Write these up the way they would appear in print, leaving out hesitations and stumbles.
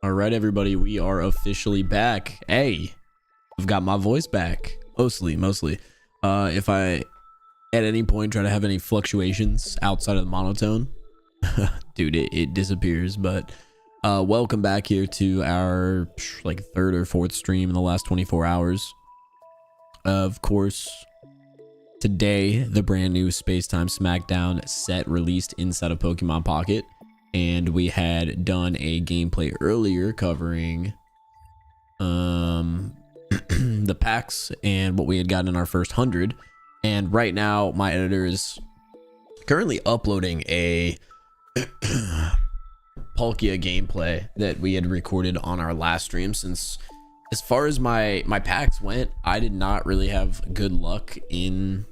All right, everybody, we are officially back. Hey, I've got my voice back. Mostly. If I at any point try to have any fluctuations outside of the monotone, dude, it disappears. But welcome back here to our like third or fourth stream in the last 24 hours. Of course, today the brand new Spacetime Smackdown set released inside of Pokemon Pocket. And we had done a gameplay earlier covering the packs and what we had gotten in our first 100. And right now my editor is currently uploading a Palkia gameplay that we had recorded on our last stream. Since as far as my packs went, I did not really have good luck in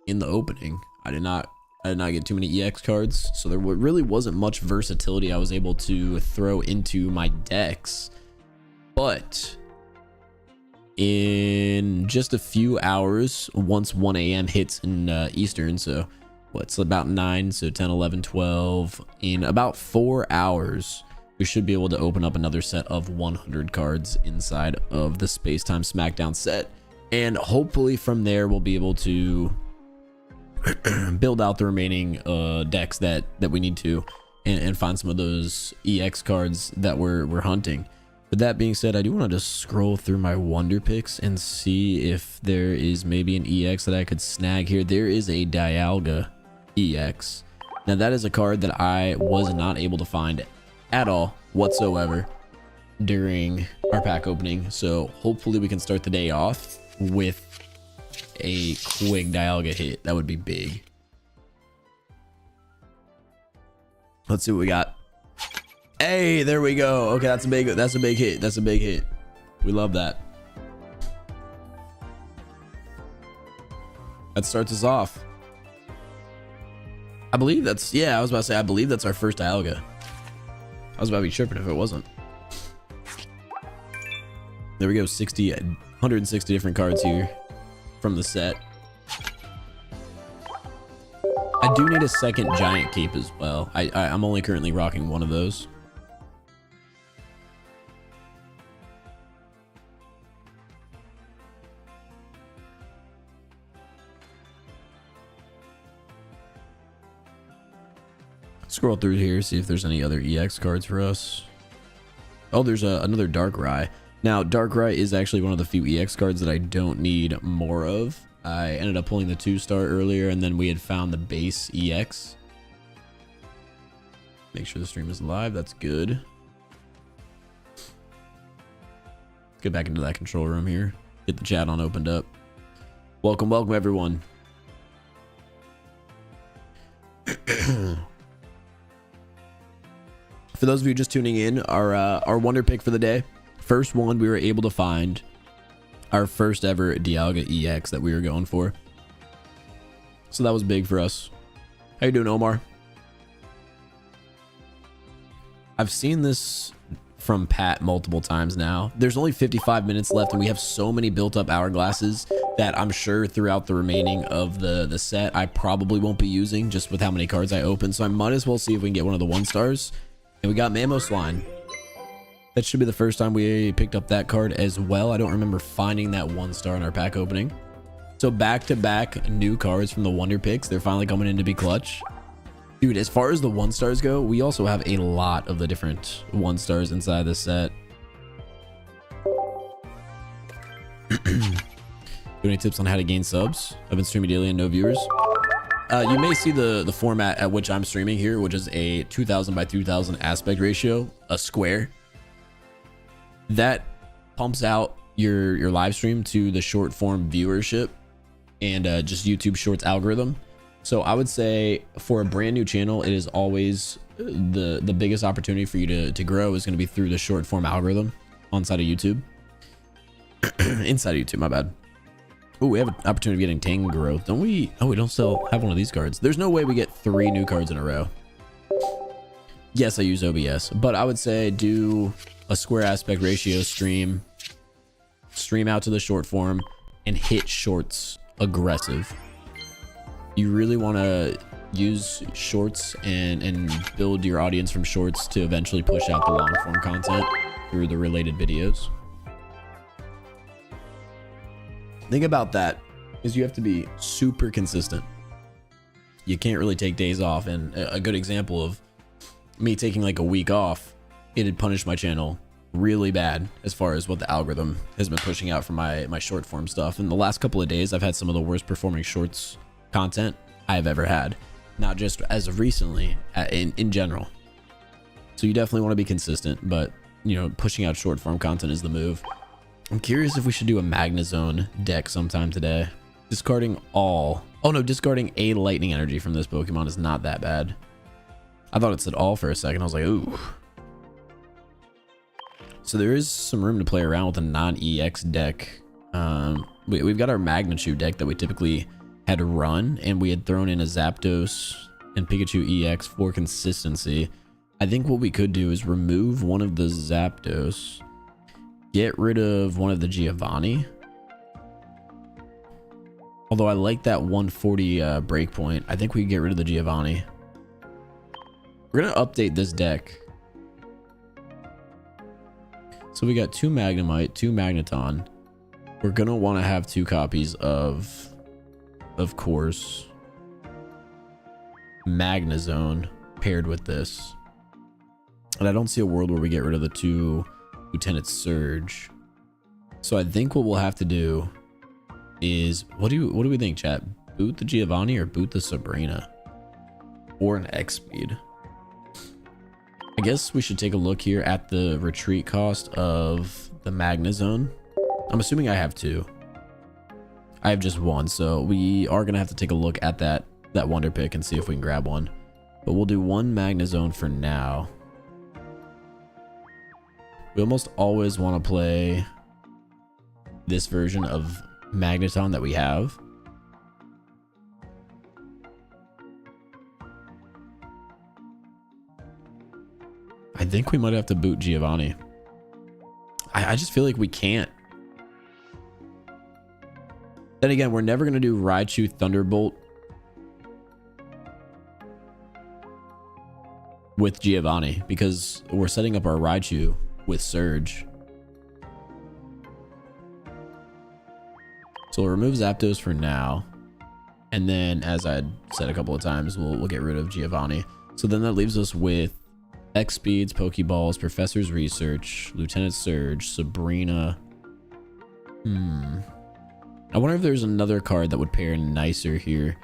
the opening. I did not get too many EX cards, so there really wasn't much versatility I was able to throw into my decks. But in just a few hours, once 1 a.m. hits in Eastern, so what's about 9, so 10, 11, 12, in about 4 hours, we should be able to open up another set of 100 cards inside of the Spacetime Smackdown set. And hopefully from there, we'll be able to build out the remaining decks that we need to and find some of those EX cards that we're hunting. With that being said, I do want to just scroll through my wonder picks and see if there is maybe an EX that I could snag here. There is a Dialga EX. Now that is a card that I was not able to find at all whatsoever during our pack opening, so hopefully we can start the day off with a quick Dialga hit. That would be big. Let's see what we got. Hey, there we go. Okay, that's a big hit. We love that. That starts us off. I believe that's, yeah, I was about to say, I believe that's our first Dialga. I was about to be tripping if it wasn't. There we go. 160 different cards here from the set. I do need a second giant cape as well. I'm only currently rocking one of those. Scroll through here, see if there's any other EX cards for us. Oh, there's another Darkrai. Now, Darkrai is actually one of the few EX cards that I don't need more of. I ended up pulling the 2-star earlier, and then we had found the base EX. Make sure the stream is live. That's good. Let's get back into that control room here. Get the chat on opened up. Welcome, everyone. For those of you just tuning in, our wonder pick for the day. First one, we were able to find our first ever Dialga EX that we were going for. So that was big for us. How you doing, Omar? I've seen this from Pat multiple times now. There's only 55 minutes left, and we have so many built-up hourglasses that I'm sure throughout the remaining of the set, I probably won't be using just with how many cards I open. So I might as well see if we can get one of the 1-stars. And we got Mamoswine. That should be the first time we picked up that card as well. I don't remember finding that 1-star in our pack opening. So back-to-back new cards from the wonder picks. They're finally coming in to be clutch. Dude, as far as the 1-stars go, we also have a lot of the different 1-stars inside this set. Do any tips on how to gain subs? I've been streaming daily and no viewers. You may see the format at which I'm streaming here, which is a 2000 by 3000 aspect ratio, a square. That pumps out your live stream to the short form viewership and just YouTube Shorts algorithm. So I would say for a brand new channel, it is always the biggest opportunity for you to grow is going to be through the short form algorithm inside of YouTube. Inside of YouTube, my bad. Oh, we have an opportunity of getting Tangrowth, don't we? Oh, we don't still have one of these cards. There's no way we get 3 new cards in a row. Yes, I use OBS, but I would say do a square aspect ratio stream out to the short form, and hit shorts aggressive. You really want to use shorts and build your audience from shorts to eventually push out the long form content. through the related videos. Thing about that is you have to be super consistent. You can't really take days off, and a good example of me taking like a week off, it'd punish my channel really bad as far as what the algorithm has been pushing out for my short form stuff. In the last couple of days, I've had some of the worst performing shorts content I've ever had, not just as of recently, in general. So you definitely want to be consistent, but you know, pushing out short form content is the move. I'm curious if we should do a Magnezone deck sometime today. Discarding all. Oh no, discarding a lightning energy from this Pokemon is not that bad. I thought it said all for a second. I was like, ooh. So there is some room to play around with a non-EX deck. We've got our Magnitude deck that we typically had run, and we had thrown in a Zapdos and Pikachu EX for consistency. I think what we could do is remove one of the Zapdos, get rid of one of the Giovanni. Although I like that 140 breakpoint, I think we can get rid of the Giovanni. We're gonna update this deck. So we got 2 Magnemite, 2 Magneton. We're gonna want to have 2 copies of course, Magnezone paired with this. And I don't see a world where we get rid of the 2 Lieutenant Surge. So I think what we'll have to do is, what do we think, chat? Boot the Giovanni or boot the Sabrina? Or an X-Speed? I guess we should take a look here at the retreat cost of the Magnezone. I'm assuming I have 2. I have just 1, so we are gonna have to take a look at that Wonder Pick and see if we can grab one. But we'll do 1 Magnezone for now. We almost always want to play this version of Magneton that we have. I think we might have to boot Giovanni. I just feel like we can't. Then again, we're never going to do Raichu Thunderbolt with Giovanni because we're setting up our Raichu with Surge. So we'll remove Zapdos for now. And then, as I said a couple of times, we'll get rid of Giovanni. So then that leaves us with X-Speeds, Pokeballs, Professor's Research, Lieutenant Surge, Sabrina. I wonder if there's another card that would pair nicer here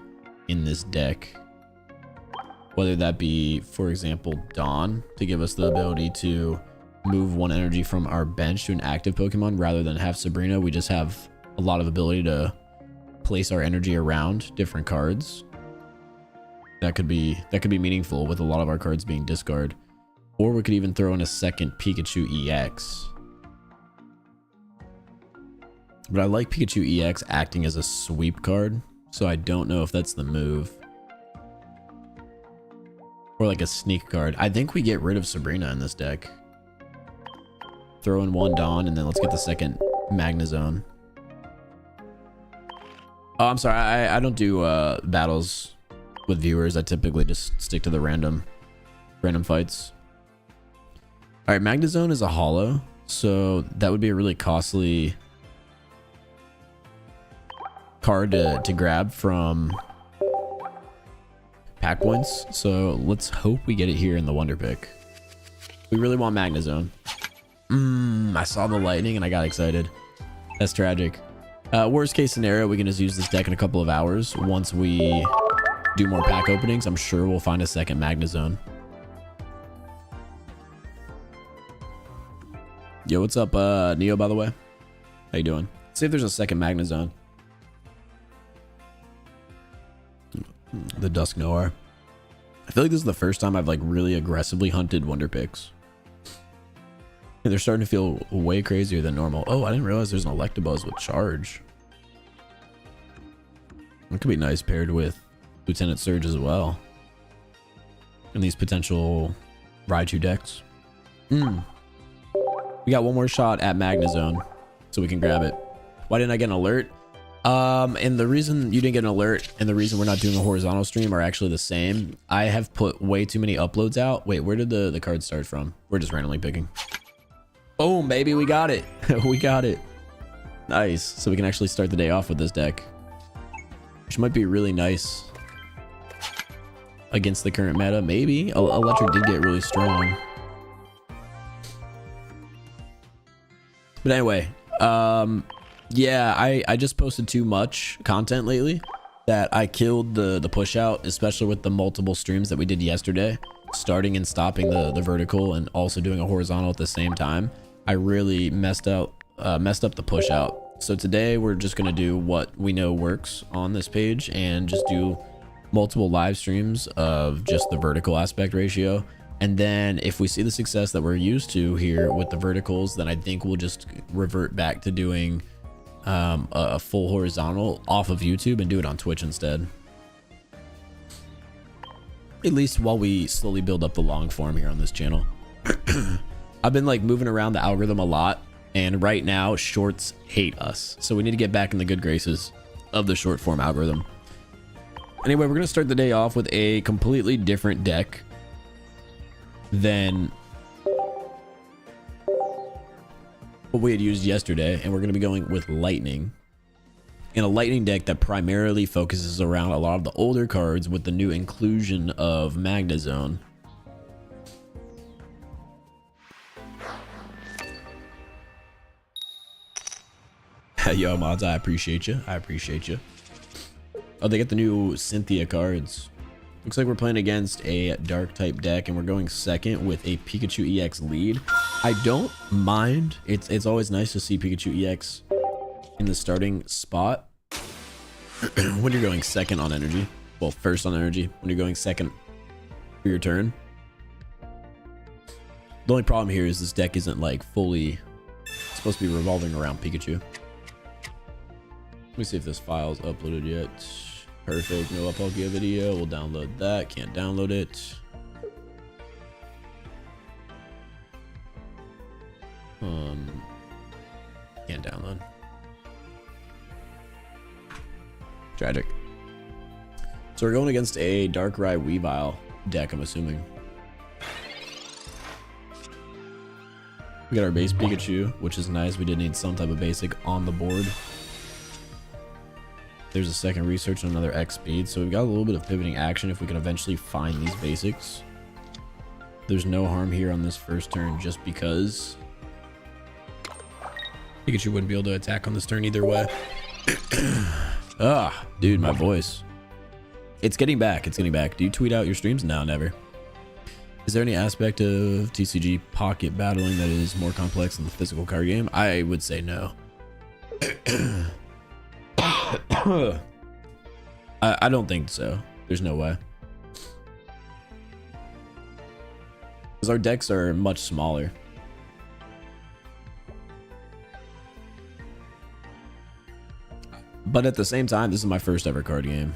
in this deck. Whether that be, for example, Dawn, to give us the ability to move 1 energy from our bench to an active Pokemon rather than have Sabrina. We just have a lot of ability to place our energy around different cards. That could be meaningful with a lot of our cards being discard. Or we could even throw in a second Pikachu EX. But I like Pikachu EX acting as a sweep card, so I don't know if that's the move. Or like a sneak card. I think we get rid of Sabrina in this deck. Throw in 1 Dawn, and then let's get the second Magnezone. Oh, I'm sorry. I don't do battles with viewers. I typically just stick to the random fights. All right, Magnezone is a holo, so that would be a really costly card to grab from pack points. So let's hope we get it here in the Wonder Pick. We really want Magnezone. I saw the lightning and I got excited. That's tragic. Worst case scenario, we can just use this deck in a couple of hours. Once we do more pack openings, I'm sure we'll find a second Magnezone. Yo, what's up, Neo, by the way? How you doing? See if there's a second Magnezone. The Dusk Noir. I feel like this is the first time I've like really aggressively hunted Wonder Picks. And they're starting to feel way crazier than normal. Oh, I didn't realize there's an Electabuzz with Charge. It could be nice paired with Lieutenant Surge as well. In these potential Raichu decks. We got one more shot at Magnezone, so we can grab it. Why didn't I get an alert? And the reason you didn't get an alert and the reason we're not doing a horizontal stream are actually the same. I have put way too many uploads out. Wait, where did the cards start from? We're just randomly picking. Boom, baby, we got it. We got it. Nice. So we can actually start the day off with this deck, which might be really nice against the current meta. Maybe electric did get really strong, but anyway, yeah, I just posted too much content lately that I killed the push out, especially with the multiple streams that we did yesterday, starting and stopping the vertical and also doing a horizontal at the same time. I really messed up the push out. So today we're just gonna do what we know works on this page and just do multiple live streams of just the vertical aspect ratio. And then if we see the success that we're used to here with the verticals, then I think we'll just revert back to doing a full horizontal off of YouTube and do it on Twitch instead. At least while we slowly build up the long form here on this channel. I've been like moving around the algorithm a lot, and right now shorts hate us. So we need to get back in the good graces of the short form algorithm. Anyway, we're gonna start the day off with a completely different deck than what we had used yesterday, and we're going to be going with lightning, in a lightning deck that primarily focuses around a lot of the older cards with the new inclusion of Magna Zone. Yo mods, I appreciate you. Oh, they get the new Cynthia cards. Looks like we're playing against a dark type deck, and we're going second with a Pikachu EX lead. I don't mind. It's always nice to see Pikachu EX in the starting spot when you're going second on energy. Well, first on energy, when you're going second for your turn. The only problem here is this deck isn't like fully supposed to be revolving around Pikachu. Let me see if this file's uploaded yet. Perfect, no Palkia video. We'll download that. Can't download it. Can't download. Tragic. So we're going against a Darkrai Weavile deck, I'm assuming. We got our base Pikachu, which is nice. We did need some type of basic on the board. There's a second research and another X speed, so we've got a little bit of pivoting action if we can eventually find these basics. There's no harm here on this first turn just because Pikachu wouldn't be able to attack on this turn either way. Ah, dude, my voice. It's getting back. It's getting back. Do you tweet out your streams? No, never. Is there any aspect of TCG pocket battling that is more complex than the physical card game? I would say no. I don't think so. There's no way. Because our decks are much smaller. But at the same time, this is my first ever card game.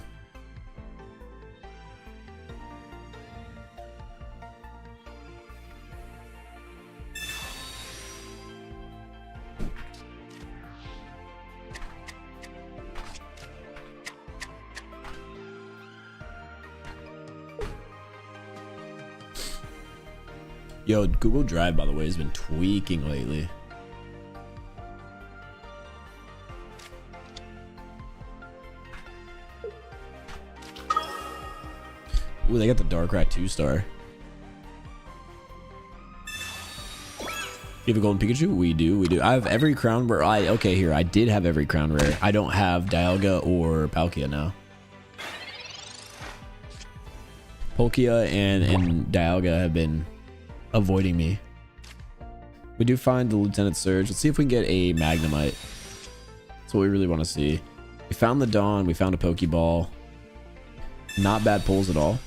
Yo, Google Drive, by the way, has been tweaking lately. Ooh, they got the Darkrai 2-star. You have a golden Pikachu? We do. I have every crown rare. Okay, here. I did have every crown rare. I don't have Dialga or Palkia now. Palkia and Dialga have been avoiding me. We do find the Lieutenant Surge. Let's see if we can get a Magnemite. That's what we really want to see. We found the Dawn. We found a Pokeball. Not bad pulls at all.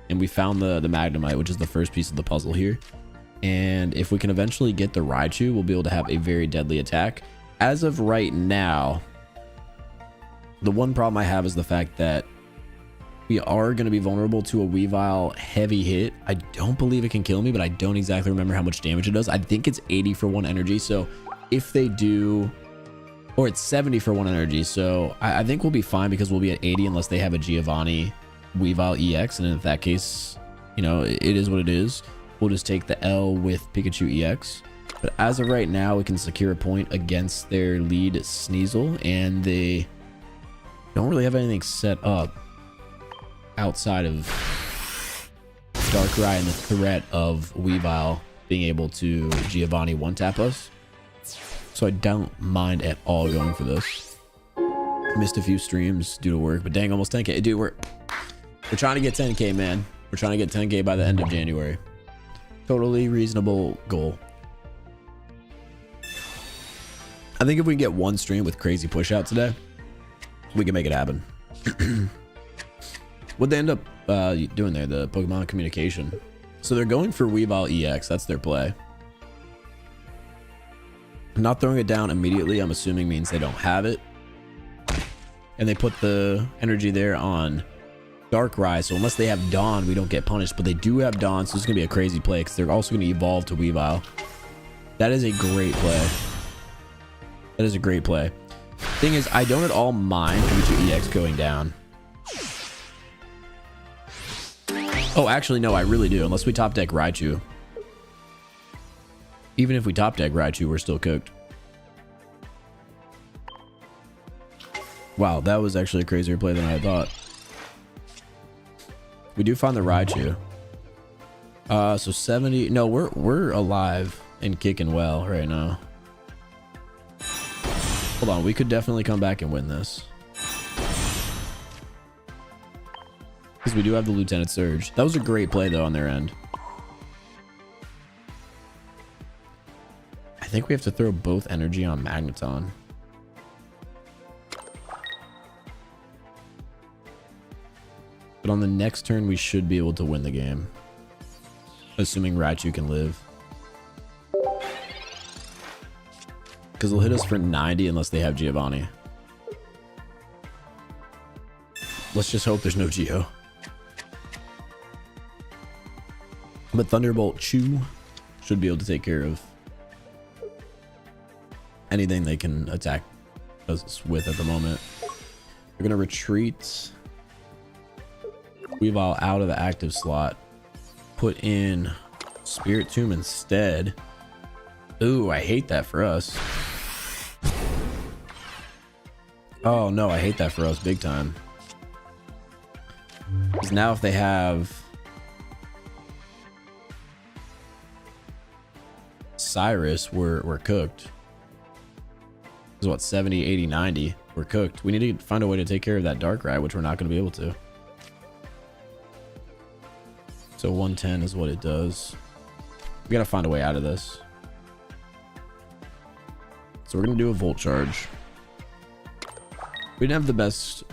And we found the Magnemite, which is the first piece of the puzzle here. And if we can eventually get the Raichu, we'll be able to have a very deadly attack. As of right now, the one problem I have is the fact that we are going to be vulnerable to a Weavile heavy hit. I don't believe it can kill me, but I don't exactly remember how much damage it does. I think it's 80 for 1 energy. So if they do, or it's 70 for 1 energy. So I think we'll be fine because we'll be at 80 unless they have a Giovanni Weavile EX. And in that case, you know, it is what it is. We'll just take the L with Pikachu EX. But as of right now, we can secure a point against their lead Sneasel, and they don't really have anything set up outside of Darkrai and the threat of Weavile being able to Giovanni one-tap us. So I don't mind at all going for this. Missed a few streams due to work, but dang, almost 10K. Dude, we're trying to get 10K, man. We're trying to get 10K by the end of January. Totally reasonable goal. I think if we can get one stream with crazy push out today, we can make it happen. What'd they end up doing there? The Pokemon communication. So they're going for Weavile EX. That's their play. Not throwing it down immediately, I'm assuming, means they don't have it. And they put the energy there on Darkrai. So unless they have Dawn, we don't get punished. But they do have Dawn, so it's going to be a crazy play because they're also going to evolve to Weavile. That is a great play. That is a great play. Thing is, I don't at all mind Pikachu EX going down. Oh, actually, no, I really do. Unless we top deck Raichu. Even if we top deck Raichu, we're still cooked. Wow, that was actually a crazier play than I thought. We do find the Raichu. So 70. No, we're alive and kicking well right now. Hold on, we could definitely come back and win this. Because we do have the Lieutenant Surge. That was a great play, though, on their end. I think we have to throw both energy on Magneton. But on the next turn, we should be able to win the game. Assuming Raichu can live. Because they'll hit us for 90 unless they have Giovanni. Let's just hope there's no Geo. But Thunderbolt Chew should be able to take care of anything they can attack us with at the moment. We're going to retreat Weavile out of the active slot. Put in Spirit Tomb instead. Ooh, I hate that for us. Oh no, I hate that for us big time. Because now if they have Cyrus, we're cooked. This is what, 70, 80, 90. We're cooked. We need to find a way to take care of that Darkrai, which we're not going to be able to. So 110 is what it does. We got to find a way out of this. So we're going to do a Volt Charge. We didn't have the best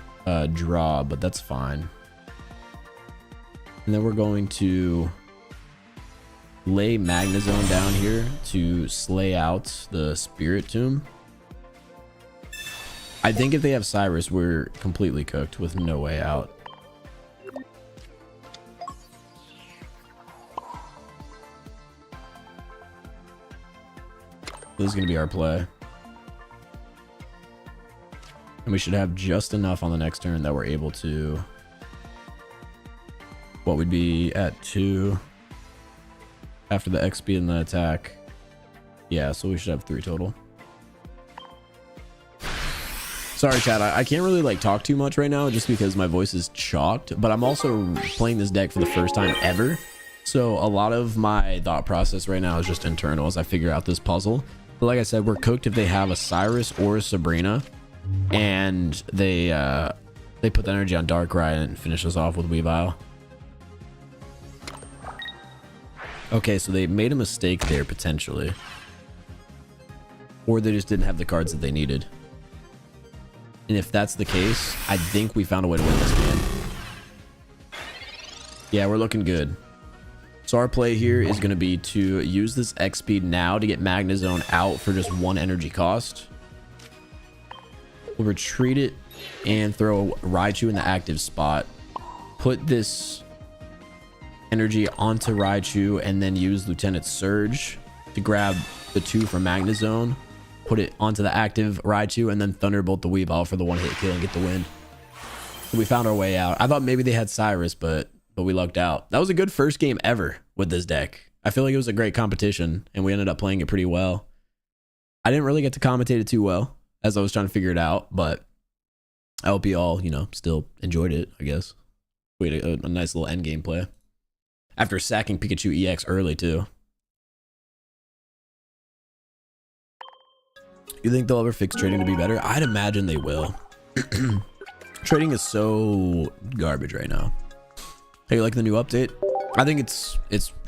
draw, but that's fine. And then we're going to lay Magnezone down here to slay out the Spirit Tomb. I think if they have Cyrus, we're completely cooked with no way out. This is going to be our play. And we should have just enough on the next turn that we're able to... What would be at 2 after the XP and the attack. Yeah, so we should have 3 total. Sorry, chat. I can't really like talk too much right now just because my voice is chalked. But I'm also playing this deck for the first time ever. So a lot of my thought process right now is just internal as I figure out this puzzle. But like I said, we're cooked if they have a Cyrus or a Sabrina. And they put the energy on Darkrai and finish us off with Weavile. Okay, so they made a mistake there potentially. Or they just didn't have the cards that they needed. And if that's the case, I think we found a way to win this game. Yeah, we're looking good. So our play here is going to be to use this XP now to get Magnezone out for just 1 energy cost. We'll retreat it and throw Raichu in the active spot. Put this energy onto Raichu and then use Lieutenant Surge to grab the 2 from Magnezone. Put it onto the active Raichu and then Thunderbolt the Weavile for the 1-hit kill and get the win. So we found our way out. I thought maybe they had Cyrus, but we lucked out. That was a good first game ever with this deck. I feel like it was a great competition and we ended up playing it pretty well. I didn't really get to commentate it too well as I was trying to figure it out, but I hope you all, you know, still enjoyed it, I guess. We had a nice little end game play. After sacking Pikachu EX early, too. You think they'll ever fix trading to be better? I'd imagine they will. Trading is so garbage right now. Hey, you like the new update? I think it's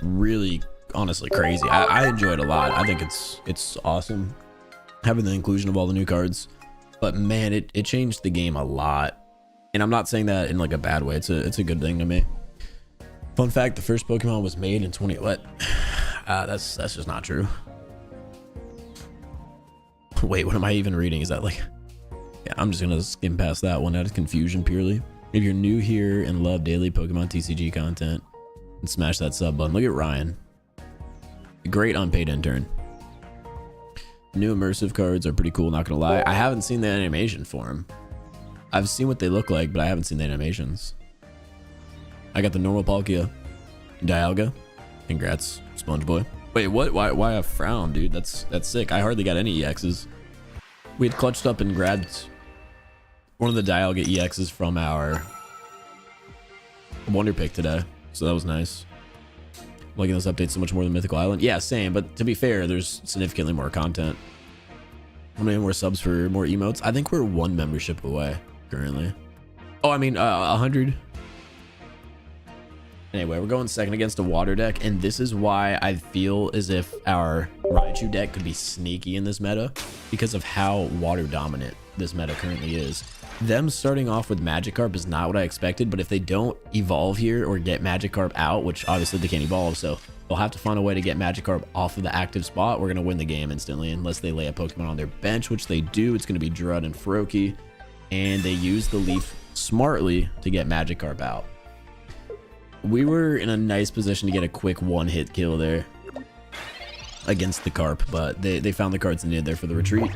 really honestly crazy. I enjoy it a lot. I think it's awesome having the inclusion of all the new cards. But man, it changed the game a lot. And I'm not saying that in like a bad way. It's a good thing to me. Fun fact, the first Pokemon was made in 20 what? That's just not true. Wait, what am I even reading? Is that like, yeah, I'm just gonna skim past that one out of confusion purely. If you're new here and love daily Pokemon TCG content, and smash that sub button. Look at Ryan, a great unpaid intern. New immersive cards are pretty cool, not gonna lie. I haven't seen the animation for them. I've seen what they look like, but I haven't seen the animations. I got the normal Palkia, Dialga. Congrats, Sponge Boy. Wait, what? Why a frown, dude? That's sick. I hardly got any EXs. We had clutched up and grabbed one of the Dialga EXs from our Wonder Pick today, so that was nice. Liking this update so much more than Mythical Island. Yeah, same, but to be fair, there's significantly more content. How many more subs for more emotes? I think we're 1 membership away currently. Oh, I mean, 100. Anyway, we're going second against a water deck, and this is why I feel as if our Raichu deck could be sneaky in this meta because of how water dominant this meta currently is. Them starting off with Magikarp is not what I expected, but if they don't evolve here or get Magikarp out, which obviously they can't evolve, so they'll have to find a way to get Magikarp off of the active spot, we're going to win the game instantly unless they lay a Pokemon on their bench, which they do. It's going to be Drud and Froakie, and they use the Leaf smartly to get Magikarp out. We were in a nice position to get a quick one-hit kill there against the Carp, but they found the cards needed there for the retreat.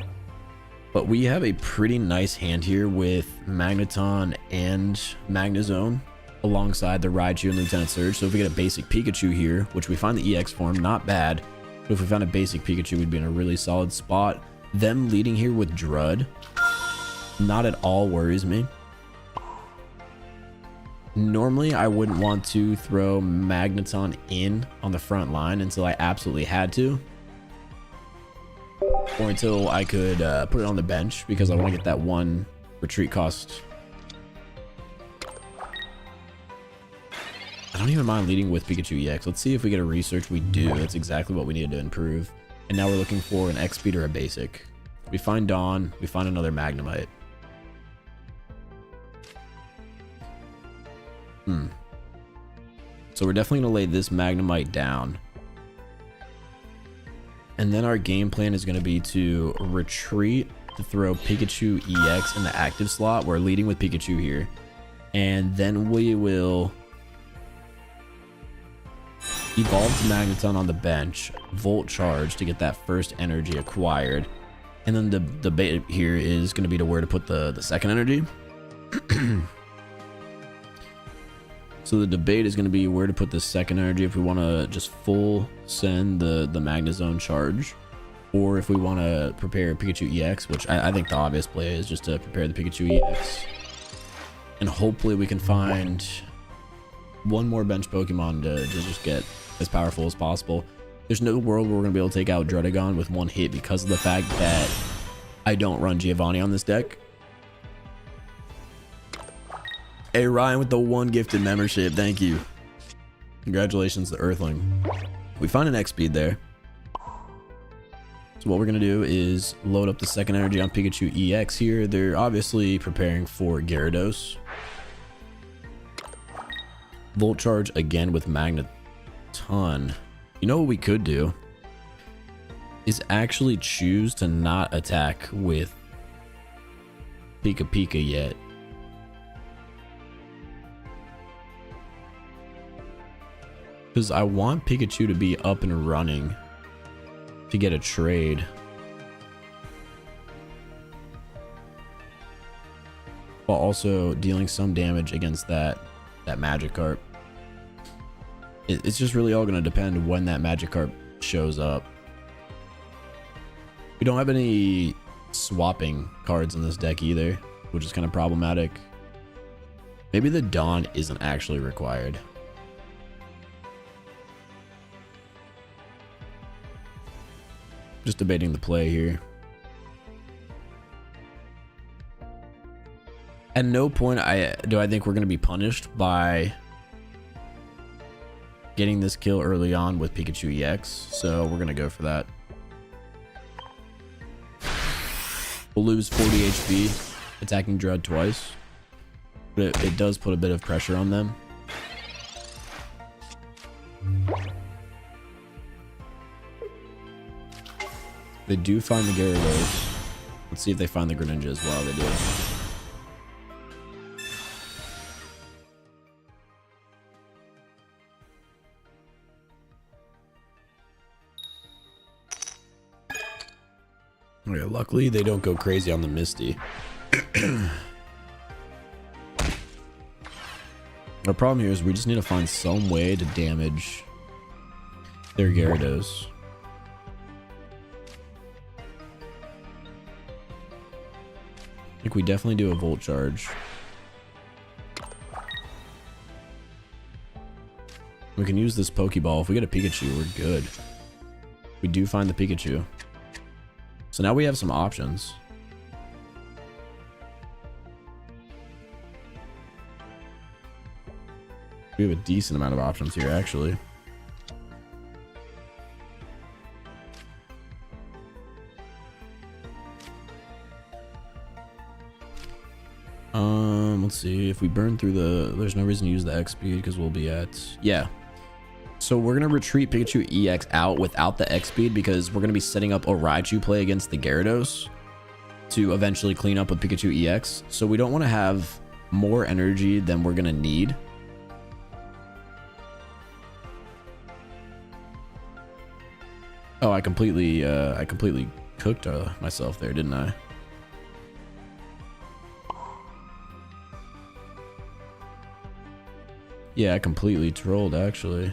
But we have a pretty nice hand here with Magneton and Magnezone alongside the Raichu and Lieutenant Surge. So if we get a basic Pikachu here, which we find the EX form, not bad. But if we found a basic Pikachu, we'd be in a really solid spot. Them leading here with Drud, not at all worries me. Normally, I wouldn't want to throw Magneton in on the front line until I absolutely had to. Or until I could put it on the bench because I want to get that 1 retreat cost. I don't even mind leading with Pikachu EX. Let's see if we get a research. We do. That's exactly what we needed to improve. And now we're looking for an X speed or a basic. We find Dawn. We find another Magnemite. So we're definitely going to lay this Magnemite down. And then our game plan is going to be to retreat to throw Pikachu EX in the active slot. We're leading with Pikachu here. And then we will evolve to Magneton on the bench, Volt Charge to get that first energy acquired. And then the debate here is going to be to where to put the second energy. So the debate is going to be where to put the second energy, if we want to just full send the Magnezone charge, or if we want to prepare Pikachu EX, which I think the obvious play is just to prepare the Pikachu EX. And hopefully we can find 1 more bench Pokemon to just get as powerful as possible. There's no world where we're going to be able to take out Druddigon with 1 hit because of the fact that I don't run Giovanni on this deck. Hey, Ryan with the 1 gifted membership. Thank you. Congratulations to Earthling. We find an X speed there. So what we're going to do is load up the second energy on Pikachu EX here. They're obviously preparing for Gyarados. Volt Charge again with Magneton. You know what we could do? Is actually choose to not attack with Pika Pika yet. Because I want Pikachu to be up and running to get a trade. While also dealing some damage against that Magikarp. It's just really all going to depend when that Magikarp shows up. We don't have any swapping cards in this deck either, which is kind of problematic. Maybe the Dawn isn't actually required. Just debating the play here. At no point do I think we're going to be punished by getting this kill early on with Pikachu EX, so we're going to go for that. We'll lose 40 HP attacking Dread twice, but it does put a bit of pressure on them. They do find the Gyarados. Let's see if they find the Greninja as well. They do. Okay, luckily they don't go crazy on the Misty. Our problem here is we just need to find some way to damage their Gyarados. I think we definitely do a Volt Charge. We can use this Pokeball. If we get a Pikachu, we're good. We do find the Pikachu. So now we have some options. We have a decent amount of options here, actually. Let's see. If we burn through there's no reason to use the X speed because we'll be at, yeah. So we're going to retreat Pikachu EX out without the X speed because we're going to be setting up a Raichu play against the Gyarados to eventually clean up with Pikachu EX. So we don't want to have more energy than we're going to need. Oh, I completely cooked myself there, didn't I? Yeah, I completely trolled, actually.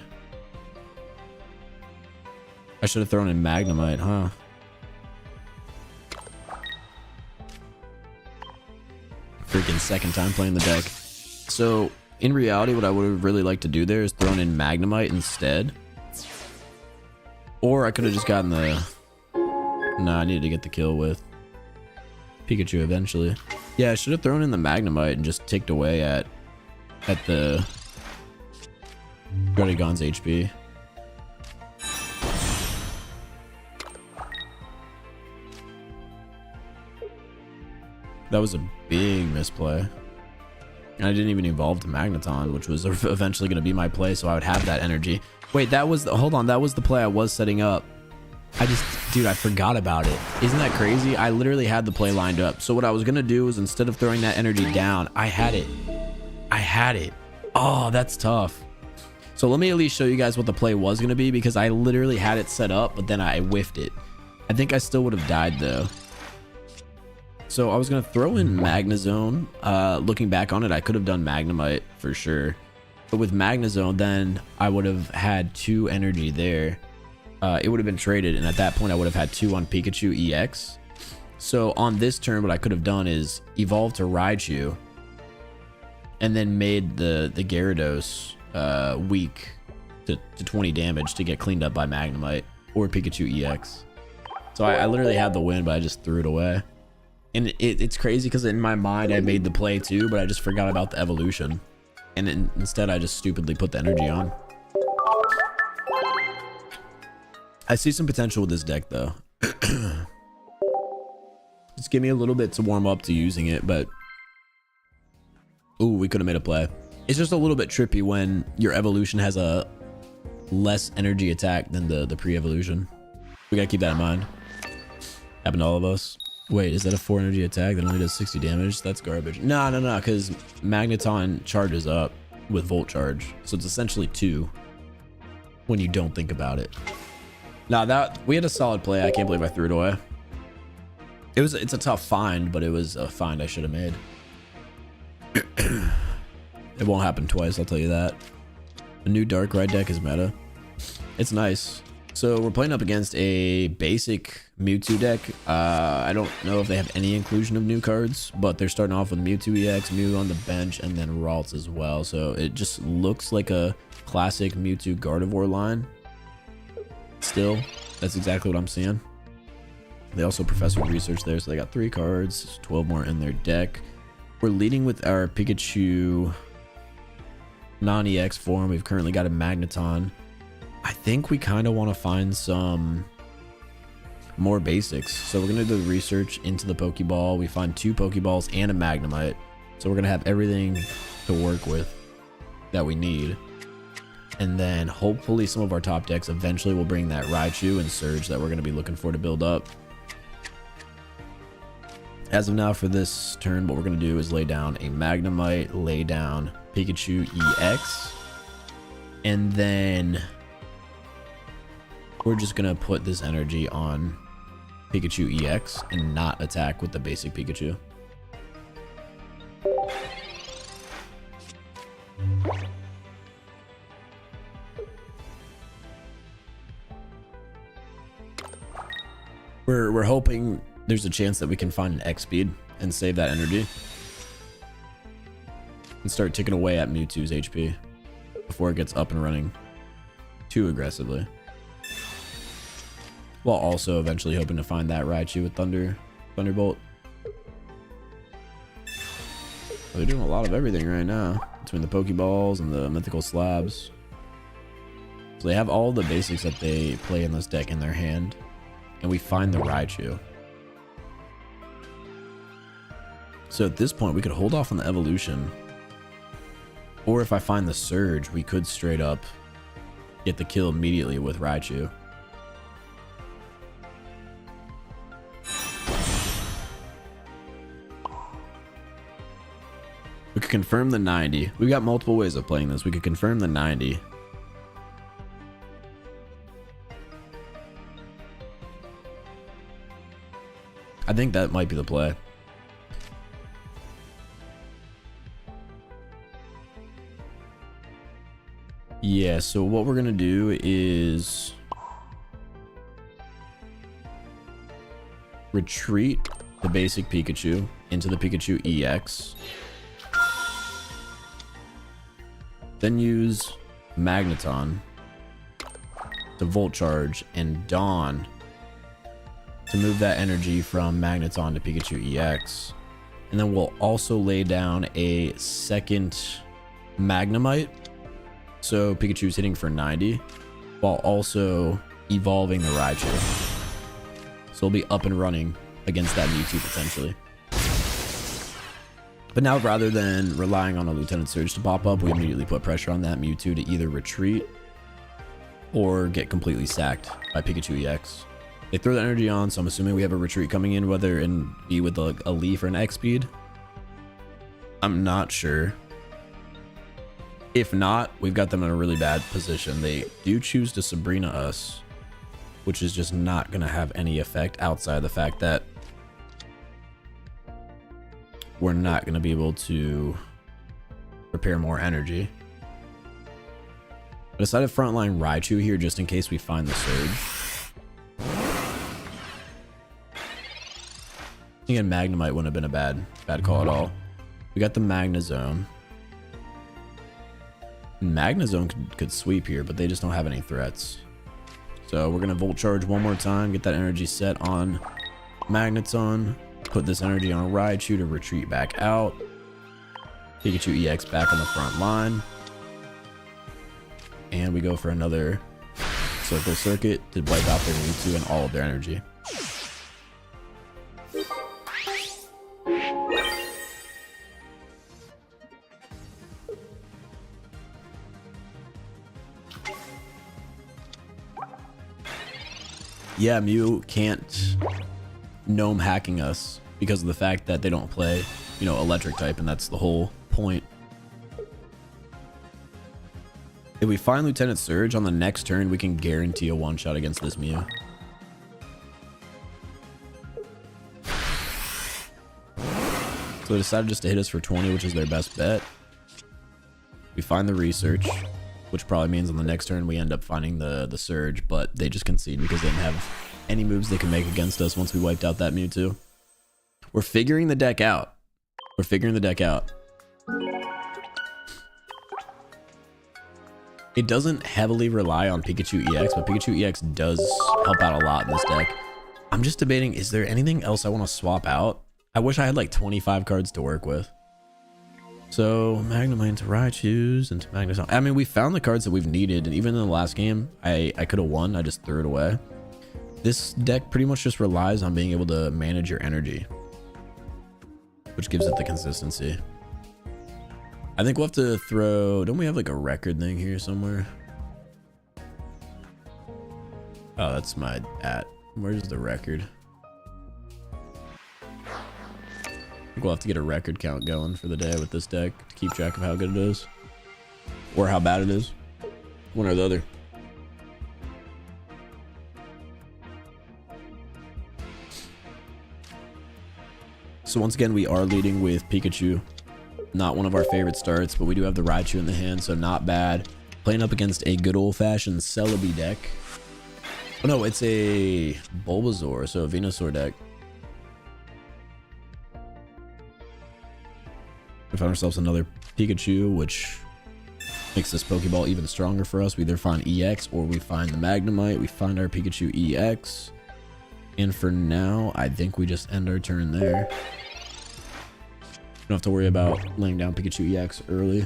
I should have thrown in Magnemite, huh? Freaking second time playing the deck. So, in reality, what I would have really liked to do there is thrown in Magnemite instead. Or I could have just gotten the... Nah, I needed to get the kill with Pikachu eventually. Yeah, I should have thrown in the Magnemite and just ticked away at the Druddigon's HP. That was a big misplay. And I didn't even evolve to Magneton, which was eventually going to be my play, so I would have that energy. Wait, that was the, hold on, that was the play I was setting up. Dude, I forgot about it. Isn't that crazy? I literally had the play lined up. So what I was going to do is instead of throwing that energy down, I had it. Oh, that's tough. So let me at least show you guys what the play was going to be because I literally had it set up, but then I whiffed it. I think I still would have died though. So I was going to throw in Magnezone. Looking back on it, I could have done Magnemite for sure. But with Magnezone, then I would have had 2 energy there. It would have been traded, and at that point, I would have had 2 on Pikachu EX. So on this turn, what I could have done is evolved to Raichu, and then made the Gyarados weak to 20 damage to get cleaned up by Magnemite or Pikachu EX. So I literally had the win, but I just threw it away. And it's crazy because in my mind, I made the play too, but I just forgot about the evolution. And instead, I just stupidly put the energy on. I see some potential with this deck, though. Just give me a little bit to warm up to using it, but... Ooh, we could have made a play. It's just a little bit trippy when your evolution has a less energy attack than the pre-evolution. We gotta keep that in mind. Happened to all of us. Wait, is that a 4 energy attack that only does 60 damage? That's garbage. No, because Magneton charges up with Volt Charge. So it's essentially 2 when you don't think about it. Now that we had a solid play, I can't believe I threw it away. It's a tough find, but it was a find I should have made. It won't happen twice, I'll tell you that. A new dark ride deck is meta. It's nice. So we're playing up against a basic Mewtwo deck. I don't know if they have any inclusion of new cards, but they're starting off with Mewtwo EX, Mew on the bench, and then Ralts as well. So it just looks like a classic Mewtwo Gardevoir line. Still, that's exactly what I'm seeing. They also Professor Research there, so they got 3 cards, 12 more in their deck. We're leading with our Pikachu non-EX form. We've currently got a Magneton. I think we kind of want to find some more basics. So we're going to do the research into the Pokeball. We find 2 Pokeballs and a Magnemite. So we're going to have everything to work with that we need. And then hopefully some of our top decks eventually will bring that Raichu and Surge that we're going to be looking for to build up. As of now for this turn, what we're going to do is lay down a Magnemite, lay down Pikachu EX, and then we're just going to put this energy on Pikachu EX and not attack with the basic Pikachu. We're hoping there's a chance that we can find an X speed and save that energy and start ticking away at Mewtwo's HP before it gets up and running too aggressively, while also eventually hoping to find that Raichu with Thunderbolt. They're doing a lot of everything right now between the Pokeballs and the mythical slabs. So they have all the basics that they play in this deck in their hand, and we find the Raichu. So at this point, we could hold off on the evolution. Or if I find the Surge, we could straight up get the kill immediately with Raichu. We could confirm the 90. We've got multiple ways of playing this. We could confirm the 90. I think that might be the play. Yeah, so what we're gonna do is retreat the basic Pikachu into the Pikachu EX, then use Magneton to Volt Charge and Dawn to move that energy from Magneton to Pikachu EX, and then we'll also lay down a second Magnemite. So Pikachu's hitting for 90 while also evolving the Raichu. So we'll be up and running against that Mewtwo potentially. But now rather than relying on a Lieutenant Surge to pop up, we immediately put pressure on that Mewtwo to either retreat or get completely sacked by Pikachu EX. They throw the energy on, so I'm assuming we have a retreat coming in, whether it be with a Leaf or an X speed. I'm not sure. If not, we've got them in a really bad position. They do choose to Sabrina us, which is just not going to have any effect outside of the fact that we're not going to be able to prepare more energy. I decided frontline Raichu here just in case we find the Surge. Thinking Magnemite wouldn't have been a bad call at all. We got the Magnezone. Magnezone could sweep here, but they just don't have any threats. So we're gonna Volt Charge one more time, get that energy set on Magneton, put this energy on Raichu to retreat back out. Pikachu EX back on the front line. And we go for another Circle Circuit to wipe out their Mewtwo and all of their energy. Yeah, Mew can't gnome hacking us because of the fact that they don't play, electric type, and that's the whole point. If we find Lieutenant Surge on the next turn, we can guarantee a one-shot against this Mew. So they decided just to hit us for 20, which is their best bet. We find the Research. which probably means on the next turn we end up finding the Surge, but they just concede because they didn't have any moves they could make against us once we wiped out that Mewtwo. We're figuring the deck out. We're figuring the deck out. It doesn't heavily rely on Pikachu EX, but Pikachu EX does help out a lot in this deck. I'm just debating, is there anything else I want to swap out? I wish I had like 25 cards to work with. So Magnemite into Raichu's into Magneton. I mean, we found the cards that we've needed, and even in the last game, I could have won. I just threw it away. This deck pretty much just relies on being able to manage your energy, which gives it the consistency. I think we'll have to throw... Don't we have like a record thing here somewhere? Oh, that's my at. Where's the record? I think we'll have to get a record count going for the day with this deck to keep track of how good it is. Or how bad it is. One or the other. So once again, we are leading with Pikachu. Not one of our favorite starts, but we do have the Raichu in the hand, so not bad. Playing up against a good old-fashioned Celebi deck. Oh no, it's a Bulbasaur, so a Venusaur deck. We found ourselves another Pikachu, which makes this Pokeball even stronger for us. We either find EX or we find the Magnemite. We find our Pikachu EX. And for now, I think we just end our turn there. Don't have to worry about laying down Pikachu EX early.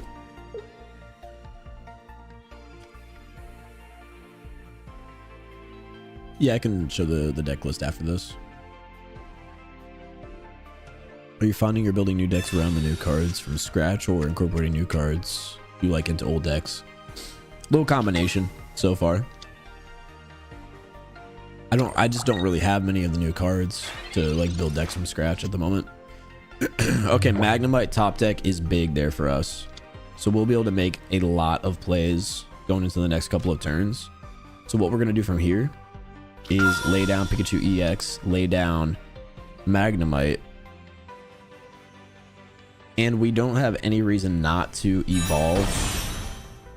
Yeah, I can show the deck list after this. Are you finding you're building new decks around the new cards from scratch or incorporating new cards you like into old decks? Little combination so far. I just don't really have many of the new cards to like build decks from scratch at the moment. Okay, Magnemite top deck is big there for us. So we'll be able to make a lot of plays going into the next couple of turns. So what we're going to do from here is lay down Pikachu EX, lay down Magnemite. And we don't have any reason not to evolve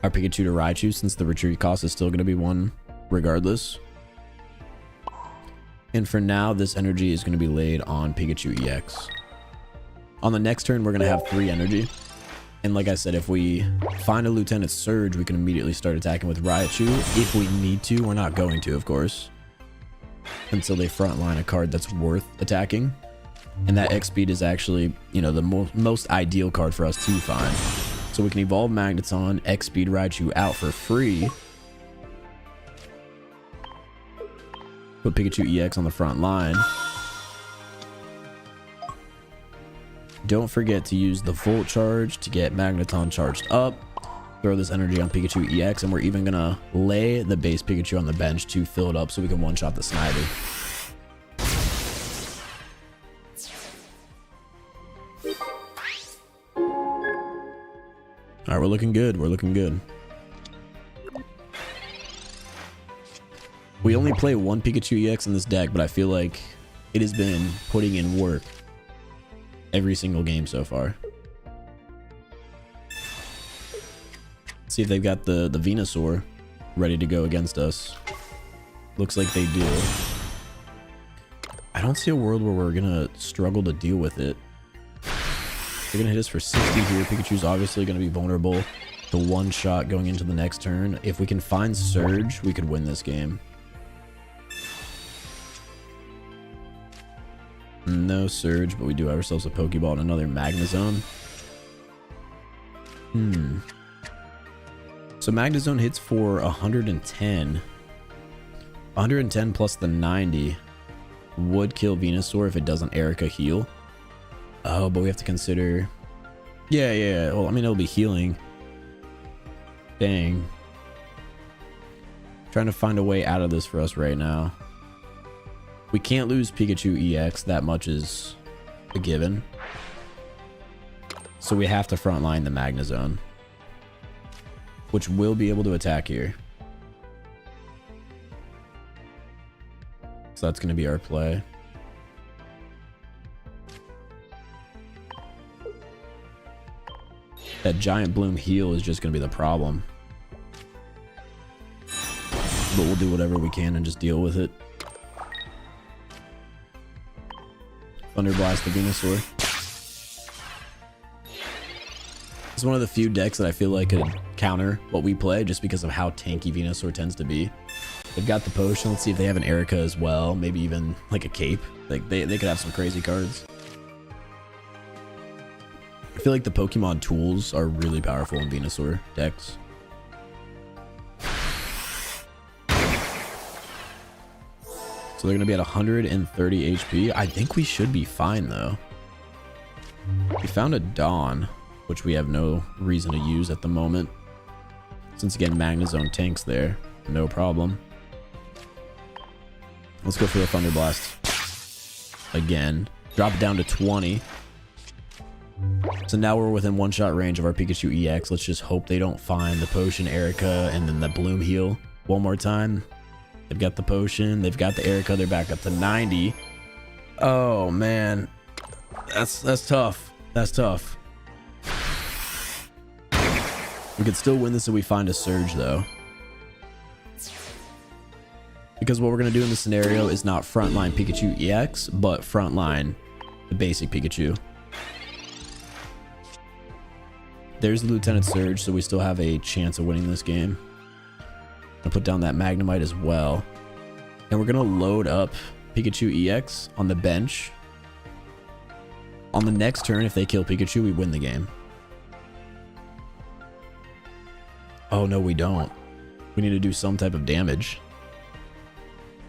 our Pikachu to Raichu since the retreat cost is still going to be 1 regardless. And for now, this energy is going to be laid on Pikachu EX. On the next turn, we're going to have 3 energy. And like I said, if we find a Lieutenant Surge, we can immediately start attacking with Raichu. If we need to, we're not going to, of course. Until they frontline a card that's worth attacking. And that X-Speed is actually, you know, the most ideal card for us to find. So we can evolve Magneton, X-Speed Raichu out for free. Put Pikachu EX on the front line. Don't forget to use the Volt Charge to get Magneton charged up. Throw this energy on Pikachu EX, and we're even gonna lay the base Pikachu on the bench to fill it up so we can one-shot the Snivy. Alright, we're looking good. We're looking good. We only play 1 Pikachu EX in this deck, but I feel like it has been putting in work every single game so far. Let's see if they've got the Venusaur ready to go against us. Looks like they do. I don't see a world where we're gonna struggle to deal with it. They're gonna hit us for 60 here. Pikachu's obviously gonna be vulnerable to 1 shot going into the next turn. If we can find Surge, we could win this game. No Surge, but we do have ourselves a Pokeball and another Magnezone. So Magnezone hits for 110. 110 plus the 90 would kill Venusaur if it doesn't Erica heal. Oh, but we have to consider... Yeah. Well, I mean, it'll be healing. Dang. Trying to find a way out of this for us right now. We can't lose Pikachu EX. That much is a given. So we have to frontline the Magnezone, which will be able to attack here. So that's going to be our play. That Giant Bloom heal is just going to be the problem. we'll do whatever we can and just deal with it. Thunder Blast the Venusaur. It's one of the few decks that I feel like could counter what we play just because of how tanky Venusaur tends to be. They've got the potion. Let's see if they have an Erica as well. Maybe even like a cape. Like they could have some crazy cards. I feel like the Pokemon tools are really powerful in Venusaur decks. So they're going to be at 130 HP. I think we should be fine though. We found a Dawn, which we have no reason to use at the moment. Since again, Magnezone tanks there. No problem. Let's go for the Thunder Blast. Again. Drop it down to 20. So now we're within one-shot range of our Pikachu EX. Let's just hope they don't find the Potion, Erica, and then the Bloom Heal one more time. They've got the Potion. They've got the Erica. They're back up to 90. Oh, man. That's tough. That's tough. We could still win this if we find a Surge, though. Because what we're going to do in this scenario is not frontline Pikachu EX, but frontline the basic Pikachu. There's the Lieutenant Surge, so we still have a chance of winning this game. I'll put down that Magnemite as well. And we're going to load up Pikachu EX on the bench. On the next turn, if they kill Pikachu, we win the game. Oh, no, we don't. We need to do some type of damage.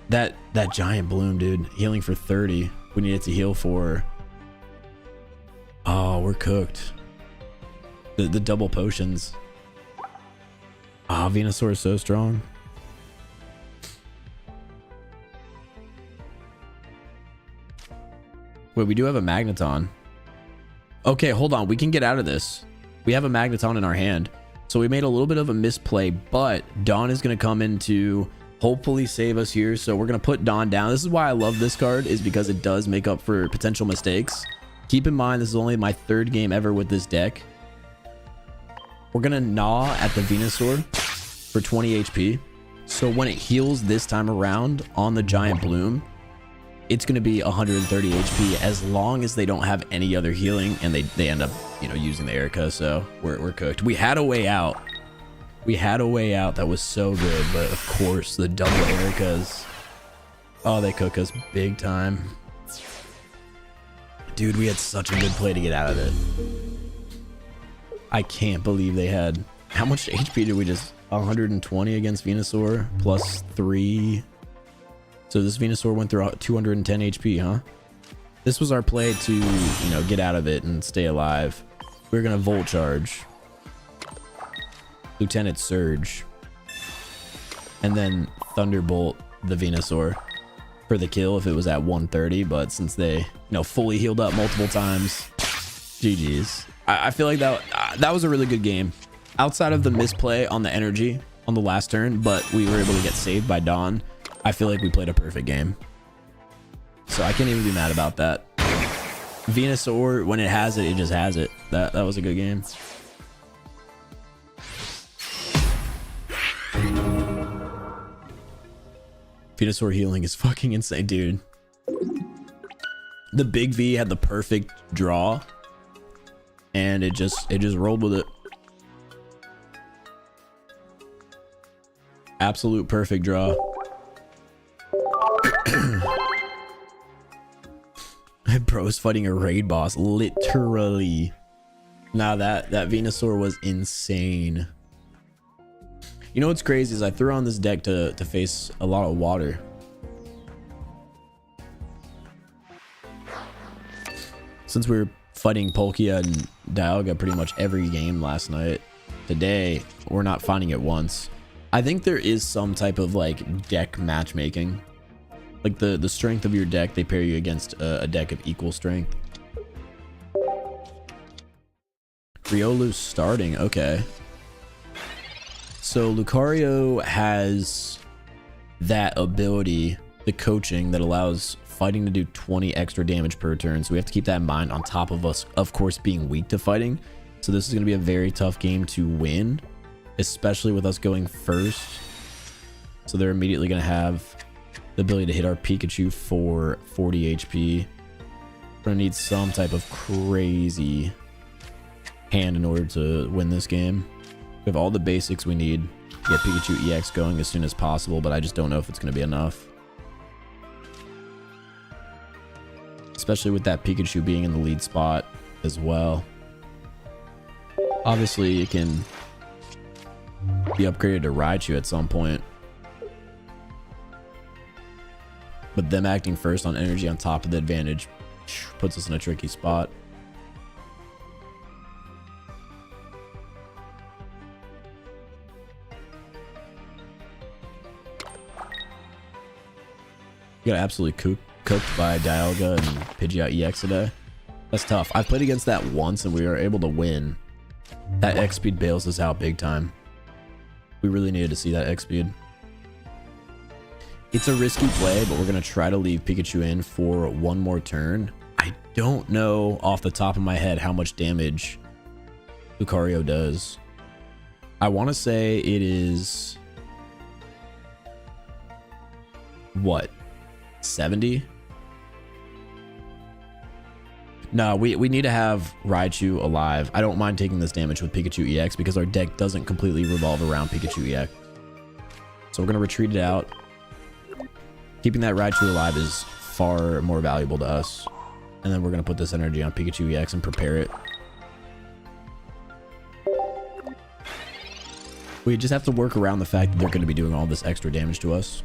That giant bloom, dude. Healing for 30. We need it to heal for... Oh, we're cooked. The double potions. Ah, Venusaur is so strong. Wait, we do have a Magneton. Okay, hold on. We can get out of this. We have a Magneton in our hand. So we made a little bit of a misplay, but Dawn is going to come in to hopefully save us here. So we're going to put Dawn down. This is why I love this card, is because it does make up for potential mistakes. Keep in mind, this is only my third game ever with this deck. We're going to gnaw at the Venusaur for 20 HP. So when it heals this time around on the giant bloom, it's going to be 130 HP as long as they don't have any other healing and they end up, you know, using the Erica. So we're cooked. We had a way out. We had a way out that was so good, but of course the double Ericas. Oh, they cook us big time. Dude, we had such a good play to get out of it. I can't believe they had... How much HP did we just... 120 against Venusaur plus 3. So this Venusaur went through 210 HP, huh? This was our play to, you know, get out of it and stay alive. We're going to Volt Charge. Lieutenant Surge. And then Thunderbolt the Venusaur for the kill if it was at 130. But since they, you know, fully healed up multiple times, GG's. I feel like that was a really good game. Outside of the misplay on the energy on the last turn, but we were able to get saved by Dawn. I feel like we played a perfect game. So I can't even be mad about that. Venusaur, when it has it, it just has it. That was a good game. Venusaur healing is fucking insane, dude. The big V had the perfect draw. And it just rolled with it. Absolute perfect draw. Bro's fighting a raid boss, literally. Nah, that Venusaur was insane. You know what's crazy is I threw on this deck to face a lot of water. Since we were fighting Palkia and Dialga pretty much every game last night, today we're not finding it once. I think there is some type of like deck matchmaking. Like the strength of your deck, they pair you against a deck of equal strength. Riolu's starting, okay. So Lucario has that ability, the coaching that allows fighting to do 20 extra damage per turn. So we have to keep that in mind on top of us, of course, being weak to fighting. So this is going to be a very tough game to win, especially with us going first. So they're immediately going to have the ability to hit our Pikachu for 40 HP. We're going to need some type of crazy hand in order to win this game. We have all the basics we need to get Pikachu EX going as soon as possible, but I just don't know if it's going to be enough. Especially with that Pikachu being in the lead spot as well. Obviously, it can be upgraded to Raichu at some point. But them acting first on energy on top of the advantage puts us in a tricky spot. You got absolutely cooked by Dialga and Pidgeot EX today. That's tough. I've played against that once and we were able to win. That X speed bails us out big time. We really needed to see that X speed. It's a risky play, but we're going to try to leave Pikachu in for one more turn. I don't know off the top of my head how much damage Lucario does. I want to say it is... what? 70? No, we need to have Raichu alive. I don't mind taking this damage with Pikachu EX because our deck doesn't completely revolve around Pikachu EX. So we're going to retreat it out. Keeping that Raichu alive is far more valuable to us. And then we're going to put this energy on Pikachu EX and prepare it. We just have to work around the fact that they're going to be doing all this extra damage to us.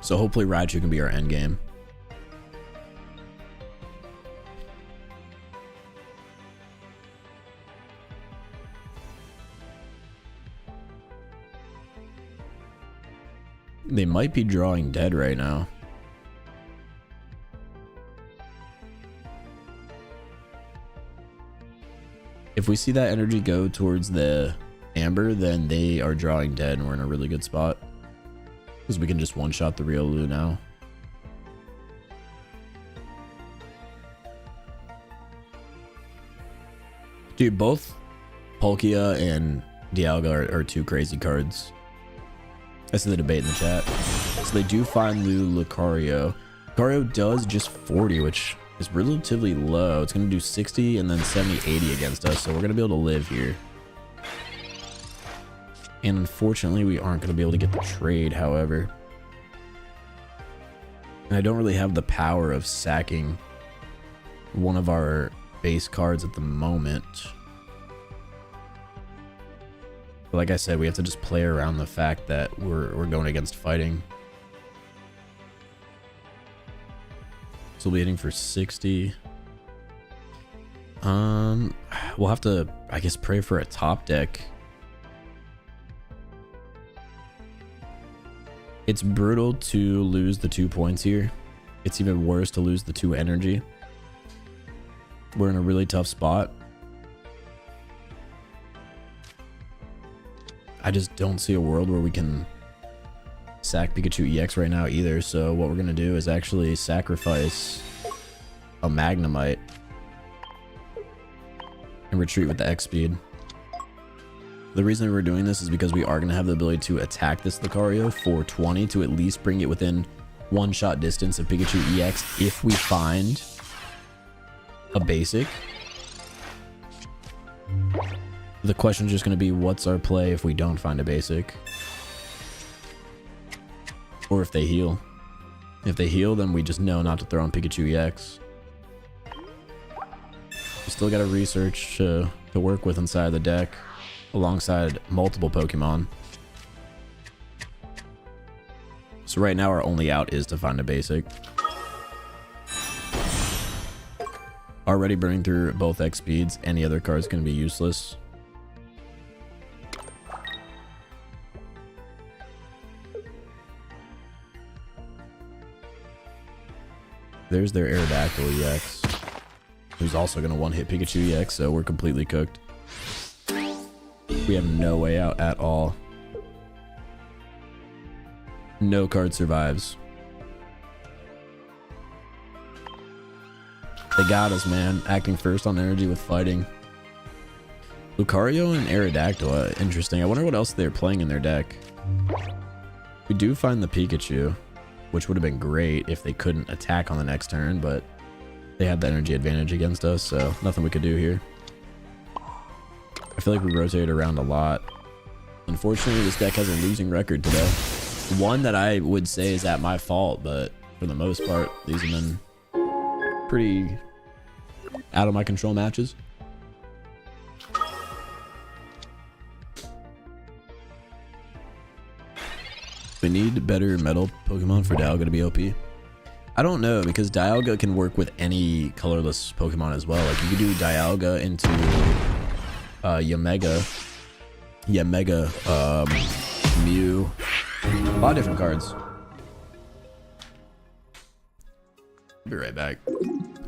So hopefully Raichu can be our end game. They might be drawing dead right now. If we see that energy go towards the Amber, then they are drawing dead and we're in a really good spot. Because we can just one-shot the Riolu now. Dude, both Palkia and Dialga are two crazy cards. That's the debate in the chat. So they do find Lucario. Lucario does just 40, which is relatively low. It's going to do 60 and then 70, 80 against us. So we're going to be able to live here. And unfortunately, we aren't going to be able to get the trade, however. And I don't really have the power of sacking one of our base cards at the moment. But like I said, we have to just play around the fact that we're going against fighting. So we'll be hitting for 60. We'll have to, I guess, pray for a top deck. It's brutal to lose the 2 points here. It's even worse to lose the 2 energy. We're in a really tough spot. I just don't see a world where we can sack Pikachu EX right now either. So what we're going to do is actually sacrifice a Magnemite and retreat with the X speed. The reason we're doing this is because we are going to have the ability to attack this Lucario for 20 to at least bring it within one-shot distance of Pikachu EX if we find a basic. The question is just going to be, what's our play if we don't find a basic? Or if they heal. If they heal, then we just know not to throw on Pikachu EX. We still got to research to work with inside the deck, alongside multiple Pokemon. So right now our only out is to find a basic. Already burning through both X speeds. Any other card's going to be useless. There's their Aerodactyl EX, who's also going to one-hit Pikachu EX, so we're completely cooked. We have no way out at all. No card survives. They got us, man. Acting first on energy with fighting. Lucario and Aerodactyl. Interesting. I wonder what else they're playing in their deck. We do find the Pikachu, which would have been great if they couldn't attack on the next turn, but they had the energy advantage against us, so nothing we could do here. I feel like we rotated around a lot. Unfortunately, this deck has a losing record today. One that I would say is at my fault, but for the most part, these have been pretty out of my control matches. We need better metal Pokemon for Dialga to be OP. I don't know, because Dialga can work with any colorless Pokemon as well. Like you could do Dialga into Yamega, Mew, a lot of different cards. Be right back.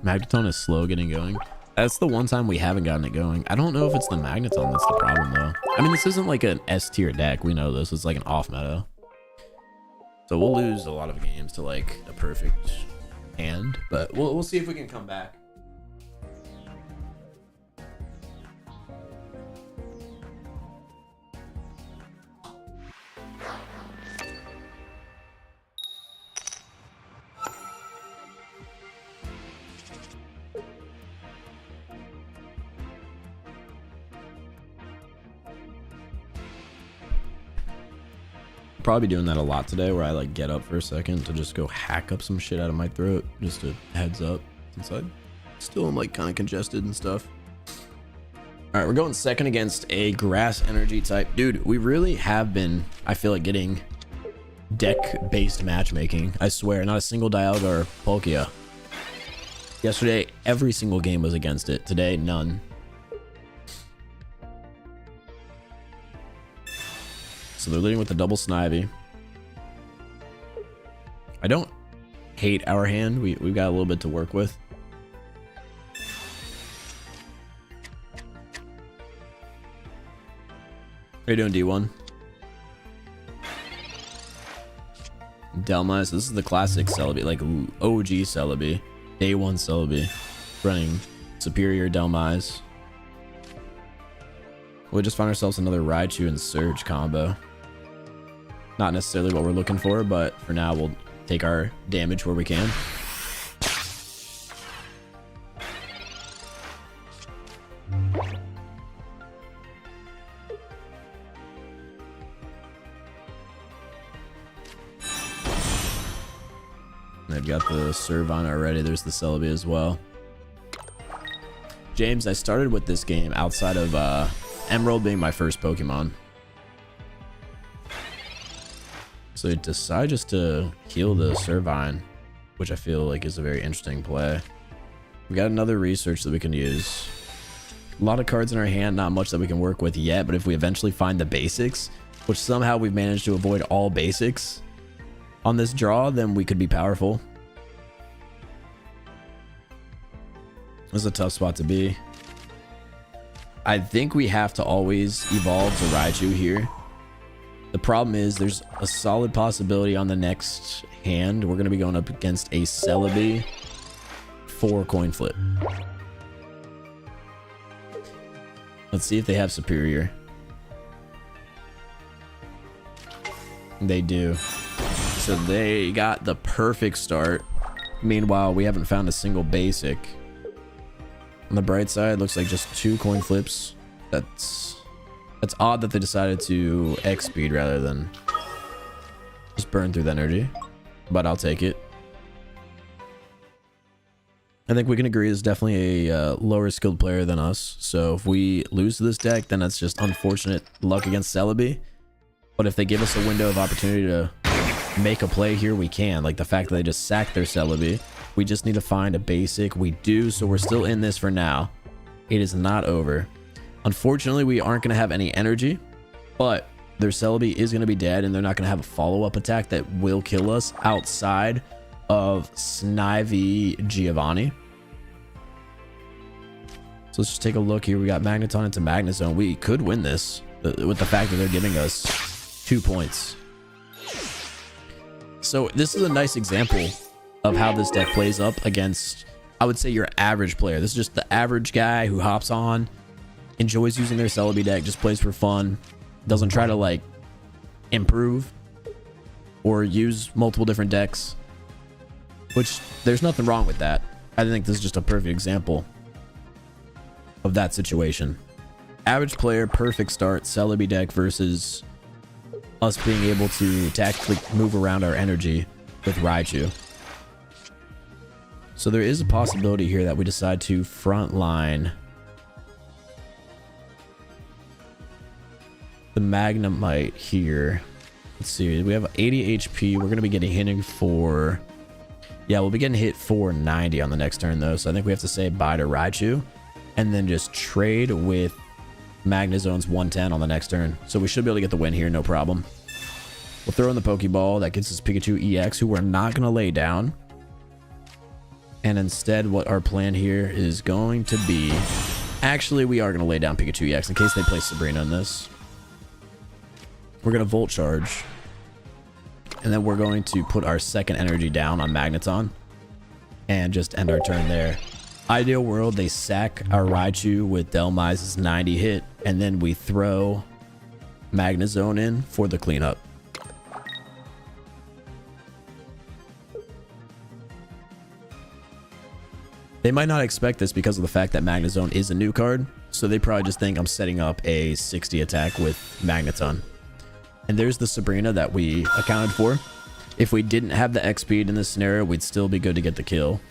Magneton is slow getting going. That's the one time we haven't gotten it going. I don't know if it's the Magneton that's the problem though. I mean, this isn't like an S tier deck. We know this. It's like an off meta. So we'll lose a lot of games to like a perfect hand, but we'll see if we can come back. Probably doing that a lot today, where I like get up for a second to just go hack up some shit out of my throat, just a heads up, since I still am like kind of congested and stuff. All right, we're going second against a grass energy type. Dude, we really have been, I feel like, getting deck based matchmaking. I swear, not a single Dialga or Palkia. Yesterday every single game was against it. Today none. So they're leading with the double Snivy. I don't hate our hand. We've got a little bit to work with. How you doing, D1? Delmice. This is the classic Celebi, like OG Celebi. Day 1 Celebi. Running superior Delmice. We just find ourselves another Raichu and Surge combo. Not necessarily what we're looking for, but for now we'll take our damage where we can. They've got the Servine already. There's the Celebi as well. James, I started with this game outside of Emerald being my first Pokemon. So I decide just to heal the Servine, which I feel like is a very interesting play. We got another research that we can use. A lot of cards in our hand, not much that we can work with yet, but if we eventually find the basics, which somehow we've managed to avoid all basics on this draw, then we could be powerful. This is a tough spot to be. I think we have to always evolve to Raichu here. The problem is there's a solid possibility on the next hand we're going to be going up against a Celebi for coin flip. Let's see if they have superior. They do. So they got the perfect start. Meanwhile, we haven't found a single basic. On the bright side, looks like just 2 coin flips. That's odd that they decided to X speed rather than just burn through the energy, but I'll take it. I think we can agree is definitely a lower skilled player than us. So if we lose to this deck, then that's just unfortunate luck against Celebi. But if they give us a window of opportunity to make a play here, we can. Like the fact that they just sacked their Celebi. We just need to find a basic. We do, so we're still in this for now. It is not over. Unfortunately, we aren't going to have any energy, but their Celebi is going to be dead, and they're not going to have a follow-up attack that will kill us outside of Snivy Giovanni. So let's just take a look here. We got Magneton into Magnezone. We could win this with the fact that they're giving us 2 points. So this is a nice example of how this deck plays up against, I would say, your average player. This is just the average guy who hops on enjoys using their Celebi deck, just plays for fun, doesn't try to like improve or use multiple different decks, which there's nothing wrong with that. I think this is just a perfect example of that situation. Average player, perfect start, Celebi deck versus us being able to tactically move around our energy with Raichu. So there is a possibility here that we decide to frontline the Magnemite here. Let's see, we have 80 HP. We're going to be getting hitting for... Yeah, we'll be getting hit for 90 on the next turn, though. So I think we have to say bye to Raichu and then just trade with Magnezone's 110 on the next turn. So we should be able to get the win here, no problem. We'll throw in the Pokeball. That gets us Pikachu EX, who we're not going to lay down. And instead, what our plan here is going to be... Actually, we are going to lay down Pikachu EX in case they play Sabrina in this. We're going to Volt Charge. And then we're going to put our second energy down on Magneton. And just end our turn there. Ideal world, they sack our Raichu with Delmize's 90 hit. And then we throw Magnezone in for the cleanup. They might not expect this because of the fact that Magnezone is a new card. So they probably just think I'm setting up a 60 attack with Magneton. And there's the Sabrina that we accounted for. If we didn't have the X speed in this scenario, we'd still be good to get the kill.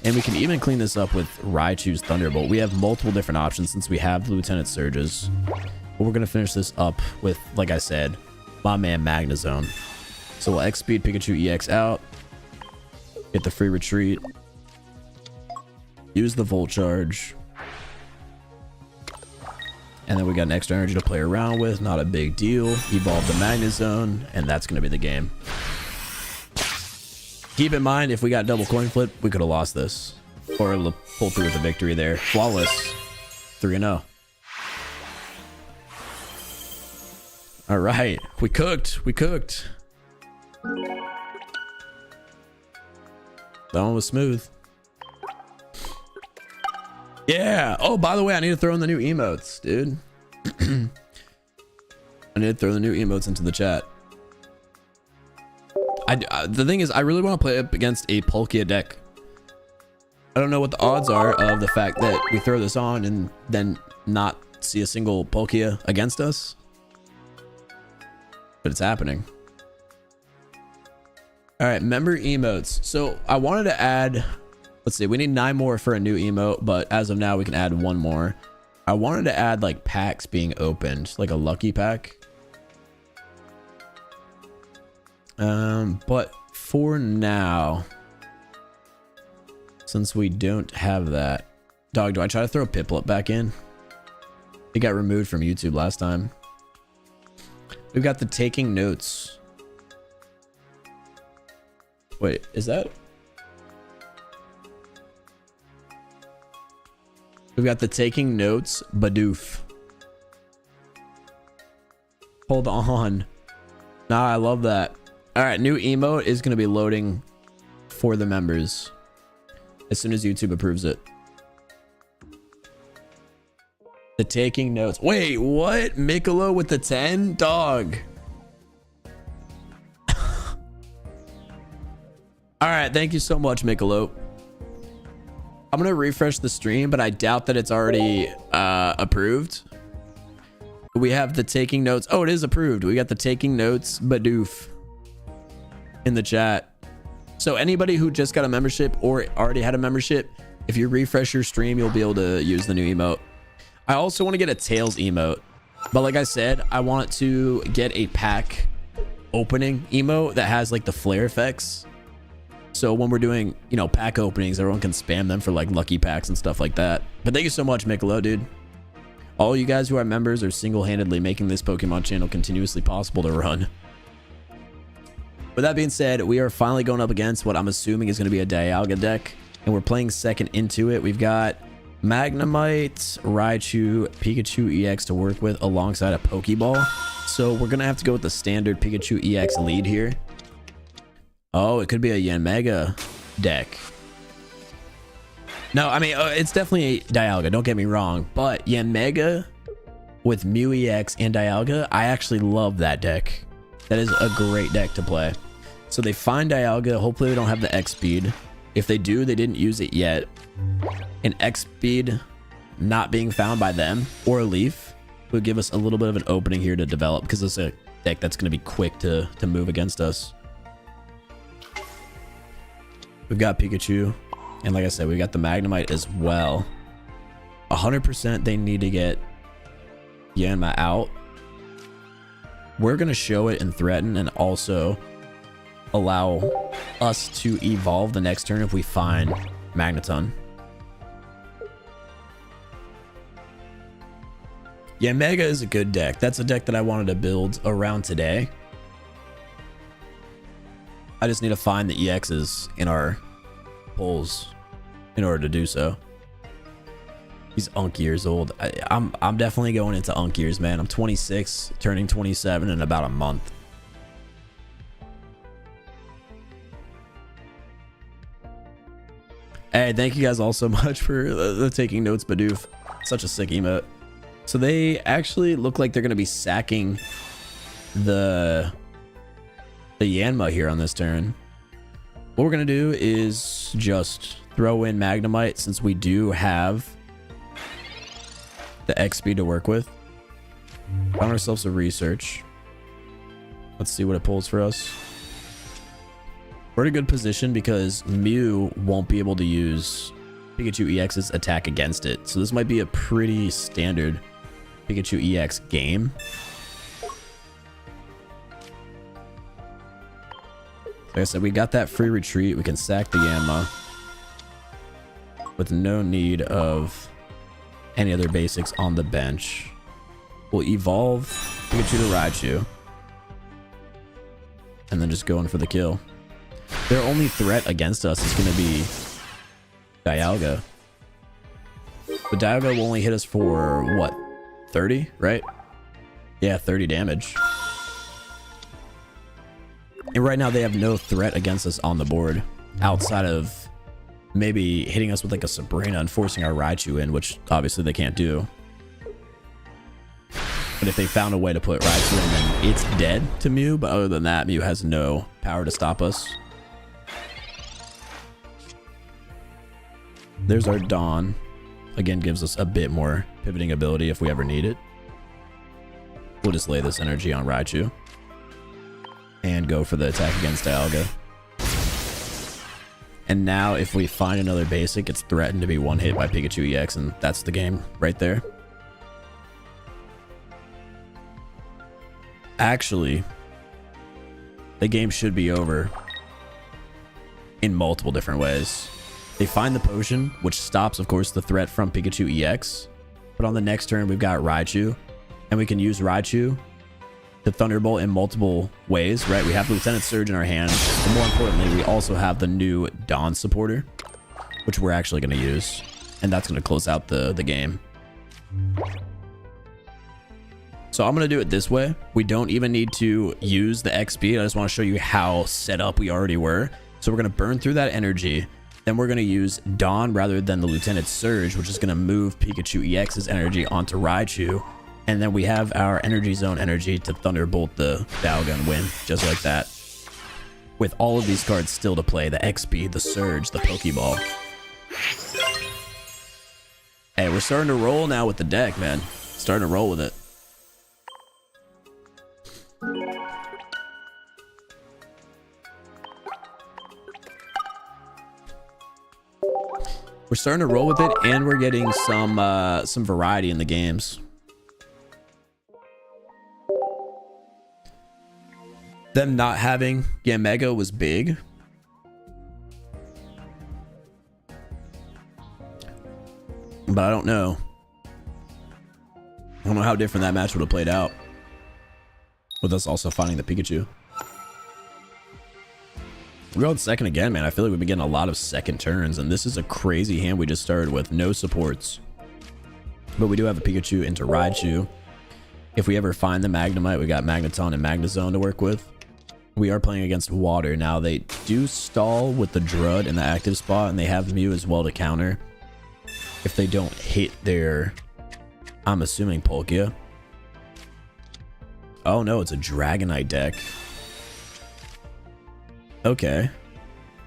And we can even clean this up with Raichu's Thunderbolt. We have multiple different options since we have the Lieutenant Surges. But we're going to finish this up with, like I said, my man Magnezone. So we'll X speed Pikachu EX out. Get the free retreat. Use the Volt Charge. And then we got an extra energy to play around with. Not a big deal. Evolve the Magnezone. And that's going to be the game. Keep in mind, if we got double coin flip, we could have lost this. Or able to pull through with a victory there. Flawless. 3-0. All right. We cooked. We cooked. That one was smooth. Yeah. Oh, by the way, I need to throw in the new emotes, dude. I need to throw the new emotes into the chat. The thing is, I really want to play up against a Palkia deck. I don't know what the odds are of the fact that we throw this on and then not see a single Palkia against us. But it's happening. All right, member emotes. So I wanted to add... Let's see, we need 9 more for a new emote, but as of now, we can add 1 more. I wanted to add like packs being opened, like a lucky pack. But for now, since we don't have that, dog, do I try to throw Piplup back in? It got removed from YouTube last time. We've got the taking notes. Wait, is that? We've got the taking notes, Bidoof. Hold on. Nah, I love that. All right, new emote is going to be loading for the members as soon as YouTube approves it. The taking notes. Wait, what? Mikolo with the 10? Dog. All right, thank you so much, Mikolo. I'm going to refresh the stream, but I doubt that it's already approved. We have the taking notes. Oh, it is approved. We got the taking notes Bidoof in the chat. So anybody who just got a membership or already had a membership, if you refresh your stream, you'll be able to use the new emote. I also want to get a Tails emote. But like I said, I want to get a pack opening emote that has like the flare effects. So when we're doing, you know, pack openings, everyone can spam them for like lucky packs and stuff like that. But thank you so much, Mikolo, dude. All you guys who are members are single-handedly making this Pokemon channel continuously possible to run. With that being said, we are finally going up against what I'm assuming is going to be a Dialga deck. And we're playing second into it. We've got Magnemite, Raichu, Pikachu EX to work with alongside a Pokeball. So we're going to have to go with the standard Pikachu EX lead here. Oh, it could be a Yanmega deck. No, I mean, it's definitely Dialga, don't get me wrong, but Yanmega with Mew EX and Dialga, I actually love that deck. That is a great deck to play. So they find Dialga, hopefully they don't have the X speed. If they do, they didn't use it yet. An X speed not being found by them or a Leaf would give us a little bit of an opening here to develop, because it's a deck that's going to be quick to move against us. We've got Pikachu. And like I said, we got the Magnemite as well. 100% they need to get Yanma out. We're going to show it and threaten, and also allow us to evolve the next turn if we find Magneton. Yanmega is a good deck. That's a deck that I wanted to build around today. I just need to find the EXs in our pulls in order to do so. He's Unk years old. I'm definitely going into Unk years, man. I'm 26, turning 27 in about a month. Hey, thank you guys all so much for the taking notes, Bidoof. Such a sick emote. So they actually look like they're going to be sacking the Yanma here on this turn. What we're going to do is just throw in Magnemite, since we do have the X speed to work with. Found ourselves a research. Let's see what it pulls for us. We're in a good position because Mew won't be able to use Pikachu EX's attack against it. So this might be a pretty standard Pikachu EX game. Like I said, we got that free retreat. We can sack the Yanma with no need of any other basics on the bench. We'll evolve Pikachu to Raichu, and then just going for the kill. Their only threat against us is going to be Dialga. But Dialga will only hit us for, what, 30, right? Yeah, 30 damage. And right now they have no threat against us on the board, outside of maybe hitting us with like a Sabrina and forcing our Raichu in, which obviously they can't do. But if they found a way to put Raichu in, then it's dead to Mew. But other than that, Mew has no power to stop us. There's our Dawn. Again, gives us a bit more pivoting ability if we ever need it. We'll just lay this energy on Raichu and go for the attack against Dialga. And now if we find another basic, it's threatened to be one hit by Pikachu EX, and that's the game right there. Actually, the game should be over in multiple different ways. They find the potion, which stops, of course, the threat from Pikachu EX. But on the next turn, we've got Raichu, and we can use Raichu to Thunderbolt in multiple ways, right? We have Lieutenant Surge in our hand, but more importantly, we also have the new Dawn supporter, which we're actually going to use, and that's going to close out the game. So I'm going to do it this way. We don't even need to use the X speed. I just want to show you how set up we already were. So we're going to burn through that energy. Then we're going to use Dawn rather than the Lieutenant Surge, which is going to move Pikachu EX's energy onto Raichu. And then we have our Energy Zone energy to Thunderbolt the Dialga and win, just like that. With all of these cards still to play, the X speed, the Surge, the Pokeball. Hey, we're starting to roll now with the deck, man. Starting to roll with it. We're starting to roll with it, and we're getting some variety in the games. Them not having Yanmega was big. But I don't know. I don't know how different that match would have played out, with us also finding the Pikachu. We're going second again, man. I feel like we've been getting a lot of second turns, and this is a crazy hand we just started with. No supports. But we do have a Pikachu into Raichu. If we ever find the Magnemite, we got Magneton and Magnezone to work with. We are playing against water. Now, they do stall with the Drud in the active spot, and they have Mew as well to counter. if they don't hit their, I'm assuming, Palkia. Oh no, it's a Dragonite deck. Okay.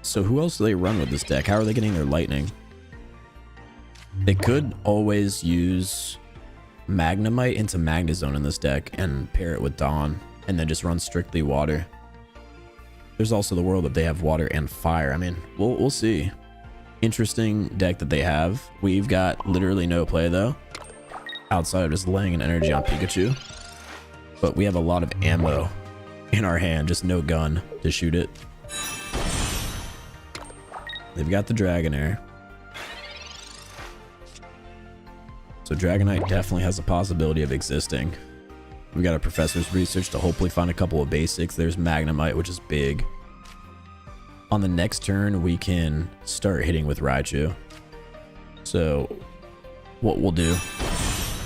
So who else do they run with this deck? How are they getting their lightning? They could always use Magnemite into Magnezone in this deck and pair it with Dawn and then just run strictly water. There's also the world that they have water and fire. I mean, we'll see. Interesting deck that they have. We've got literally no play though, outside of just laying an energy on Pikachu. But we have a lot of ammo in our hand, just no gun to shoot it. They've got the Dragonair. So Dragonite definitely has a possibility of existing. We got a Professor's Research to hopefully find a couple of basics. There's Magnemite, which is big. On the next turn, we can start hitting with Raichu. So what we'll do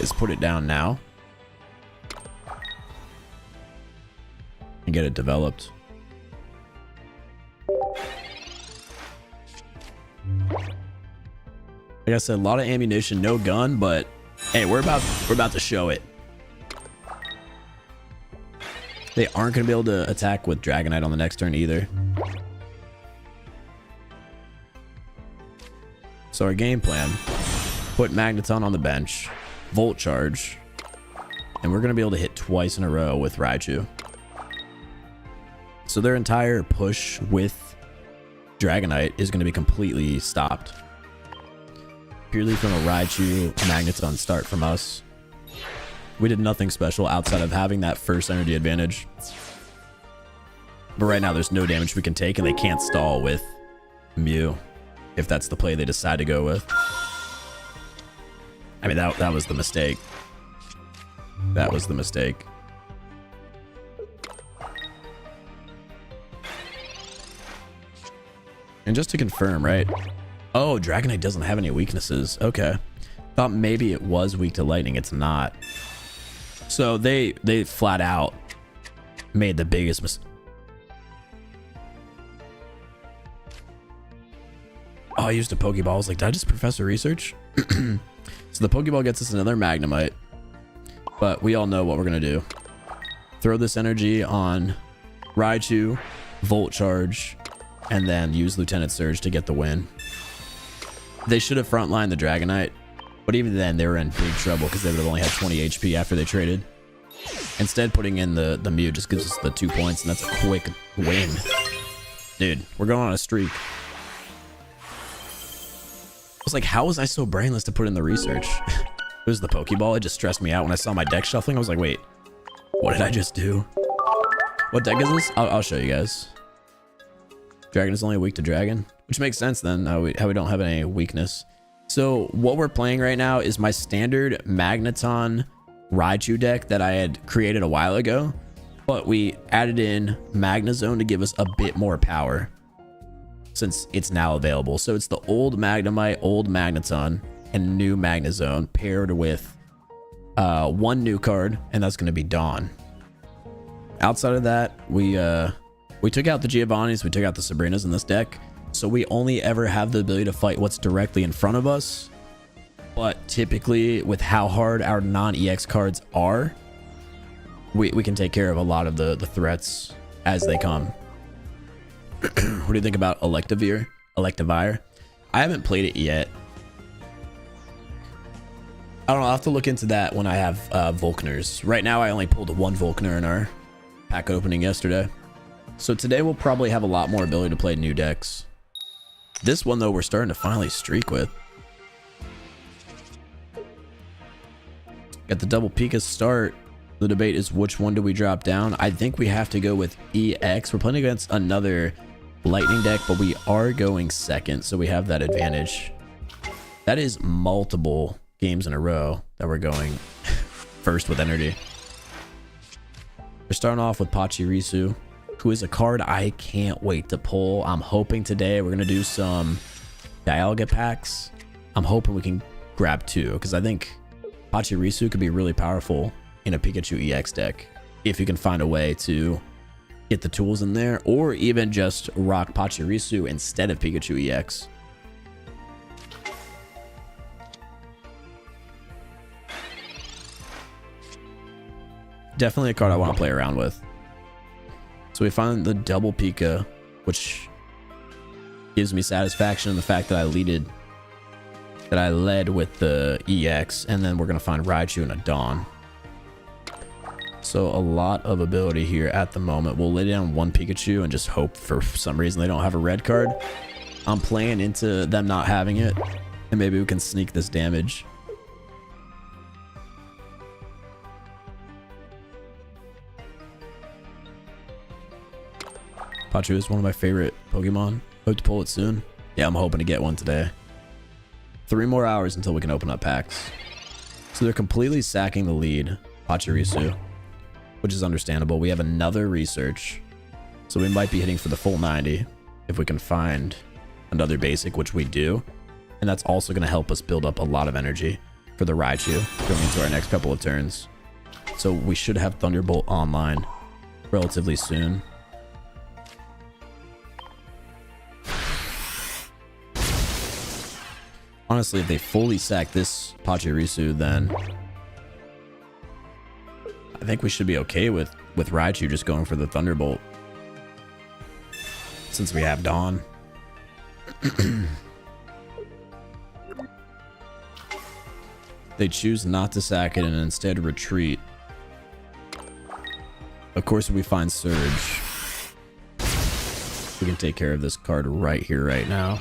is put it down now and get it developed. Like I said, a lot of ammunition, no gun, but hey, we're about to show it. They aren't going to be able to attack with Dragonite on the next turn either. So our game plan, put Magneton on the bench, Volt Charge, and we're going to be able to hit twice in a row with Raichu. So their entire push with Dragonite is going to be completely stopped. Purely from a Raichu Magneton start from us. We did nothing special outside of having that first energy advantage. But right now there's no damage we can take and they can't stall with Mew, if that's the play they decide to go with. I mean, that was the mistake. That was the mistake. And just to confirm, right? Oh, Dragonite doesn't have any weaknesses. Okay. Thought maybe it was weak to lightning. It's not. So they flat out made the biggest mistake. Oh, I used a Pokeball. I was like, did I just Professor Research? So the Pokeball gets us another Magnemite. But we all know what we're going to do. Throw this energy on Raichu, Volt Charge, and then use Lieutenant Surge to get the win. They should have frontlined the Dragonite, but even then they were in big trouble because they would have only had 20 HP after they traded. Instead, putting in the Mew just gives us the 2 points, and that's a quick win. Dude, we're going on a streak. I was like, how was I so brainless to put in the research? It was the Pokeball. It just stressed me out when I saw my deck shuffling. I was like, wait, what did I just do? What deck is this? I'll show you guys. Dragon is only weak to Dragon, which makes sense then, how we don't have any weakness. So what we're playing right now is my standard Magneton Raichu deck that I had created a while ago, but we added in Magnezone to give us a bit more power since it's now available. So it's the old Magnemite, old Magneton, and new Magnezone paired with one new card, and that's going to be Dawn. Outside of that, we took out the Giovannis, we took out the Sabrinas in this deck, so we only ever have the ability to fight what's directly in front of us. But typically, with how hard our non-EX cards are, we can take care of a lot of the threats as they come. What do you think about Electivire? I haven't played it yet. I don't know, I'll have to look into that when I have Volkners. Right now, I only pulled one Volkner in our pack opening yesterday. So today we'll probably have a lot more ability to play new decks. This one, though, we're starting to finally streak with. Got the double Pika start. The debate is which one do we drop down? I think we have to go with EX. We're playing against another Lightning deck, but we are going second, so we have that advantage. That is multiple games in a row that we're going first with energy. We're starting off with Pachirisu, who is a card I can't wait to pull. I'm hoping today we're going to do some Dialga packs. I'm hoping we can grab two, because I think Pachirisu could be really powerful in a Pikachu EX deck if you can find a way to get the tools in there, or even just rock Pachirisu instead of Pikachu EX. definitely a card I want to play around with. So we find the double Pika, which gives me satisfaction in the fact that I led with the EX, and then we're gonna find Raichu and a Dawn. So a lot of ability here at the moment. We'll lay down one Pikachu and just hope for some reason they don't have a red card. I'm playing into them not having it, and maybe we can sneak this damage. Pachu is one of my favorite Pokemon. Hope to pull it soon. Yeah, I'm hoping to get one today. 3 more hours until we can open up packs. So they're completely sacking the lead, Pachirisu, which is understandable. We have another research, so we might be hitting for the full 90 if we can find another basic, which we do. And that's also going to help us build up a lot of energy for the Raichu going into our next couple of turns. So we should have Thunderbolt online relatively soon. Honestly, if they fully sack this Pachirisu, then I think we should be okay with Raichu just going for the Thunderbolt, since we have Dawn. They choose not to sack it and instead retreat. Of course, if we find Surge, we can take care of this card right here, right now.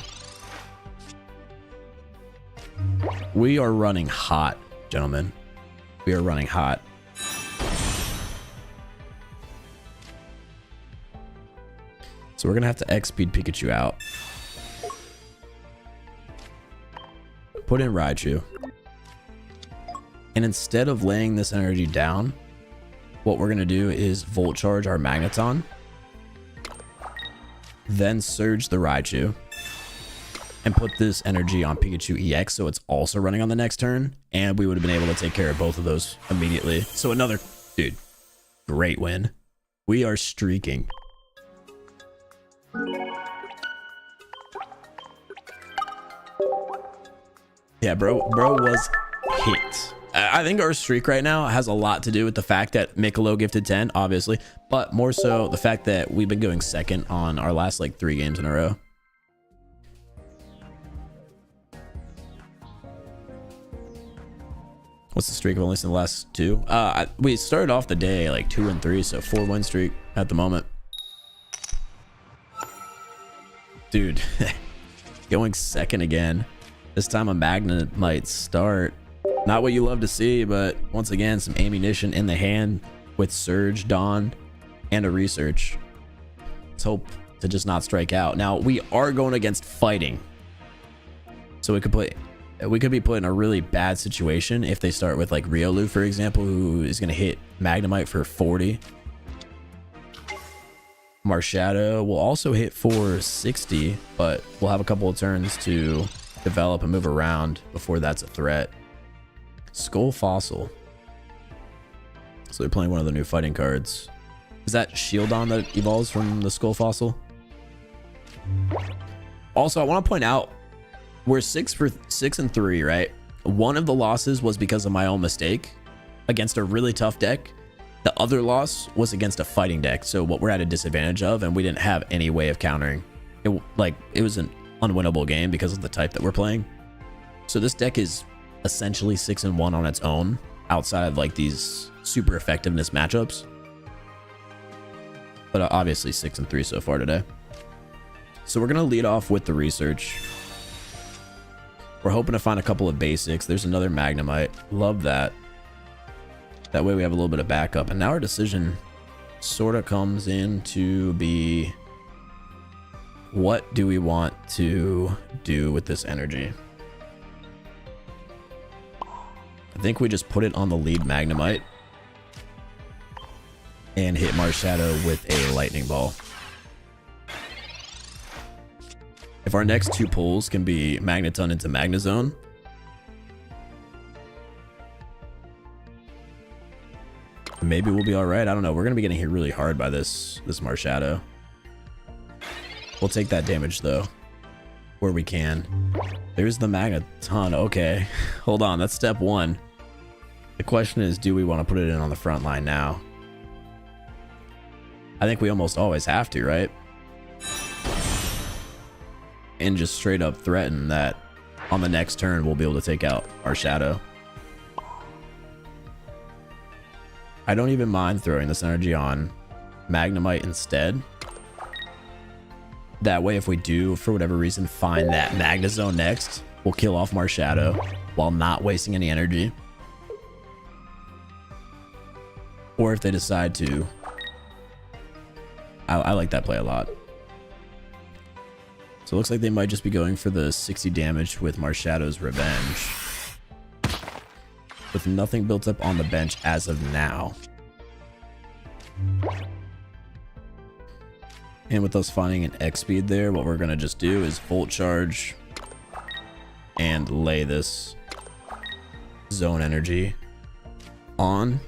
We are running hot, gentlemen. We are running hot. So we're gonna have to X-Speed Pikachu out. Put in Raichu. And instead of laying this energy down, what we're gonna do is Volt Charge our Magneton. Then Surge the Raichu. And put this energy on Pikachu EX, so it's also running on the next turn, and we would have been able to take care of both of those immediately. So another, dude, great win. We are streaking. Yeah, bro was hit. I think our streak right now has a lot to do with the fact that Mikolo gifted 10, obviously, but more so the fact that we've been going second on our last like 3 games in a row. What's the streak? I've only seen the last 2. We started off the day like 2 and 3, so 4 win streak at the moment. Dude, going second again. This time a Magnet might start. Not what you love to see, but once again, some ammunition in the hand with Surge, Dawn, and a research. Let's hope to just not strike out. Now, we are going against fighting, so we could be put in a really bad situation if they start with like Riolu, for example, who is going to hit Magnemite for 40. Marshadow will also hit for 60, but we'll have a couple of turns to develop and move around before that's a threat. Skull Fossil. So they're playing one of the new fighting cards. Is that Shieldon that evolves from the Skull Fossil? Also, I want to point out, we're 6 and 3, right? One of the losses was because of my own mistake against a really tough deck. The other loss was against a fighting deck, so what we're at a disadvantage of, and we didn't have any way of countering. It was an unwinnable game because of the type that we're playing. So this deck is essentially 6 and 1 on its own, outside of like these super effectiveness matchups. But obviously 6 and 3 so far today. So we're gonna lead off with the research. We're hoping to find a couple of basics. There's another Magnemite. Love that. That way we have a little bit of backup. And now our decision sort of comes in to be, what do we want to do with this energy? I think we just put it on the lead Magnemite and hit Marshadow with a Lightning Ball. If our next 2 pulls can be Magneton into Magnezone, maybe we'll be all right. I don't know. We're going to be getting hit really hard by this Marshadow. We'll take that damage, though, where we can. There's the Magneton. Okay. Hold on. That's step 1. The question is, do we want to put it in on the front line now? I think we almost always have to, right? And just straight up threaten that on the next turn we'll be able to take out our shadow. I don't even mind throwing this energy on Magnemite instead. That way, if we do, for whatever reason, find that Magnezone next, we'll kill off Marshadow while not wasting any energy. Or if they decide to. I like that play a lot. So it looks like they might just be going for the 60 damage with Marshadow's Revenge. With nothing built up on the bench as of now. And with us finding an X speed there, what we're going to just do is Volt Charge and lay this Zone Energy on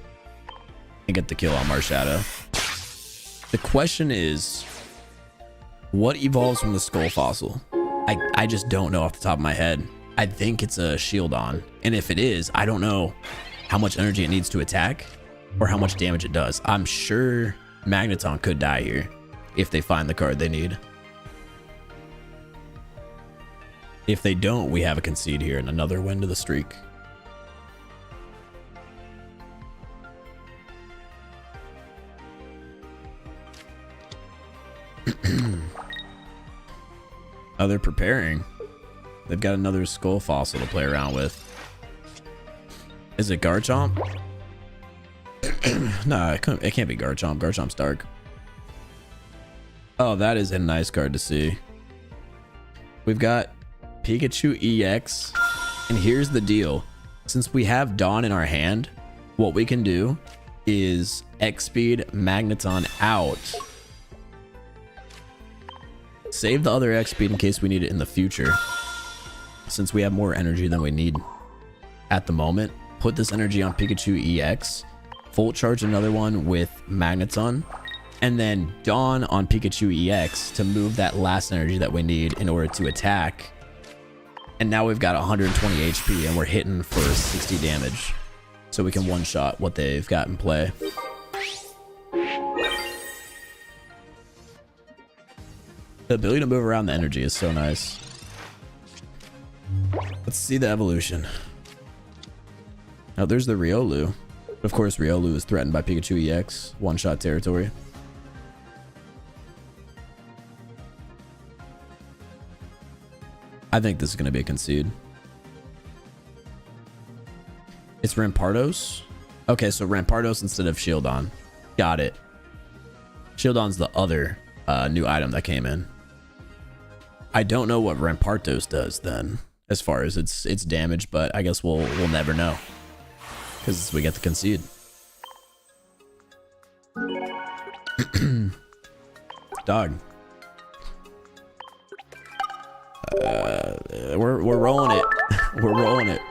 and get the kill on Marshadow. The question is, what evolves from the Skull Fossil? I just don't know off the top of my head. I think it's a Shieldon. And if it is, I don't know how much energy it needs to attack or how much damage it does. I'm sure Magneton could die here if they find the card they need. If they don't, we have a concede here and another win to the streak. Oh, they're preparing. They've got another Skull Fossil to play around with. Is it Garchomp? Nah, it can't be Garchomp. Garchomp's dark. Oh, that is a nice card to see. We've got Pikachu EX. And here's the deal. Since we have Dawn in our hand, what we can do is X-Speed Magneton out. Save the other X-Speed in case we need it in the future. Since we have more energy than we need at the moment, put this energy on Pikachu EX, Volt Charge another one with Magneton, and then Dawn on Pikachu EX to move that last energy that we need in order to attack. And now we've got 120 HP and we're hitting for 60 damage. So we can one-shot what they've got in play. The ability to move around the energy is so nice. Let's see the evolution. Now there's the Riolu. Of course, Riolu is threatened by Pikachu EX. One-shot territory. I think this is going to be a concede. It's Rampardos. Okay, so Rampardos instead of Shieldon. Got it. Shieldon's the other new item that came in. I don't know what Rampardos does then, as far as its damage, but I guess we'll never know because we get the concede. Dog. We're rolling it. We're rolling it.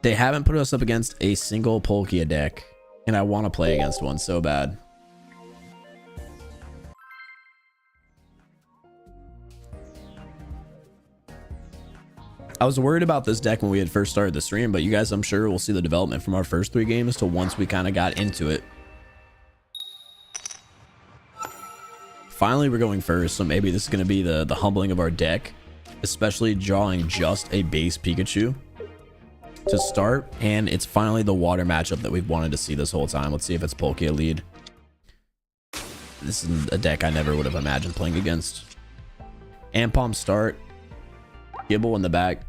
They haven't put us up against a single Palkia deck, and I want to play against one so bad. I was worried about this deck when we had first started the stream, but you guys, I'm sure, will see the development from our first 3 games to once we kind of got into it. Finally, we're going first, so maybe this is going to be the humbling of our deck, especially drawing just a base Pikachu to start, and it's finally the water matchup that we've wanted to see this whole time. Let's see if it's Palkia lead. This is a deck I never would have imagined playing against. Ampom start. Gibble in the back.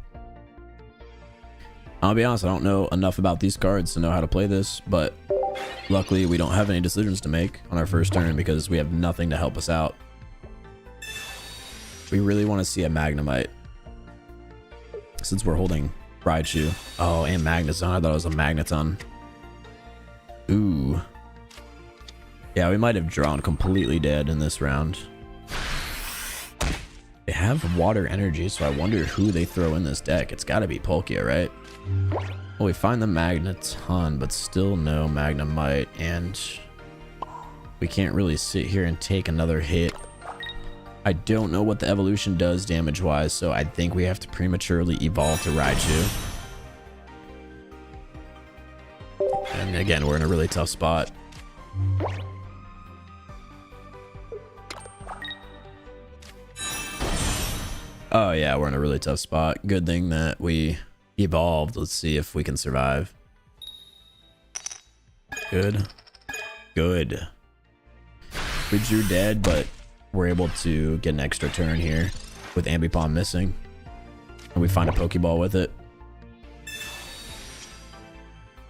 I'll be honest, I don't know enough about these cards to know how to play this, but luckily we don't have any decisions to make on our first turn because we have nothing to help us out. We really want to see a Magnemite since we're holding Raichu. Oh, and Magnezone. I thought it was a Magneton. Ooh. Yeah, we might have drawn completely dead in this round. They have water energy, so I wonder who they throw in this deck. It's got to be Palkia, right? Well, we find the Magneton, but still no Magnemite, and we can't really sit here and take another hit. I don't know what the evolution does damage-wise, so I think we have to prematurely evolve to Raichu. And again, we're in a really tough spot. Oh yeah, we're in a really tough spot. Good thing that we evolved. Let's see if we can survive. Good. Good. We drew dead, but we're able to get an extra turn here with Ambipom missing. And we find a Pokeball with it.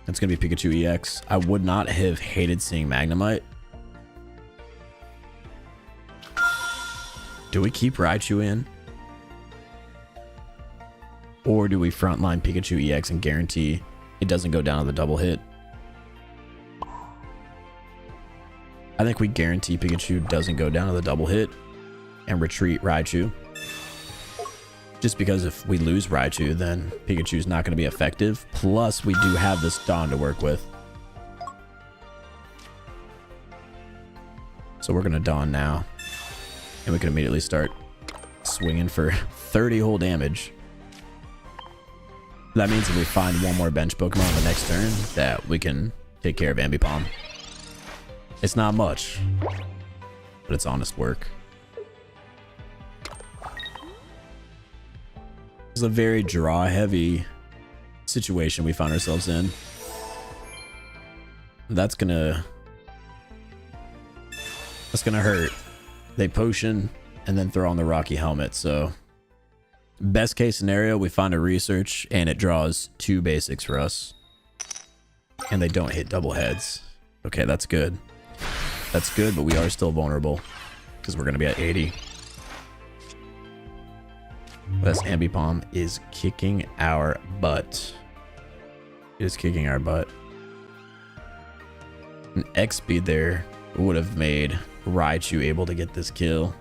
It's going to be Pikachu EX. I would not have hated seeing Magnemite. Do we keep Raichu in? Or do we frontline Pikachu EX and guarantee it doesn't go down to the double hit? I think we guarantee Pikachu doesn't go down to the double hit and retreat Raichu. Just because if we lose Raichu, then Pikachu's not going to be effective. Plus, we do have this Dawn to work with. So we're going to Dawn now. And we can immediately start swinging for 30 whole damage. That means if we find one more bench Pokemon on the next turn, that we can take care of Ambipom. It's not much, but it's honest work. It's a very draw-heavy situation we found ourselves in. That's gonna hurt. They potion and then throw on the Rocky Helmet, so best case scenario, we find a research and it draws 2 basics for us. And they don't hit double heads. Okay, that's good. That's good, but we are still vulnerable because we're going to be at 80. This Ambipom is kicking our butt. It is kicking our butt. An X speed there would have made Raichu able to get this kill.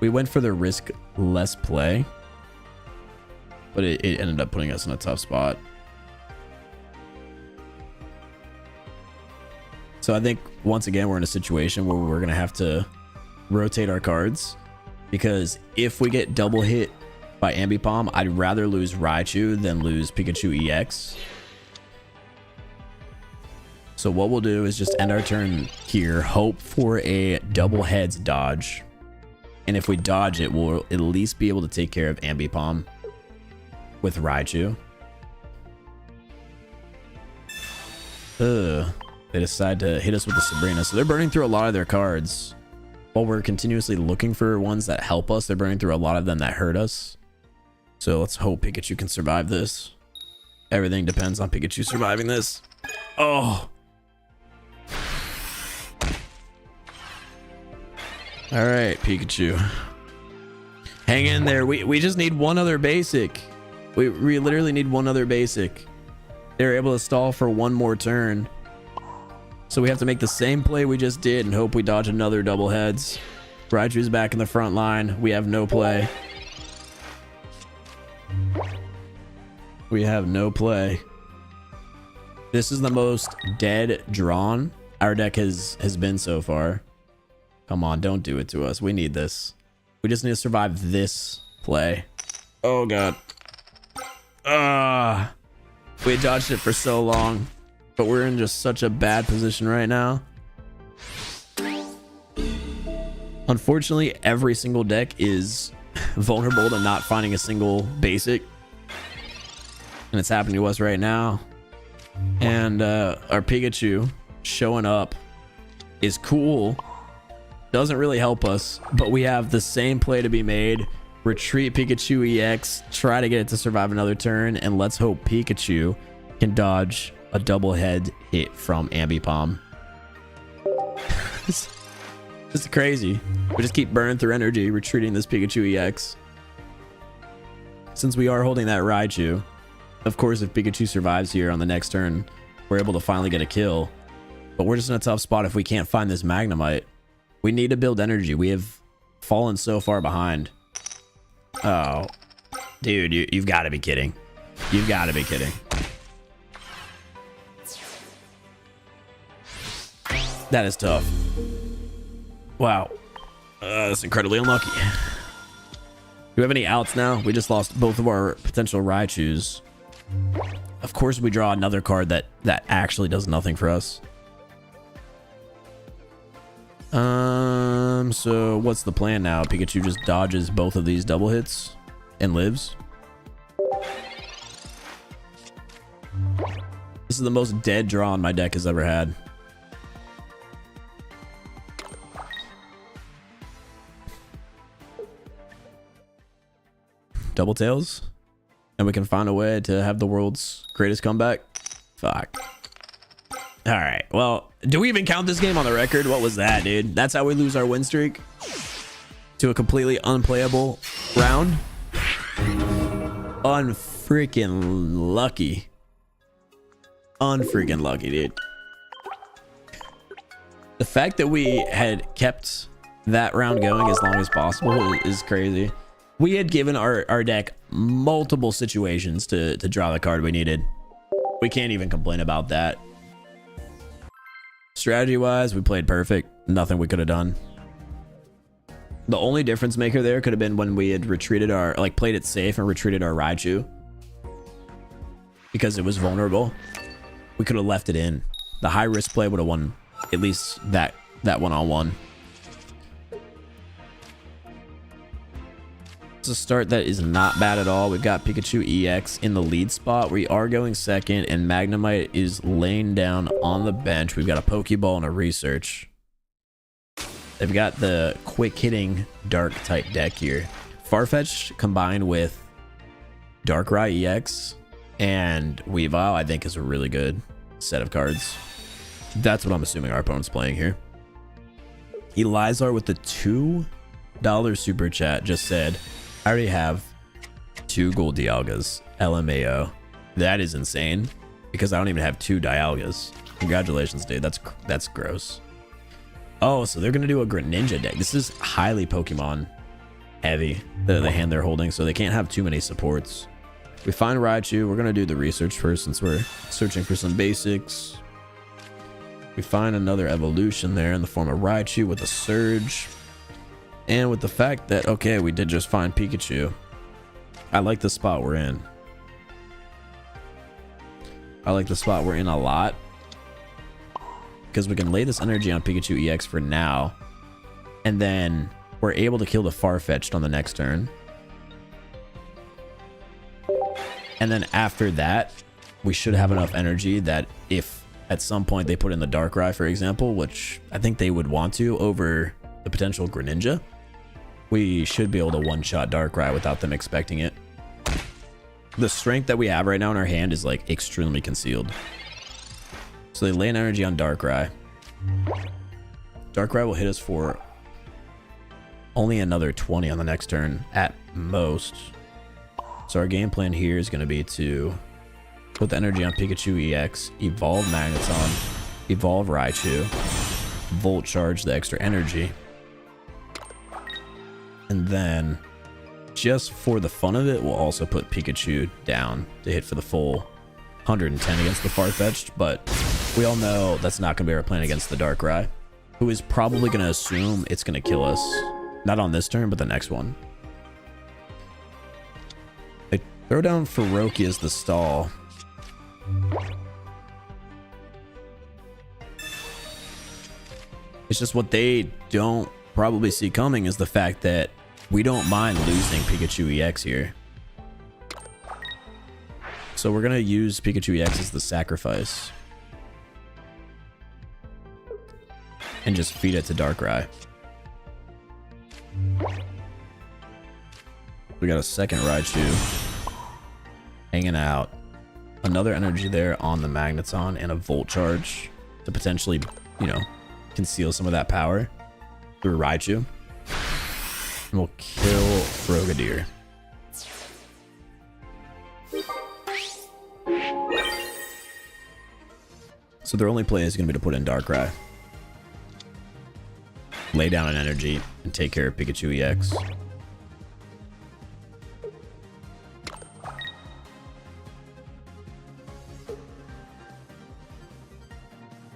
We went for the risk less play, but it ended up putting us in a tough spot. So I think once again we're in a situation where we're gonna have to rotate our cards, because if we get double hit by Ambipom, I'd rather lose Raichu than lose Pikachu EX. So what we'll do is just end our turn here, hope for a double heads dodge. And if we dodge it, we'll at least be able to take care of Ambipom with Raichu. They decide to hit us with the Sabrina. So they're burning through a lot of their cards. While we're continuously looking for ones that help us, they're burning through a lot of them that hurt us. So let's hope Pikachu can survive this. Everything depends on Pikachu surviving this. Oh! All right, Pikachu. Hang in there. We just need one other basic. We literally need one other basic. They're able to stall for one more turn. So we have to make the same play we just did and hope we dodge another double heads. Raichu's back in the front line. We have no play. We have no play. This is the most dead drawn our deck has been so far. Come on, don't do it to us. We need this. We just need to survive this play. Oh god. We dodged it for so long, but we're in just such a bad position right now. Unfortunately, every single deck is vulnerable to not finding a single basic, and it's happening to us right now. And our Pikachu showing up is cool. Doesn't really help us, but we have the same play to be made. Retreat Pikachu EX, try to get it to survive another turn, and let's hope Pikachu can dodge a double head hit from Ambipom. It's just crazy. We just keep burning through energy, retreating this Pikachu EX. Since we are holding that Raichu, of course, if Pikachu survives here on the next turn, we're able to finally get a kill. But we're just in a tough spot if we can't find this Magnemite. We need to build energy. We have fallen so far behind. Oh, dude, you've got to be kidding. You've got to be kidding. That is tough. Wow. That's incredibly unlucky. Do we have any outs now? We just lost both of our potential Raichus. of course we draw another card that actually does nothing for us. So what's the plan now? Pikachu just dodges both of these double hits and lives. This is the most dead draw my deck has ever had. Double tails, and we can find a way to have the world's greatest comeback. Fuck. All right, well, do we even count this game on the record? What was that, dude? That's how we lose our win streak to a completely unplayable round. Unfreaking lucky. Unfreaking lucky, dude. The fact that we had kept that round going as long as possible is crazy. We had given our deck multiple situations to draw the card we needed. We can't even complain about that. Strategy wise, we played perfect. Nothing we could have done. The only difference maker there could have been when we had retreated our, like, played it safe and retreated our Raichu, because it was vulnerable. We could have left it in. The high risk play would have won at least that one-on-one. It's a start that is not bad at all. We've got Pikachu EX in the lead spot. We are going second, and Magnemite is laying down on the bench. We've got a Pokeball and a Research. They've got the quick-hitting Dark-type deck here. Farfetch'd combined with Darkrai EX and Weavile, I think, is a really good set of cards. That's what I'm assuming our opponent's playing here. Elizar with the $2 super chat just said, I already have 2 gold Dialgas. LMAO. That is insane, because I don't even have 2 Dialgas. Congratulations, dude. That's gross. Oh, so they're going to do a Greninja deck. This is highly Pokemon heavy, the hand they're holding, so they can't have too many supports. We find Raichu. We're going to do the research first, since we're searching for some basics. We find another evolution there in the form of Raichu with a Surge. And with the fact that, okay, we did just find Pikachu, I like the spot we're in. I like the spot we're in a lot, because we can lay this energy on Pikachu EX for now, and then we're able to kill the Farfetch'd on the next turn. And then after that, we should have enough energy that if at some point they put in the Darkrai, for example, which I think they would want to over the potential Greninja, we should be able to one-shot Darkrai without them expecting it. The strength that we have right now in our hand is like extremely concealed. So they lay an energy on Darkrai. Darkrai will hit us for only another 20 on the next turn at most. So our game plan here is going to be to put the energy on Pikachu EX, evolve Magneton, evolve Raichu, Volt Charge the extra energy, and then just for the fun of it, we'll also put Pikachu down to hit for the full 110 against the Farfetch'd, but we all know that's not going to be our plan against the Darkrai, who is probably going to assume it's going to kill us. Not on this turn, but the next one. They throw down Feroki as the stall. It's just what they don't probably see coming is the fact that we don't mind losing Pikachu EX here. So we're going to use Pikachu EX as the sacrifice. And just feed it to Darkrai. We got a second Raichu hanging out. Another energy there on the Magneton and a Volt Charge to potentially, you know, conceal some of that power through Raichu. And we'll kill Frogadier. So their only play is going to be to put in Darkrai, lay down an energy, and take care of Pikachu EX.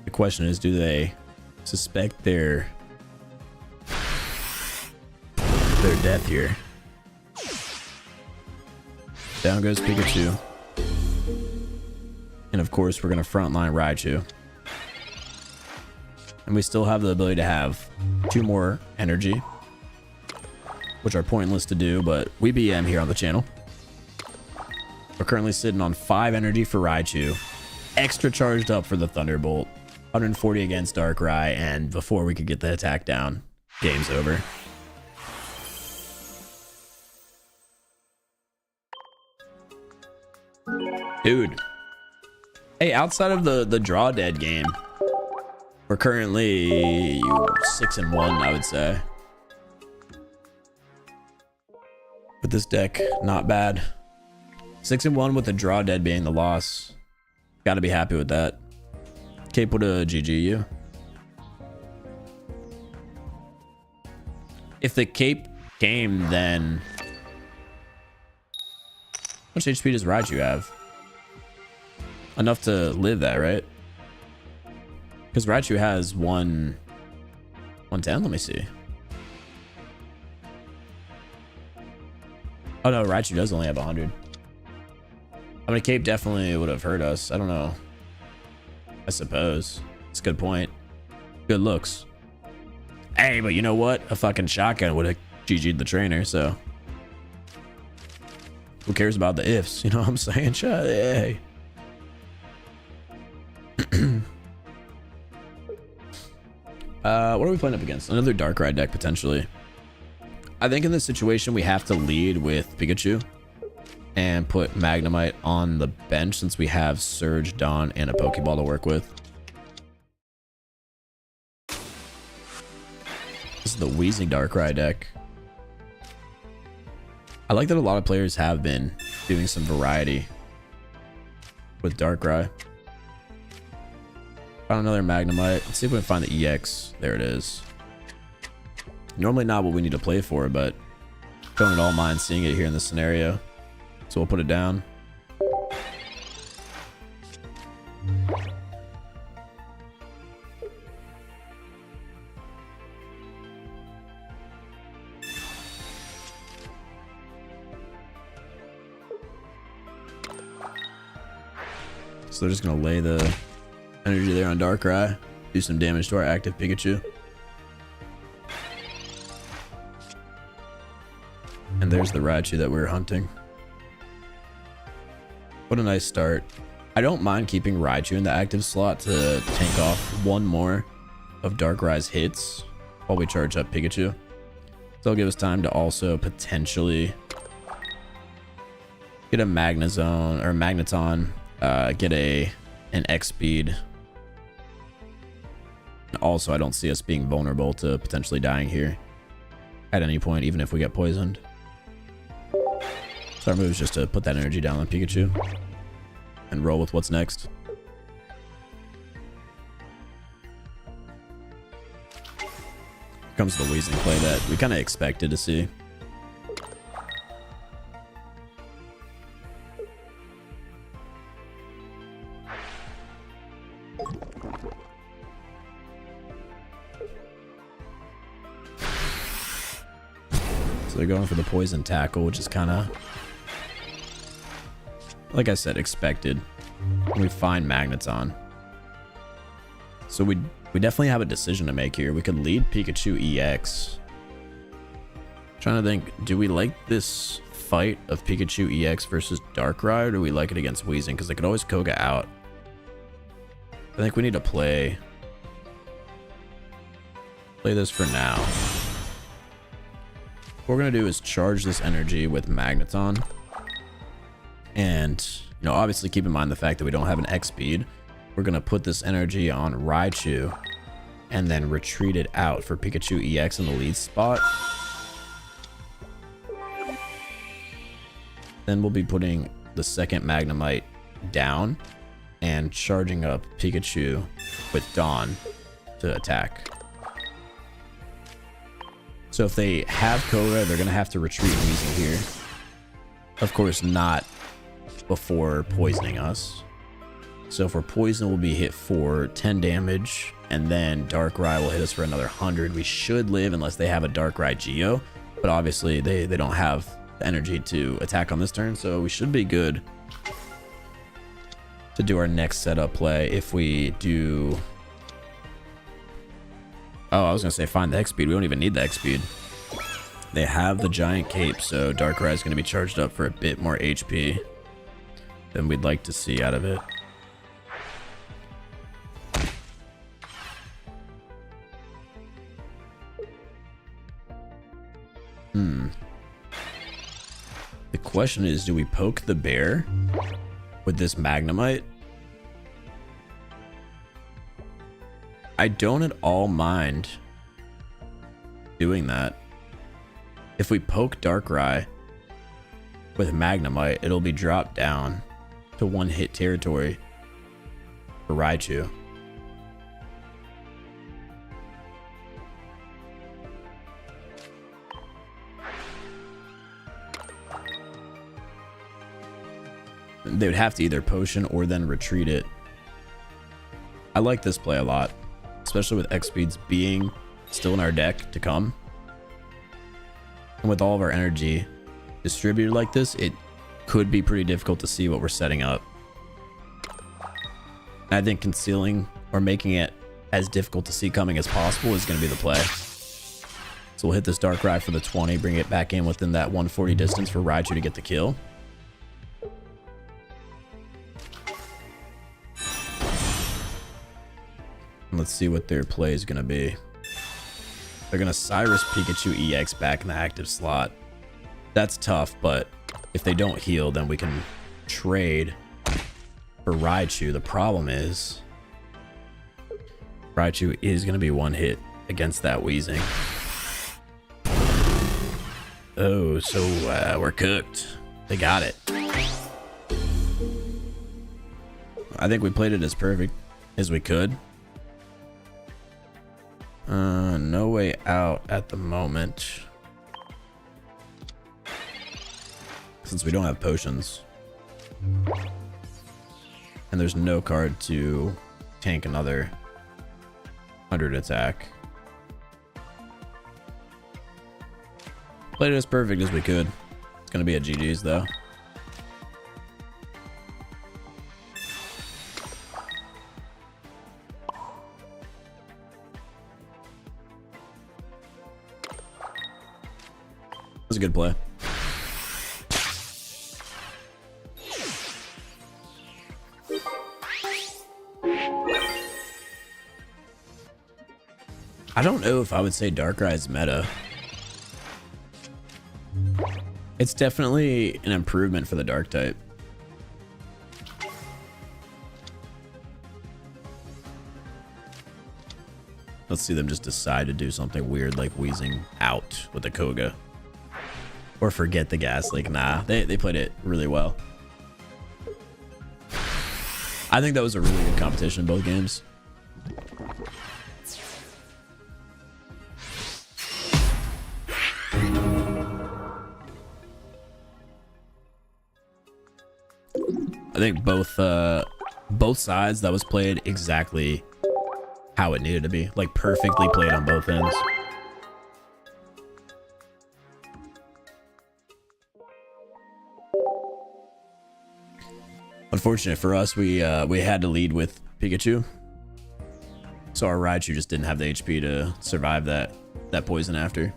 The question is, do they suspect their death here? Down goes Pikachu. And of course, we're going to frontline Raichu. And we still have the ability to have 2 more energy, which are pointless to do, but we BM here on the channel. We're currently sitting on 5 energy for Raichu, extra charged up for the Thunderbolt, 140 against Darkrai, and before we could get the attack down, game's over. Dude. Hey, outside of the draw dead game, we're currently 6-1, I would say. With this deck, not bad. 6-1 with the draw dead being the loss. Gotta be happy with that. Cape would have GG you. If the Cape came, then... How much HP does Raichu have? Enough to live that, right? Because Raichu has 110. Let me see. Oh no, Raichu does only have 100. I mean, Cape definitely would have hurt us. I don't know. I suppose. It's a good point. Good looks. Hey, but you know what? A fucking shotgun would have GG'd the trainer, so... Who cares about the ifs? You know what I'm saying? Hey. What are we playing up against? Another Darkrai deck, potentially. I think in this situation, we have to lead with Pikachu and put Magnemite on the bench since we have Surge, Dawn, and a Pokeball to work with. This is the Wheezing Darkrai deck. I like that a lot of players have been doing some variety with Darkrai. Found another Magnemite. Let's see if we can find the EX. There it is. Normally not what we need to play for, but don't at all mind seeing it here in this scenario. So we'll put it down. So they're just gonna lay the energy there on Darkrai, do some damage to our active Pikachu. And there's the Raichu that we were hunting. What a nice start. I don't mind keeping Raichu in the active slot to tank off 1 more of Darkrai's hits while we charge up Pikachu. So it'll give us time to also potentially get a Magnezone or Magneton, get an X speed. Also, I don't see us being vulnerable to potentially dying here at any point, even if we get poisoned. So our move is just to put that energy down on Pikachu and roll with what's next. Here comes the Wheezing play that we kind of expected to see. So they're going for the poison tackle, which is kind of, like I said, expected. And we find Magneton. So we definitely have a decision to make here. We could lead Pikachu EX. Trying to think, do we like this fight of Pikachu EX versus Darkrai, or do we like it against Wheezing? Because they could always Koga out. I think we need to play this for now. What we're going to do is charge this energy with Magneton. And, you know, obviously keep in mind the fact that we don't have an X speed. We're going to put this energy on Raichu and then retreat it out for Pikachu EX in the lead spot. Then we'll be putting the second Magnemite down and charging up Pikachu with Dawn to attack. So if they have Koga, they're going to have to retreat Weezing here. Of course, not before poisoning us. So if we're poisoned, we'll be hit for 10 damage, and then Darkrai will hit us for another 100. We should live unless they have a Darkrai Geo, but obviously they don't have the energy to attack on this turn, so we should be good. to do our next setup play if we do... Oh, I was gonna say find the X speed. We don't even need the X speed. They have the giant cape, so Darkrai is gonna be charged up for a bit more HP than we'd like to see out of it. The question is, do we poke the bear with this Magnemite? I don't at all mind doing that. If we poke Darkrai with Magnemite, it'll be dropped down to one-hit territory for Raichu. They would have to either potion or then retreat it. I like this play a lot, especially with X speeds being still in our deck to come. And with all of our energy distributed like this, it could be pretty difficult to see what we're setting up. I think concealing or making it as difficult to see coming as possible is going to be the play. So we'll hit this Darkrai for the 20, bring it back in within that 140 distance for Raichu to get the kill. Let's see what their play is going to be. They're going to Cyrus Pikachu EX back in the active slot. That's tough, but if they don't heal, then we can trade for Raichu. The problem is Raichu is going to be one hit against that Weezing. Oh, so we're cooked. They got it. I think we played it as perfect as we could. No way out at the moment, since we don't have potions, and there's no card to tank another 100 attack. Played it as perfect as we could. It's gonna be a GG's though. That's a good play. I don't know if I would say Darkrai is meta. It's definitely an improvement for the Dark type. Let's see them just decide to do something weird like Weezing out with the Koga. Or forget the Gas Leak. Nah, they played it really well. I think that was a really good competition in both games. I think both sides, that was played exactly how it needed to be. Like perfectly played on both ends. Unfortunate for us, we had to lead with Pikachu, so our Raichu just didn't have the HP to survive that poison after.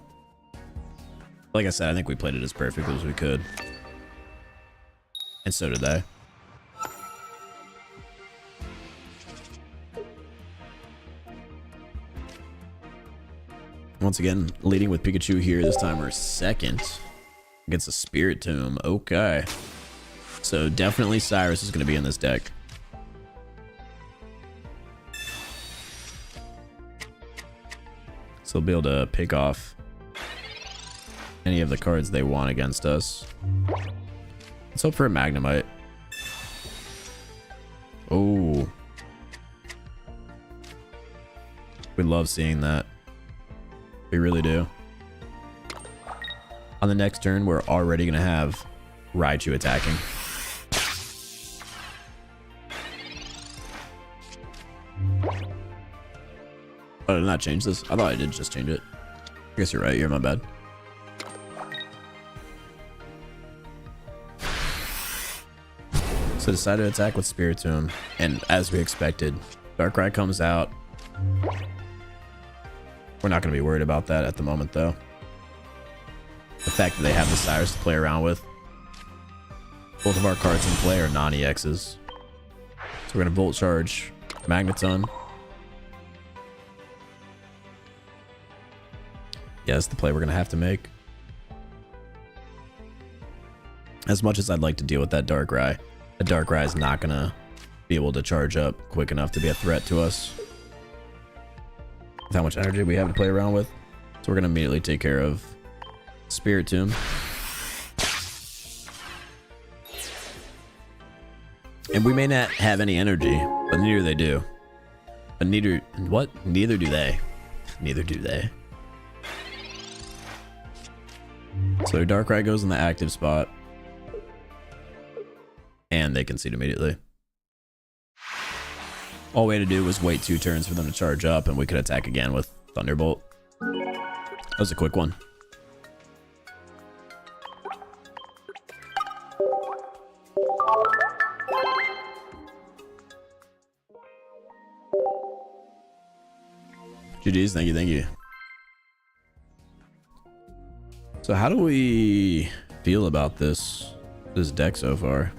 Like I said, I think we played it as perfectly as we could, and so did they. Once again, leading with Pikachu here. This time we're second against a Spirit Tomb. Okay. So definitely Cyrus is going to be in this deck. So they'll be able to pick off any of the cards they want against us. Let's hope for a Magnemite. Oh. We love seeing that. We really do. On the next turn, we're already going to have Raichu attacking. Oh, did I not change this? I thought I did just change it. I guess you're right. You're my bad. So So decided to attack with Spiritomb, and as we expected, Darkrai comes out. We're not going to be worried about that at the moment, though. The fact that they have the Cyrus to play around with. Both of our cards in play are non-EXs. So we're going to Volt Charge Magneton. Yeah, that's the play we're going to have to make. As much as I'd like to deal with that Darkrai, the Darkrai is not going to be able to charge up quick enough to be a threat to us. With how much energy we have to play around with. So we're going to immediately take care of Spiritomb. And we may not have any energy, but neither they do. But neither... What? Neither do they. Neither do they. So Darkrai goes in the active spot. And they concede immediately. All we had to do was wait 2 turns for them to charge up, and we could attack again with Thunderbolt. That was a quick one. GG's, thank you, thank you. So how do we feel about this deck so far?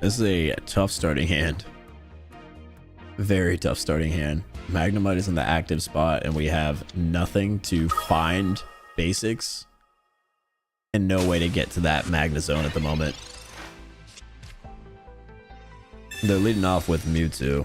This is a tough starting hand. Very tough starting hand. Magnemite is in the active spot, and we have nothing to find basics and no way to get to that Magnezone at the moment. They're leading off with Mewtwo.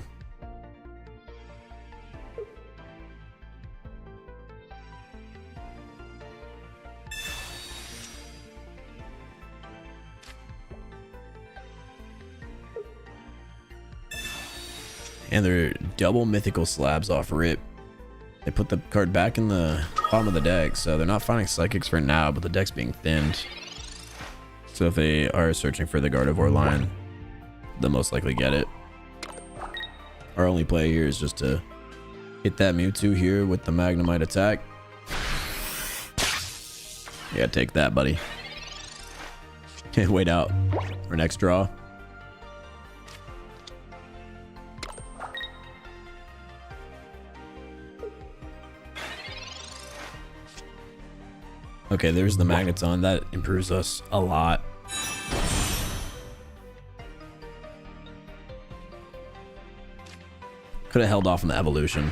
And they're double mythical slabs off rip. They put the card back in the bottom of the deck, so they're not finding psychics for now, but the deck's being thinned. So if they are searching for the Gardevoir line, they'll most likely get it. Our only play here is just to hit that Mewtwo here with the Magnemite attack. Yeah, take that, buddy. Wait out for next draw. Okay, there's the Magneton. That improves us a lot. Could have held off on the evolution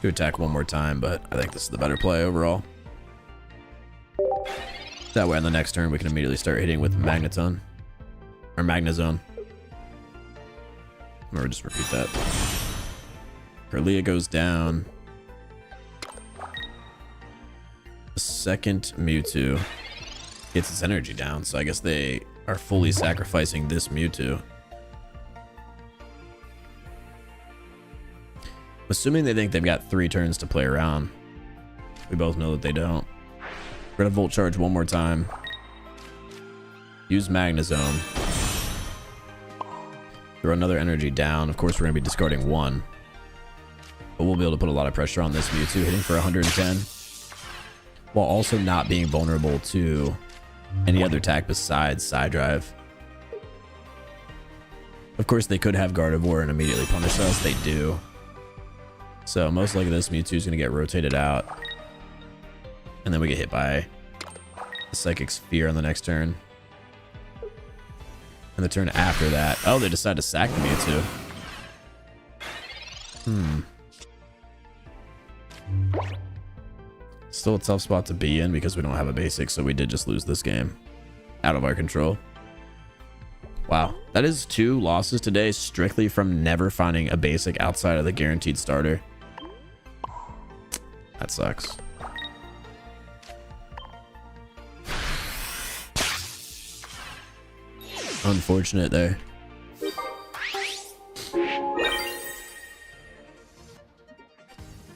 to attack one more time, but I think this is the better play overall. That way on the next turn we can immediately start hitting with Magneton. Or Magnezone. Or just repeat that. Perlia goes down. The second Mewtwo gets its energy down, so I guess they are fully sacrificing this Mewtwo. Assuming they think they've got 3 turns to play around. We both know that they don't. We're gonna Volt Charge one more time. Use Magnezone. Throw another energy down. Of course, we're gonna be discarding 1. But we'll be able to put a lot of pressure on this Mewtwo, hitting for 110. While also not being vulnerable to any other attack besides Side Drive. Of course, they could have Gardevoir and immediately punish us. They do. So most likely this Mewtwo is going to get rotated out. And then we get hit by the Psychic Sphere on the next turn. And the turn after that... Oh, they decide to sack the Mewtwo. Still a tough spot to be in because we don't have a basic, so we did just lose this game. Out of our control. Wow. That is 2 losses today strictly from never finding a basic outside of the guaranteed starter. That sucks. Unfortunate there.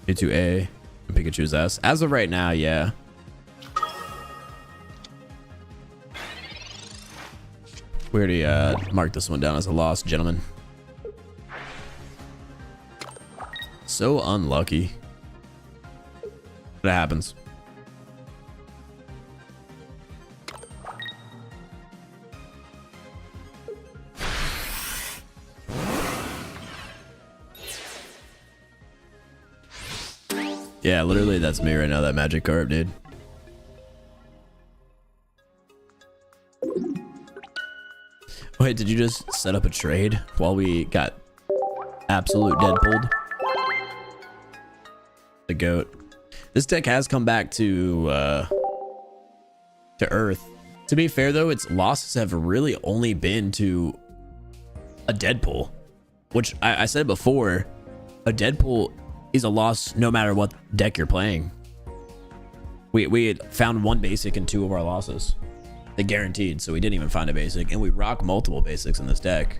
Mewtwo A and Pikachu's S. As of right now, yeah. We already marked this one down as a loss, gentlemen. So unlucky. But it happens. Yeah, literally that's me right now, that magic carp, dude. Wait, did you just set up a trade while we got absolute dead-pulled? The goat. This deck has come back to Earth. To be fair though, its losses have really only been to a Deadpool, which I said before, a Deadpool is a loss no matter what deck you're playing. We had found one basic in 2 of our losses. They guaranteed, so we didn't even find a basic, and we rock multiple basics in this deck.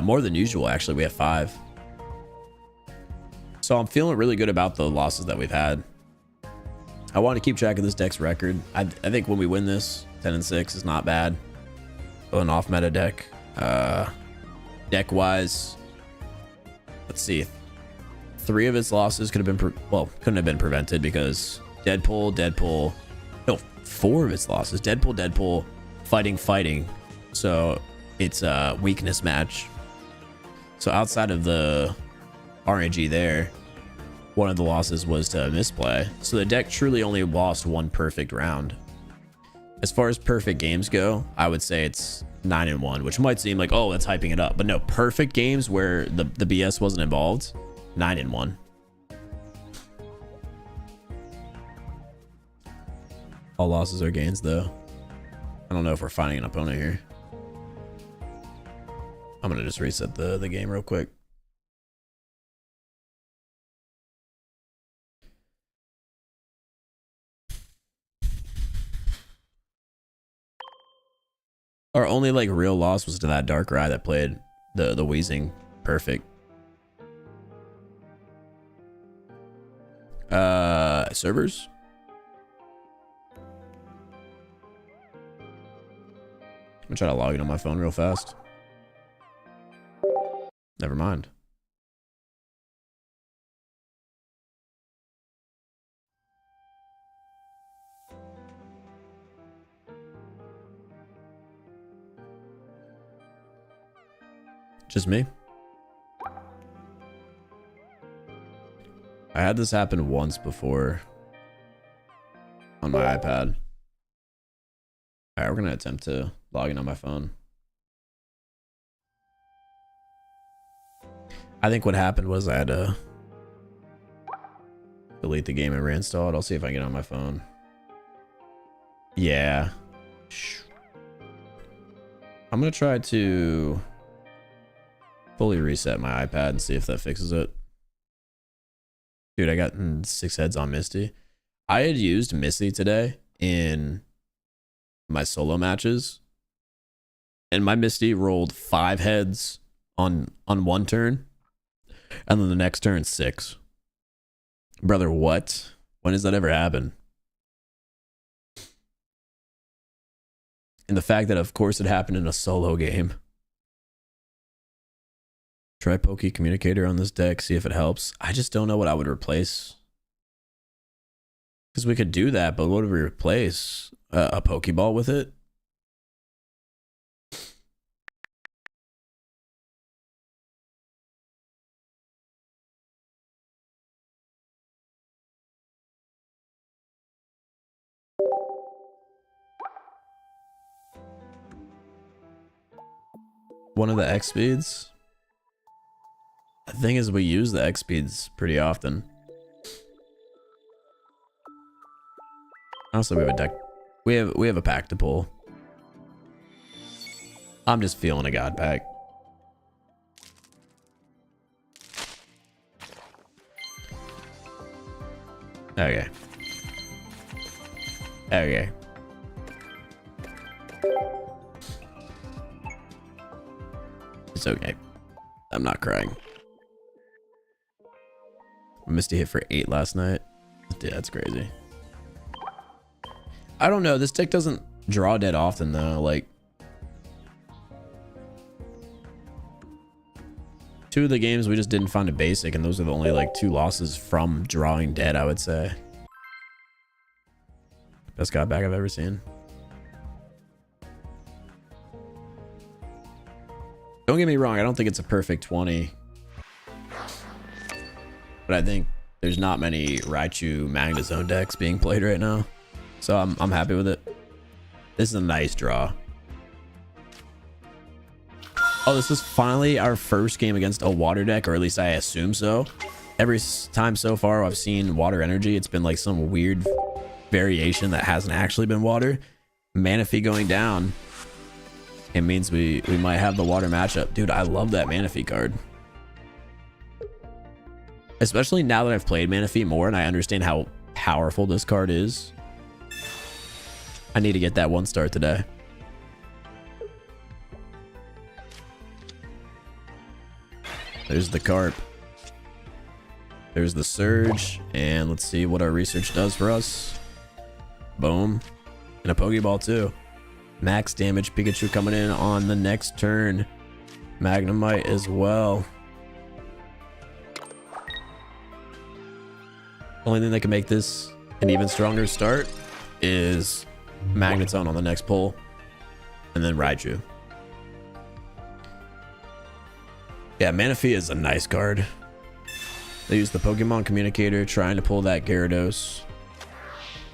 More than usual, actually. We have 5. So I'm feeling really good about the losses that we've had. I want to keep track of this deck's record. I think when we win this, 10-6 is not bad. An off meta deck. Deck wise, let's see. 3 of its losses could have been couldn't have been prevented because Deadpool. No, 4 of its losses. Deadpool, fighting. So it's a weakness match. So outside of the RNG there, one of the losses was to misplay. So the deck truly only lost 1 perfect round. As far as perfect games go, I would say it's 9-1, which might seem like, oh, that's hyping it up. But no, perfect games where the BS wasn't involved, 9-1. All losses are gains, though. I don't know if we're finding an opponent here. I'm gonna just reset the game real quick. Our only like real loss was to that Dark Rye that played the Wheezing perfect. Servers. I'm gonna try to log in on my phone real fast. Never mind. Just me. I had this happen once before on my iPad. All right, we're gonna attempt to log in on my phone. I think what happened was I had to delete the game and reinstall it. I'll see if I can get it on my phone. Yeah. I'm gonna try to fully reset my iPad and see if that fixes it. Dude, I got 6 heads on Misty. I had used Misty today in my solo matches, and my Misty rolled 5 heads on one turn, and then the next turn 6. Brother, what? When does that ever happen? And the fact that, of course, it happened in a solo game. Try Pokey Communicator on this deck, see if it helps. I just don't know what I would replace. Because we could do that, but what would we replace? A Pokeball with it? One of the X speeds? The thing is, we use the X speeds pretty often. Also, we have a deck. We have a pack to pull. I'm just feeling a god pack. Okay. Okay. It's okay. I'm not crying. Misty hit for 8 last night. Dude, that's crazy. I don't know. This deck doesn't draw dead often though. Like, Two of the games we just didn't find a basic, and those are the only like 2 losses from drawing dead, I would say. Best god back I've ever seen. Don't get me wrong, I don't think it's a perfect 20. But I think there's not many Raichu Magnezone decks being played right now. So I'm happy with it. This is a nice draw. Oh, this is finally our first game against a water deck, or at least I assume so. Every time so far I've seen water energy, it's been like some weird variation that hasn't actually been water. Manaphy going down. It means we might have the water matchup. Dude, I love that Manaphy card. Especially now that I've played Manaphy more and I understand how powerful this card is. I need to get that 1-star today. There's the Carp. There's the Surge. And let's see what our research does for us. Boom. And a Pokeball too. Max damage Pikachu coming in on the next turn. Magnemite as well. Only thing that can make this an even stronger start is Magneton on the next pull. And then Raichu. Yeah, Manaphy is a nice card. They use the Pokemon Communicator trying to pull that Gyarados.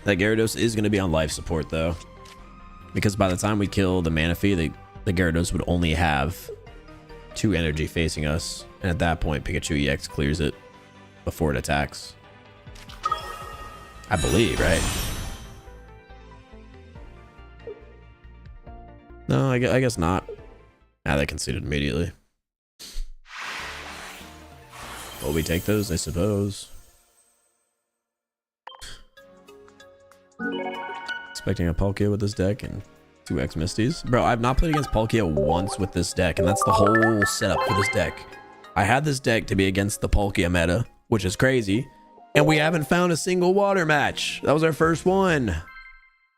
That Gyarados is going to be on life support though. Because by the time we kill the Manaphy, the Gyarados would only have 2 energy facing us. And at that point, Pikachu EX clears it before it attacks. I believe, right? No, I guess not. Ah, they conceded immediately. Will we take those? I suppose. Expecting a Palkia with this deck and 2x Misties. Bro, I've not played against Palkia once with this deck, and that's the whole setup for this deck. I had this deck to be against the Palkia meta, which is crazy, and we haven't found a single water match. That was our first one.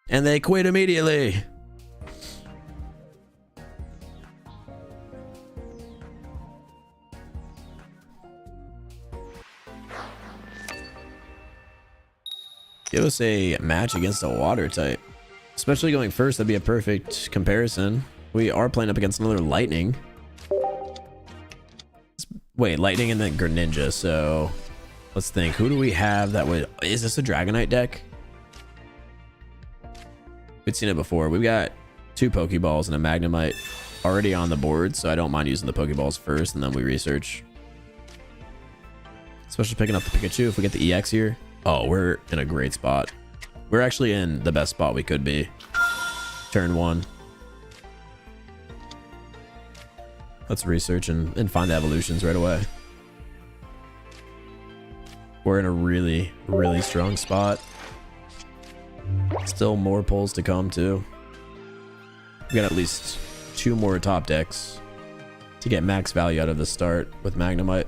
And they quit immediately. Give us a match against a water type. Especially going first, that'd be a perfect comparison. We are playing up against another Lightning. Wait, Lightning and then Greninja, so let's think. Who do we have that would... Is this a Dragonite deck? We've seen it before. We've got 2 Pokeballs and a Magnemite already on the board, so I don't mind using the Pokeballs first, and then we research. Especially picking up the Pikachu if we get the EX here. Oh, we're in a great spot. We're actually in the best spot we could be. Turn 1. Let's research and find the evolutions right away. We're in a really, really strong spot. Still more pulls to come too. We got at least 2 more top decks to get max value out of the start with Magnemite.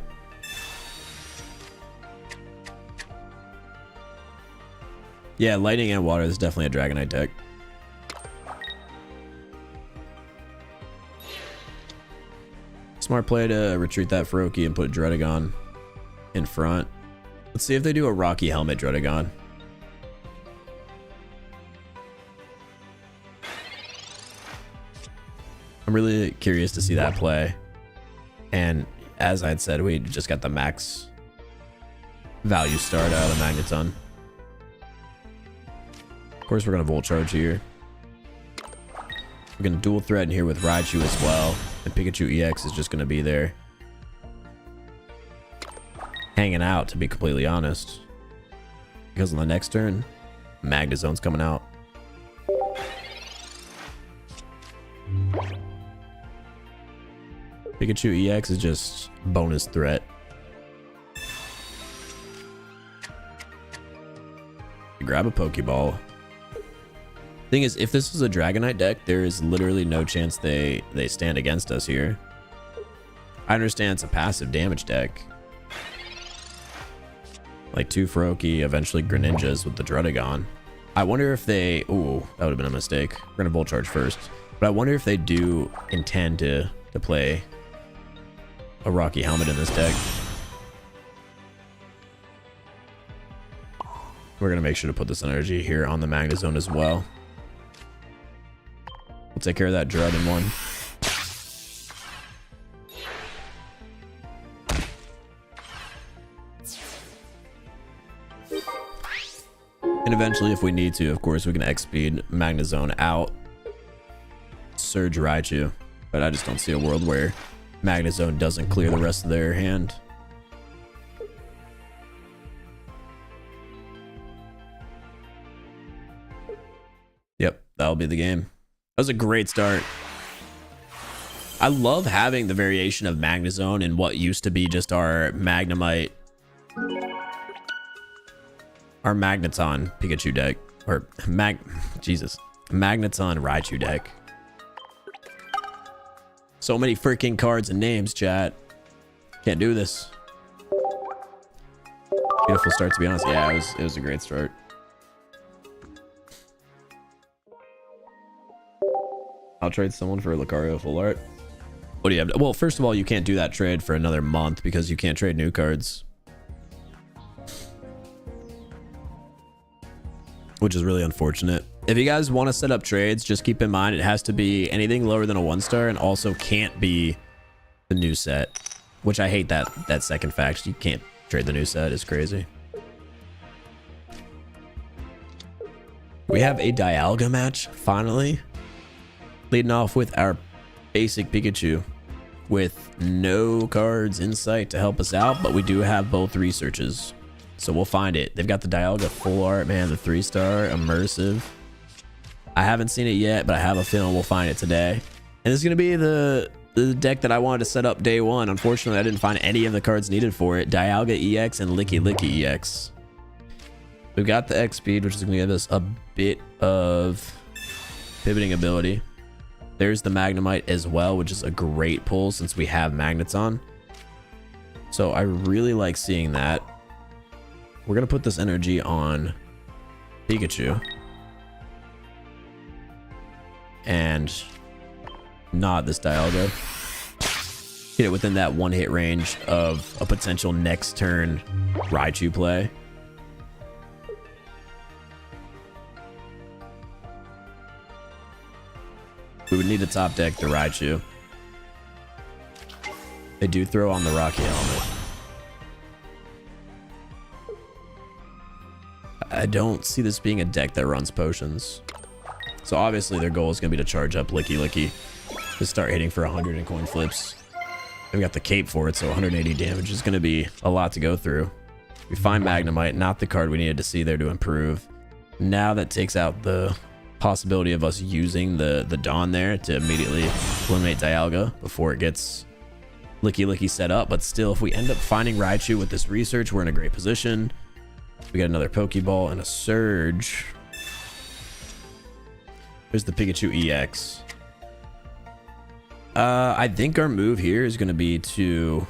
Yeah, Lightning and Water is definitely a Dragonite deck. Smart play to retreat that Froakie and put Druddigon in front. Let's see if they do a Rocky Helmet Druddigon. I'm really curious to see that play. And as I'd said, we just got the max value start out of the Magneton. Of course, we're going to Volt Charge here. We're going to dual threaten here with Raichu as well. And Pikachu EX is just going to be there. Hanging out, to be completely honest. Because on the next turn, Magnezone's coming out. Pikachu EX is just bonus threat. Grab a Pokeball. Thing is, if this was a Dragonite deck, there is literally no chance they stand against us here. I understand it's a passive damage deck. Like 2 Froakie, eventually Greninjas with the Druddigon. I wonder if they... Ooh, that would have been a mistake. We're going to Volt Charge first. But I wonder if they do intend to play a Rocky Helmet in this deck. We're going to make sure to put this energy here on the Magnezone as well. We'll take care of that Dread in one. And eventually, if we need to, of course, we can X-Speed Magnezone out. Surge Raichu. But I just don't see a world where Magnezone doesn't clear the rest of their hand. Yep, that'll be the game. That was a great start. I love having the variation of Magnezone in what used to be just our Magnemite, our Magneton Pikachu deck, or Magneton Raichu deck. So many freaking cards and names, chat. Can't do this. Beautiful start, to be honest. Yeah, it was a great start. I'll trade someone for Lucario full art. What do you have? Well, first of all, you can't do that trade for another month because you can't trade new cards, which is really unfortunate. If you guys want to set up trades, just keep in mind it has to be anything lower than a 1-star and also can't be the new set, which I hate that second fact. You can't trade the new set. It's crazy. We have a Dialga match finally, leading off with our basic Pikachu with no cards in sight to help us out, but we do have both researches, so we'll find it. They've got the Dialga full art, man, the 3-star immersive. I haven't seen it yet, but I have a feeling we'll find it today. And this is going to be the deck that I wanted to set up day one. Unfortunately, I didn't find any of the cards needed for it. Dialga EX and Licky Licky EX. We've got the X speed, which is going to give us a bit of pivoting ability. There's the Magnemite as well, which is a great pull since we have Magneton. So I really like seeing that. We're going to put this energy on Pikachu. And not this Dialga. Get it within that 1-hit range of a potential next turn Raichu play. We would need to top deck the Raichu. They do throw on the Rocky Helmet. I don't see this being a deck that runs potions. So obviously their goal is going to be to charge up Licky Licky to start hitting for 100 in coin flips. They've got the cape for it, so 180 damage is going to be a lot to go through. We find Magnemite, not the card we needed to see there to improve. Now that takes out the possibility of us using the Dawn there to immediately eliminate Dialga before it gets Licky Licky set up. But still, if we end up finding Raichu with this research, we're in a great position. We got another Pokeball and a Surge. Here's the Pikachu EX. I think our move here is going to be to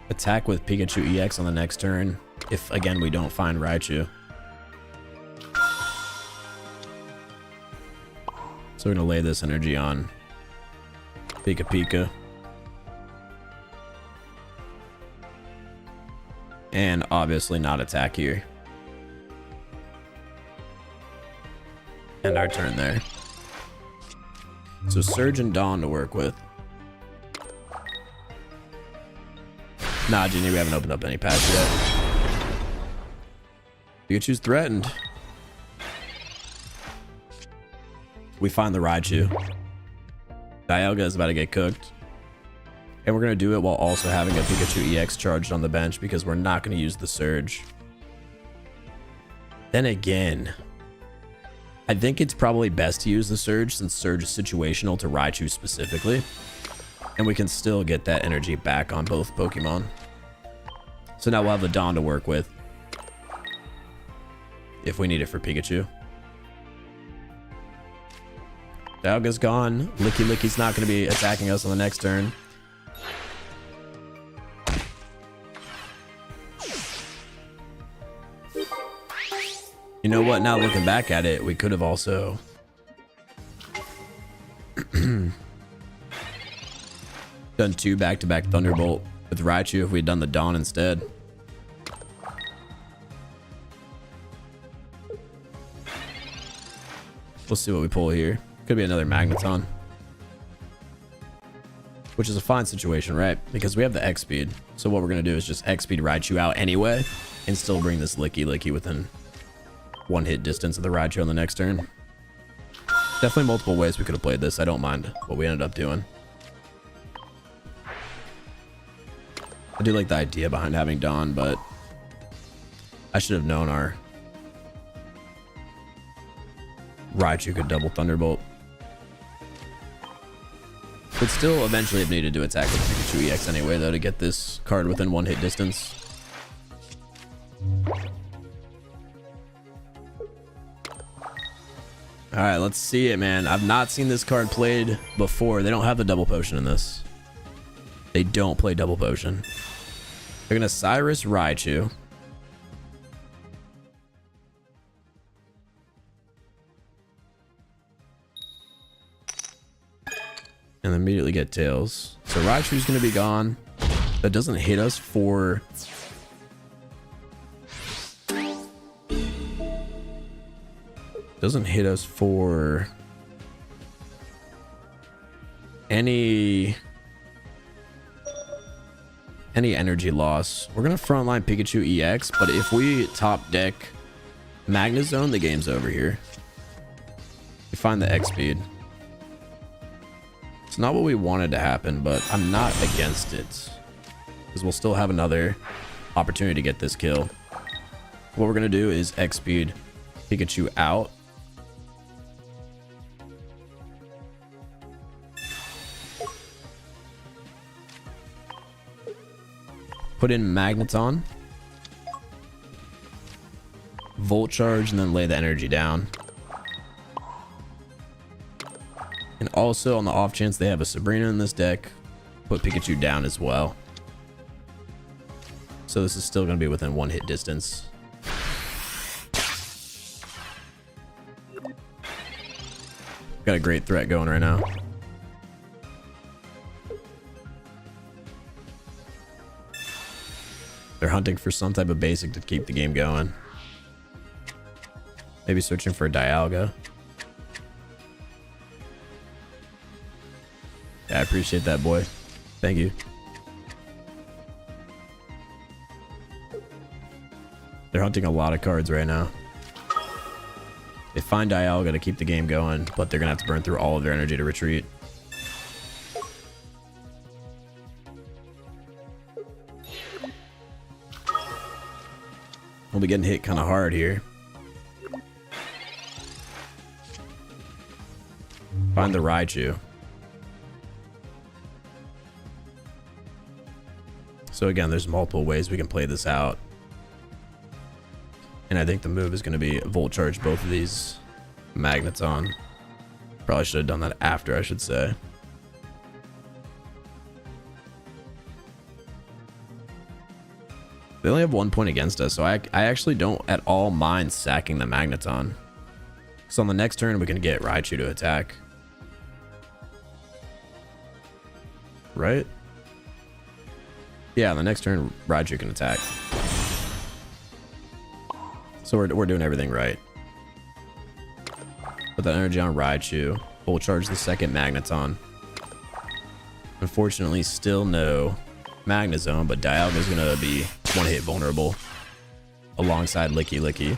attack with Pikachu EX on the next turn if, again, we don't find Raichu. So we're going to lay this energy on Pika Pika. And obviously not attack here. And our turn there. So Surge and Dawn to work with. Nah, Genie, we haven't opened up any packs yet. Pikachu's threatened. We find the Raichu. Dialga is about to get cooked. And we're going to do it while also having a Pikachu EX charged on the bench because we're not going to use the Surge. Then again, I think it's probably best to use the Surge since Surge is situational to Raichu specifically. And we can still get that energy back on both Pokemon. So now we'll have the Dawn to work with if we need it for Pikachu. Dialga's gone. Licky Licky's not going to be attacking us on the next turn. You know what? Now looking back at it, we could have also Done 2 back-to-back Thunderbolt with Raichu if we had done the Dawn instead. We'll see what we pull here. Could be another Magneton. Which is a fine situation, right? Because we have the X speed. So what we're going to do is just X speed Raichu out anyway. And still bring this Licky within 1 hit distance of the Raichu on the next turn. Definitely multiple ways we could have played this. I don't mind what we ended up doing. I do like the idea behind having Dawn, but I should have known our Raichu could double Thunderbolt. But still eventually have needed to attack with Pikachu EX anyway, though, to get this card within 1 hit distance. Alright, let's see it, man. I've not seen this card played before. They don't have the double potion in this. They don't play double potion. They're gonna Cyrus Raichu. And immediately get Tails. So Raichu's gonna be gone. That doesn't hit us for... Doesn't hit us for... any energy loss. We're gonna frontline Pikachu EX, but if we top deck Magnezone, the game's over here. We find the X speed. It's not what we wanted to happen, but I'm not against it, because we'll still have another opportunity to get this kill. What we're gonna do is X speed Pikachu out. Put in Magneton, Volt Charge, and then lay the energy down. And also, on the off chance they have a Sabrina in this deck, put Pikachu down as well. So this is still going to be within 1 hit distance. Got a great threat going right now. They're hunting for some type of basic to keep the game going. Maybe searching for a Dialga. Yeah, I appreciate that, boy. Thank you. They're hunting a lot of cards right now. They find Dialga to keep the game going, but they're gonna have to burn through all of their energy to retreat. We'll be getting hit kind of hard here. Find the Raichu. So again, there's multiple ways we can play this out. And I think the move is going to be Volt Charge both of these Magneton. Probably should have done that after, I should say. They only have 1 point against us, so I actually don't at all mind sacking the Magneton. So on the next turn, we can get Raichu to attack. Right? Yeah, on the next turn, Raichu can attack. So we're doing everything right. Put that energy on Raichu. Full charge the second Magneton. Unfortunately, still no Magnezone, but Dialga is going to be 1 hit vulnerable alongside Licky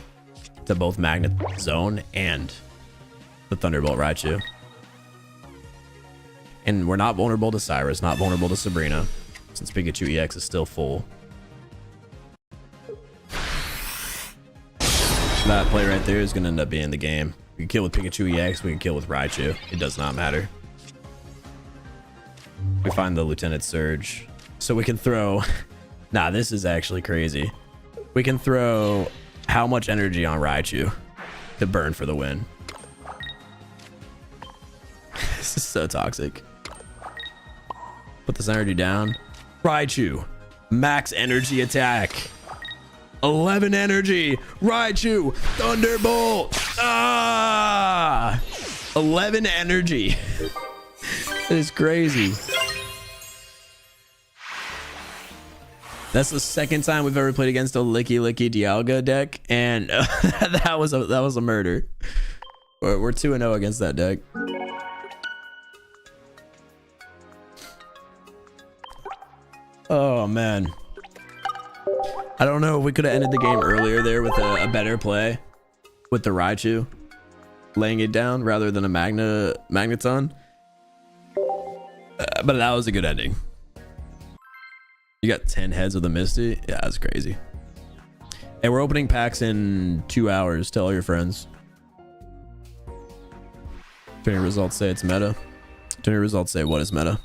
to both Magnezone and the Thunderbolt Raichu. And we're not vulnerable to Cyrus, not vulnerable to Sabrina, since Pikachu EX is still full. That play right there is going to end up being the game. We can kill with Pikachu EX, we can kill with Raichu. It does not matter. We find the Lieutenant Surge. So we can throw... Nah, this is actually crazy. We can throw how much energy on Raichu to burn for the win. This is so toxic. Put this energy down. Raichu, max energy attack. 11 energy. Raichu, Thunderbolt. Ah! 11 energy. That is crazy. That's the second time we've ever played against a Licky Licky Dialga deck, and that was a murder. We're 2-0 against that deck. Oh man, I don't know if we could have ended the game earlier there with a better play with the Raichu laying it down rather than a Magneton. But that was a good ending. You got 10 heads with a Misty. Yeah, that's crazy. And we're opening packs in 2 hours. Tell all your friends. Tourney results say it's meta. Tourney results say what is meta?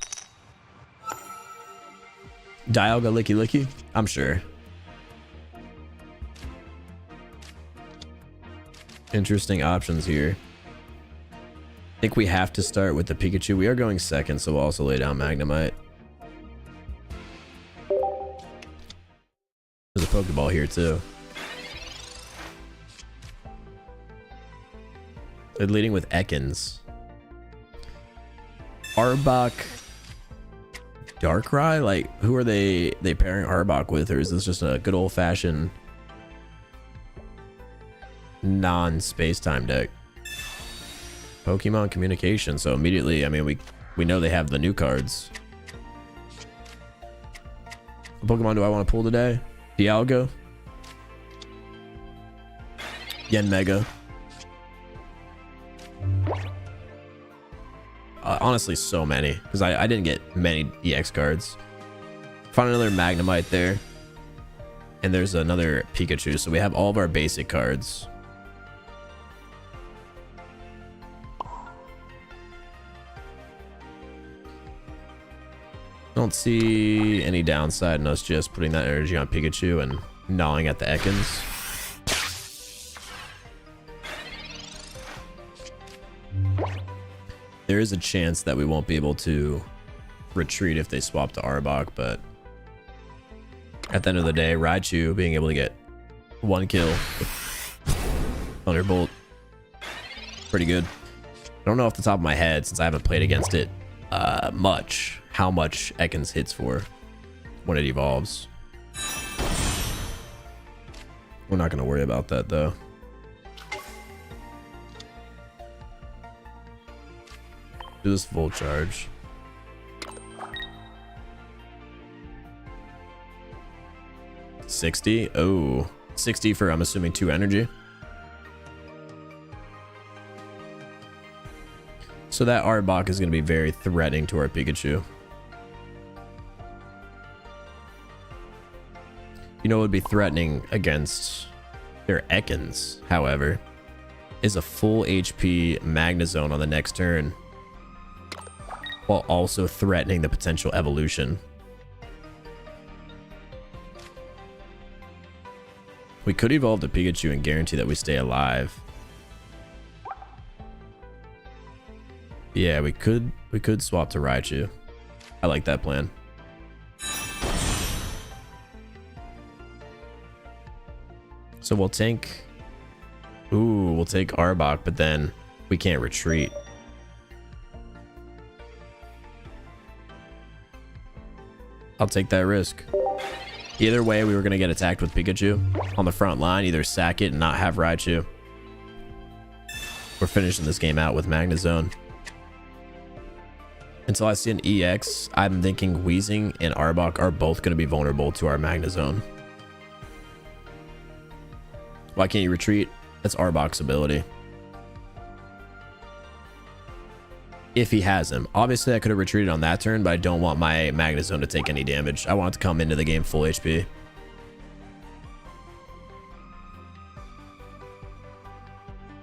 Dialga Licky Licky? I'm sure. Interesting options here. I think we have to start with the Pikachu. We are going second, so we'll also lay down Magnemite. There's a Pokeball here too. They're leading with Ekans. Arbok, Darkrai? Like, who are they pairing Arbok with, or is this just a good old-fashioned non-Spacetime deck? Pokemon communication. So immediately, I mean, we know they have the new cards. What Pokemon do I want to pull today? Dialga, Genmega. Honestly, so many, because I didn't get many EX cards. Found another Magnemite there, and there's another Pikachu. So we have all of our basic cards. Don't see any downside in us just putting that energy on Pikachu and gnawing at the Ekans. There is a chance that we won't be able to retreat if they swap to Arbok, but at the end of the day, Raichu being able to get 1 kill with Thunderbolt, pretty good. I don't know off the top of my head, since I haven't played against it much, how much Ekans hits for when it evolves. We're not going to worry about that though. Do this full charge. $60. Oh, 60 for, I'm assuming, 2 energy. So that Arbok is going to be very threatening to our Pikachu. You know what would be threatening against their Ekans, however, is a full HP Magnezone on the next turn, while also threatening the potential evolution. We could evolve the Pikachu and guarantee that we stay alive. Yeah, we could swap to Raichu. I like that plan. So we'll take Arbok, but then we can't retreat. I'll take that risk. Either way, we were going to get attacked with Pikachu on the front line. Either sack it and not have Raichu. We're finishing this game out with Magnezone. Until I see an EX, I'm thinking Weezing and Arbok are both going to be vulnerable to our Magnezone. Why can't you retreat? That's Arbok's ability. If he has him. Obviously, I could have retreated on that turn, but I don't want my Magnezone to take any damage. I want it to come into the game full HP.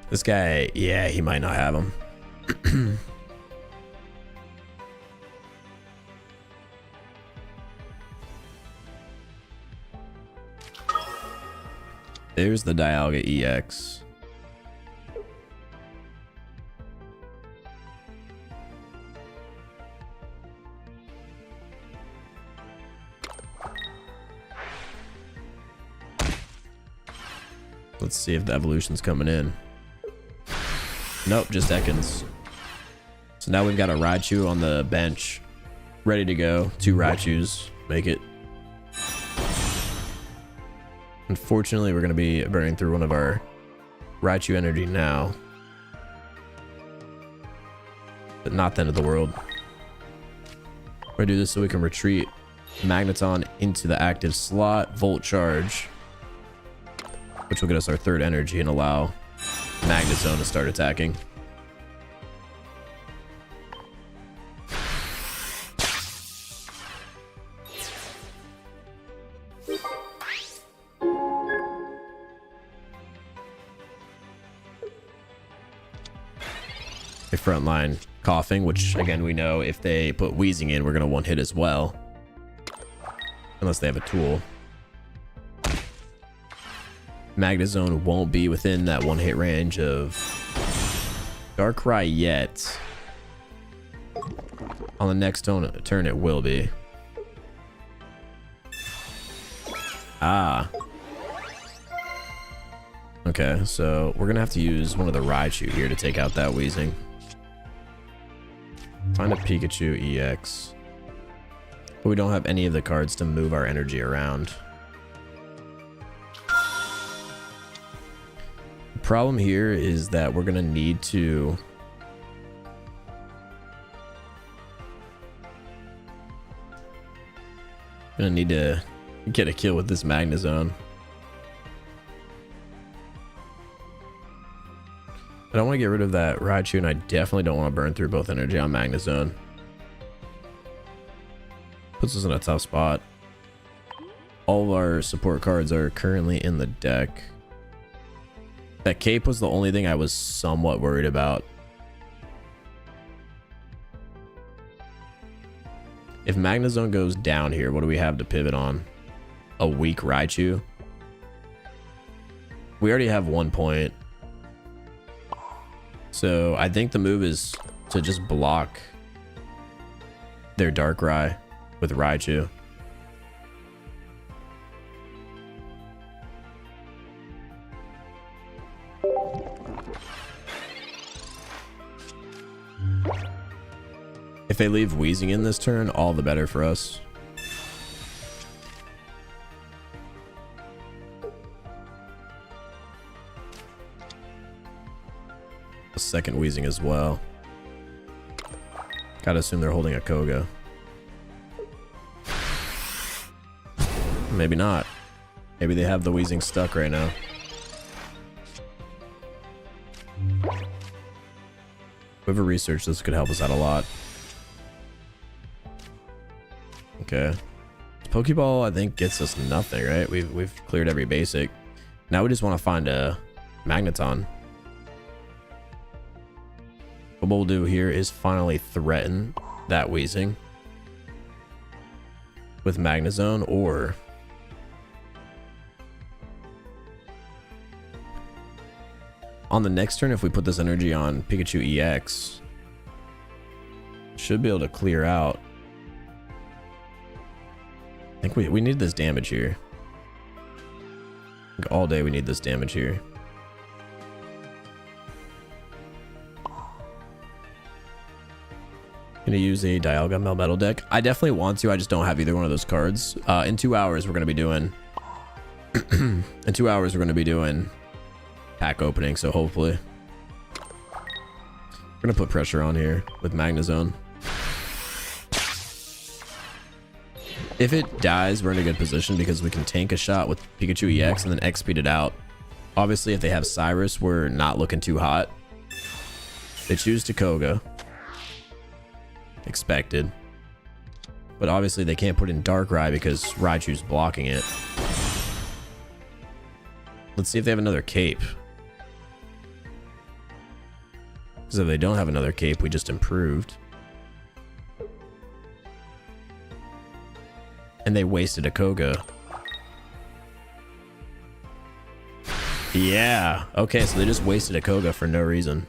This guy, yeah, he might not have him. There's the Dialga EX. Let's see if the evolution's coming in. Nope, just Ekans. So now we've got a Raichu on the bench, ready to go. 2 Raichus, make it. Unfortunately, we're going to be burning through one of our Raichu energy now. But not the end of the world. We're going to do this so we can retreat Magneton into the active slot, Volt Charge, which will get us our third energy and allow Magnezone to start attacking. A frontline coughing, which again we know if they put wheezing in, we're gonna one hit as well, unless they have a tool. Magnezone won't be within that one hit range of Darkrai yet. On the next turn it will be. Ah. Okay, so we're gonna have to use one of the Raichu here to take out that wheezing. Find a Pikachu EX. But we don't have any of the cards to move our energy around. The problem here is that we're gonna need to get a kill with this Magnezone. I don't want to get rid of that Raichu, and I definitely don't want to burn through both energy on Magnezone. Puts us in a tough spot. All of our support cards are currently in the deck. That cape was the only thing I was somewhat worried about. If Magnezone goes down here, what do we have to pivot on? A weak Raichu? We already have 1 point. So I think the move is to just block their Darkrai with Raichu. If they leave wheezing in this turn, all the better for us. Second wheezing as well. Gotta assume they're holding a Koga. Maybe not. Maybe they have the wheezing stuck right now. Whoever researched this could help us out a lot. Okay. Pokeball, I think, gets us nothing, right? We've cleared every basic. Now we just want to find a Magneton. What we'll do here is finally threaten that wheezing with Magnezone, or on the next turn, if we put this energy on Pikachu EX, should be able to clear out. I think we need this damage here. I think all day we need this damage here. Gonna use a Dialga Melmetal deck. I definitely want to. I just don't have either one of those cards. In 2 hours, we're gonna be doing. In 2 hours, we're gonna be doing pack opening. So hopefully, we're gonna put pressure on here with Magnezone. If it dies, we're in a good position because we can tank a shot with Pikachu EX and then X speed it out. Obviously, if they have Cyrus, we're not looking too hot. They choose to Koga. Expected. But obviously they can't put in Darkrai because Raichu's blocking it. Let's see if they have another cape. Because if they don't have another cape, we just improved. And they wasted a Koga. Yeah. Okay, so they just wasted a Koga for no reason.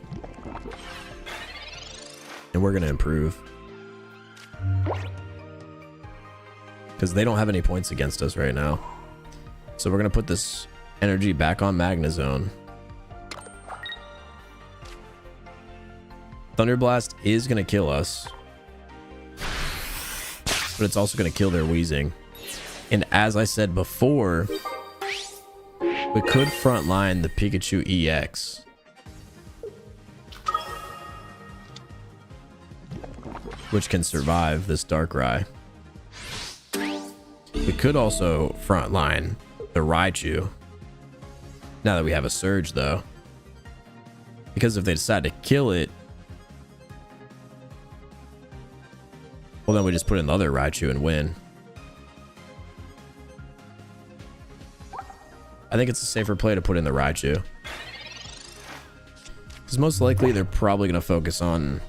And we're going to improve. Because they don't have any points against us right now. So we're going to put this energy back on Magnezone. Thunder Blast is going to kill us. But it's also going to kill their wheezing. And as I said before, We could frontline the Pikachu EX. Which can survive this Darkrai. We could also frontline the Raichu. Now that we have a Surge, though. Because if they decide to kill it, well, then we just put in the other Raichu and win. I think it's a safer play to put in the Raichu. Because most likely they're probably going to focus on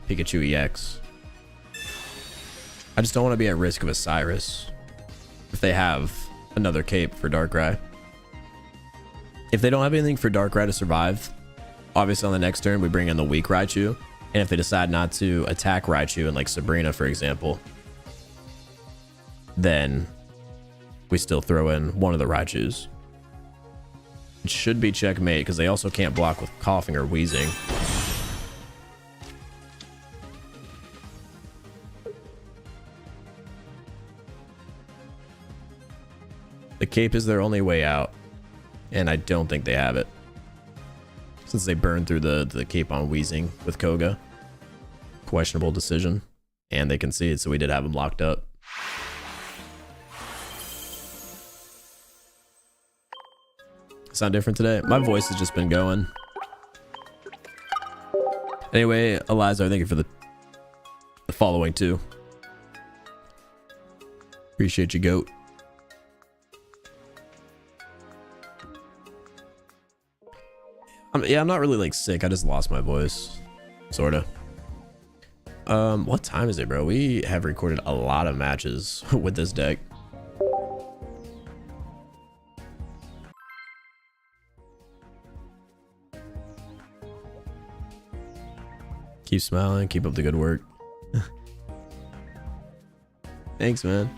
Pikachu EX. I just don't want to be at risk of a Cyrus if they have another cape for Darkrai. If they don't have anything for Darkrai to survive, obviously on the next turn we bring in the weak Raichu. And if they decide not to attack Raichu in like Sabrina, for example, then we still throw in one of the Raichus. It should be checkmate because they also can't block with coughing or wheezing. The cape is their only way out, and I don't think they have it. Since they burned through the cape on wheezing with Koga. Questionable decision. And they conceded, so we did have them locked up. Sound different today? My voice has just been going. Anyway, Eliza, thank you for the following too. Appreciate you, goat. Yeah, I'm not really like sick. I just lost my voice, sorta. What time is it, bro? We have recorded a lot of matches with this deck. Keep smiling. Keep up the good work. Thanks, man.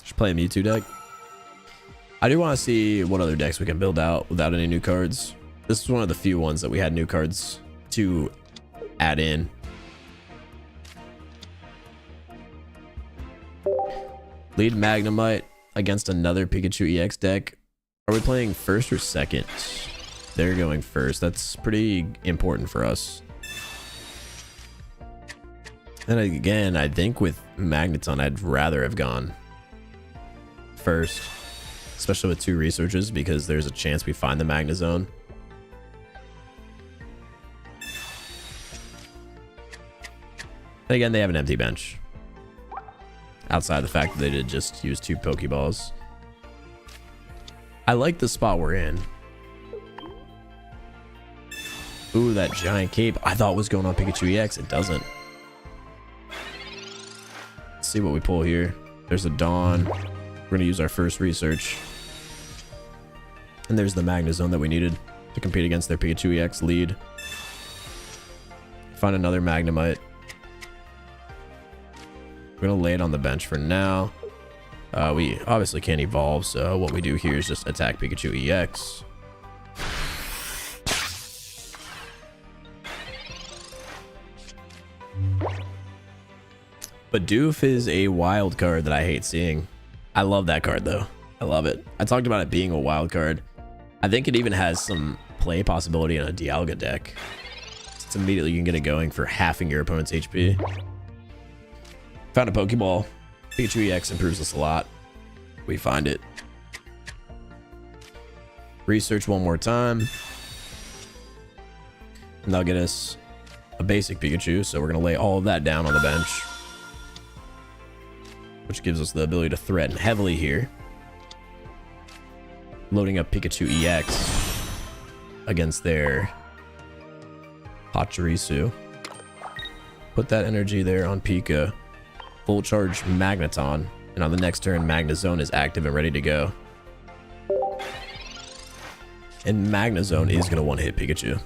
Should play a Mewtwo deck. I do want to see what other decks we can build out without any new cards. This is one of the few ones that we had new cards to add in. Lead Magnemite against another Pikachu EX deck. Are we playing first or second? They're going first. That's pretty important for us. And again, I think with Magneton, I'd rather have gone first. Especially with 2 researches, because there's a chance we find the Magnezone. And again, they have an empty bench. Outside the fact that they did just use 2 Pokeballs. I like the spot we're in. Ooh, that giant cape. I thought was going on Pikachu EX. It doesn't. Let's see what we pull here. There's a Dawn. We're going to use our first research. And there's the Magnezone that we needed to compete against their Pikachu EX lead. Find another Magnemite. We're going to lay it on the bench for now. We obviously can't evolve, so what we do here is just attack Pikachu EX. But Doof is a wild card that I hate seeing. I love that card though. I love it. I talked about it being a wild card. I think it even has some play possibility in a Dialga deck. It's immediately you can get it going for halving your opponent's HP. Found a Pokeball. Pikachu EX improves us a lot. We find it. Research one more time. And that'll get us a basic Pikachu. So we're going to lay all of that down on the bench. Which gives us the ability to threaten heavily here. Loading up Pikachu EX against their Pachirisu. Put that energy there on Pika. Full charge Magneton. And on the next turn, Magnezone is active and ready to go. And Magnezone is going to one-hit Pikachu.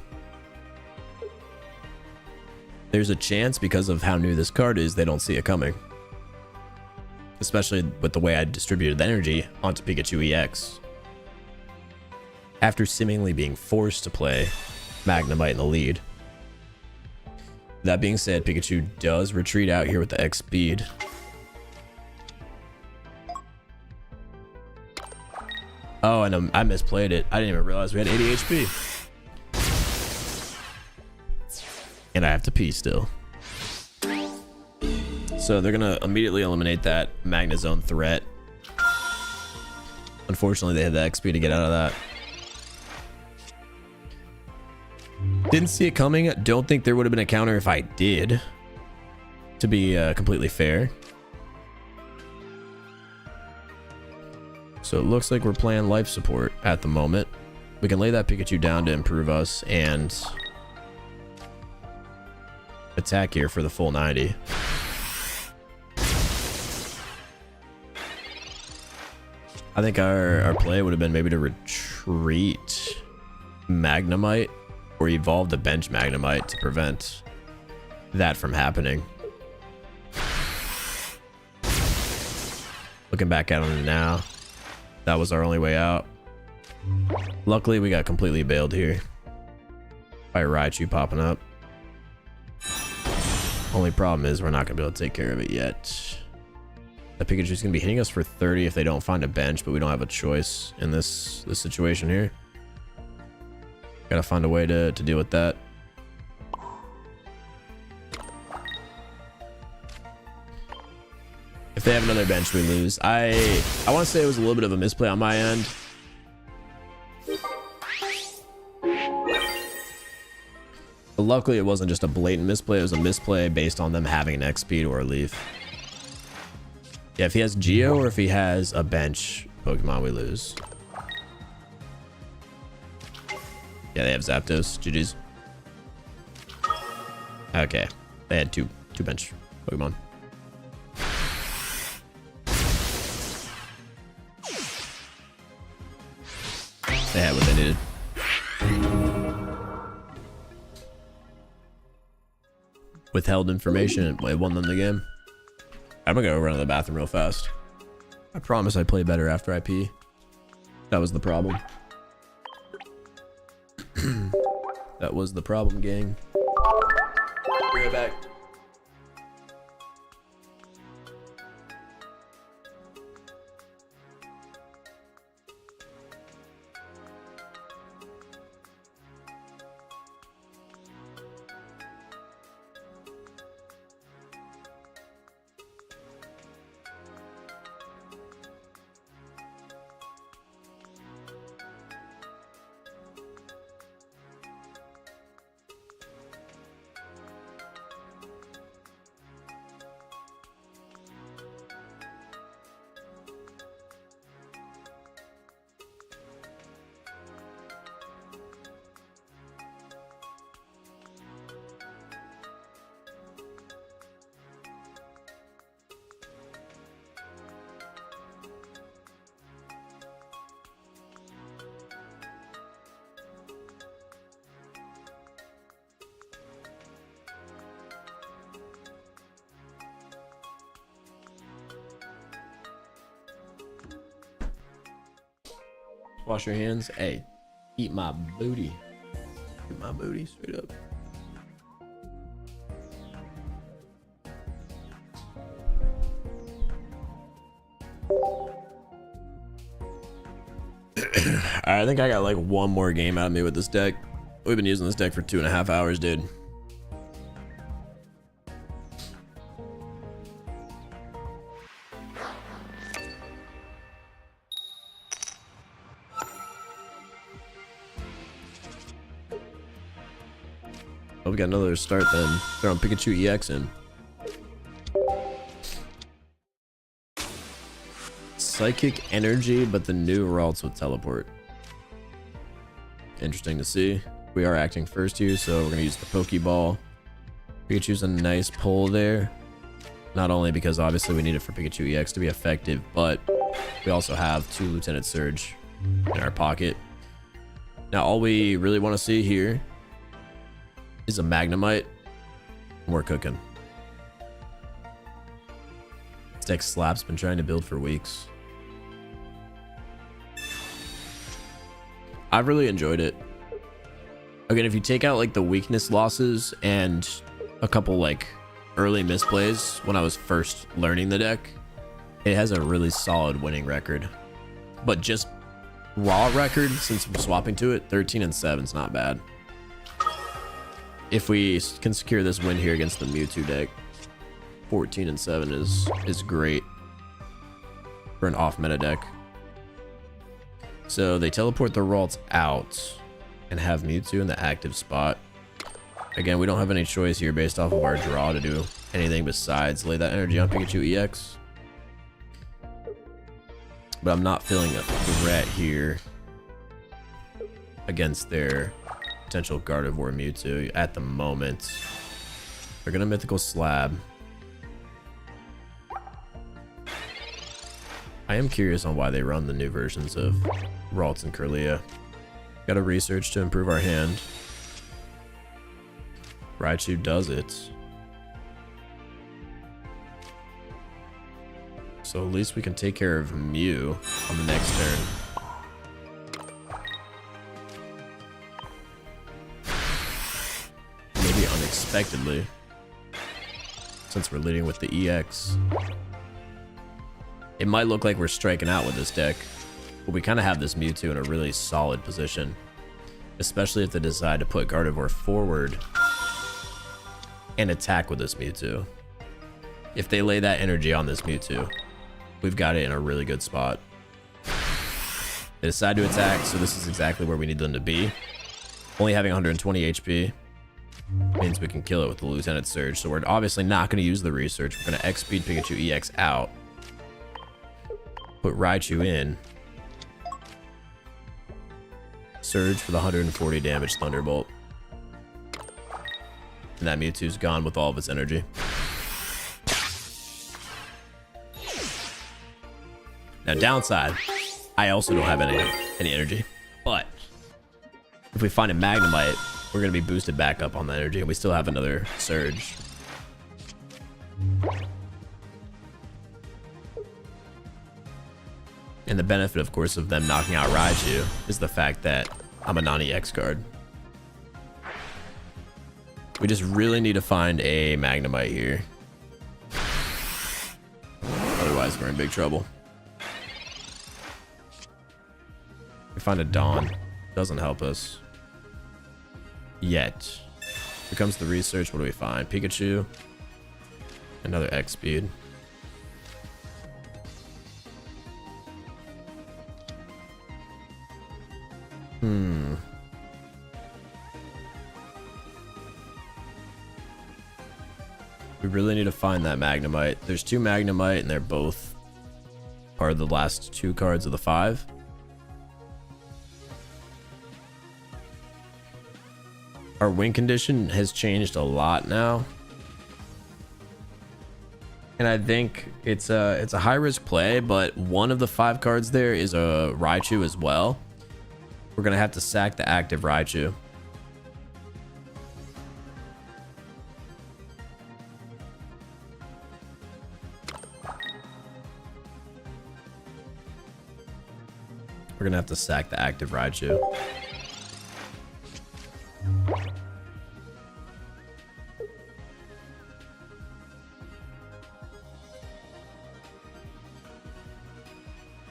There's a chance, because of how new this card is, they don't see it coming. Especially with the way I distributed the energy onto Pikachu EX. After seemingly being forced to play Magnemite in the lead. That being said, Pikachu does retreat out here with the X speed. Oh, and I misplayed it. I didn't even realize we had 80 HP. And I have to pee still. So they're gonna immediately eliminate that Magnezone threat. Unfortunately, they had the XP to get out of that. Didn't see it coming. Don't think there would have been a counter if I did, to be completely fair. So it looks like we're playing life support at the moment. We can lay that Pikachu down to improve us and attack here for the full 90. I think our play would have been maybe to retreat Magnemite or evolve the bench Magnemite to prevent that from happening. Looking back at him now, that was our only way out. Luckily, we got completely bailed here by Raichu popping up. Only problem is we're not going to be able to take care of it yet. That Pikachu's going to be hitting us for 30 if they don't find a bench, but we don't have a choice in this situation here. Got to find a way to deal with that. If they have another bench, we lose. I want to say it was a little bit of a misplay on my end. But luckily, it wasn't just a blatant misplay. It was a misplay based on them having an X-Speed or a Leaf. Yeah, if he has Geo or if he has a bench Pokemon, we lose. Yeah, they have Zapdos. GG's. Okay. They had two bench Pokemon. They had what they needed. Withheld information. It won them the game. I'm gonna go run to the bathroom real fast. I promise I play better after I pee. That was the problem. That was the problem, gang. Bring it back. Wash your hands. Hey, eat my booty. Eat my booty straight up. I think I got like one more game out of me with this deck. We've been using this deck for 2.5 hours, dude. Oh, we got another start then. Throwing Pikachu EX in. Psychic Energy, but the new Ralts with Teleport. Interesting to see. We are acting first here, so we're going to use the Pokeball. Pikachu's a nice pull there. Not only because obviously we need it for Pikachu EX to be effective, but we also have 2 Lieutenant Surge in our pocket. Now, all we really want to see here is a Magnemite. We're cooking. This deck slaps. Been trying to build for weeks. I've really enjoyed it. Again, if you take out like the weakness losses and a couple like early misplays when I was first learning the deck, it has a really solid winning record. But just Raw record, since we're swapping to it, 13 and 7 is not bad. If we can secure this win here against the Mewtwo deck, 14 and 7 is great for an off meta deck. So they teleport the Ralts out and have Mewtwo in the active spot. Again, we don't have any choice here based off of our draw to do anything besides lay that energy on Pikachu EX. But I'm not feeling a threat here against their potential Gardevoir Mewtwo at the moment. They're gonna Mythical Slab. I am curious on why they run the new versions of Ralts and Kirlia. Gotta research to improve our hand. Raichu does it. So at least we can take care of Mew on the next turn. Maybe unexpectedly, since we're leading with the EX. It might look like we're striking out with this deck, but we kind of have this Mewtwo in a really solid position, especially if they decide to put Gardevoir forward and attack with this Mewtwo. If they lay that energy on this Mewtwo, we've got it in a really good spot. They decide to attack, so this is exactly where we need them to be. Only having 120 HP means we can kill it with the Lieutenant Surge, so we're obviously not going to use the research. We're going to X-Speed Pikachu EX out. Put Raichu in. Surge for the 140 damage Thunderbolt. And that Mewtwo's gone with all of its energy. Now, downside, I also don't have any energy. But if we find a Magnemite, we're going to be boosted back up on the energy, and we still have another Surge. And the benefit, of course, of them knocking out Raichu is the fact that I'm a non-EX card. We just really need to find a Magnemite here. Otherwise, we're in big trouble. We find a Dawn. Doesn't help us. Yet. Here comes the research. What do we find? Pikachu. Another X speed. We really need to find that Magnemite. There's two Magnemite, and they're both part of the last two cards of the 5. Our win condition has changed a lot now. And I think it's a high risk play, but one of the 5 cards there is a Raichu as well. We're gonna have to sack the active Raichu. We're gonna have to sack the active Raichu.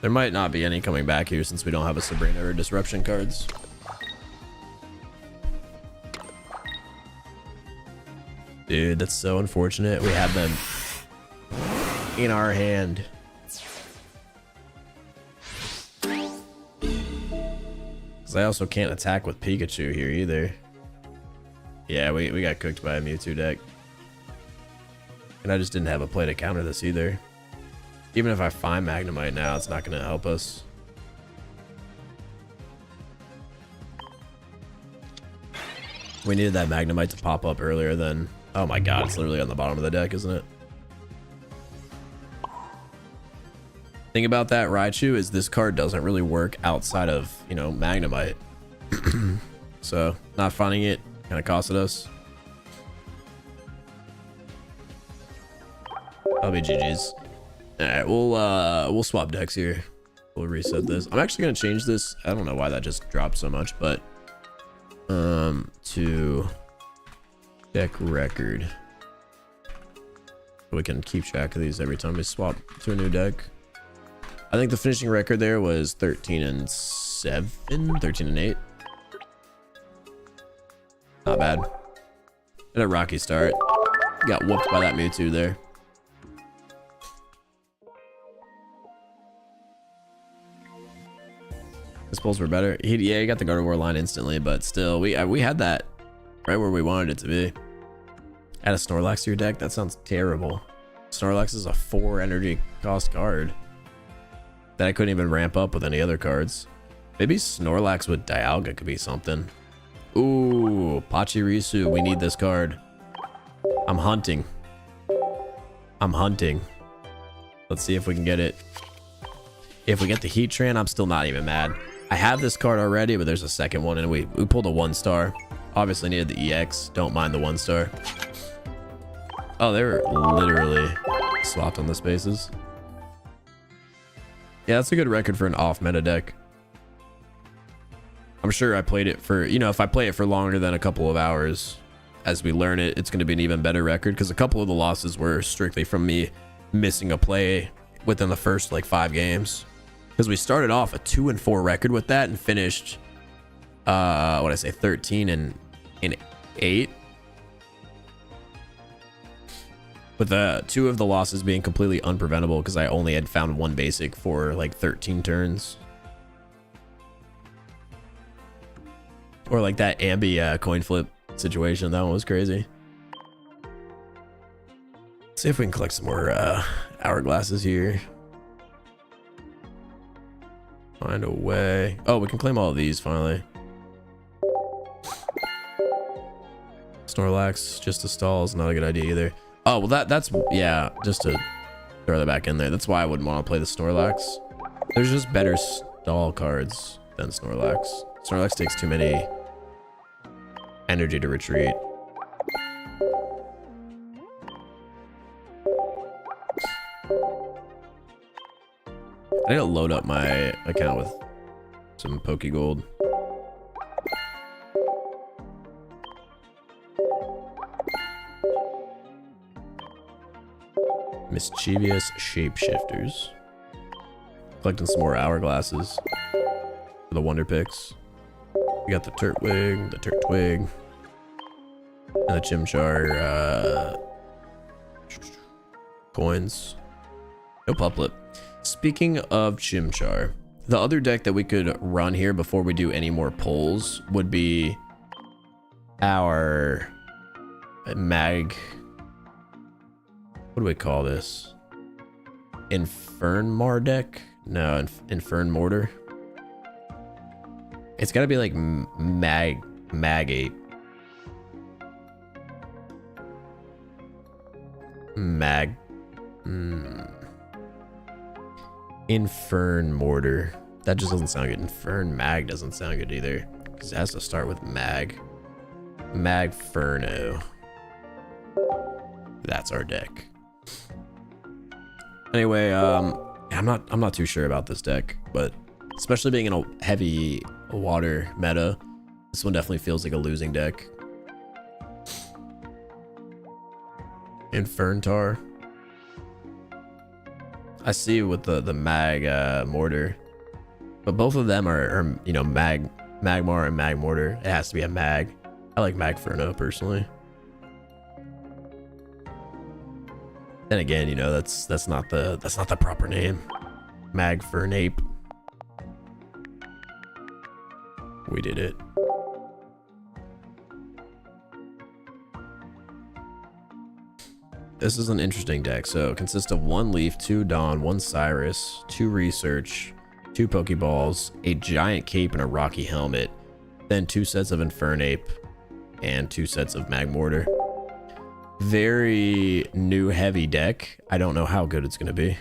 There might not be any coming back here since we don't have a Sabrina or Disruption cards. Dude, that's so unfortunate. We had them in our hand. Because I also can't attack with Pikachu here either. Yeah, we got cooked by a Mewtwo deck. And I just didn't have a play to counter this either. Even if I find Magnemite now, it's not going to help us. We needed that Magnemite to pop up earlier than... Oh my god, it's literally on the bottom of the deck, isn't it? Thing about that Raichu is this card doesn't really work outside of, you know, Magnemite. So, not finding it kind of costed us. That'll be GG's. Alright, we'll swap decks here. We'll reset this. I'm actually gonna change this. I don't know why that just dropped so much, but to deck record. We can keep track of these every time we swap to a new deck. I think the finishing record there was 13 and 7, 13 and 8. Not bad. And a rocky start. Got whooped by that Mewtwo there. His pulls were better. Yeah, he got the Gardevoir line instantly, but still, we had that right where we wanted it to be. Add a Snorlax to your deck? That sounds terrible. Snorlax is a 4 energy cost card that I couldn't even ramp up with any other cards. Maybe Snorlax with Dialga could be something. Ooh, Pachirisu, we need this card. I'm hunting. I'm hunting. Let's see if we can get it. If we get the Heatran, I'm still not even mad. I have this card already, but there's a second one, and we pulled a 1-star. Obviously needed the EX. Don't mind the 1-star. Oh, they were literally swapped on the spaces. Yeah, that's a good record for an off-meta deck. I'm sure I played it for, you know, if I play it for longer than a couple of hours, as we learn it, it's going to be an even better record, because a couple of the losses were strictly from me missing a play within the first, like, 5 games. Because we started off a 2-4 record with that and finished, what I say, 13 and 8. With 2 of the losses being completely unpreventable because I only had found 1 basic for like 13 turns. Or like that Ambi coin flip situation. That one was crazy. Let's see if we can collect some more hourglasses here. Find a way. Oh, we can claim all of these finally. Snorlax just to stall is not a good idea either. Oh, well that's, yeah, just to throw that back in there. That's why I wouldn't want to play the Snorlax. There's just better stall cards than Snorlax. Snorlax takes too many energy to retreat. I need to load up my account with some Pokegold. Mischievous Shapeshifters. Collecting some more hourglasses for the Wonder Picks. We got the Turtwig, the Turtwig, and the Chimchar coins. No Puplet. Speaking of Chimchar, the other deck that we could run here before we do any more pulls would be our Mag. What do we call this? Infernmar deck? No, Infernmortar. It's got to be like Mag8. Infernmortar. That just doesn't sound good. Infernmag doesn't sound good either, because it has to start with Mag. Magferno. That's our deck. Anyway, I'm not too sure about this deck, but especially being in a heavy water meta, this one definitely feels like a losing deck. Inferntar. I see with the Mag Mortar, but both of them are you know, Magmar and Magmortar. It has to be a Mag. I like Magferno personally. Then again, you know, that's not the proper name. Magfernape. We did it. This is an interesting deck. So it consists of 1 Leaf, 2 Dawn, 1 Cyrus, 2 Research, 2 Pokeballs, a giant cape, and a rocky helmet. Then 2 sets of Infernape and 2 sets of Magmortar. Very new heavy deck. I don't know how good it's going to be.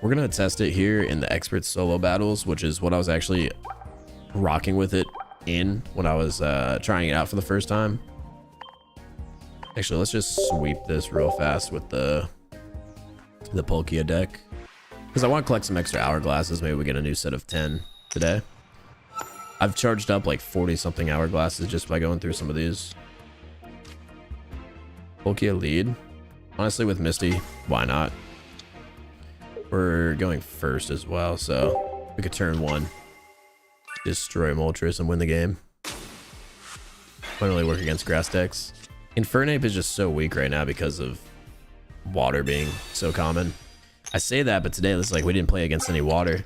We're going to test it here in the expert solo battles, which is what I was actually rocking with it in when I was trying it out for the first time. Actually, let's just sweep this real fast with the Palkia deck, because I want to collect some extra hourglasses. Maybe we get a new set of 10 today. I've charged up like 40 something hourglasses just by going through some of these. Palkia lead. Honestly, with Misty, why not? We're going first as well, so We could turn 1. Destroy Moltres and win the game. Might only work against grass decks. Infernape is just so weak right now because of water being so common. I say that, but today it's like we didn't play against any water.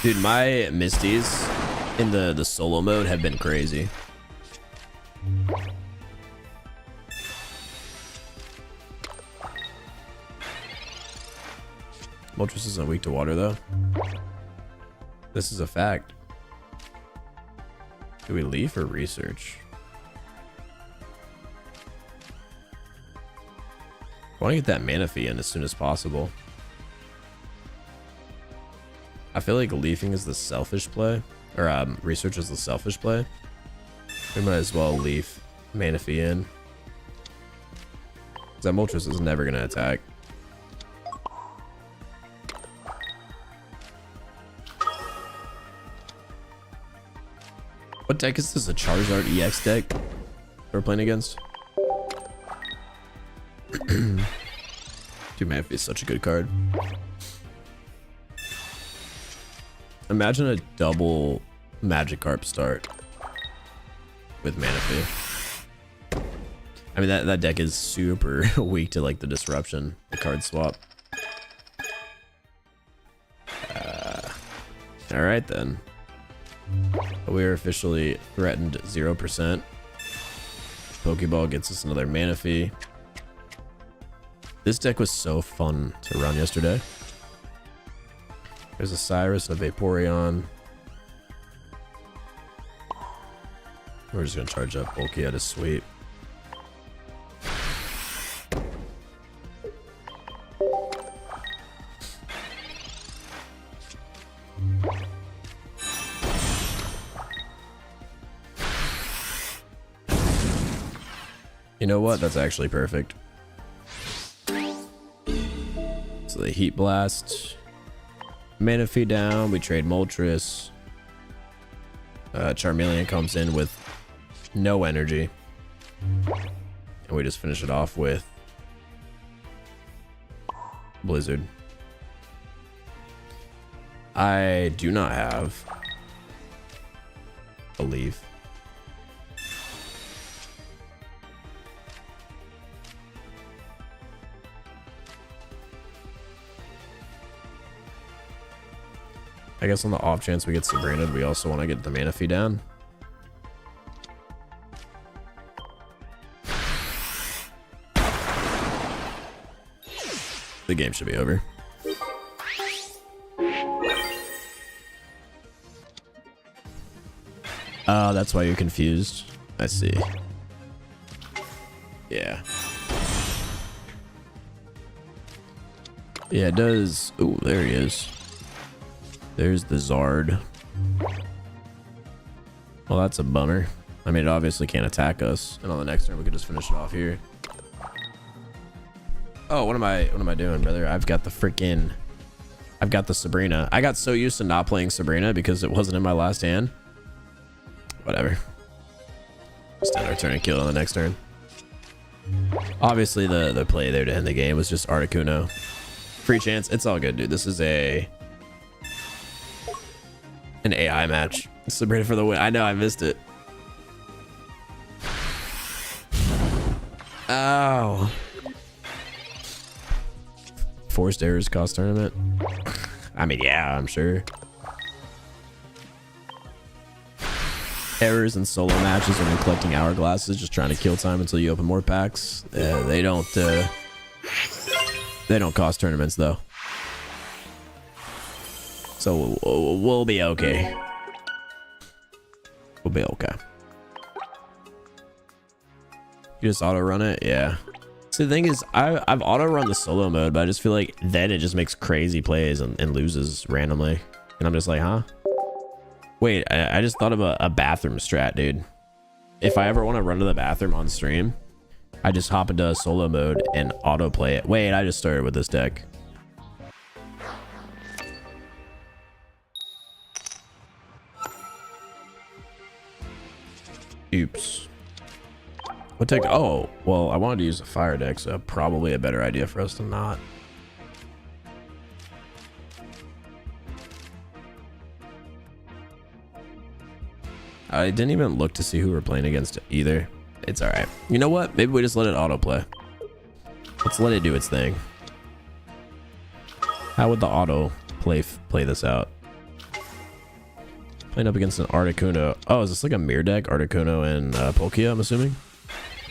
Dude, my Misties in the solo mode have been crazy. Moltres isn't weak to water though. This is a fact. Do we leaf or research? I want to get that mana fee in as soon as possible. I feel like leafing is the selfish play, or research is the selfish play. We might as well leaf mana fee in. That Moltres is never going to attack. What deck is this? A Charizard EX deck we're playing against? Dude, Manaphy is such a good card. Imagine a double Magikarp start with Manaphy. I mean, that deck is super weak to like the disruption, the card swap. All right then. We are officially threatened 0%. Pokeball gets us another Manaphy. This deck was so fun to run yesterday. There's a Cyrus and a Vaporeon. We're just gonna charge up Bulky at a sweep. You know what? That's actually perfect. So the Heat Blast. Manaphy down. We trade Moltres. Charmeleon comes in with no energy. And we just finish it off with Blizzard. I do not have a leaf. I guess on the off chance we get Sabrina, we also want to get the Manaphy down. The game should be over. Oh, that's why you're confused. I see. Yeah. Yeah, it does. Ooh, there he is. There's the Zard. Well, that's a bummer. I mean, it obviously can't attack us. And on the next turn, we could just finish it off here. Oh, what am I doing, brother? I've got the Sabrina. I got so used to not playing Sabrina because it wasn't in my last hand. Whatever. Just end our turn and kill it on the next turn. Obviously, the play there to end the game was just Articuno. Free chance. It's all good, dude. This is an AI match. Sabrina for the win. I know, I missed it. Oh. Forced errors cost tournament. I mean, yeah, I'm sure. Errors in solo matches when you're collecting hourglasses, just trying to kill time until you open more packs. They don't cost tournaments though. So we'll be okay. We'll be okay. You just auto run it? Yeah. See, the thing is, I've auto run the solo mode, but I just feel like then it just makes crazy plays and loses randomly. And I'm just like, huh? Wait, I just thought of a bathroom strat, dude. If I ever want to run to the bathroom on stream, I just hop into solo mode and auto play it. Wait, I just started with this deck. Oops. What deck? Oh, well, I wanted to use a fire deck, so probably a better idea for us to not. I didn't even look to see who we're playing against either. It's all right. You know what? Maybe we just let it autoplay. Let's let it do its thing. How would the auto play this out? Playing up against an Articuno. Oh, is this like a mirror deck? Articuno and Palkia, I'm assuming.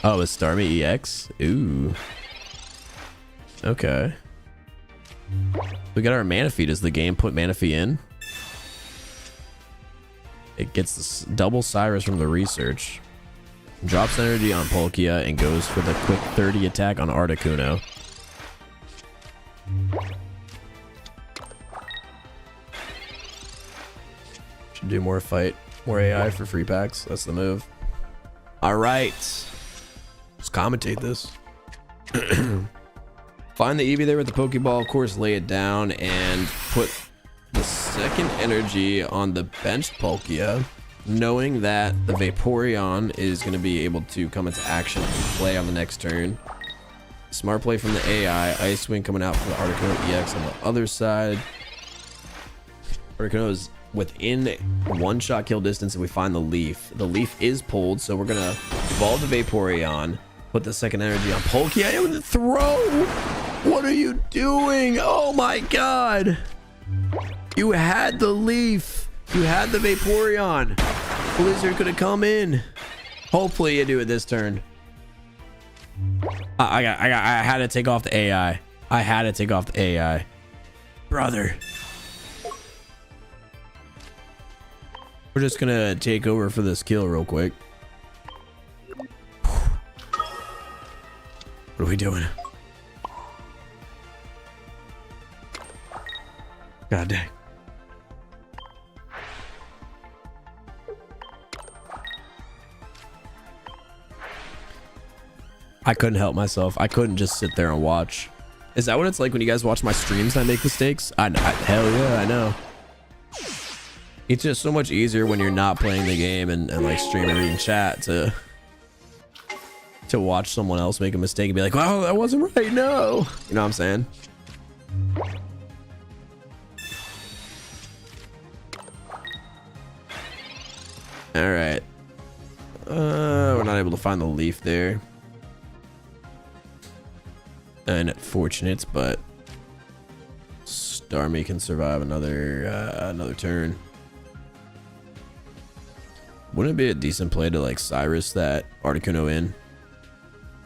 Oh, it's Starmie EX. Ooh. Okay. We got our Manaphy. Does the game put Manaphy in? It gets this double Cyrus from the research. Drops energy on Palkia and goes for the quick 30 attack on Articuno. Should do more fight, more AI for free packs. That's the move. All right. Let's commentate this. Find the Eevee there with the Pokeball. Of course, lay it down and put the second energy on the benched Palkia, knowing that the Vaporeon is going to be able to come into action and play on the next turn. Smart play from the AI. Ice Wing coming out for the Articuno EX on the other side. Articuno is within one-shot kill distance and we find the Leaf. The Leaf is pulled, so we're going to evolve the Vaporeon, put the second energy on Palkia, and throw! What are you doing? Oh my god! You had the Leaf. You had the Vaporeon. Blizzard could have come in. Hopefully you do it this turn. I had to take off the AI. I had to take off the AI. Brother. We're just gonna take over for this kill real quick. What are we doing? God dang. I couldn't help myself. I couldn't just sit there and watch. Is that what it's like when you guys watch my streams and I make mistakes? Hell yeah, I know. It's just so much easier when you're not playing the game and like streaming or reading chat to watch someone else make a mistake and be like, wow, that wasn't right. No. You know what I'm saying? All right. We're not able to find the Leaf there. Unfortunate, but Starmie can survive another turn. Wouldn't it be a decent play to like Cyrus that Articuno in?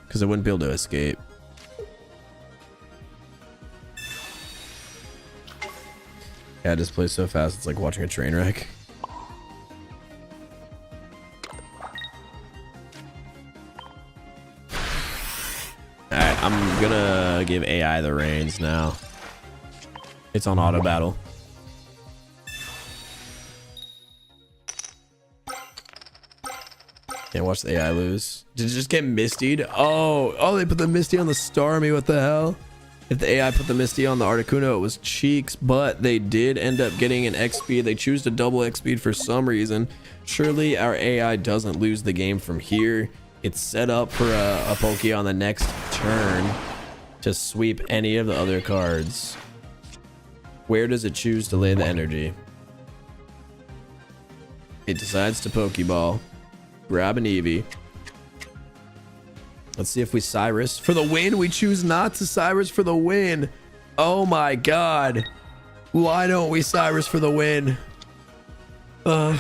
Because I wouldn't be able to escape. Yeah, this plays so fast, it's like watching a train wreck. Alright, I'm gonna give AI the reins now. It's on auto battle. Can't watch the AI lose. Did it just get mistied? Oh, they put the Misty on the Starmie. What the hell? If the AI put the Misty on the Articuno, it was cheeks, but they did end up getting an X speed. They choose to double X speed for some reason. Surely our AI doesn't lose the game from here. It's set up for a Palkia on the next turn to sweep any of the other cards. Where does it choose to lay the energy? It decides to Pokeball. Grab an Eevee. Let's see if we Cyrus for the win. We choose not to Cyrus for the win. Oh my god. Why don't we Cyrus for the win? Okay.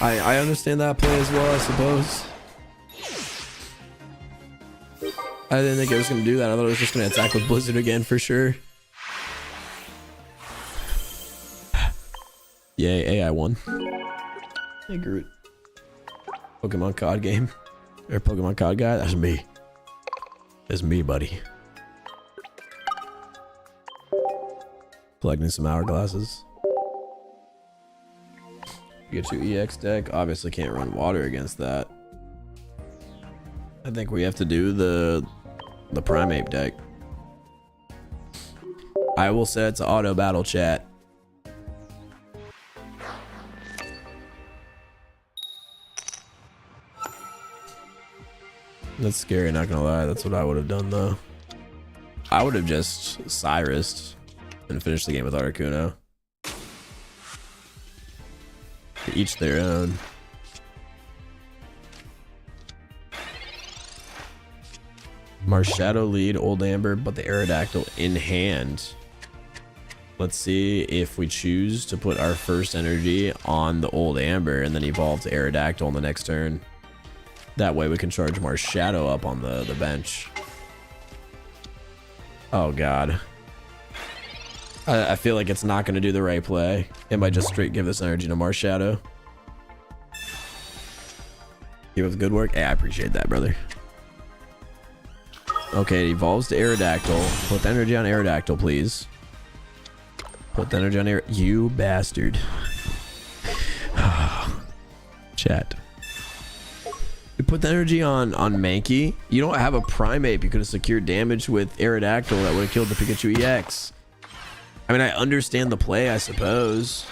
I understand that play as well, I suppose. I didn't think it was going to do that. I thought it was just going to attack with Blizzard again for sure. Yay, AI won. Hey, Groot. Pokemon COD game. Or Pokemon COD guy. That's me. That's me, buddy. Collecting some hourglasses. Pikachu EX deck. Obviously can't run water against that. I think we have to do the Primeape deck. I will set it to auto battle, chat. That's scary, not gonna lie. That's what I would have done though. I would have just Cyrused and finished the game with Articuno. To each their own. Marshadow lead, Old Amber, but the Aerodactyl in hand. Let's see if we choose to put our first energy on the Old Amber and then evolve to Aerodactyl on the next turn. That way we can charge Marshadow up on the bench. Oh god. I feel like it's not going to do the right play. It might just straight give this energy to Marshadow. You have good work. Hey, I appreciate that, brother. Okay, it evolves to Aerodactyl. Put the energy on Aerodactyl, please. Put the energy on Air. You bastard. Chat. You put the energy on Mankey. You don't have a Primate. You could have secured damage with Aerodactyl that would have killed the Pikachu EX. I mean, I understand the play, I suppose.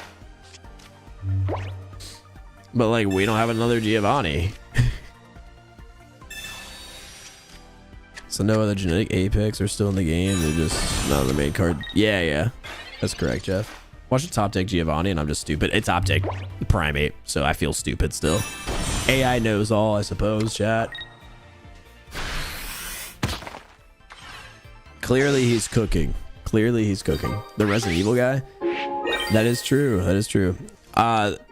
But, like, we don't have another Giovanni. So no other genetic Apex are still in the game. They're just not on the main card. Yeah. That's correct, Jeff. Watch the top deck Giovanni and I'm just stupid. It's top deck Primate, so I feel stupid still. AI knows all, I suppose, chat. Clearly he's cooking. Clearly he's cooking. The Resident Evil guy? That is true. That is true.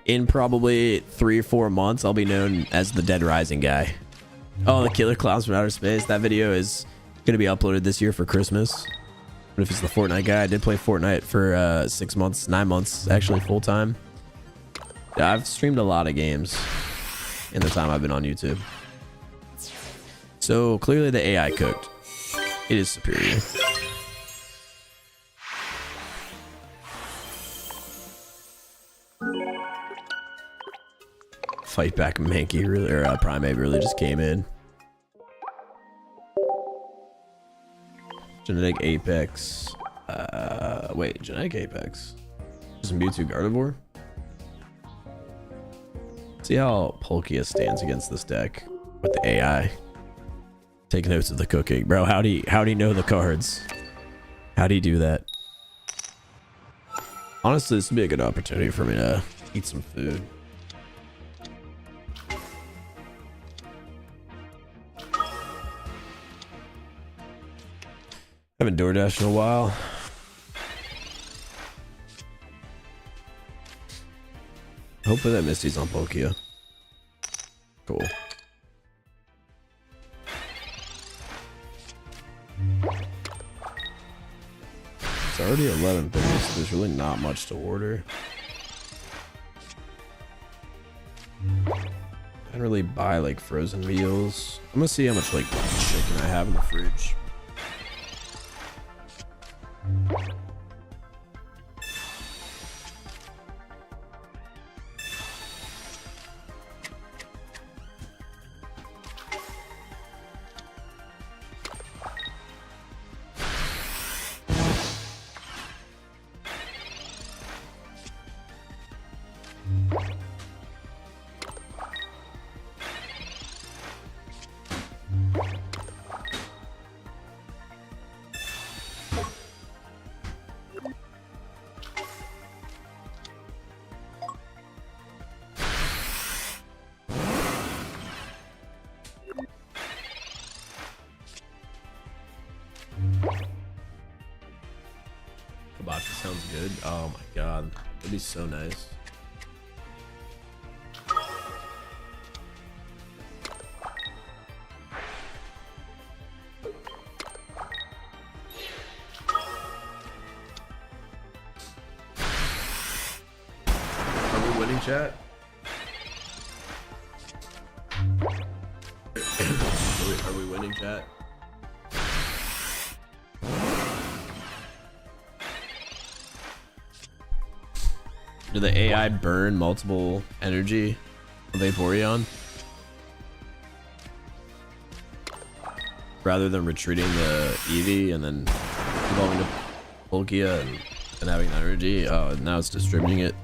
In probably 3 or 4 months, I'll be known as the Dead Rising guy. Oh, the Killer Clowns from Outer Space. That video is going to be uploaded this year for Christmas. But if it's the Fortnite guy, I did play Fortnite for 6 months, 9 months, actually full time. Yeah, I've streamed a lot of games in the time I've been on YouTube. So clearly the AI cooked. It is superior. Fight back Mankey really, or Primate really just came in. Genetic Apex. Wait, Genetic Apex. Just Mewtwo Gardevoir. See how Palkia stands against this deck with the AI. Take notes of the cooking, bro. How'd he know the cards? How'd he do that? Honestly, this would be a good opportunity for me to eat some food. Haven't DoorDashed in a while. Hopefully that Misty's on Palkia. Cool. It's already 11:30, so there's really not much to order. I didn't really buy like frozen meals. I'm gonna see how much like chicken I have in the fridge. Hibachi sounds good. Oh my god, that'd be so nice. Are we winning, chat? Are we winning, chat? Do the AI burn multiple energy of Vaporeon rather than retreating the Eevee and then evolving to Palkia and having that energy? Oh, now it's distributing it.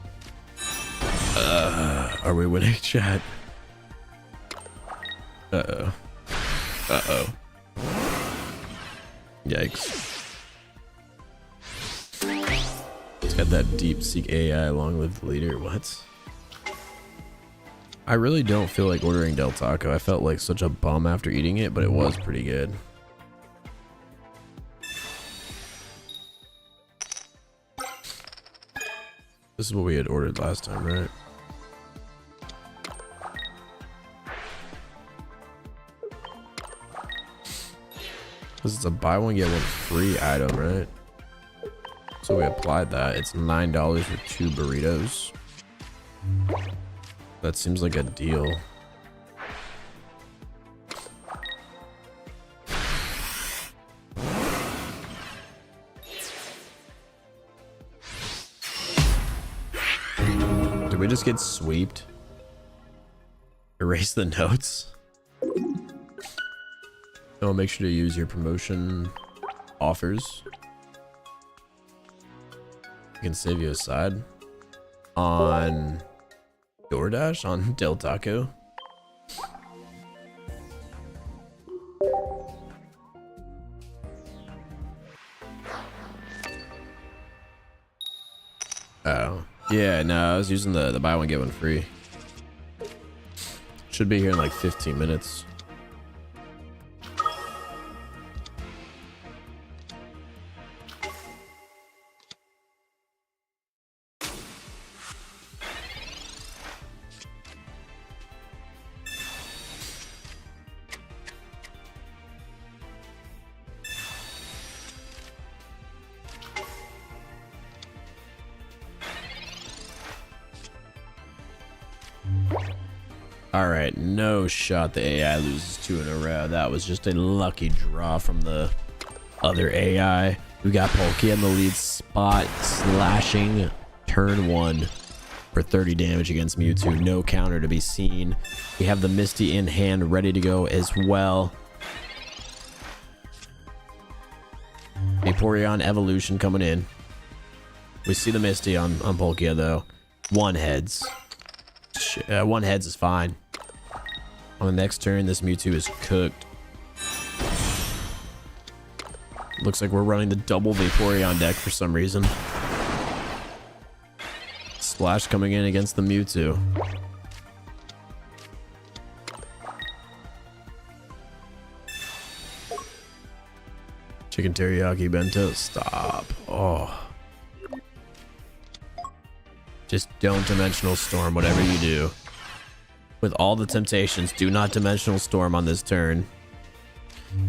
Are we winning, chat? Uh-oh. Uh-oh. Yikes. It's got that deep seek AI, long live the leader. What? I really don't feel like ordering Del Taco. I felt like such a bum after eating it, but it was pretty good. This is what we had ordered last time, right? This is a buy one get one free item, right? So we applied that. It's $9 for 2 burritos. That seems like a deal. Did we just get sweeped? Erase the notes? Oh, make sure to use your promotion offers. I can save you a side on DoorDash on Del Taco. Oh yeah, no, I was using the buy one get one free. Should be here in like 15 minutes. All right, no shot the AI loses 2 in a row. That was just a lucky draw from the other AI. We got Polky in the lead spot, slashing turn 1 for 30 damage against Mewtwo. No counter to be seen. We have the Misty in hand, ready to go as well. Vaporeon evolution coming in. We see the Misty on Polkia though. One heads. One heads is fine. On the next turn, this Mewtwo is cooked. Looks like we're running the double Vaporeon deck for some reason. Splash coming in against the Mewtwo. Chicken teriyaki bento. Stop. Oh. Just don't dimensional storm whatever you do. With all the temptations, do not dimensional storm on this turn.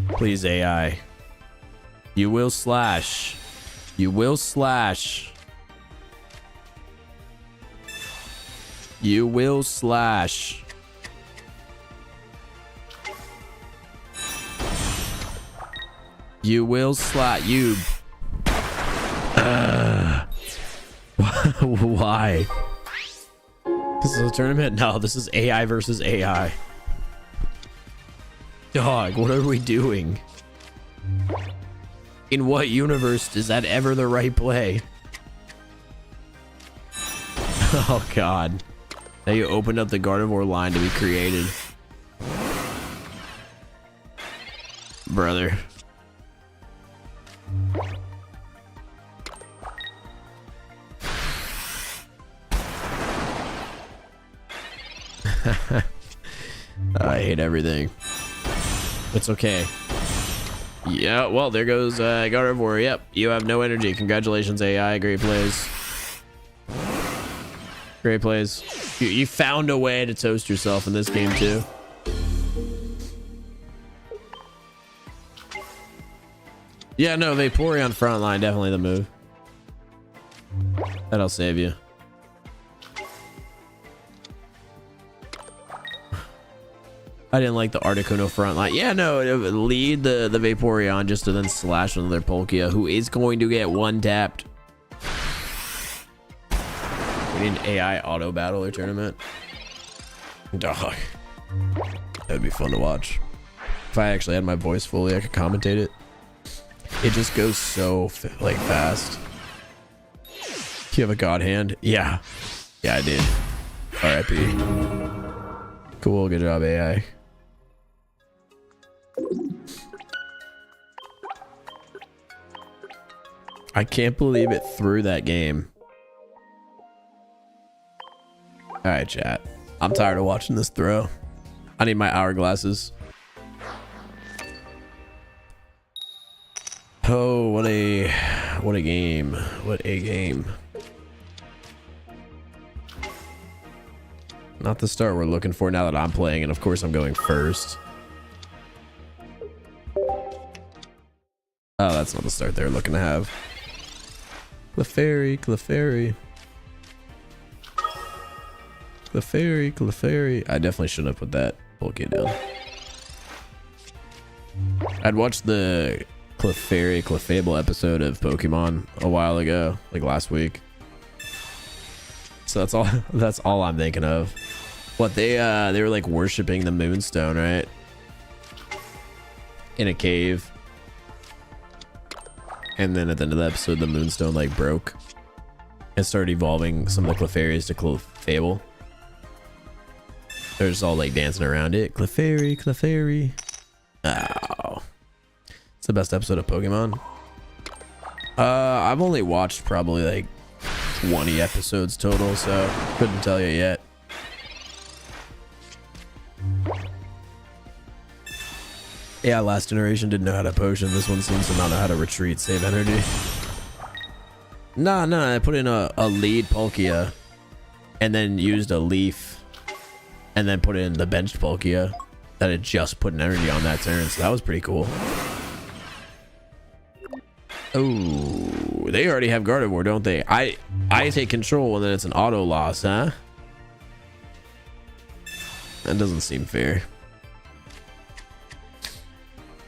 Please, AI. You will slash. You will slash. You will slash. You will slash. You. Why? This is a tournament? No, this is AI versus AI. Dog, what are we doing? In what universe is that ever the right play? Oh god. Now you opened up the Gardevoir line to be created. Brother. I hate everything. It's okay. Yeah, well, there goes Gardevoir. Yep, you have no energy. Congratulations, AI. Great plays. Great plays. You found a way to toast yourself in this game, too. Yeah, no, Vaporeon front line, definitely the move. That'll save you. I didn't like the Articuno front line. Yeah, no, lead the Vaporeon just to then slash another Polkia, who is going to get one tapped. We need an AI auto battle or tournament. Dog. That'd be fun to watch. If I actually had my voice fully, I could commentate it. It just goes so like fast. You have a god hand? Yeah. Yeah, I did. RIP. Cool, good job, AI. I can't believe it threw that game. All right, chat. I'm tired of watching this throw. I need my hourglasses. Oh, what a game. What a game. Not the start we're looking for now that I'm playing, and of course I'm going first. Oh, that's not the start they're looking to have. Clefairy, Clefairy. Clefairy, Clefairy. I definitely shouldn't have put that Pokemon down. I'd watched the Clefairy, Clefable episode of Pokemon a while ago, like last week. So that's all I'm thinking of. What they were like worshiping the Moonstone, right? In a cave. And then at the end of the episode, the Moonstone like broke and started evolving some of the Clefairies to Clefable. They're just all like dancing around it. Clefairy, Clefairy. Oh. It's the best episode of Pokemon. I've only watched probably like 20 episodes total, so couldn't tell you yet. Yeah, last generation didn't know how to potion. This one seems to not know how to retreat, save energy. Nah, I put in a lead Palkia and then used a leaf and then put in the benched Palkia that had just put an energy on that turn, so that was pretty cool. Oh, they already have Gardevoir, don't they? I take control and then it's an auto loss, huh? That doesn't seem fair.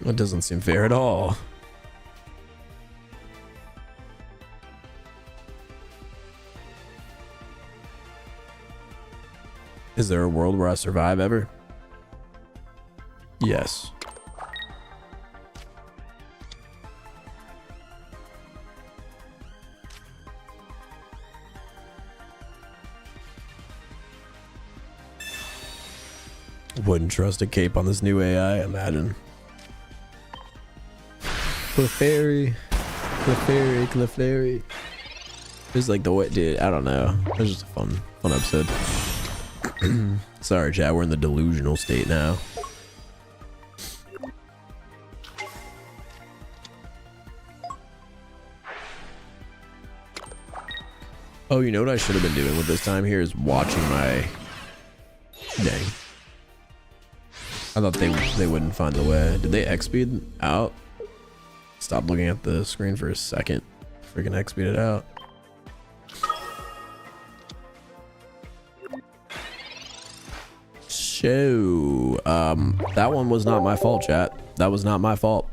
That doesn't seem fair at all. Is there a world where I survive ever? Yes. Wouldn't trust a cape on this new AI, imagine. Clefairy, Clefairy, Clefairy. It's like the what, dude? I don't know. It was just a fun episode. Sorry, chat. We're in the delusional state now. Oh, you know what I should have been doing with this time here is watching my. Dang. I thought they wouldn't find the way. Did they X-speed out? Stop looking at the screen for a second. Freaking X-speed it out. So, that one was not my fault, chat. That was not my fault.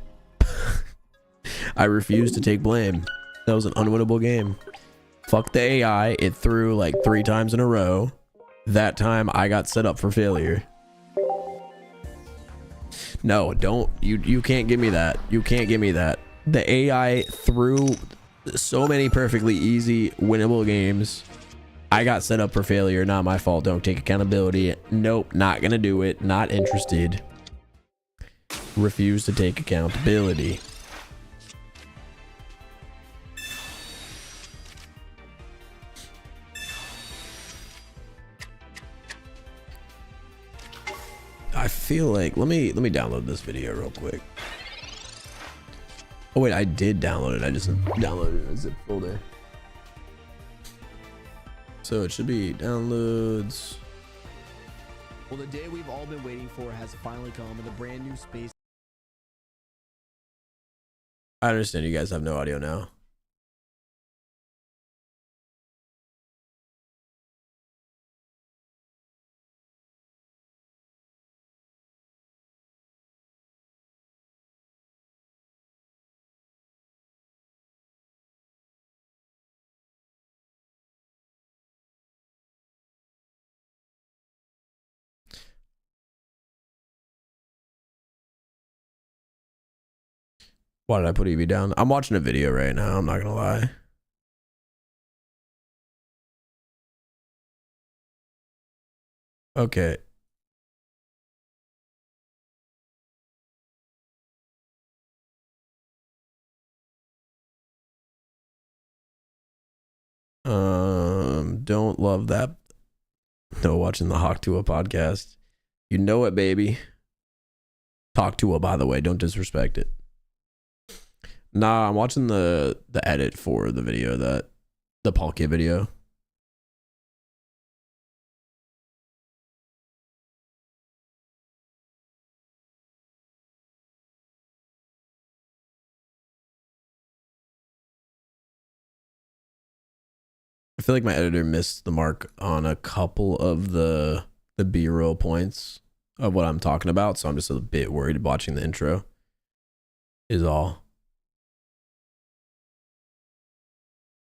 I refuse to take blame. That was an unwinnable game. Fuck the AI. It threw like 3 times in a row. That time I got set up for failure. No, don't. You can't give me that. You can't give me that. The AI threw so many perfectly easy winnable games. I got set up for failure. Not my fault. Don't take accountability. Nope, not gonna do it. Not interested. Refuse to take accountability. I feel like let me download this video real quick. Oh wait, I did download it. I just downloaded it in a zip folder. So it should be downloads. Well, the day we've all been waiting for has finally come with a brand new space. I understand you guys have no audio now. Why did I put EV down? I'm watching a video right now. I'm not gonna lie. Okay. don't love that. No, watching the Hawk Tua podcast. You know it, baby. Hawk Tua, by the way. Don't disrespect it. Nah, I'm watching the edit for the video, the Paul Kid video. I feel like my editor missed the mark on a couple of the B-roll points of what I'm talking about, so I'm just a bit worried watching the intro is all.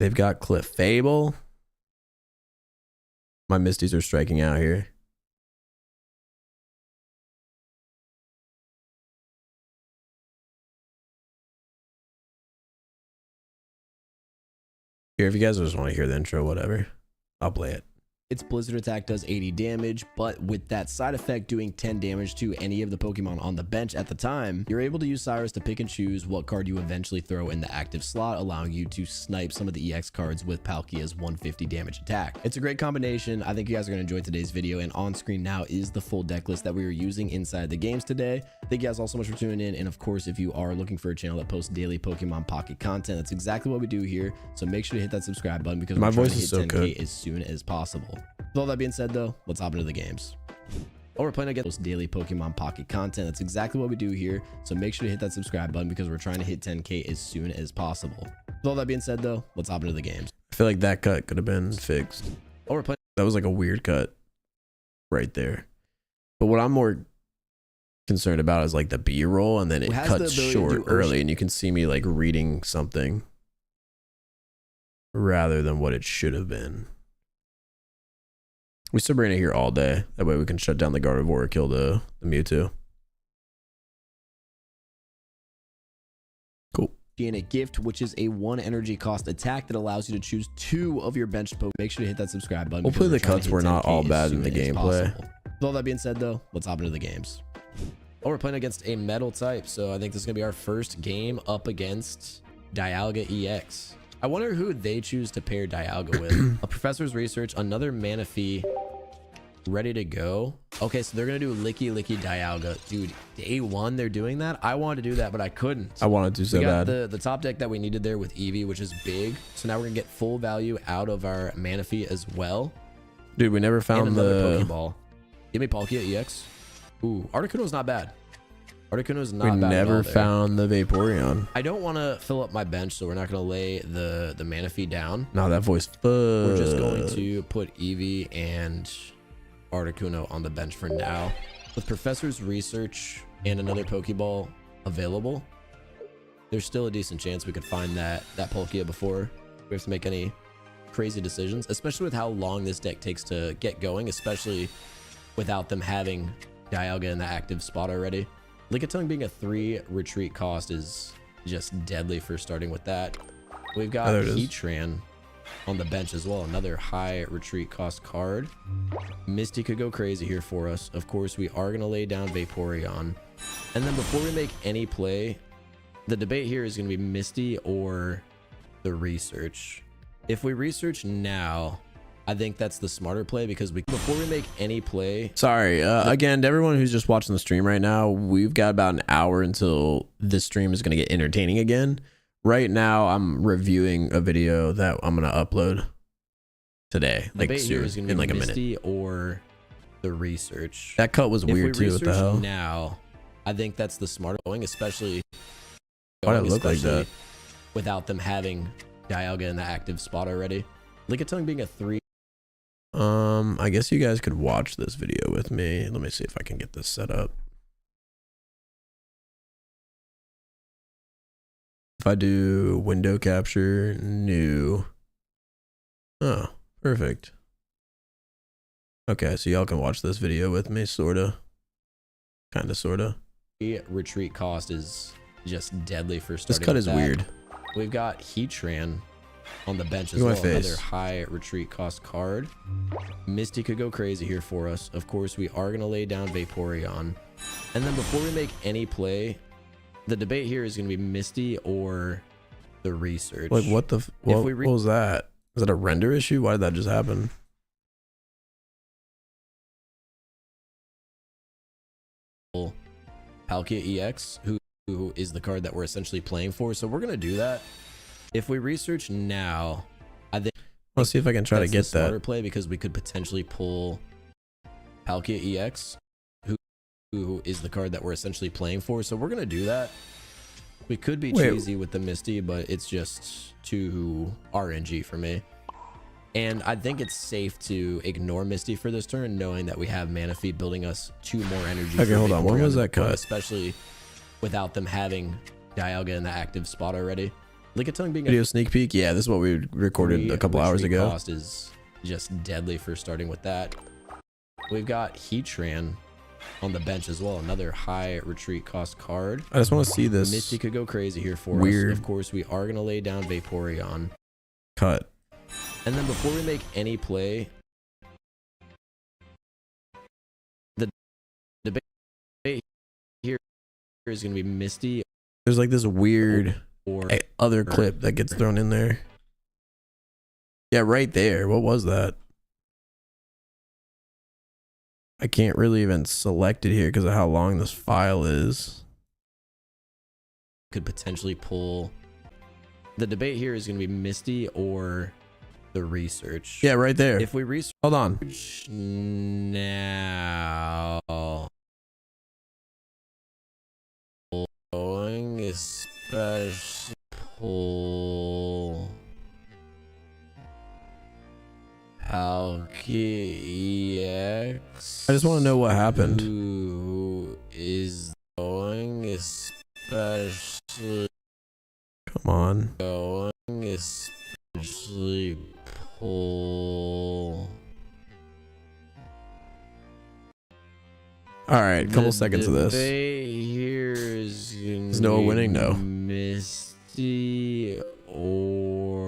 They've got Cliff Fable. My Misties are striking out here. Here, if you guys just want to hear the intro, whatever, I'll play it. Its Blizzard attack does 80 damage, but with that side effect doing 10 damage to any of the Pokemon on the bench at the time, you're able to use Cyrus to pick and choose what card you eventually throw in the active slot, allowing you to snipe some of the EX cards with Palkia's 150 damage attack. It's a great combination. I think you guys are going to enjoy today's video, and on screen now is the full deck list that we are using inside the games today. Thank you guys all so much for tuning in, and of course, if you are looking for a channel that posts daily Pokemon Pocket content, that's exactly what we do here, so make sure to hit that subscribe button because my we're trying voice to is hit so 10K good as soon as possible. With all that being said, though, let's hop into the games. We're playing against daily Pokemon Pocket content. That's exactly what we do here. So make sure to hit that subscribe button because we're trying to hit 10K as soon as possible. With all that being said, though, let's hop into the games. I feel like that cut could have been fixed. That was like a weird cut right there. But what I'm more concerned about is like the B-roll, and then it cuts short early, and you can see me like reading something rather than what it should have been. We still bring it here all day. That way we can shut down the Gardevoir or kill the Mewtwo. Cool. And a gift, which is a 1 energy cost attack that allows you to choose 2 of your bench Pokemon. Make sure to hit that subscribe button. Hopefully the cuts were not all bad in the gameplay. With all that being said, though, let's hop into the games. We're playing against a metal type, so I think this is going to be our first game up against Dialga EX. I wonder who they choose to pair Dialga with. A Professor's Research, another Manaphy, ready to go. Okay, so they're gonna do Licky Dialga. Dude, day 1 they're doing that. I wanted to do that, but I couldn't. I wanted to so we got bad. The top deck that we needed there with Eevee, which is big. So now we're gonna get full value out of our Manaphy as well. Dude, we never found the Pokeball. Give me Palkia EX. Ooh, Articuno's not bad. Articuno's not bad. We never found the Vaporeon. I don't want to fill up my bench, so we're not going to lay the Manaphy down. No, that voice. We're just going to put Eevee and Articuno on the bench for now. With Professor's Research and another Pokeball available, there's still a decent chance we could find that Palkia before we have to make any crazy decisions, especially with how long this deck takes to get going, especially without them having Dialga in the active spot already. Lickitung being a 3 retreat cost is just deadly for starting with that. We've got Heatran on the bench as well, another high retreat cost card. Misty could go crazy here for us. Of course, we are going to lay down Vaporeon. And then before we make any play, the debate here is going to be Misty or the Research. If we research now, I think that's the smarter play because before we make any play. Sorry, again, to everyone who's just watching the stream right now, we've got about an hour until this stream is going to get entertaining again. Right now, I'm reviewing a video that I'm going to upload today, like soon, in like a minute. Or the Research. That cut was weird too. What the hell? Now, I think that's the smarter going, especially. Why did it look like that? Without them having Dialga in the active spot already. Lickitung being a 3. I guess you guys could watch this video with me. Let me see if I can get this set up. If I do window capture, new. Oh, perfect. Okay, so y'all can watch this video with me, sorta. Kinda, sorta. Retreat cost is just deadly for starting. This cut is weird. We've got Heatran on the bench as well, another high retreat cost card. Misty could go crazy here for us. Of course, we are going to lay down Vaporeon. And then before we make any play, the debate here is going to be Misty or the Research. Like, what was that? Is that a render issue? Why did that just happen? Palkia EX, who is the card that we're essentially playing for. So we're gonna do that. If we research now, I think Let's see if I can try to get that. Smarter play, because we could potentially pull Palkia EX, who is the card that we're essentially playing for. So we're gonna do that. We could be cheesy with the Misty, but it's just too RNG for me. And I think it's safe to ignore Misty for this turn, knowing that we have Mana Feed building us 2 more energy. Okay, hold on. When was that cut? Especially without them having Dialga in the active spot already. Lickitung being Video sneak peek. Yeah, this is what we recorded a couple hours ago. Cost is just deadly for starting with that. We've got Heatran on the bench as well. Another high retreat cost card. I just want to see this. Misty could go crazy here for weird. us. Of course, we are going to lay down Vaporeon. Cut. And then before we make any play, the debate here is going to be Misty. There's like this weird or other clip that gets thrown in there. Yeah, right there. What was that? I can't really even select it here because of how long this file is. Could potentially pull. The debate here is going to be Misty or the research. Yeah, right there. If we research, hold on. Now, going is special pull. Palkia EX. I just want to know what happened. Who is going especially? Come on. Going especially pull. All right, couple seconds of this. Here is Noah winning? No. Misty or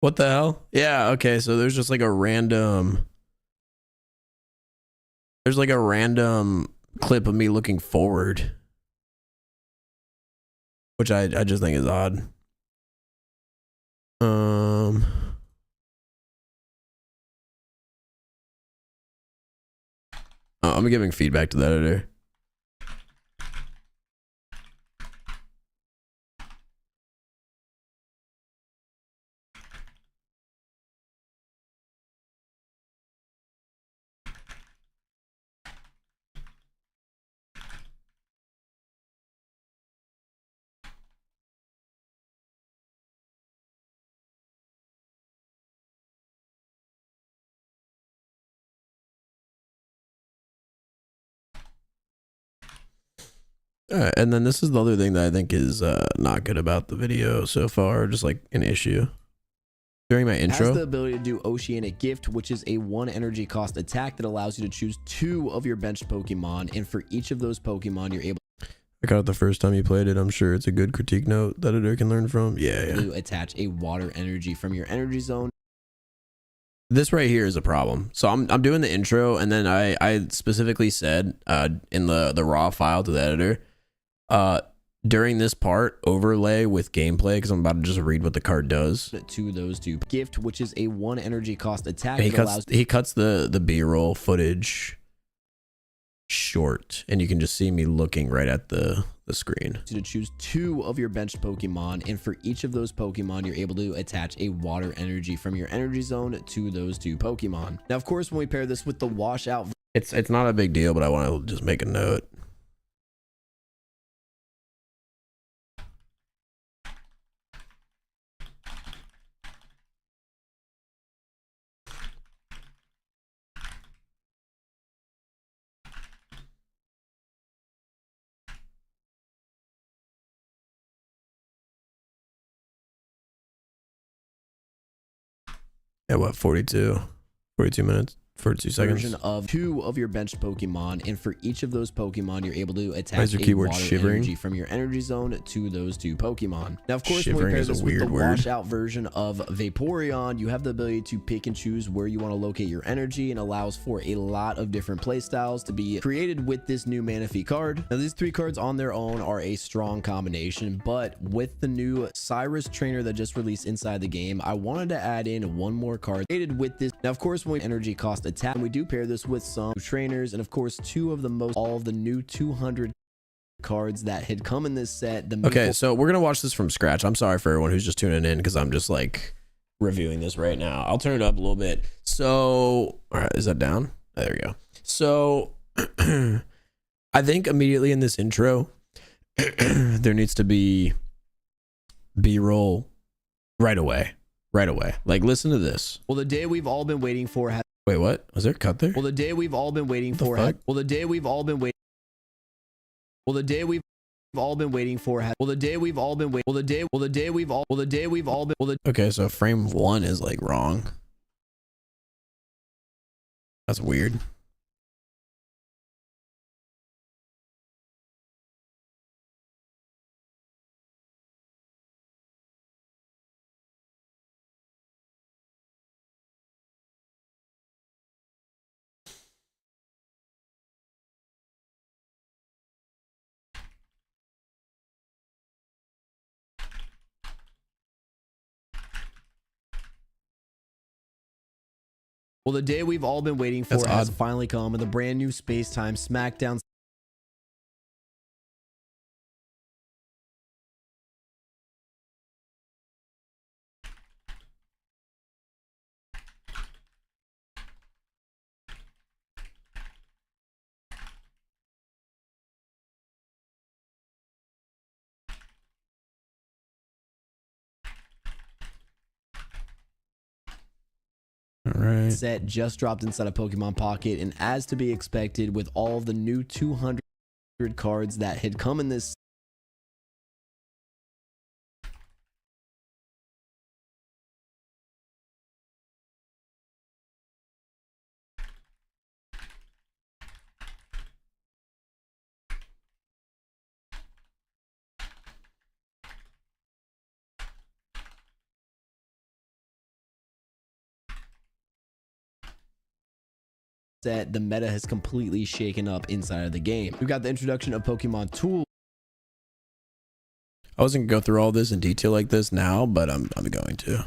what the hell? Yeah, okay, so there's just like a random. There's like a random clip of me looking forward, which I just think is odd. I'm giving feedback to the editor. All right, and then this is the other thing that I think is not good about the video so far, just like an issue. During my intro, has the ability to do Oceanic Gift, which is a 1 energy cost attack that allows you to choose 2 of your benched Pokemon, and for each of those Pokemon, you're able. I got it the first time you played it. I'm sure it's a good critique note that editor can learn from. Yeah. To attach a water energy from your energy zone. This right here is a problem. So I'm doing the intro, and then I specifically said in the raw file to the editor, during this part, overlay with gameplay, because I'm about to just read what the card does. To those 2 gift, which is a 1 energy cost attack. And he cuts the B-roll footage short, and you can just see me looking right at the screen. To choose 2 of your benched Pokemon, and for each of those Pokemon, you're able to attach a water energy from your energy zone to those 2 Pokemon. Now, of course, when we pair this with the washout, it's not a big deal, but I want to just make a note. Yeah, what, 42 minutes? for 2 seconds. version of 2 of your benched Pokemon, and for each of those Pokemon, you're able to Why attach is your a keyword water shivering? energy from your energy zone to those 2 Pokemon. Now, of course, when we Shivering pair is a this with the weird word. washout version of Vaporeon, you have the ability to pick and choose where you want to locate your energy, and allows for a lot of different playstyles to be created with this new Manaphy card. Now, these 3 cards on their own are a strong combination, but with the new Cyrus trainer that just released inside the game, I wanted to add in one more card created with this. Now, of course, when we energy cost attack, we do pair this with some trainers, and of course, all of the new 200 cards that had come in this set. Okay, so we're gonna watch this from scratch. I'm sorry for everyone who's just tuning in because I'm just like reviewing this right now. I'll turn it up a little bit. So, all right, is that down? There we go. So, I think immediately in this intro, there needs to be B-roll right away. Like, listen to this. Well, the day we've all been waiting for has Wait, what? Was there a cut there? Well, the day we've all been waiting for. Well, the day we've all been waiting. Well, the day we've all been waiting for. Well, the day we've all been waiting. Well, the day. Well, the day we've all. Well, the day we've all been. Well, the. Okay, so frame 1 is like wrong. That's weird. Well, the day we've all been waiting for That's has odd. finally come, and the brand new Spacetime Smackdown. All right. Set just dropped inside of Pokemon Pocket, and as to be expected, with all of the new 200 cards that had come in this set, the meta has completely shaken up inside of the game. We've got the introduction of Pokemon Tools. I wasn't gonna go through all this in detail like this now, but I'm going to.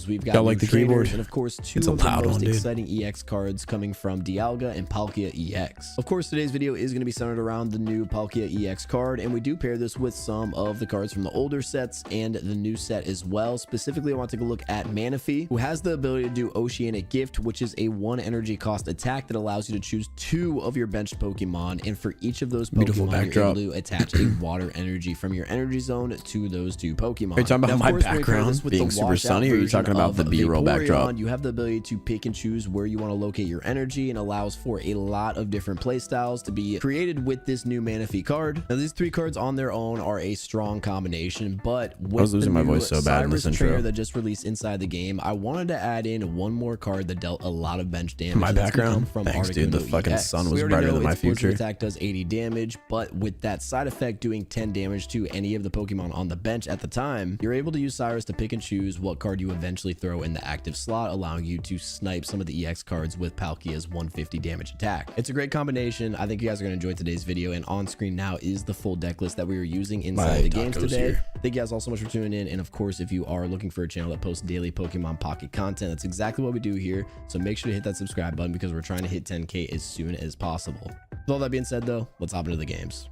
We've got Y'all like new the keyboard? trainers, and of course 2 It's a of the loud most one, dude. exciting EX cards coming from Dialga and Palkia EX. Of course, today's video is going to be centered around the new Palkia EX card, and we do pair this with some of the cards from the older sets and the new set as well. Specifically, I want to take a look at Manaphy, who has the ability to do Oceanic Gift, which is a 1 energy cost attack that allows you to choose 2 of your benched Pokemon, and for each of those Beautiful Pokemon, you're backdrop. able to attach a water energy from your energy zone to those 2 Pokemon. Are you talking Now, about of my course, when we pair background this with being the super washed-out sunny, or are you version talking about of the B-roll Vaporeon, backdrop? you have the ability to pick and choose where you want to locate your energy, and allows for a lot of different playstyles to be created with this new Manaphy card. Now, these 3 cards on their own are a strong combination, but with was losing the my new voice so bad in this Cyrus intro. trainer that just released inside the game, I wanted to add in one more card that dealt a lot of bench damage. My and that's gonna background? come from Thanks, dude. The Articuno fucking EX. sun We was already brighter know than my its blizzard future. attack does 80 damage, but with that side effect doing 10 damage to any of the Pokemon on the bench at the time, you're able to use Cyrus to pick and choose what card you eventually throw in the active slot, allowing you to snipe some of the EX cards with Palkia's 150 damage attack. It's a great combination. I think you guys are going to enjoy today's video, and on screen now is the full deck list that we were using inside My the games taco's today. here. Thank you guys all so much for tuning in, and of course, if you are looking for a channel that posts daily Pokemon Pocket content, that's exactly what we do here, so make sure to hit that subscribe button because we're trying to hit 10K as soon as possible. With all that being said though, let's hop into the games.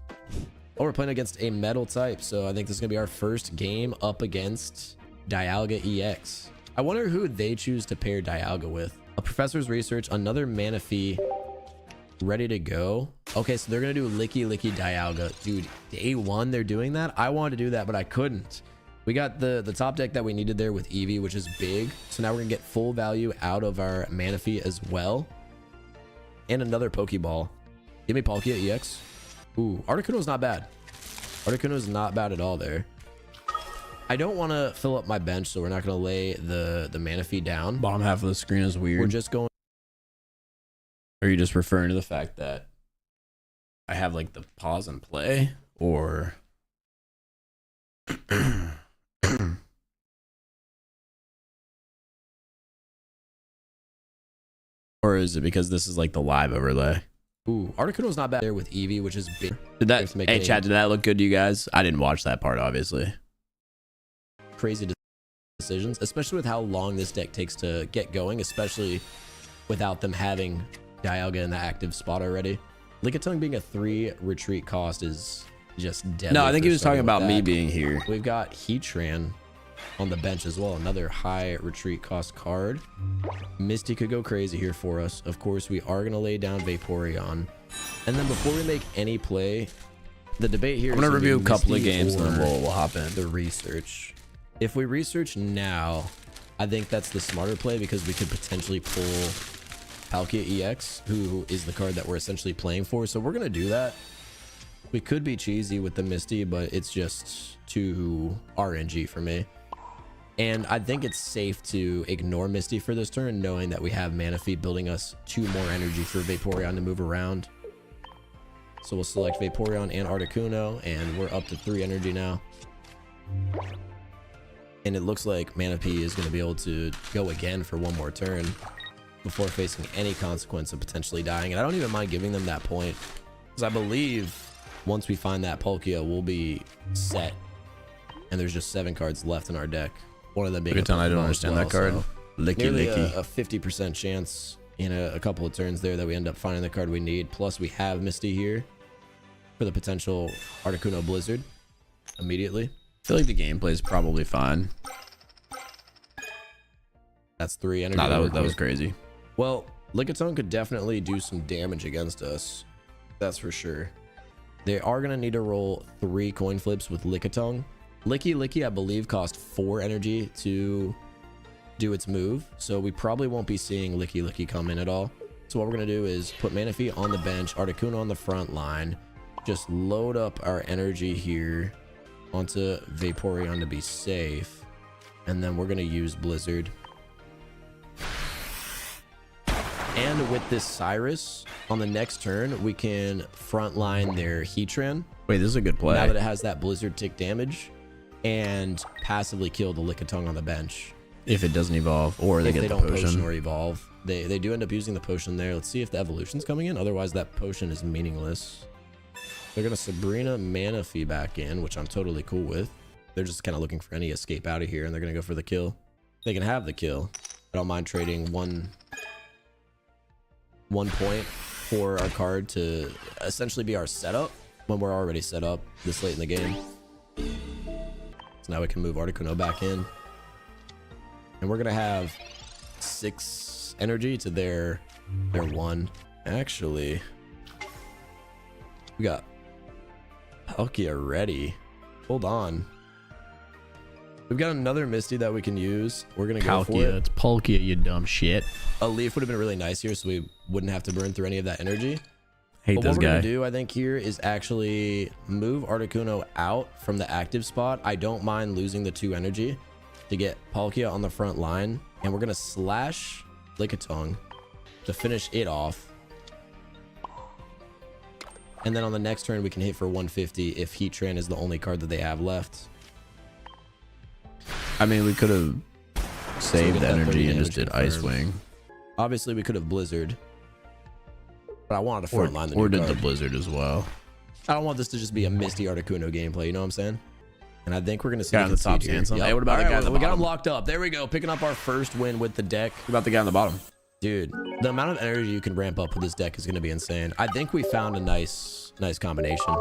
Oh, we're playing against a metal type, so I think this is gonna be our first game up against Dialga EX. I wonder who they choose to pair Dialga with. A professor's research, another Manaphy ready to go. Okay, so they're gonna do Licky Licky Dialga. Dude, day 1 they're doing that. I wanted to do that, but I couldn't. We got the top deck that we needed there with Eevee, which is big. So now we're gonna get full value out of our Manaphy as well. And another Pokeball. Give me Palkia EX. Ooh, Articuno's not bad. Articuno's not bad at all there. I don't want to fill up my bench, so we're not going to lay the Manaphy down. Bottom half of the screen is weird. We're just going... Are you just referring to the fact that I have like the pause and play, or... or is it because this is like the live overlay? Ooh, Articuno's not bad there with Eevee, which is big. Did that, hey chat, did that look good to you guys? I didn't watch that part, obviously. Crazy decisions, especially with how long this deck takes to get going, especially without them having Dialga in the active spot already. Lickitung being a 3 retreat cost is just deadly. No, I think he was talking about me being here. We've got Heatran on the bench as well, another high retreat cost card. Misty could go crazy here for us. Of course, we are going to lay down Vaporeon. And then before we make any play, the debate here I'm going to review a couple of Misty games and then or we'll hop in. the research. If we research now, I think that's the smarter play because we could potentially pull Palkia EX, who is the card that we're essentially playing for. So we're going to do that. We could be cheesy with the Misty, but it's just too RNG for me. And I think it's safe to ignore Misty for this turn, knowing that we have Manaphy building us 2 more energy for Vaporeon to move around. So we'll select Vaporeon and Articuno, and we're up to 3 energy now. And it looks like Manaphy is going to be able to go again for 1 more turn before facing any consequence of potentially dying. And I don't even mind giving them that point, because I believe once we find that Palkia, we'll be set. And there's just 7 cards left in our deck. One of them being a Pokemon. I don't understand that card. So Licky nearly licky. a 50% chance in a couple of turns there that we end up finding the card we need. Plus we have Misty here for the potential Articuno Blizzard immediately. I feel like the gameplay is probably fine. That's 3 energy. Nah, that was crazy. Well, Lickitung could definitely do some damage against us. That's for sure. They are going to need to roll 3 coin flips with Lickitung. Licky, I believe, cost 4 energy to do its move. So we probably won't be seeing Licky come in at all. So what we're going to do is put Manaphy on the bench, Articuno on the front line. Just load up our energy here onto Vaporeon to be safe. And then we're going to use Blizzard. And with this Cyrus, on the next turn, we can frontline their Heatran. Wait, this is a good play. Now that it has that Blizzard tick damage, and passively kill the Lickitung on the bench. If it doesn't evolve, or they If get they the don't potion. or evolve. They do end up using the potion there. Let's see if the evolution's coming in. Otherwise, that potion is meaningless. They're going to Sabrina Manaphy back in, which I'm totally cool with. They're just kind of looking for any escape out of here, and they're going to go for the kill. They can have the kill. I don't mind trading one point for our card to essentially be our setup when we're already set up this late in the game. So now we can move Articuno back in. And we're going to have 6 energy to their 1. Actually, we got Palkia ready. Hold on. We've got another Misty that we can use. We're going to go for it. It's Palkia, you dumb shit. A leaf would have been really nice here, so we wouldn't have to burn through any of that energy. Hate But this what we're guy. going to do, I think, here is actually move Articuno out from the active spot. I don't mind losing the 2 energy to get Palkia on the front line. And we're going to slash Lickitung to finish it off. And then on the next turn, we can hit for 150 if Heatran is the only card that they have left. I mean, we could have saved get that energy 30 and just did damage Ice confirmed. Wing. Obviously, we could have Blizzard. But I wanted to front line the Or new did the card. Blizzard as well. I don't want this to just be a Misty Articuno gameplay, you know what I'm saying? And I think we're going to see Guy on the top here. saying something. Yep. Hey, what about the All guy on the we got him bottom? locked up. There we go. Picking up our first win with the deck. What about the guy on the bottom? Dude, the amount of energy you can ramp up with this deck is going to be insane. I think we found a nice combination.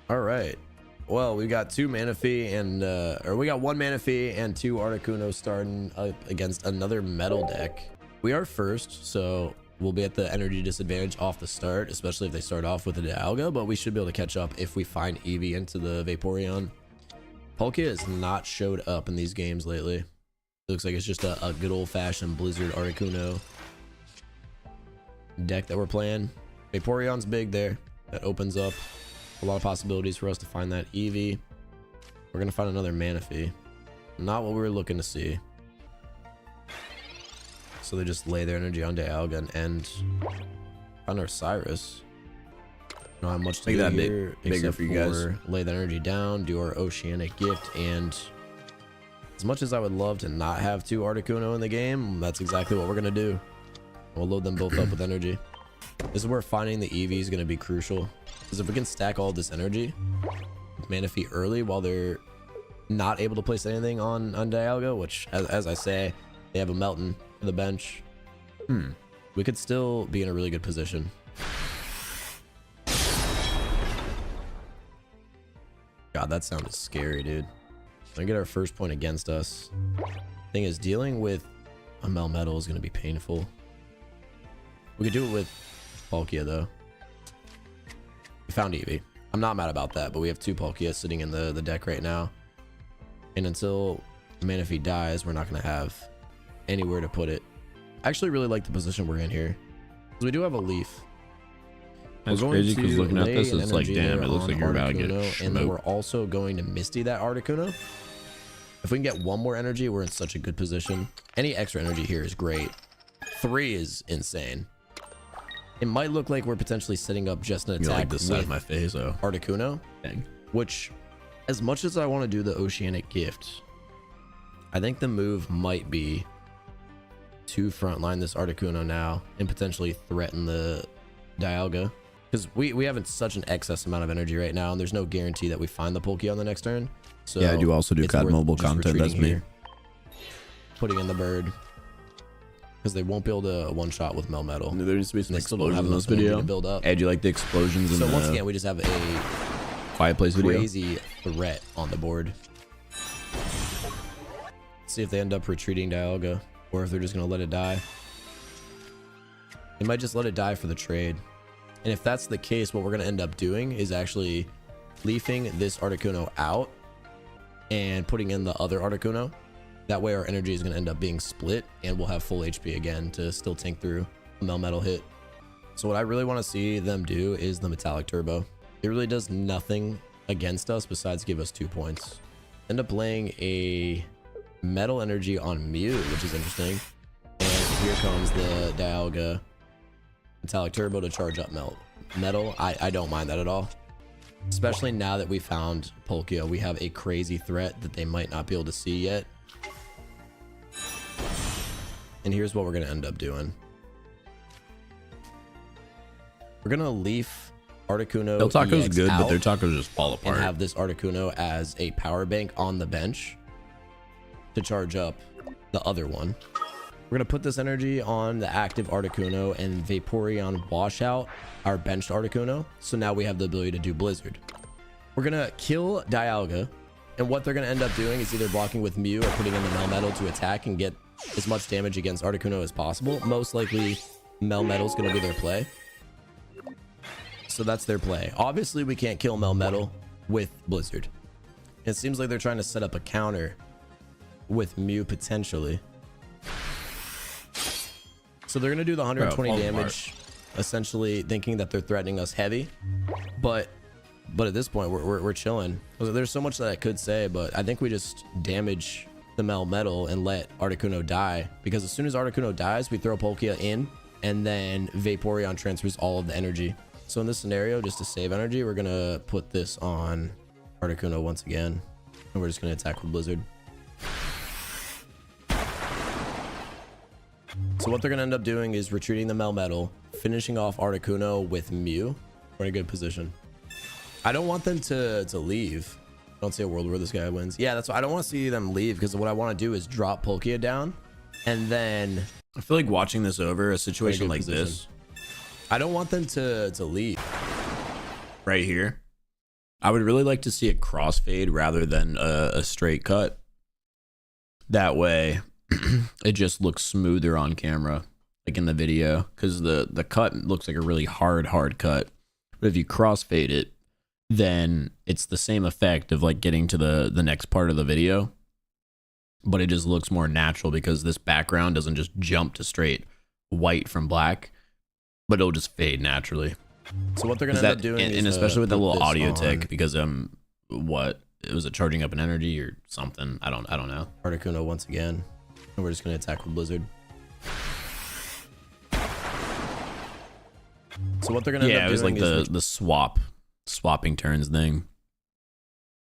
All right. Well, we got 2 Manaphy and we got 1 Manaphy and 2 Articuno starting up against another metal deck. We are first, so we'll be at the energy disadvantage off the start, especially if they start off with a Dialga, but we should be able to catch up if we find Eevee into the Vaporeon. Palkia has not showed up in these games lately. It looks like it's just a good old-fashioned Blizzard Articuno deck that we're playing. Vaporeon's big there. That opens up a lot of possibilities for us to find that Eevee. We're gonna find another Manaphy. Not what we were looking to see. So they just lay their energy on Dialga and end on our Cyrus. Don't have much to Make do that here bigger except for you guys. lay the energy down, do our Oceanic Gift, and as much as I would love to not have 2 Articuno in the game, that's exactly what we're gonna do. We'll load them both up with energy. This is where finding the Eevee is gonna be crucial, because if we can stack all this energy with Manaphy early while they're not able to place anything on Dialga, which as I say, they have a Melton for the bench, we could still be in a really good position. God, that sounded scary, dude. We're gonna get our first point against us. Thing is, dealing with a Melmetal is gonna be painful. We could do it with Palkia though. We found Eevee. I'm not mad about that, but we have 2 Palkia sitting in the deck right now. And until Manaphy dies, we're not gonna have anywhere to put it. I actually really like the position we're in here, because we do have a leaf. That's crazy, because looking at this, it's like, damn, it looks like you're about to get smoked. And then we're also going to Misty that Articuno. If we can get 1 more energy, we're in such a good position. Any extra energy here is great. 3 is insane. It might look like we're potentially setting up just an attack like this side with of my face, though. Articuno, which, as much as I want to do the Oceanic Gift, I think the move might be to frontline this Articuno now and potentially threaten the Dialga. Because we have such an excess amount of energy right now, and there's no guarantee that we find the Palkia on the next turn. So Yeah, I do also do it's COD worth mobile just content. That's retreating me. here, putting in the bird, because they won't be able to one-shot with Melmetal. There needs to be some They still don't explosions have in this enough energy video. to build up. Hey, do you like the explosions in So the once again, we just have a Quiet Place video? crazy threat on the board. Let's see if they end up retreating Dialga, or if they're just gonna let it die. They might just let it die for the trade. And if that's the case, what we're gonna end up doing is actually leafing this Articuno out and putting in the other Articuno. That way our energy is gonna end up being split, and we'll have full HP again to still tank through a Melmetal hit. So what I really want to see them do is the Metallic Turbo. It really does nothing against us besides give us 2 points. End up playing a Metal Energy on Mew, which is interesting. And here comes the Dialga Metallic Turbo to charge up Metal. I don't mind that at all. Especially now that we found Palkia, we have a crazy threat that they might not be able to see yet. And here's what we're going to end up doing. We're going to leaf Articuno El Taco's EX good, but out their tacos just fall and apart. have this Articuno as a power bank on the bench to charge up the other one. We're going to put this energy on the active Articuno and Vaporeon wash out our benched Articuno. So now we have the ability to do Blizzard. We're going to kill Dialga. And what they're going to end up doing is either blocking with Mew or putting in the Melmetal to attack and get as much damage against Articuno as possible. Most likely, Melmetal is going to be their play. So that's their play. Obviously, we can't kill Melmetal with Blizzard. It seems like they're trying to set up a counter with Mew potentially. So they're going to do the 120 damage, essentially thinking that they're threatening us heavy. But at this point, we're chilling. There's so much that I could say, but I think we just damage the Melmetal and let Articuno die. Because as soon as Articuno dies, we throw Palkia in, and then Vaporeon transfers all of the energy. So in this scenario, just to save energy, we're going to put this on Articuno once again. And we're just going to attack with Blizzard. So what they're going to end up doing is retreating the Melmetal, finishing off Articuno with Mew. We're in a good position. I don't want them to leave. I don't see a world where this guy wins. Yeah, that's why I don't want to see them leave, because what I want to do is drop Palkia down, and then I feel like watching this over a situation like position. this I don't want them to leave. right here. I would really like to see it crossfade rather than a straight cut. That way, it just looks smoother on camera, like in the video, because the cut looks like a really hard cut. But if you crossfade it, then it's the same effect of like getting to the next part of the video, but it just looks more natural because this background doesn't just jump to straight white from black, but it'll just fade naturally. So what they're gonna end up doing and is, especially with the put little this audio on tick, because what it was, it charging up an energy or something? I don't know. Articuno once again, and we're just gonna attack with Blizzard. So what they're gonna end up it was doing like the swapping turns thing.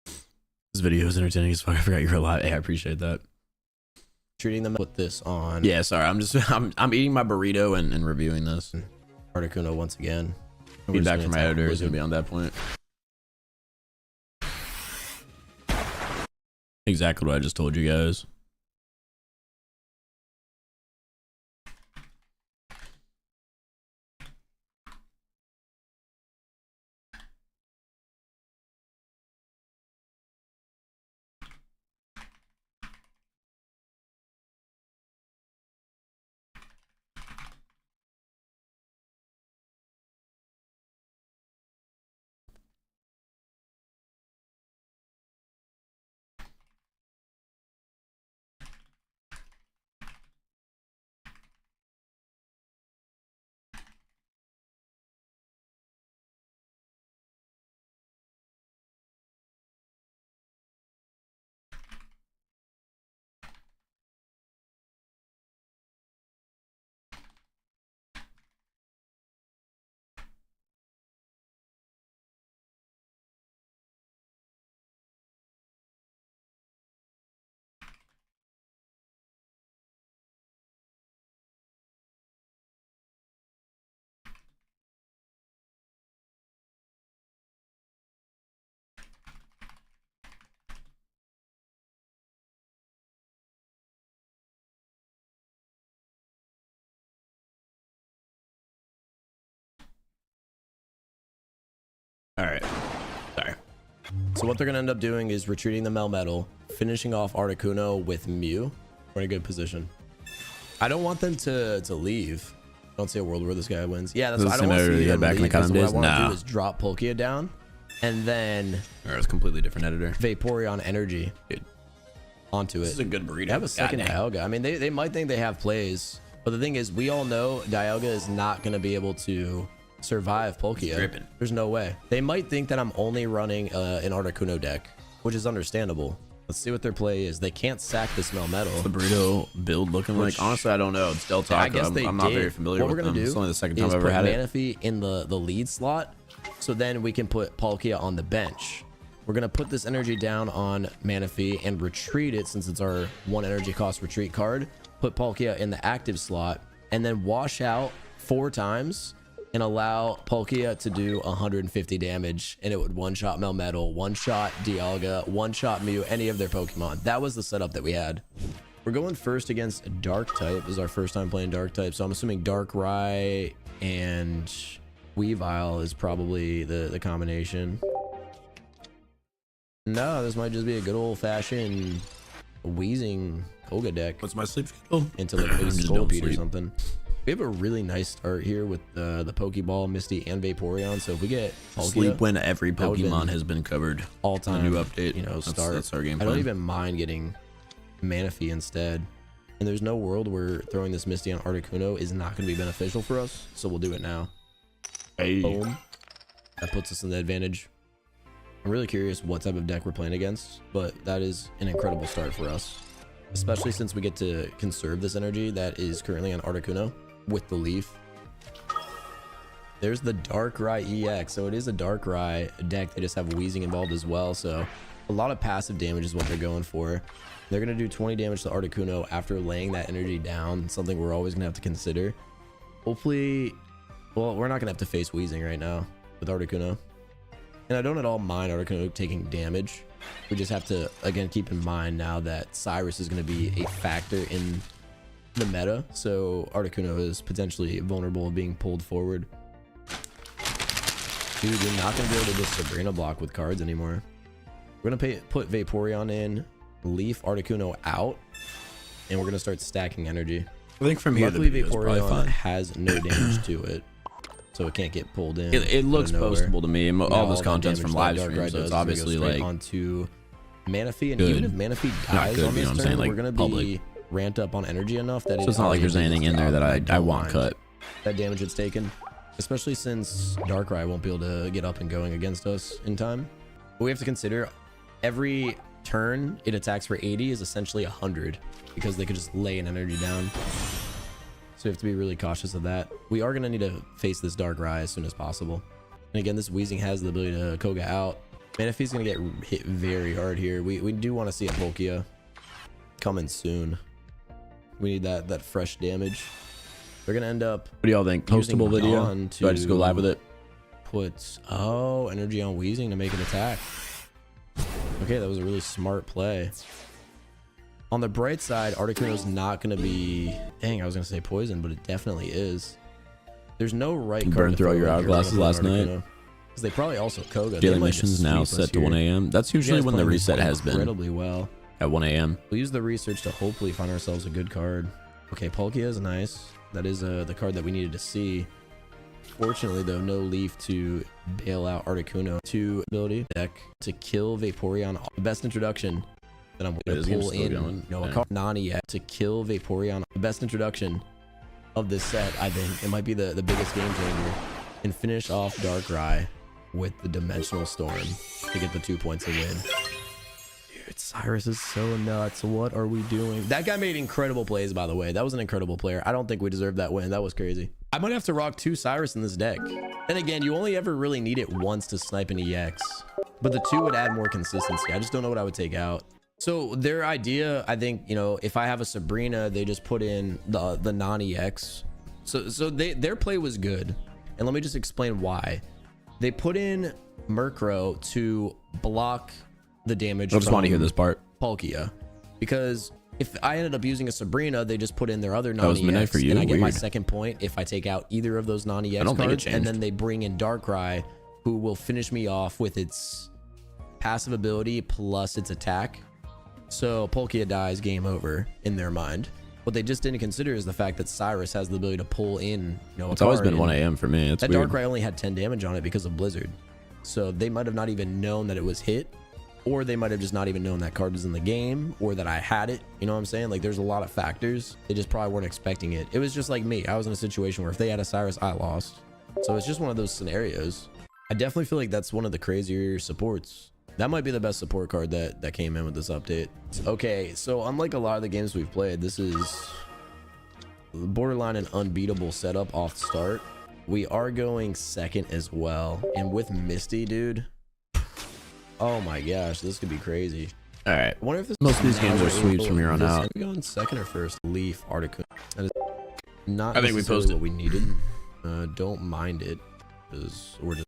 This video is entertaining as fuck. I forgot you were alive. Hey, I appreciate that. treating them with this on. Yeah, sorry. I'm eating my burrito and reviewing this. Articuno once again. Feedback from my editor is gonna be on that point. Exactly what I just told you guys. All right. Sorry. So what they're going to end up doing is retreating the Melmetal, finishing off Articuno with Mew. We're in a good position. I don't want them to leave. I don't see a world where this guy wins. Yeah, that's what I don't want to see them back in the leave, 'cause economy days. what I want to Nah. do is drop Palkia down and then Or it's a completely different editor. Vaporeon energy Dude, onto this is it. a good burrito. They have a second Goddamn. Dialga. I mean, they might think they have plays, but the thing is, we all know Dialga is not going to be able to survive Palkia. dripping. There's no way. They might think that I'm only running an Articuno deck, which is understandable. Let's see what their play is. They can't sack this Melmetal. The burrito build looking Which- like? Honestly, I don't know. It's Del Taco. I guess I'm not very familiar what with we're gonna them. do It's only the second time is I've ever put had it. Manaphy in the lead slot, so then we can put Palkia on the bench. We're gonna put this energy down on Manaphy and retreat it, since it's our 1 energy cost retreat card. Put Palkia in the active slot and then wash out 4 times and allow Palkia to do 150 damage, and it would one-shot Melmetal, one-shot Dialga, one-shot Mew, any of their Pokemon. That was the setup that we had. We're going first against Dark type. This is our first time playing Dark type, so I'm assuming Darkrai and Weavile is probably the combination. No, this might just be a good old-fashioned wheezing Koga deck What's my sleep schedule? into like I'm just don't Scolipede or sleep. something. We have a really nice start here with the Pokeball, Misty, and Vaporeon. So if we get Palkia, Sleep when every that would've Pokemon been has been covered. all-time A new update. you know, That's- start. that's our game I don't plan. even mind getting Manaphy instead. And there's no world where throwing this Misty on Articuno is not going to be beneficial for us. So we'll do it now. Hey. Boom. That puts us in the advantage. I'm really curious what type of deck we're playing against, but that is an incredible start for us, especially since we get to conserve this energy that is currently on Articuno with the leaf. There's the Darkrai EX, so it is a Darkrai deck. They just have Wheezing involved as well, so a lot of passive damage is what they're going for. They're going to do 20 damage to Articuno after laying that energy down, something we're always going to have to consider. Hopefully, well, we're not going to have to face Wheezing right now with Articuno. And I don't at all mind Articuno taking damage. We just have to, again, keep in mind now that Cyrus is going to be a factor in the meta, so Articuno is potentially vulnerable of being pulled forward. Dude, you're not going to be able to just Sabrina block with cards anymore. We're going to put Vaporeon in, leaf Articuno out, and we're going to start stacking energy. I think from here, the Luckily, video is probably Vaporeon fine. has no damage to it. so it can't get pulled in. It looks postable to me. All this that content's from live damage streams, so does it's is obviously gonna go straight like onto Manaphy, and good. even if Manaphy Not dies good, on you know this what I'm turn, saying, like, we're gonna public. be ramped up on energy enough that so it's not like there's anything in there that I want cut. That damage it's taken, especially since Darkrai won't be able to get up and going against us in time. But we have to consider every turn it attacks for 80 is essentially 100 because they could just lay an energy down. So we have to be really cautious of that. We are going to need to face this Darkrai as soon as possible. And again, this Weezing has the ability to Koga out. Manaphy's going to get hit very hard here. We do want to see a Palkia coming soon. We need that fresh damage. They're going to end up... What do y'all think? Postable video? Do I just go live with it? Energy on Weezing to make an attack. Okay, that was a really smart play. On the bright side, Articuno's not going to be... Dang, I was going to say poison, but it definitely is. There's no right card. Burned through all your hourglasses last night. Because they probably also Koga. Daily missions now set to 1 a.m. That's usually when the reset has been. Incredibly well. At 1 a.m. We'll use the research to hopefully find ourselves a good card. Okay, Palkia is nice. That is the card that we needed to see. Fortunately, though, no Leaf to bail out Articuno. 2 ability deck to kill Vaporeon. The best introduction that I'm going to pull in. No, a card Nani yet to kill Vaporeon. The best introduction of this set, I think. It might be the biggest game changer. And finish off Darkrai with the Dimensional Storm to get the 2 points to win. Dude, Cyrus is so nuts. What are we doing? That guy made incredible plays, by the way. That was an incredible player. I don't think we deserved that win. That was crazy. I might have to rock 2 Cyrus in this deck. And again, you only ever really need it once to snipe an EX. But the 2 would add more consistency. I just don't know what I would take out. So their idea, I think, you know, if I have a Sabrina, they just put in the non-EX. So their play was good. And let me just explain why. They put in Murkrow to block the damage. I just want to hear this part. Palkia. Because if I ended up using a Sabrina, they just put in their other non-EX. That was midnight for you? And I get my Weird. second point if I take out either of those non-EX don't think it cards. And changed. then they bring in Darkrai, who will finish me off with its passive ability plus its attack. So Palkia dies, game over in their mind. What they just didn't consider is the fact that Cyrus has the ability to pull in, you know, It's always been 1 a.m. for me. It's that weird. Darkrai only had 10 damage on it because of Blizzard. So they might have not even known that it was hit, or they might have just not even known that card was in the game, or that I had it. You know what I'm saying? Like, there's a lot of factors. They just probably weren't expecting it. It was just like me. I was in a situation where if they had a Cyrus, I lost. So it's just one of those scenarios. I definitely feel like that's one of the crazier supports. That might be the best support card that came in with this update. Okay, so unlike a lot of the games we've played, this is borderline an unbeatable setup off the start. We are going second as well. And with Misty, dude, oh my gosh, this could be crazy. All right. I wonder if this Most of these games are sweeps from here on out. Are we going second or first? Leaf, Articuno. That is not I think we necessarily posted what we needed. Don't mind it, because we're just...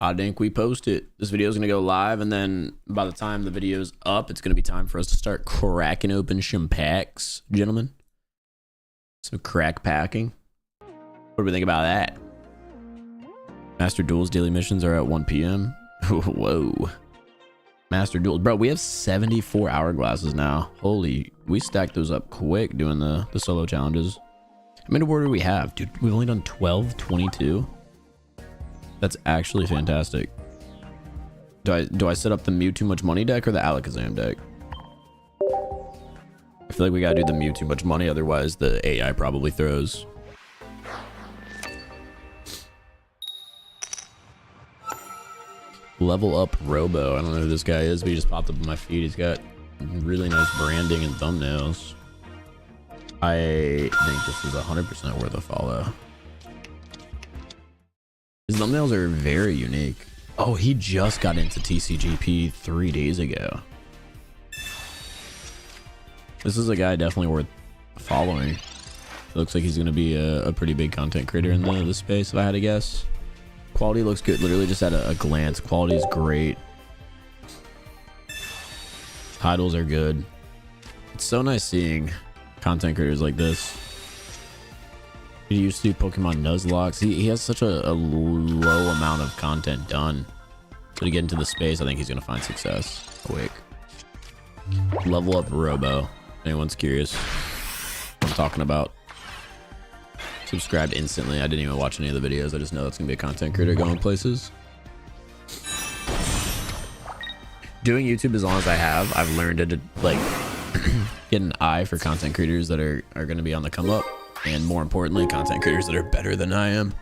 I think we post it. This video is going to go live, and then by the time the video's up, it's going to be time for us to start cracking open some packs, gentlemen. Some crack packing. What do we think about that? Master Duels daily missions are at 1 p.m. Whoa. Master Duels. Bro, we have 74 hourglasses now. Holy, we stacked those up quick doing the solo challenges. How many more do we have? Dude, we've only done 12, 22. That's actually fantastic. Do I set up the Mew Too Much Money deck or the Alakazam deck? I feel like we gotta do the Mew Too Much Money, otherwise the AI probably throws. Level Up Robo. I don't know who this guy is, but he just popped up on my feed. He's got really nice branding and thumbnails. I think this is 100% worth a follow. His thumbnails are very unique. Oh, he just got into TCGP 3 days ago. This is a guy definitely worth following. Looks like he's going to be a pretty big content creator in the space, if I had to guess. Quality looks good. Literally just at a glance. Quality is great. Titles are good. It's so nice seeing content creators like this. He used to do Pokemon Nuzlocke. He has such a low amount of content done. So to get into the space, I think he's going to find success quick. Level Up Robo. Anyone's curious what I'm talking about. subscribed instantly. I didn't even watch any of the videos. I just know that's gonna be a content creator going places. Doing YouTube as long as I have, I've learned to like get an eye for content creators that are gonna be on the come up, and more importantly, content creators that are better than I am.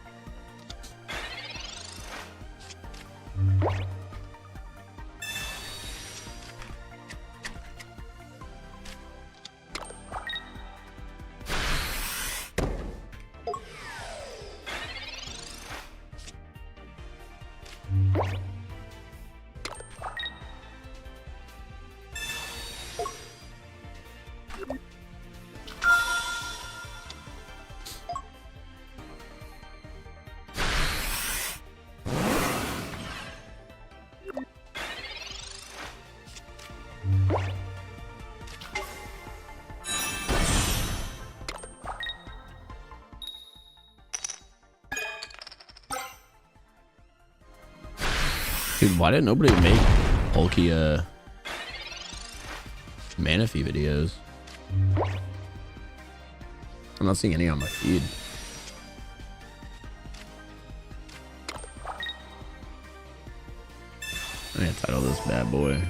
Dude, why didn't nobody make bulky Manaphy videos? I'm not seeing any on my feed. I'm gonna title this bad boy.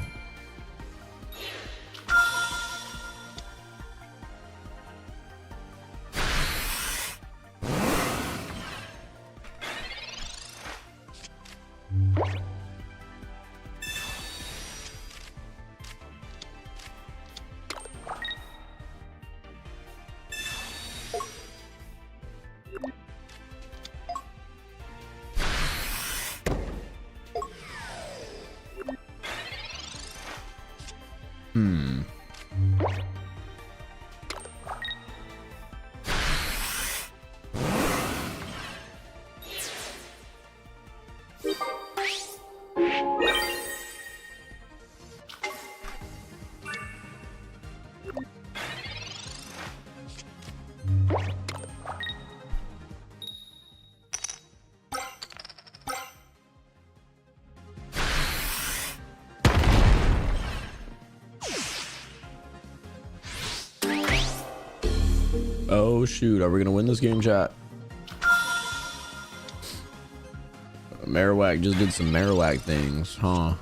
Oh shoot, are we gonna win this game, chat? Marowak just did some Marowak things, huh?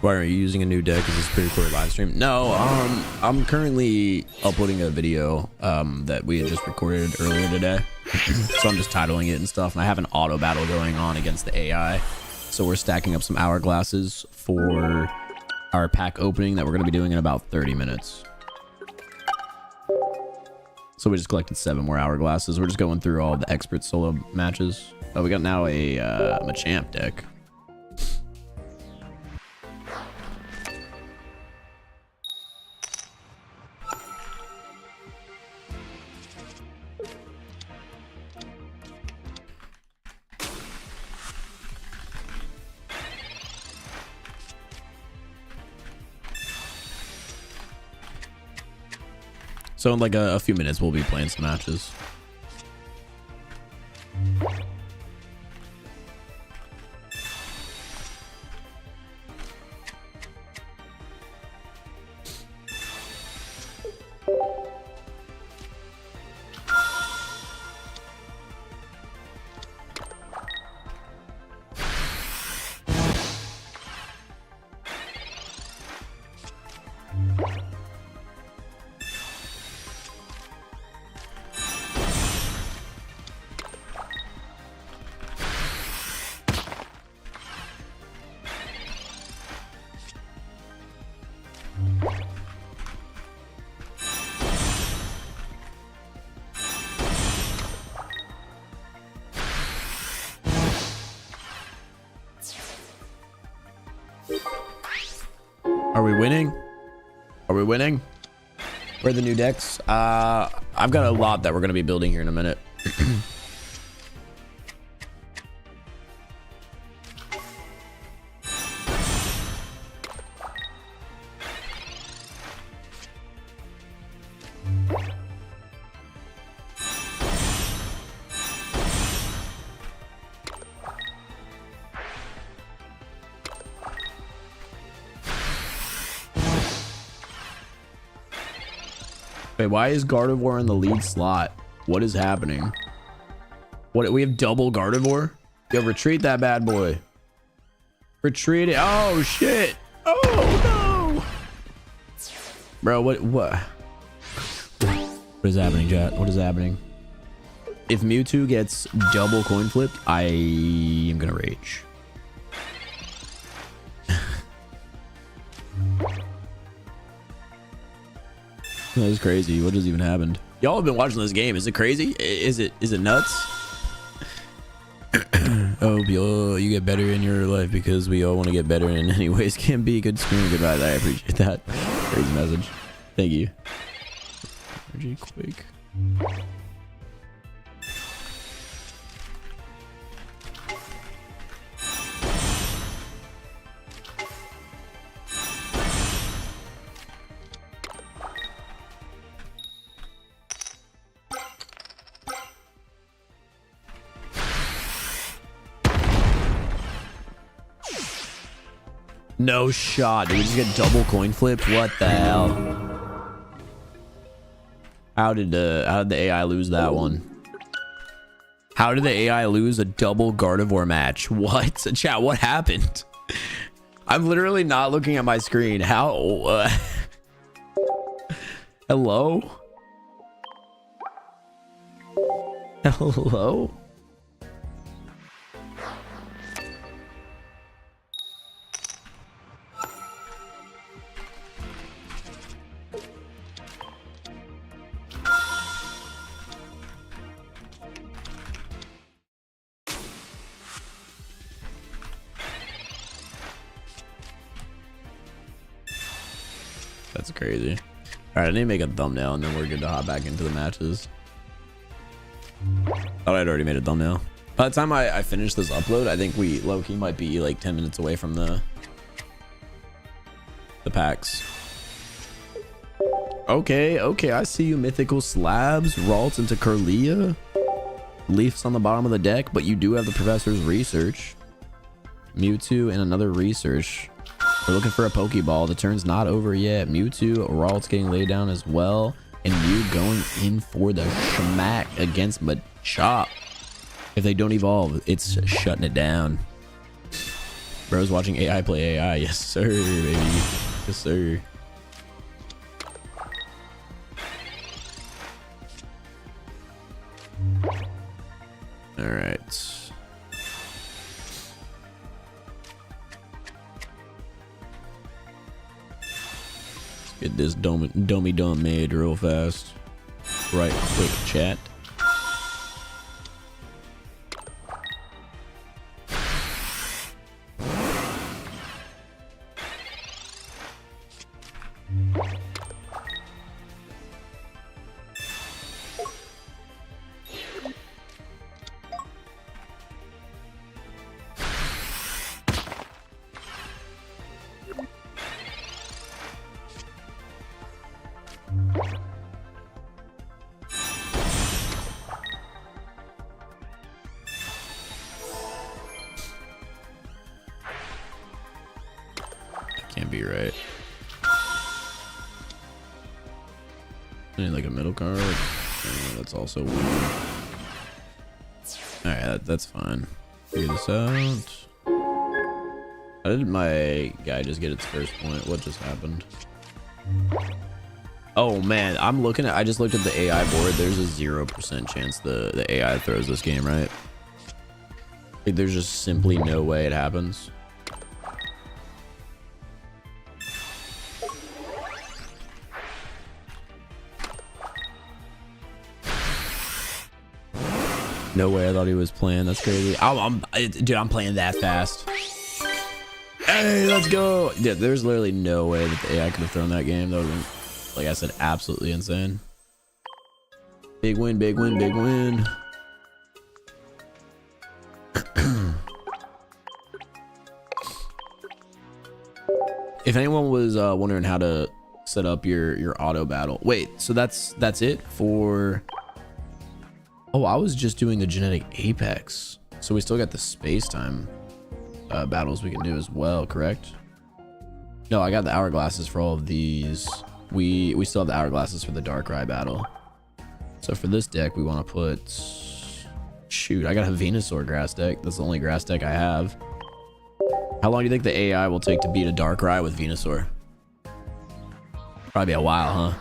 Why are you using a new deck? Is this pre-recorded live stream? No, I'm currently uploading a video that we had just recorded earlier today. So I'm just titling it and stuff, and I have an auto battle going on against the AI. So we're stacking up some hourglasses for our pack opening that we're going to be doing in about 30 minutes. So we just collected 7 more hourglasses. We're just going through all the expert solo matches. Oh, we got now a Machamp deck. So in like a few minutes, we'll be playing some matches. winning? Are we winning? Where are the new decks? I've got a lot that we're going to be building here in a minute. Wait, why is Gardevoir in the lead slot? What is happening? What, we have double Gardevoir? Yo, retreat that bad boy. Retreat it. Oh, shit. Oh, no. Bro, what is happening, chat? What is happening? If Mewtwo gets double coin flipped, I am gonna rage. That is crazy. What just even happened? Y'all have been watching this game. Is it crazy? Is it nuts? Oh, you get better in your life because we all want to get better in any ways can be. Good screen. Goodbye. I appreciate that. Crazy message. Thank you. Energy Quake. No shot. Did we just get double coin flipped? What the hell? How did the AI lose that one? How did the AI lose a double Gardevoir match? What? Chat, what happened? I'm literally not looking at my screen. How? Hello? Hello? That's crazy. All right, I need to make a thumbnail and then we're good to hop back into the matches. Thought I'd already made a thumbnail. By the time I finish this upload, I think we low-key might be like 10 minutes away from the packs. Okay, I see you. Mythical Slabs, Ralt into Curlia, Leafs on the bottom of the deck, but you do have the Professor's Research, Mewtwo, and another Research. We're looking for a Pokeball. The turn's not over yet. Mewtwo, Ralt's getting laid down as well. And Mew going in for the schmack against Machop. If they don't evolve, it's shutting it down. Bro's watching AI play AI. Yes, sir, baby. Yes, sir. All right. Get this dummy dumb made real fast. Right quick, chat. Can't be right. I need like a middle card. That's also weird. Alright, that's fine. Figure this out. How did my guy just get its first point? What just happened? Oh man, I just looked at the AI board. There's a 0% chance the AI throws this game, right? Like, there's just simply no way it happens. No way. I thought he was playing. That's crazy. Dude, I'm playing that fast. Hey, let's go. Yeah, there's literally no way that the AI could have thrown that game. That would have been, like I said, absolutely insane. Big win, big win, big win. If anyone was wondering how to set up your auto battle, wait, so that's it for. Oh, I was just doing the genetic apex, so we still got the Spacetime battles we can do as well, correct? No, I got the hourglasses for all of these. We still have the hourglasses for the Darkrai battle. So for this deck, we want to put. Shoot, I got a Venusaur grass deck. That's the only grass deck I have. How long do you think the AI will take to beat a Darkrai with Venusaur? Probably a while, huh?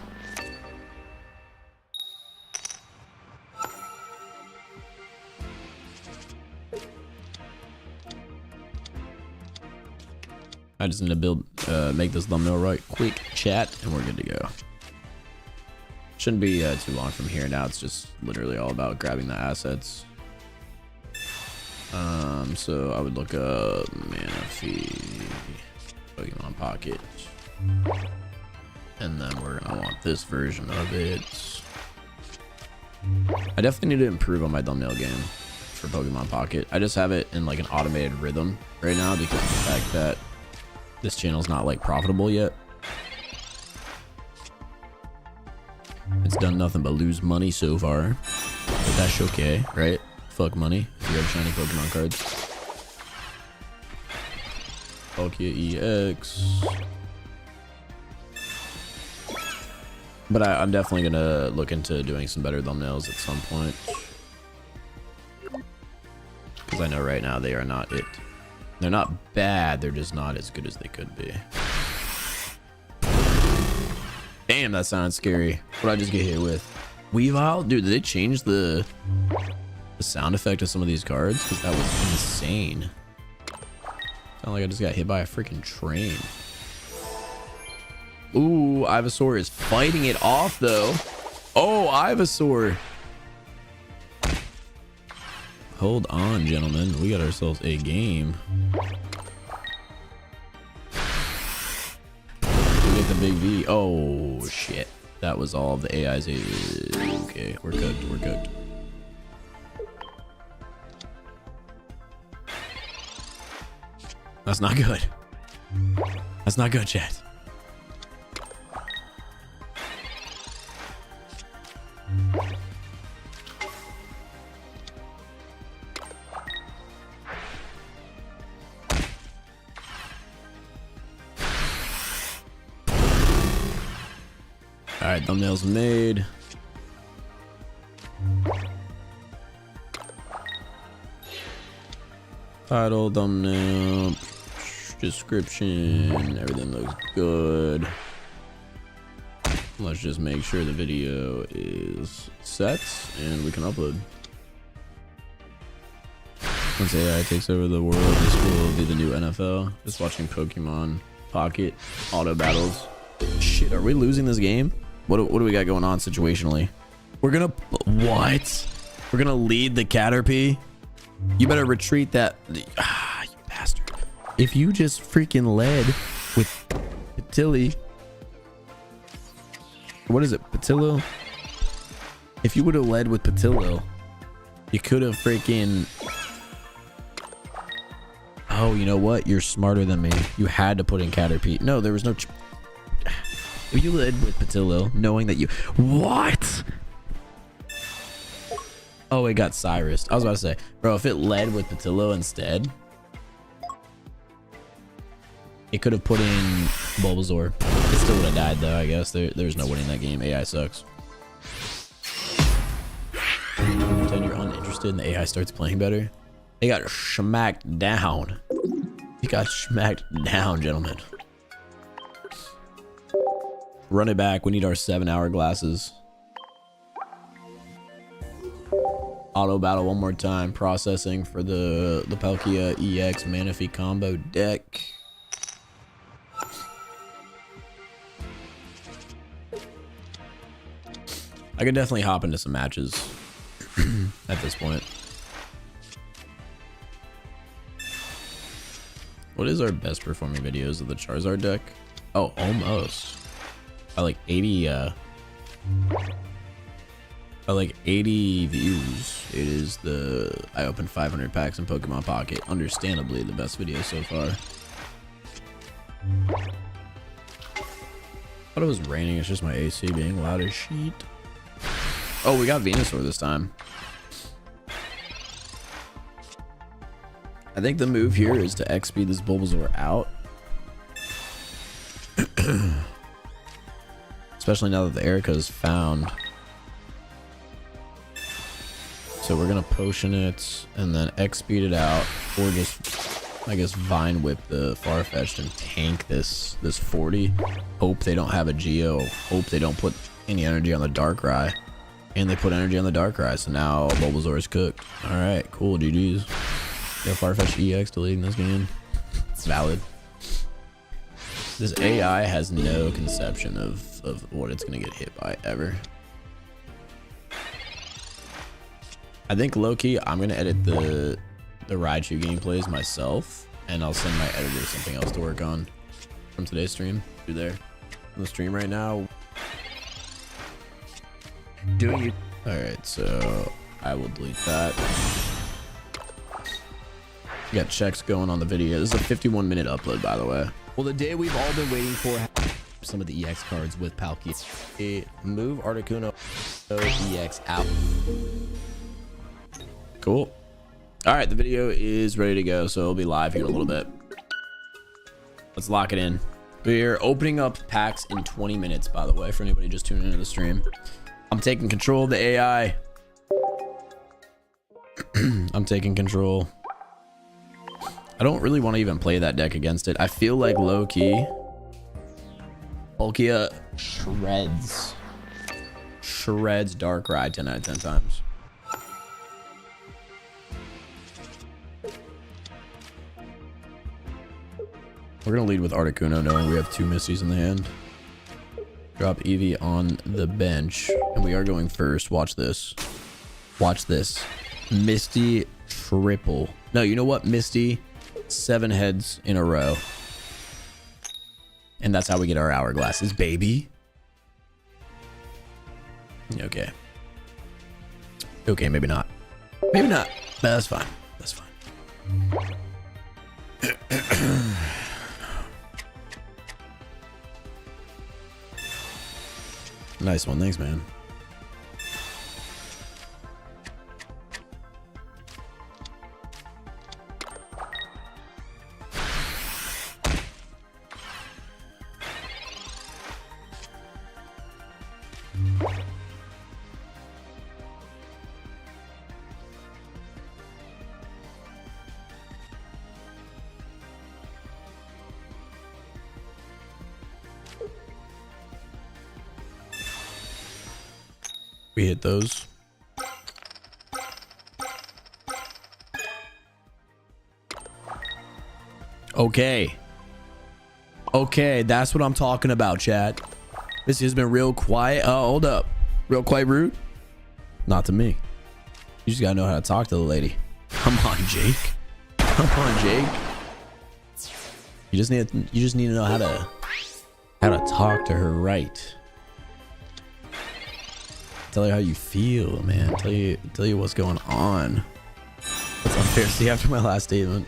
I just need to make this thumbnail right quick, chat, and we're good to go. Shouldn't be too long from here. Now it's just literally all about grabbing the assets. So I would look up Manaphy, Pokemon Pocket, and then we're gonna want this version of it. I definitely need to improve on my thumbnail game for Pokemon Pocket. I just have it in like an automated rhythm right now because of the fact that this channel's not like profitable yet. It's done nothing but lose money so far, but that's okay, right? Fuck money if you have shiny Pokemon cards. Palkia EX. But I'm definitely gonna look into doing some better thumbnails at some point. Because I know right now they are not it. They're not bad, they're just not as good as they could be. Damn, that sounds scary. What did I just get hit with? Weavile? Dude, did they change the sound effect of some of these cards? Because that was insane. Sound like I just got hit by a freaking train. Ooh, Ivysaur is fighting it off though. Oh, Ivysaur. Hold on, gentlemen. We got ourselves a game. We get the big V. Oh, shit. That was all of the AI's. Okay, we're cooked. We're cooked. That's not good. That's not good, chat. All right, thumbnails made. Title, thumbnail, description, everything looks good. Let's just make sure the video is set and we can upload. Once AI takes over the world, this will be the new NFL. Just watching Pokemon Pocket auto battles. Shit, are we losing this game? What do we got going on situationally? We're gonna what? We're gonna lead the Caterpie. You better retreat that. Ah, you bastard! If you just freaking led with Patilli, what is it, Patillo? If you would have led with Patillo, you could have freaking. Oh, you know what? You're smarter than me. You had to put in Caterpie. No, there was no. If you led with Patillo, knowing that you... What? Oh, it got Cyrus. I was about to say, bro, if it led with Patillo instead, it could have put in Bulbasaur. It still would have died, though, I guess. There's no winning that game. AI sucks. Pretend you're uninterested and the AI starts playing better. They got smacked down. He got smacked down, gentlemen. Run it back. We need our 7-hour glasses. Auto battle one more time. Processing for the Palkia EX Manaphy combo deck. I could definitely hop into some matches at this point. What is our best performing videos of the Charizard deck? Oh, almost. By like 80 by like 80 views. It is I opened 500 packs in Pokemon Pocket. Understandably the best video so far. Thought it was raining. It's just my AC being loud as shit. Oh, we got Venusaur this time. I think the move here is to X-speed this Bulbasaur out. Especially now that the Erica is found. So we're gonna potion it and then X-speed it out, or just, I guess, Vine Whip the Farfetch'd and tank this 40. Hope they don't have a Geo. Hope they don't put any energy on the Darkrai. And they put energy on the Darkrai, so now Bulbasaur is cooked. Alright, cool, GG's. Yeah, Farfetch'd EX deleting this game. It's valid. This AI has no conception of what it's gonna get hit by ever. I think low-key, I'm gonna edit the Raichu gameplays myself, and I'll send my editor something else to work on from today's stream. Do there on the stream right now. Doing you. All right, so I will delete that. We got checks going on the video. This is a 51-minute upload, by the way. Well, the day we've all been waiting for, some of the EX cards with Palkia. Move Articuno EX out. Cool. All right, the video is ready to go, so it'll be live here in a little bit. Let's lock it in. We're opening up packs in 20 minutes, by the way, for anybody just tuning into the stream. I'm taking control of the AI. I'm taking control. I don't really want to even play that deck against it. I feel like low-key Palkia shreds Darkrai 10 out of 10 times. We're gonna lead with Articuno, knowing we have 2 Misties in the hand. Drop Eevee on the bench, and we are going first. Watch this. Watch this. Misty triple. No, you know what? Misty 7 heads in a row. And that's how we get our hourglasses, baby. Okay. Okay, maybe not. Maybe not. But that's fine. That's fine. Nice one. Thanks, man. We hit those. Okay. Okay, that's what I'm talking about, chat. This has been real quiet. Oh, hold up. Real quite rude? Not to me. You just gotta know how to talk to the lady. Come on, Jake. Come on, Jake. You just need to know how to talk to her right. Tell her how you feel, man. Tell you what's going on. That's unfair. See, after my last statement,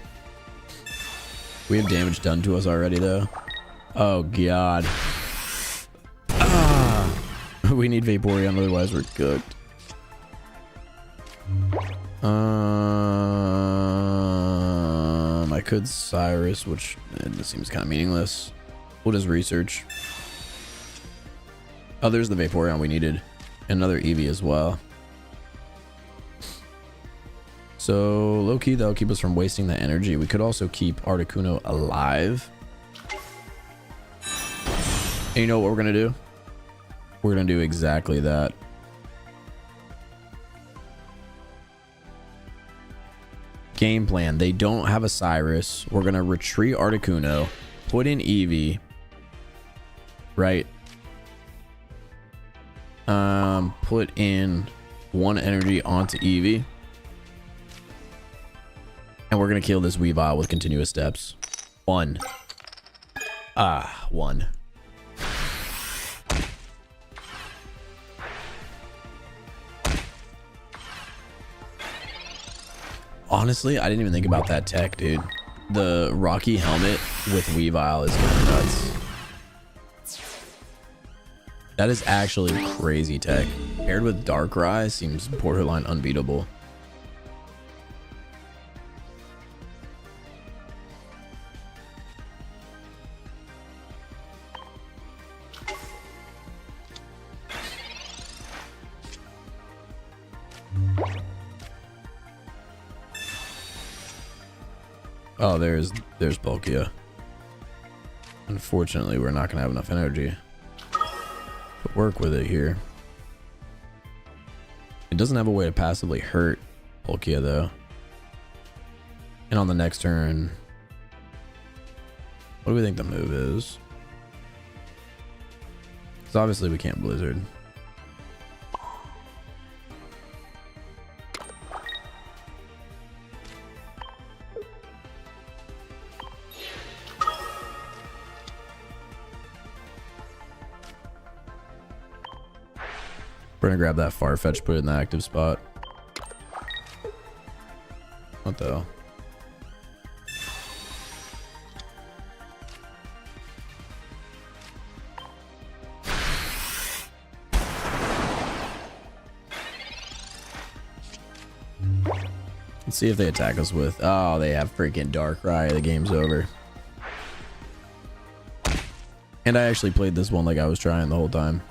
we have damage done to us already, though. Oh god. Ah, we need Vaporeon, otherwise we're cooked. I could Cyrus, which it seems kind of meaningless. We'll just research. Oh, there's the Vaporeon we needed. Another Eevee as well. So low-key, that'll keep us from wasting that energy. We could also keep Articuno alive. And you know what we're gonna do? We're gonna do exactly that. Game plan. They don't have a Cyrus. We're gonna retreat Articuno, put in Eevee, right? Put in 1 energy onto Eevee, and we're gonna kill this Weavile with continuous steps. One. Ah, one. Honestly, I didn't even think about that tech, dude. The Rocky helmet with Weavile is kind of nuts. That is actually crazy tech. Paired with Darkrai seems borderline unbeatable. Oh, there's Palkia. Unfortunately, we're not gonna have enough energy to work with it here. It doesn't have a way to passively hurt Palkia though. And on the next turn, what do we think the move is? Because obviously we can't Blizzard. We're gonna grab that Farfetch, put it in the active spot. What the hell? Let's see if they attack us with. Oh, they have freaking Darkrai. The game's over. And I actually played this one like I was trying the whole time.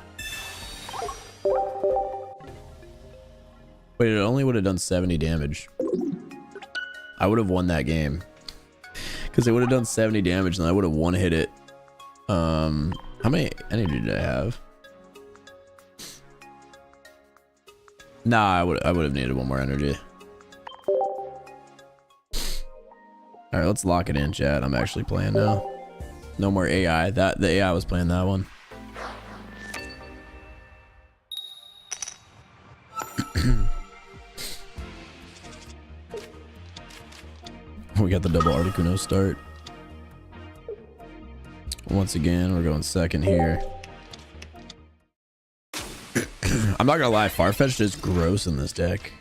Wait, it only would have done 70 damage. I would have won that game. Because it would have done 70 damage and I would have one hit it. How many energy did I have? Nah, I would have needed one more energy. Alright, let's lock it in, chat. I'm actually playing now. No more AI. The AI was playing that one. We got the double Articuno start. Once again, we're going second here. I'm not gonna lie, Farfetch'd is gross in this deck.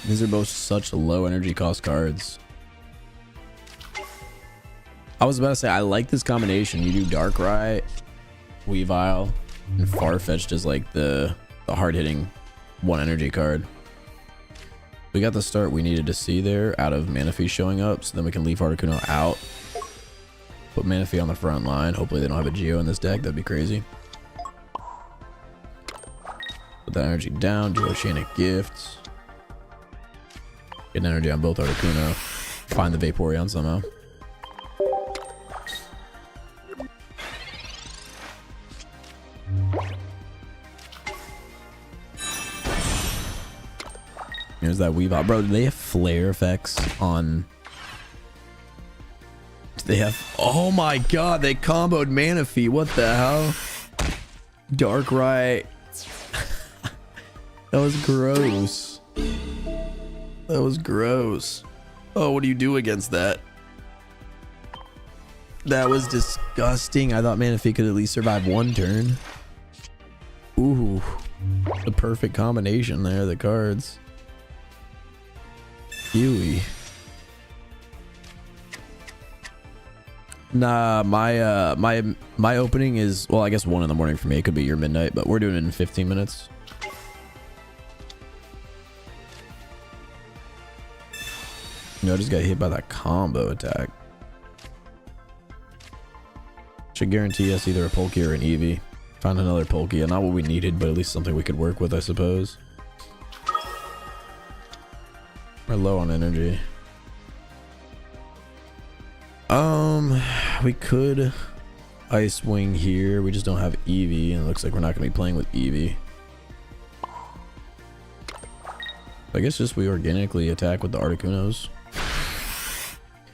These are both such low energy cost cards. I was about to say, I like this combination. You do Darkrai, Weavile, and Farfetch'd is like the hard-hitting one energy card. We got the start we needed to see there out of Manaphy showing up, so then we can leave Articuno out. Put Manaphy on the front line. Hopefully they don't have a Geo in this deck. That'd be crazy. Put that energy down. Do Oceanic Gifts. Get an energy on both Articuno. Find the Vaporeon somehow. Here's that Weavile. Bro, do they have flare effects on... They have... Oh my god, they comboed Manaphy. What the hell? Darkrai. That was gross. That was gross. Oh, what do you do against that? That was disgusting. I thought Manaphy could at least survive one turn. Ooh. The perfect combination there, the cards. Huey. Nah, my opening is, well, I guess 1 in the morning for me. It could be your midnight, but we're doing it in 15 minutes. No, I just got hit by that combo attack. Should guarantee us either a Palkia or an Eevee. Found another Palkia. Not what we needed, but at least something we could work with, I suppose. We're low on energy. We could Ice Wing here. We just don't have Eevee, and it looks like we're not going to be playing with Eevee. I guess just we organically attack with the Articunos.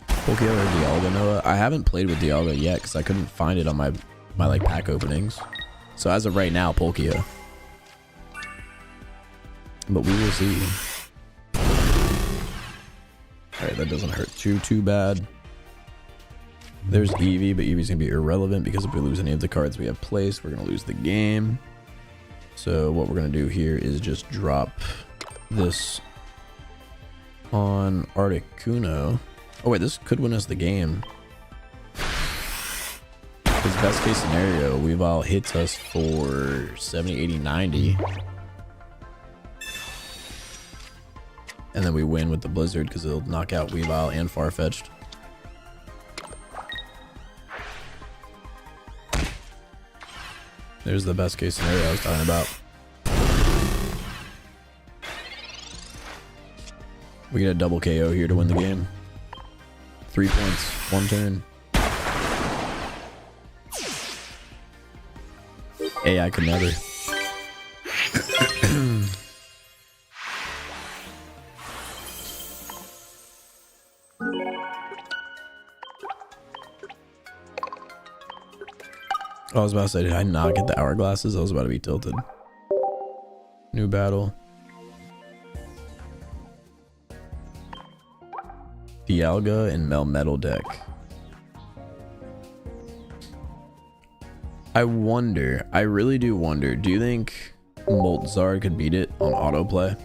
Palkia or Dialga Noah. I haven't played with Dialga yet because I couldn't find it on my like pack openings. So as of right now, Palkia. But we will see. Alright, that doesn't hurt too bad. There's Eevee, but Eevee's gonna be irrelevant because if we lose any of the cards we have placed, we're gonna lose the game. So what we're gonna do here is just drop this on Articuno. Oh wait, this could win us the game. Because best case scenario, Weavile hits us for 70, 80, 90. And then we win with the Blizzard because it'll knock out Weavile and Farfetch'd. There's the best case scenario I was talking about. We get a double KO here to win the game. 3 points, 1 turn. AI could never. I was about to say, did I not get the hourglasses? I was about to be tilted. New battle. Dialga and Melmetal deck. I wonder, I really do wonder, do you think Moltzar could beat it on autoplay?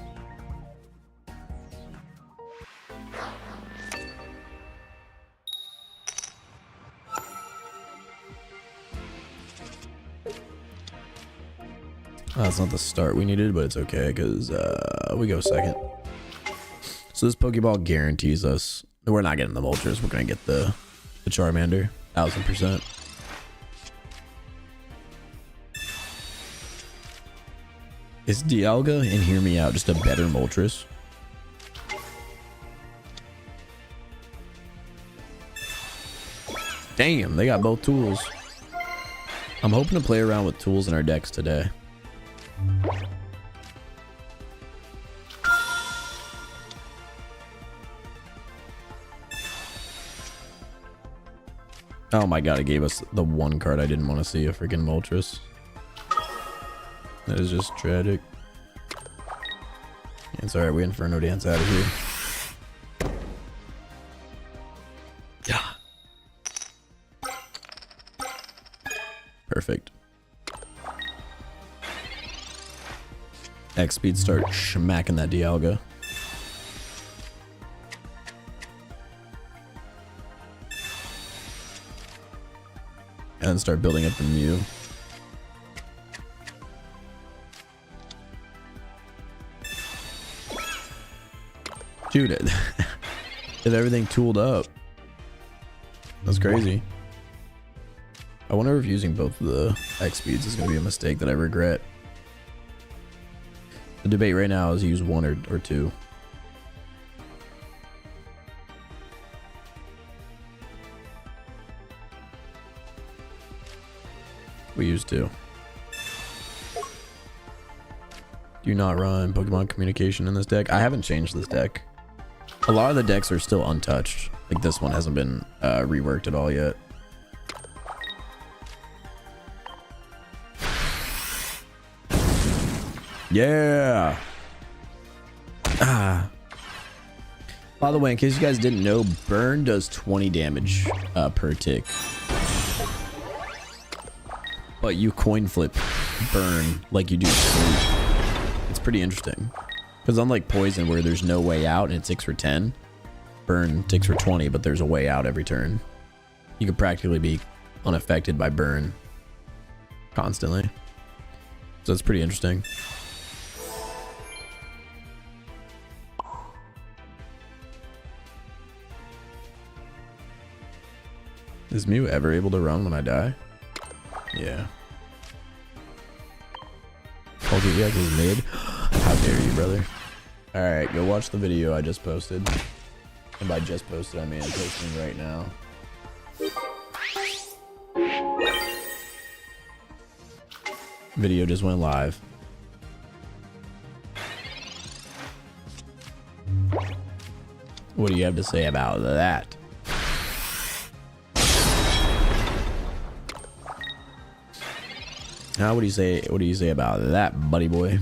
That's not the start we needed, but it's okay because we go second. So this Pokeball guarantees us we're not getting the Moltres. We're gonna get the Charmander, 1000%. Is Dialga, and hear me out, just a better Moltres? Damn, they got both tools. I'm hoping to play around with tools in our decks today. Oh my god, it gave us the one card I didn't want to see, a freaking Moltres. That is just tragic. It's alright, we Inferno Dance out of here. Yeah. Perfect. X speed, start smacking that Dialga. And then start building up the Mew. Dude, it is everything tooled up. That's crazy. I wonder if using both of the X speeds is going to be a mistake that I regret. The debate right now is use one or two. We use two. Do not run Pokemon communication in this deck. I haven't changed this deck. A lot of the decks are still untouched. Like this one hasn't been reworked at all yet. Yeah. Ah. By the way, in case you guys didn't know, burn does 20 damage per tick. But you coin flip burn like you do sleep. It's pretty interesting. Because unlike poison where there's no way out and it ticks for 10, burn ticks for 20, but there's a way out every turn. You could practically be unaffected by burn constantly. So it's pretty interesting. Is Mew ever able to run when I die? Yeah. Okay, yeah, he's mid. How dare you, brother? Alright, go watch the video I just posted. And by just posted, I mean I'm posting right now. Video just went live. What do you have to say about that? Now, what do you say? What do you say about that, buddy boy?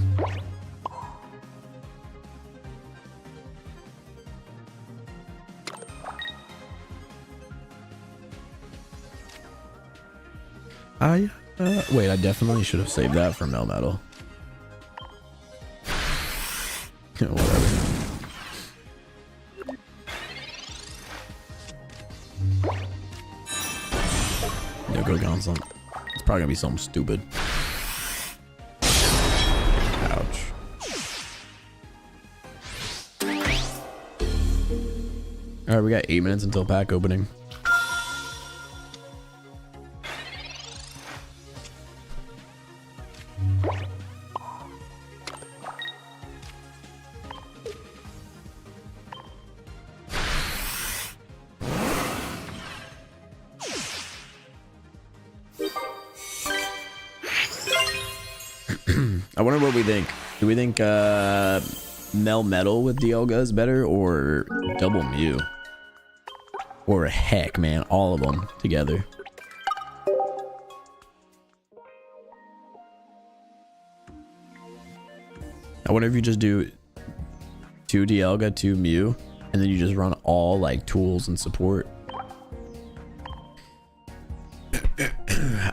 Wait, I definitely should have saved that for Melmetal. Whatever. No, go on something. It's probably gonna be something stupid. Ouch. Alright, we got 8 minutes until pack opening. I wonder what we think. Do we think Melmetal with Dialga is better, or Double Mew? Or heck, man, all of them together. I wonder if you just do 2 Dialga, 2 Mew, and then you just run all like tools and support.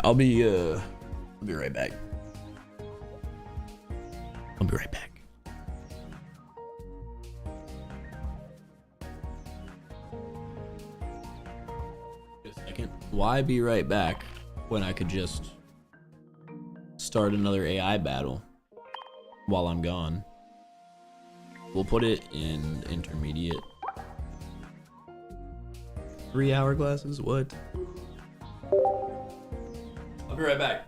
I'll be right back. I'll be right back. Just a second. Why be right back when I could just start another AI battle while I'm gone? We'll put it in intermediate. 3 hourglasses? What? I'll be right back.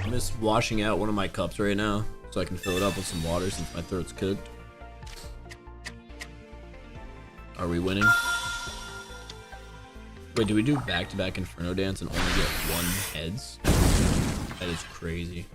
I'm just washing out one of my cups right now so I can fill it up with some water since my throat's cooked. Are we winning? Wait, do we do back-to-back Inferno Dance and only get 1 heads? That is crazy.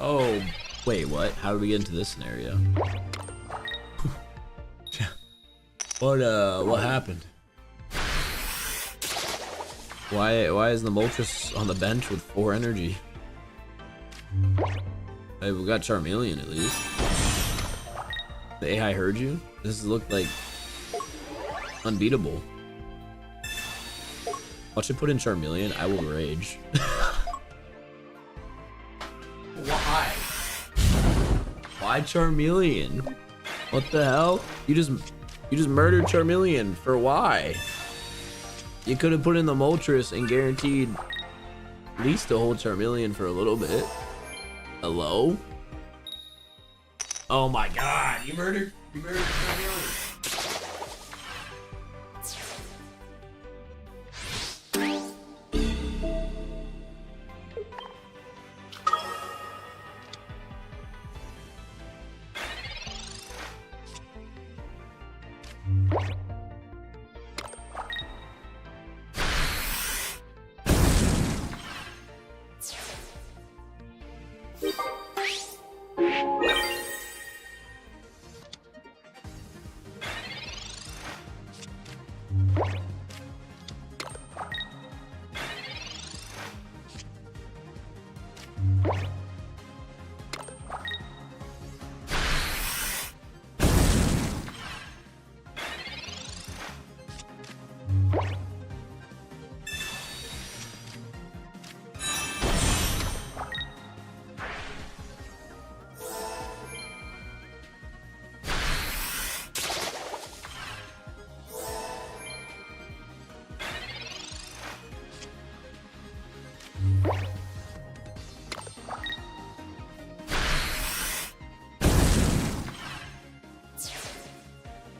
Oh, wait, what? How did we get into this scenario? What happened? Why is the Moltres on the bench with 4 energy? Hey, we got Charmeleon at least. The AI heard you? This looked like unbeatable. Watch it put in Charmeleon, I will rage. Why? Why Charmeleon? What the hell? You just murdered Charmeleon for why? You could have put in the Moltres and guaranteed at least to hold Charmeleon for a little bit. Hello? Oh my god, you murdered Charmeleon.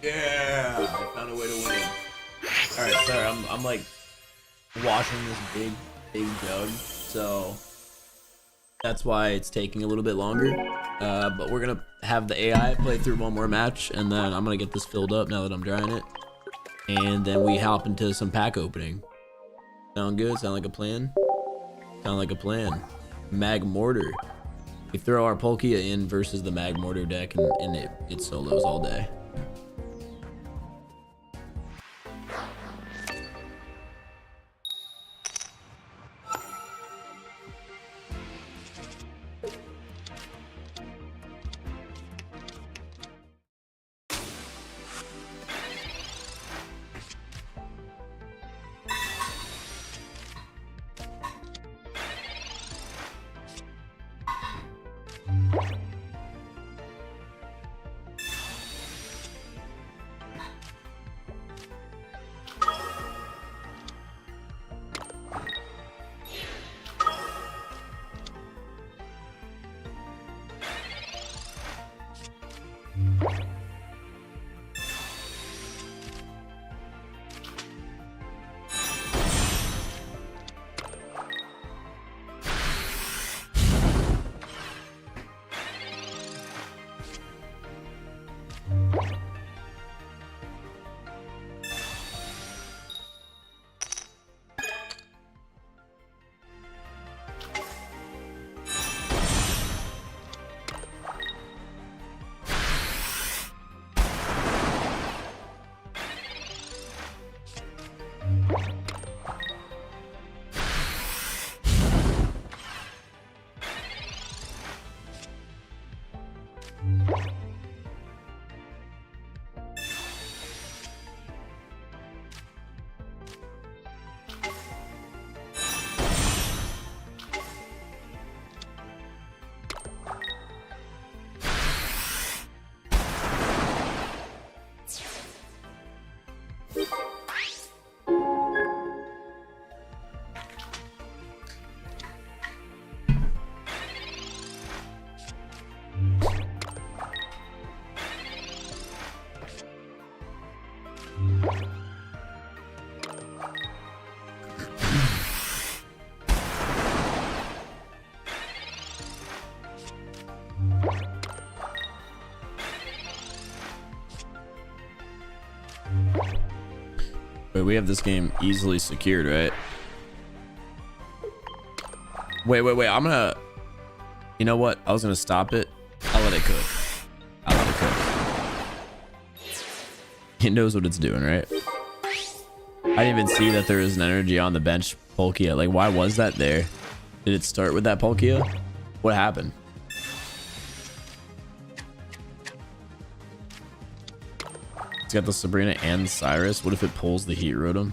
Yeah, I found a way to win. All right, sorry, I'm like washing this big jug, so that's why it's taking a little bit longer. But we're gonna have the AI play through one more match, and then I'm gonna get this filled up now that I'm drying it, and then we hop into some pack opening. Sound good? Sound like a plan? Sound like a plan. Magmortar. We throw our Palkia in versus the Magmortar deck, and it solos all day. Wait, we have this game easily secured, right? Wait. I'm gonna... You know what? I was gonna stop it. I'll let it cook. I'll let it cook. It knows what it's doing, right? I didn't even see that there was an energy on the bench Palkia. Like, why was that there? Did it start with that Palkia? What happened? It's got the Sabrina and Cyrus. What if it pulls the Heat Rotom?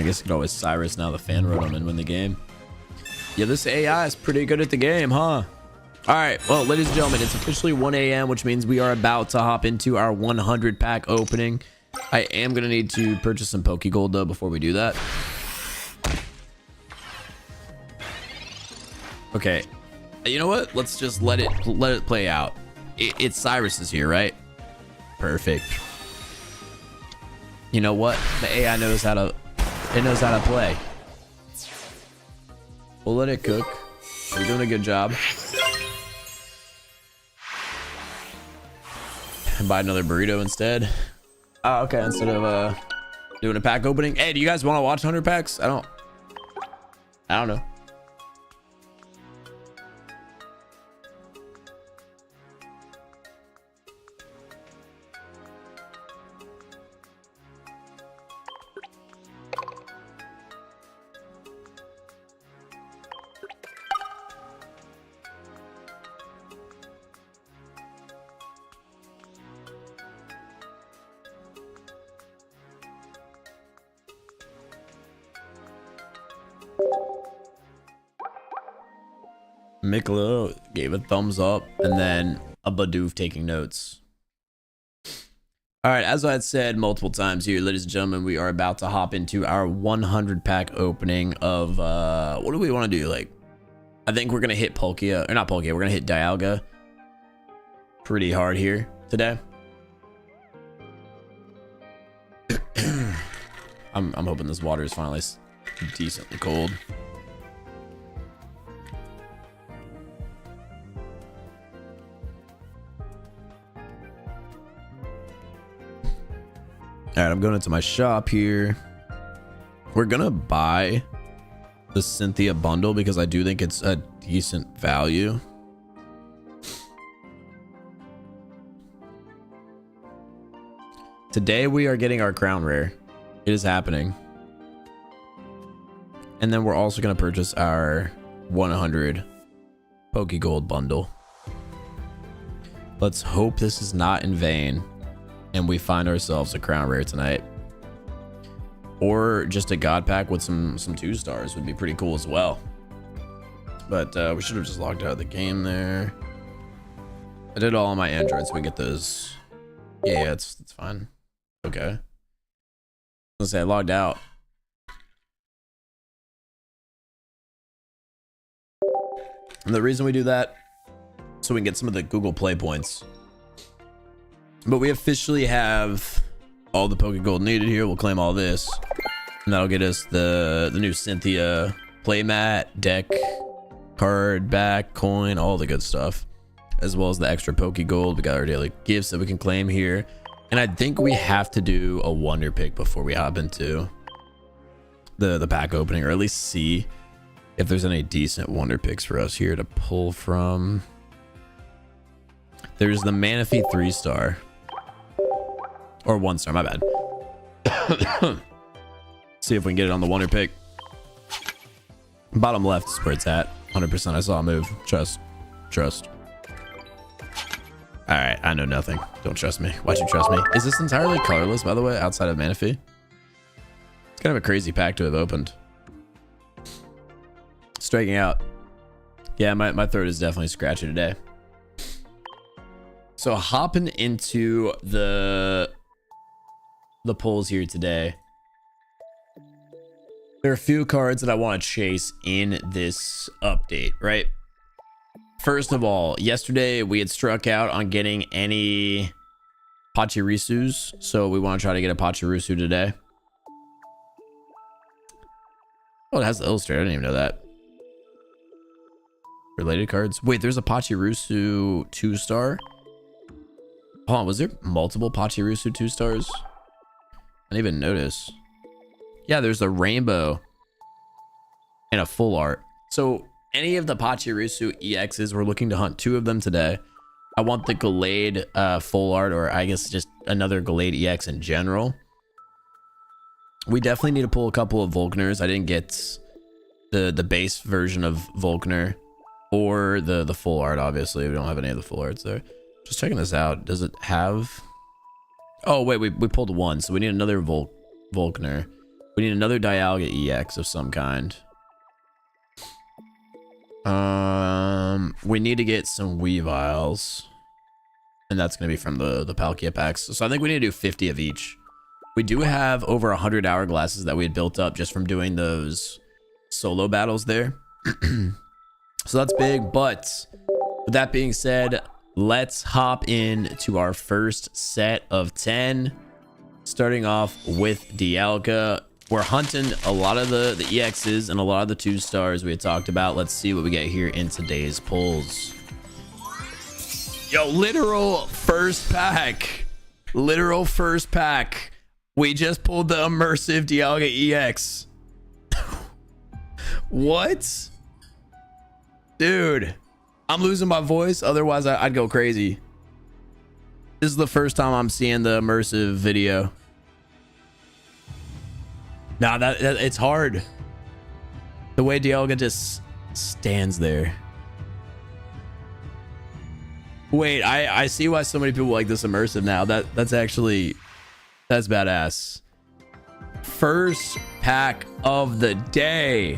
guess you could always Cyrus now the fan rotom and win the game. Yeah, this AI is pretty good at the game, huh? All right, well, ladies and gentlemen, it's officially 1 a.m., which means we are about to hop into our 100 pack opening. I am going to need to purchase some Pokegold, though, before we do that. Okay, you know what? Let's just let it play out. It's Cyrus's here, right? Perfect. You know what? The AI knows how to play. We'll let it cook. You're doing a good job. Buy another burrito instead. Oh, okay. Instead of doing a pack opening. Hey, do you guys want to watch 100 packs? I don't know. Miklo gave a thumbs up, and then a Bidoof taking notes. All right, as I had said multiple times here, ladies and gentlemen, we are about to hop into our 100 pack opening of what do we want to do? Like, I think we're gonna hit Palkia, or not Palkia, we're gonna hit Dialga pretty hard here today. I'm hoping this water is finally decently cold. All right, I'm going into my shop here. We're gonna buy the Cynthia bundle because I do think it's a decent value. Today we are getting our crown rare. It is happening. And then we're also gonna purchase our 100 Pokegold bundle. Let's hope this is not in vain and we find ourselves a crown rare tonight, or just a god pack with some 2-stars would be pretty cool as well. But we should have just logged out of the game there. I did all on my Android, so we get those. Yeah, it's fine. Okay, let's say I logged out. And the reason we do that, so we can get some of the Google Play points. But we officially have all the Pokegold needed here. We'll claim all this, and that'll get us the new Cynthia playmat, deck, card, back, coin, all the good stuff, as well as the extra Pokegold. We got our daily gifts that we can claim here, and I think we have to do a wonder pick before we hop into the pack opening, or at least see if there's any decent wonder picks for us here to pull from. There's the Manaphy 3-star. Or 1-star, my bad. See if we can get it on the wonder pick. Bottom left is where it's at. 100%. I saw a move. Trust. All right, I know nothing. Don't trust me. Why'd you trust me? Is this entirely colorless, by the way, outside of Manaphy? It's kind of a crazy pack to have opened. Striking out. Yeah, my throat is definitely scratchy today. So hopping into the pulls here today, there are a few cards that I want to chase in this update, right? First of all, yesterday we had struck out on getting any Pachirisus, so we want to try to get a Pachirisu today. Oh, it has the illustrator. I didn't even know that. Related cards. Wait, there's a Pachirisu 2-star. Hold on, was there multiple Pachirisu 2-stars? I didn't even notice. Yeah, there's a rainbow and a full art. So any of the Pachirisu EXs, we're looking to hunt 2 of them today. I want the Gallade full art, or I guess just another Gallade EX in general. We definitely need to pull a couple of Volkners. I didn't get the base version of Volkner or the full art, obviously. We don't have any of the full arts there. Just checking this out. Does it have... Oh, wait, we pulled 1, so we need another Volkner. We need another Dialga EX of some kind. We need to get some Weaviles. And that's going to be from the Palkia packs. So I think we need to do 50 of each. We do have over 100 hourglasses that we had built up just from doing those solo battles there. So that's big. But with that being said, let's hop in to our first set of 10. Starting off with Dialga. We're hunting a lot of the EXs and a lot of the 2 stars we had talked about. Let's see what we get here in today's pulls. Yo, literal first pack. Literal first pack. We just pulled the immersive Dialga EX. What? Dude, I'm losing my voice. Otherwise, I'd go crazy. This is the first time I'm seeing the immersive video. Nah, that it's hard. The way Dialga just stands there. Wait, I see why so many people like this immersive now. That's badass. First pack of the day.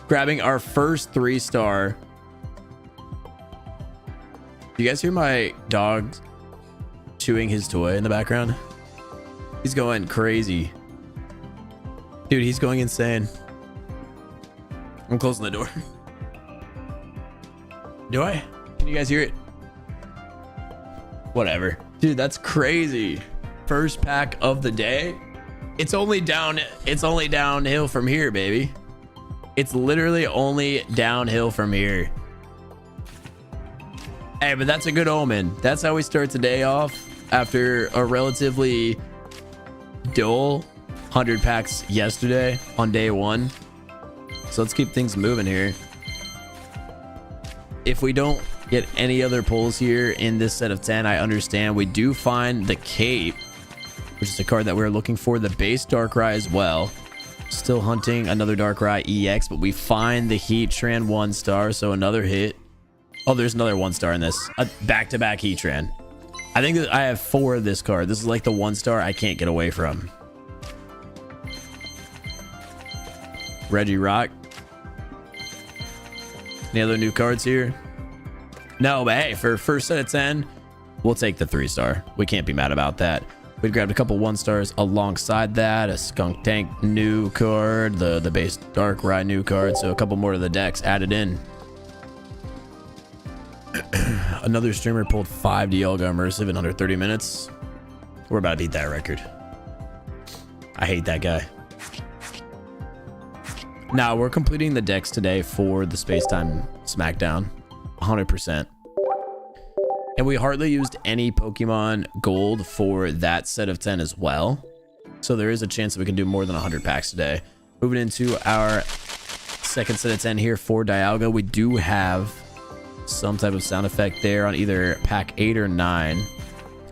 Grabbing our first 3-star. You guys hear my dog chewing his toy in the background? He's going crazy. Dude, he's going insane. I'm closing the door. Do I? Can you guys hear it? Whatever. Dude, that's crazy. First pack of the day. It's only downhill from here, baby. It's literally only downhill from here. Hey, but that's a good omen. That's how we start the day off after a relatively dull 100 packs yesterday on day 1. So let's keep things moving here. If we don't get any other pulls here in this set of 10, I understand. We do find the Cape, which is the card that we're looking for. The base Darkrai as well. Still hunting another Darkrai EX, but we find the Heatran 1-star, so another hit. Oh, there's another 1-star in this. A back-to-back Heatran. I think that I have 4 of this card. This is like the 1-star I can't get away from. Regirock. Any other new cards here? No, but hey, for first set of 10, we'll take the 3-star. We can't be mad about that. We grabbed a couple 1-stars alongside that. A Skunk Tank new card. The base Darkrai new card. So a couple more of the decks added in. Another streamer pulled 5 Dialga immersive in under 30 minutes. We're about to beat that record. I hate that guy. Now, we're completing the decks today for the Spacetime Smackdown. 100%. And we hardly used any Pokemon Gold for that set of 10 as well. So there is a chance that we can do more than 100 packs today. Moving into our second set of 10 here for Dialga. We do have some type of sound effect there on either pack 8 or 9.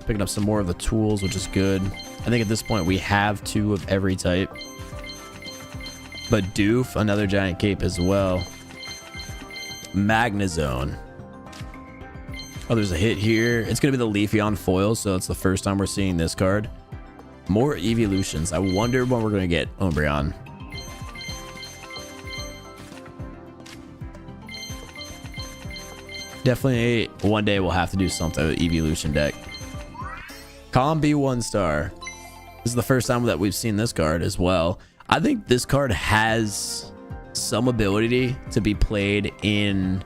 Picking up some more of the tools, which is good. I think at this point we have 2 of every type. But Doof, another giant cape as well. Magnezone. Oh, there's a hit here. It's going to be the Leafeon foil, so it's the first time we're seeing this card. More evolutions. I wonder when we're going to get Umbreon. Definitely one day we'll have to do something with evolution deck. Combi 1-star. This is the first time that we've seen this card as well. I think this card has some ability to be played in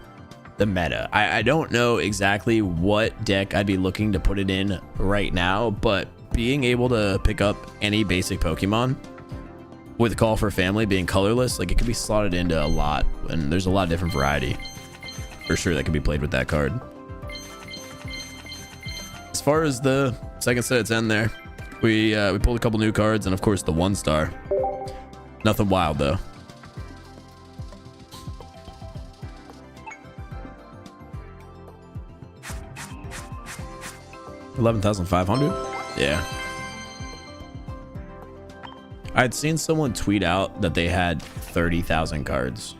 the meta. I don't know exactly what deck I'd be looking to put it in right now, but being able to pick up any basic Pokemon with Call for Family being colorless, like it could be slotted into a lot, and there's a lot of different variety for sure that could be played with that card. As far as the second set of 10 there, we pulled a couple new cards and of course the 1-star. Nothing wild though. $11,500. Yeah. I'd seen someone tweet out that they had 30,000 cards.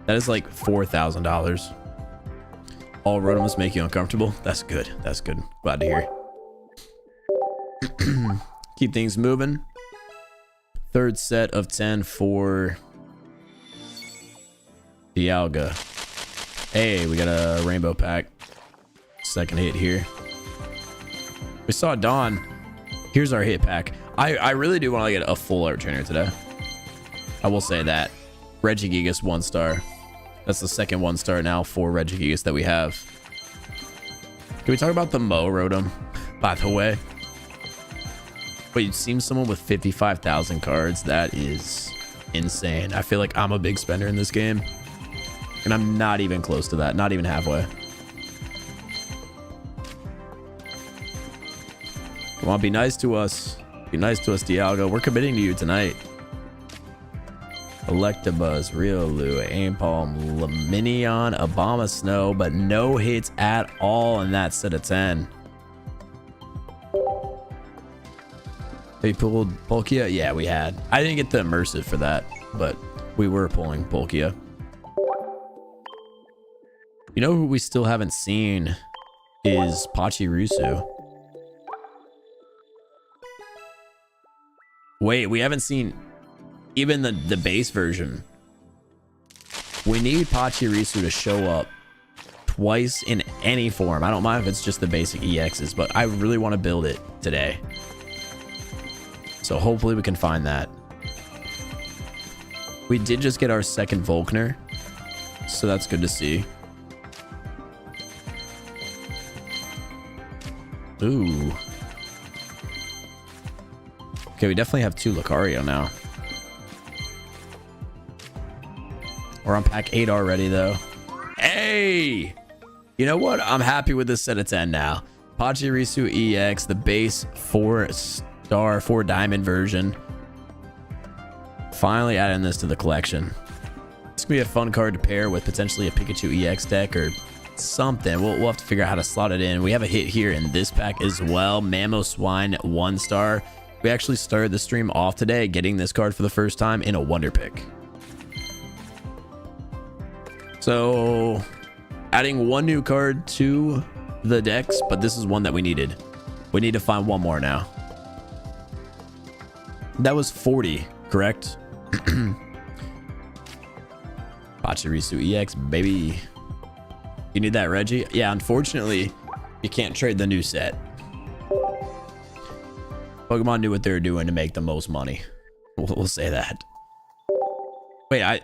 That is like $4,000. All Rotomus make you uncomfortable. That's good. That's good. Glad to hear. Keep things moving. Third set of 10 for Dialga. Hey, we got a rainbow pack. Second hit here. We saw Dawn. Here's our hit pack. I really do want to get a full art trainer today. I will say that. Regigigas 1-star. That's the second 1-star now for Regigigas that we have. Can we talk about the Mo Rotom, by the way? But you've seen someone with 55,000 cards. That is insane. I feel like I'm a big spender in this game. And I'm not even close to that. Not even halfway. Come on, be nice to us. Be nice to us, Dialga. We're committing to you tonight. Electabuzz, Riolu, Aimpalm, Luminion, Obama Snow, but no hits at all in that set of 10. They pulled Palkia? Yeah, we had. I didn't get the immersive for that, but we were pulling Palkia. You know who we still haven't seen is Pachirisu. Wait, we haven't seen even the base version. We need Pachirisu to show up twice in any form. I don't mind if it's just the basic EXs, but I really want to build it today. So hopefully we can find that. We did just get our second Volkner, so that's good to see. Ooh. Okay, we definitely have 2 Lucario now. We're on pack 8 already, though. Hey! You know what? I'm happy with this set of 10 now. Pachirisu EX, the base 4-star, 4-diamond version. Finally adding this to the collection. It's going to be a fun card to pair with potentially a Pikachu EX deck or something. We'll have to figure out how to slot it in. We have a hit here in this pack as well. Mamoswine 1-star. We actually started the stream off today getting this card for the first time in a Wonder Pick. So, adding 1 new card to the decks, but this is one that we needed. We need to find 1 more now. That was 40, correct? Pachirisu EX, baby. You need that, Reggie? Yeah, unfortunately, you can't trade the new set. Pokemon knew what they were doing to make the most money. We'll say that. Wait,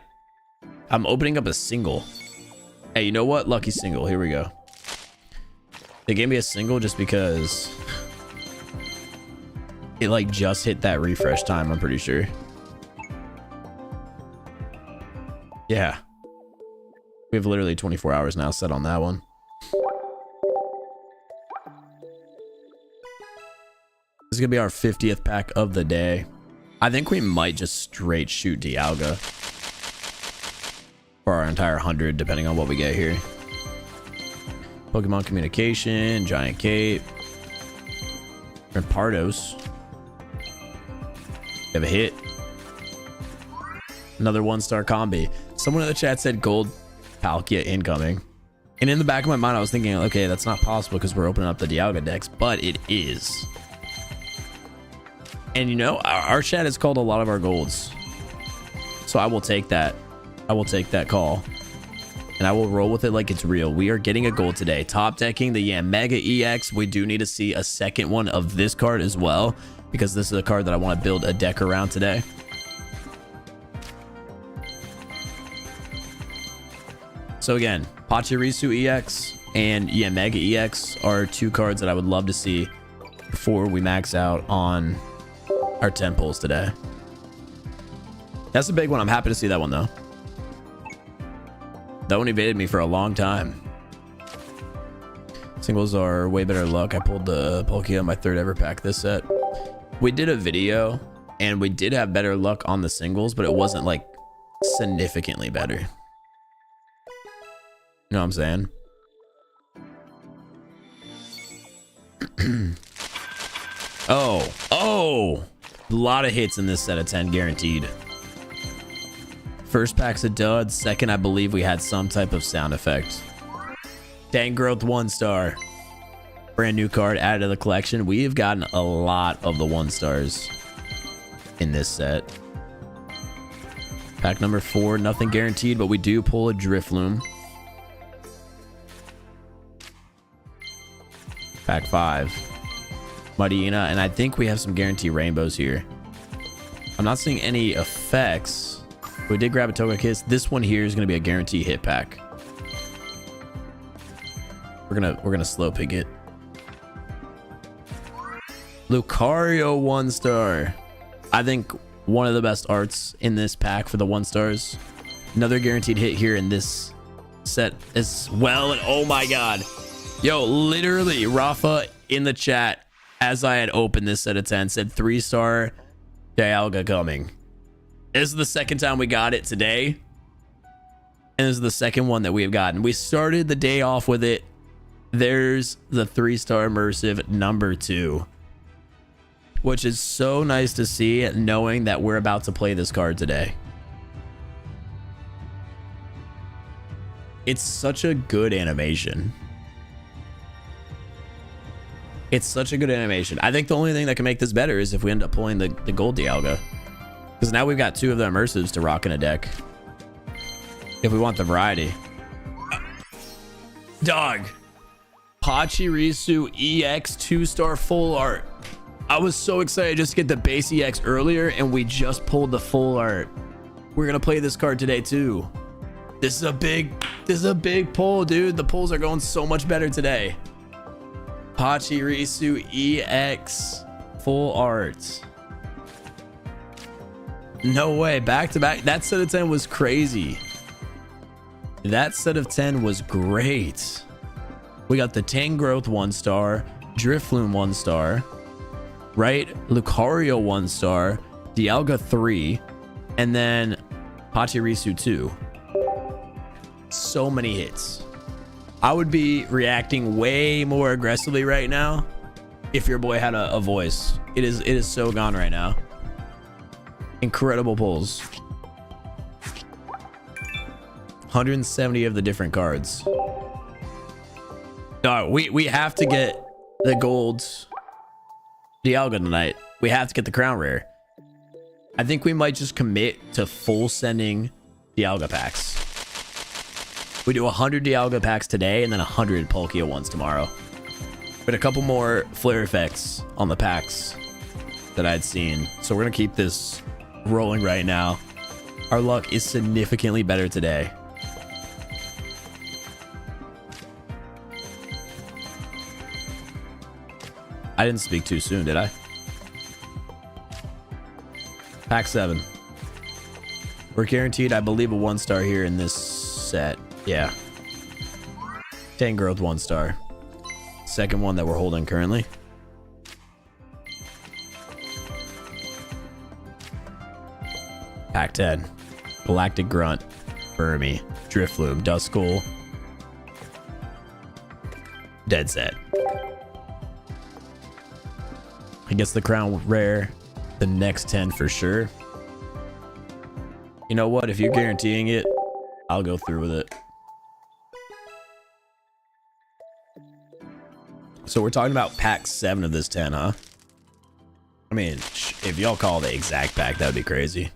I'm opening up a single. Hey, you know what? Lucky single. Here we go. They gave me a single just because it like just hit that refresh time, I'm pretty sure. Yeah. We have literally 24 hours now set on that one. This is going to be our 50th pack of the day. I think we might just straight shoot Dialga for our entire 100, depending on what we get here. Pokemon Communication, Giant Cape, and Pardos. We have a hit. Another 1-star combi. Someone in the chat said gold Palkia incoming. And in the back of my mind, I was thinking, okay, that's not possible because we're opening up the Dialga decks, but it is. And you know, our chat has called a lot of our golds. So I will take that. I will take that call. And I will roll with it like it's real. We are getting a gold today. Top decking the Mega EX. We do need to see a second one of this card as well, because this is a card that I want to build a deck around today. So again, Pachirisu EX and Mega EX are 2 cards that I would love to see before we max out on our 10 pulls today. That's a big one. I'm happy to see that one though. That one evaded me for a long time. Singles are way better luck. I pulled the Palkia in my 3rd ever pack this set. We did a video and we did have better luck on the singles, but it wasn't like significantly better. You know what I'm saying? Oh, a lot of hits in this set of 10 guaranteed. First pack's a dud. Second, I believe we had some type of sound effect. Dangrowth 1-star. Brand new card added to the collection. We've gotten a lot of the 1-stars in this set. Pack number 4, nothing guaranteed, but we do pull a Drifloom. Pack 5, Muddyina, and I think we have some guarantee rainbows here. I'm not seeing any effects. We did grab a Togekiss. This one here is going to be a guarantee hit pack. We're gonna slow pick it. Lucario 1-star. I think one of the best arts in this pack for the 1-stars. Another guaranteed hit here in this set as well. And oh my god. Yo, literally, Rafa in the chat, as I had opened this set of 10, said 3-star Dialga coming. This is the second time we got it today. And this is the second one that we have gotten. We started the day off with it. There's the 3-star immersive number 2. Which is so nice to see, knowing that we're about to play this card today. It's such a good animation. It's such a good animation. I think the only thing that can make this better is if we end up pulling the gold Dialga. Because now we've got 2 of the immersives to rock in a deck. If we want the variety. Dog. Pachirisu EX 2-star full art. I was so excited just to get the base EX earlier, and we just pulled the full art. We're gonna play this card today too. This is a big pull, dude. The pulls are going so much better today. Pachirisu EX full art. No way, back to back. That set of 10 was crazy. That set of 10 was great. We got the Tangrowth 1-star, Drifloom 1-star, right? Lucario 1-star, Dialga 3, and then Pachirisu 2. So many hits. I would be reacting way more aggressively right now if your boy had a voice. It is so gone right now. Incredible pulls. 170 of the different cards. We have to get the gold Dialga tonight. We have to get the crown rare. I think we might just commit to full sending Dialga packs. We do 100 Dialga packs today and then 100 Palkia ones tomorrow. But a couple more flare effects on the packs that I'd seen. So we're gonna keep this rolling right now. Our luck is significantly better today. I didn't speak too soon, did I? Pack 7. We're guaranteed, I believe, a 1-star here in this set. Yeah. Tangrowth 1-star. Second one that we're holding currently. Pack 10. Galactic Grunt. Burmy. Drifloom. Duskull. Dead set. I guess the crown rare, the next 10 for sure. You know what? If you're guaranteeing it, I'll go through with it. So we're talking about pack 7 of this 10, huh? I mean, if y'all call the exact pack, that would be crazy.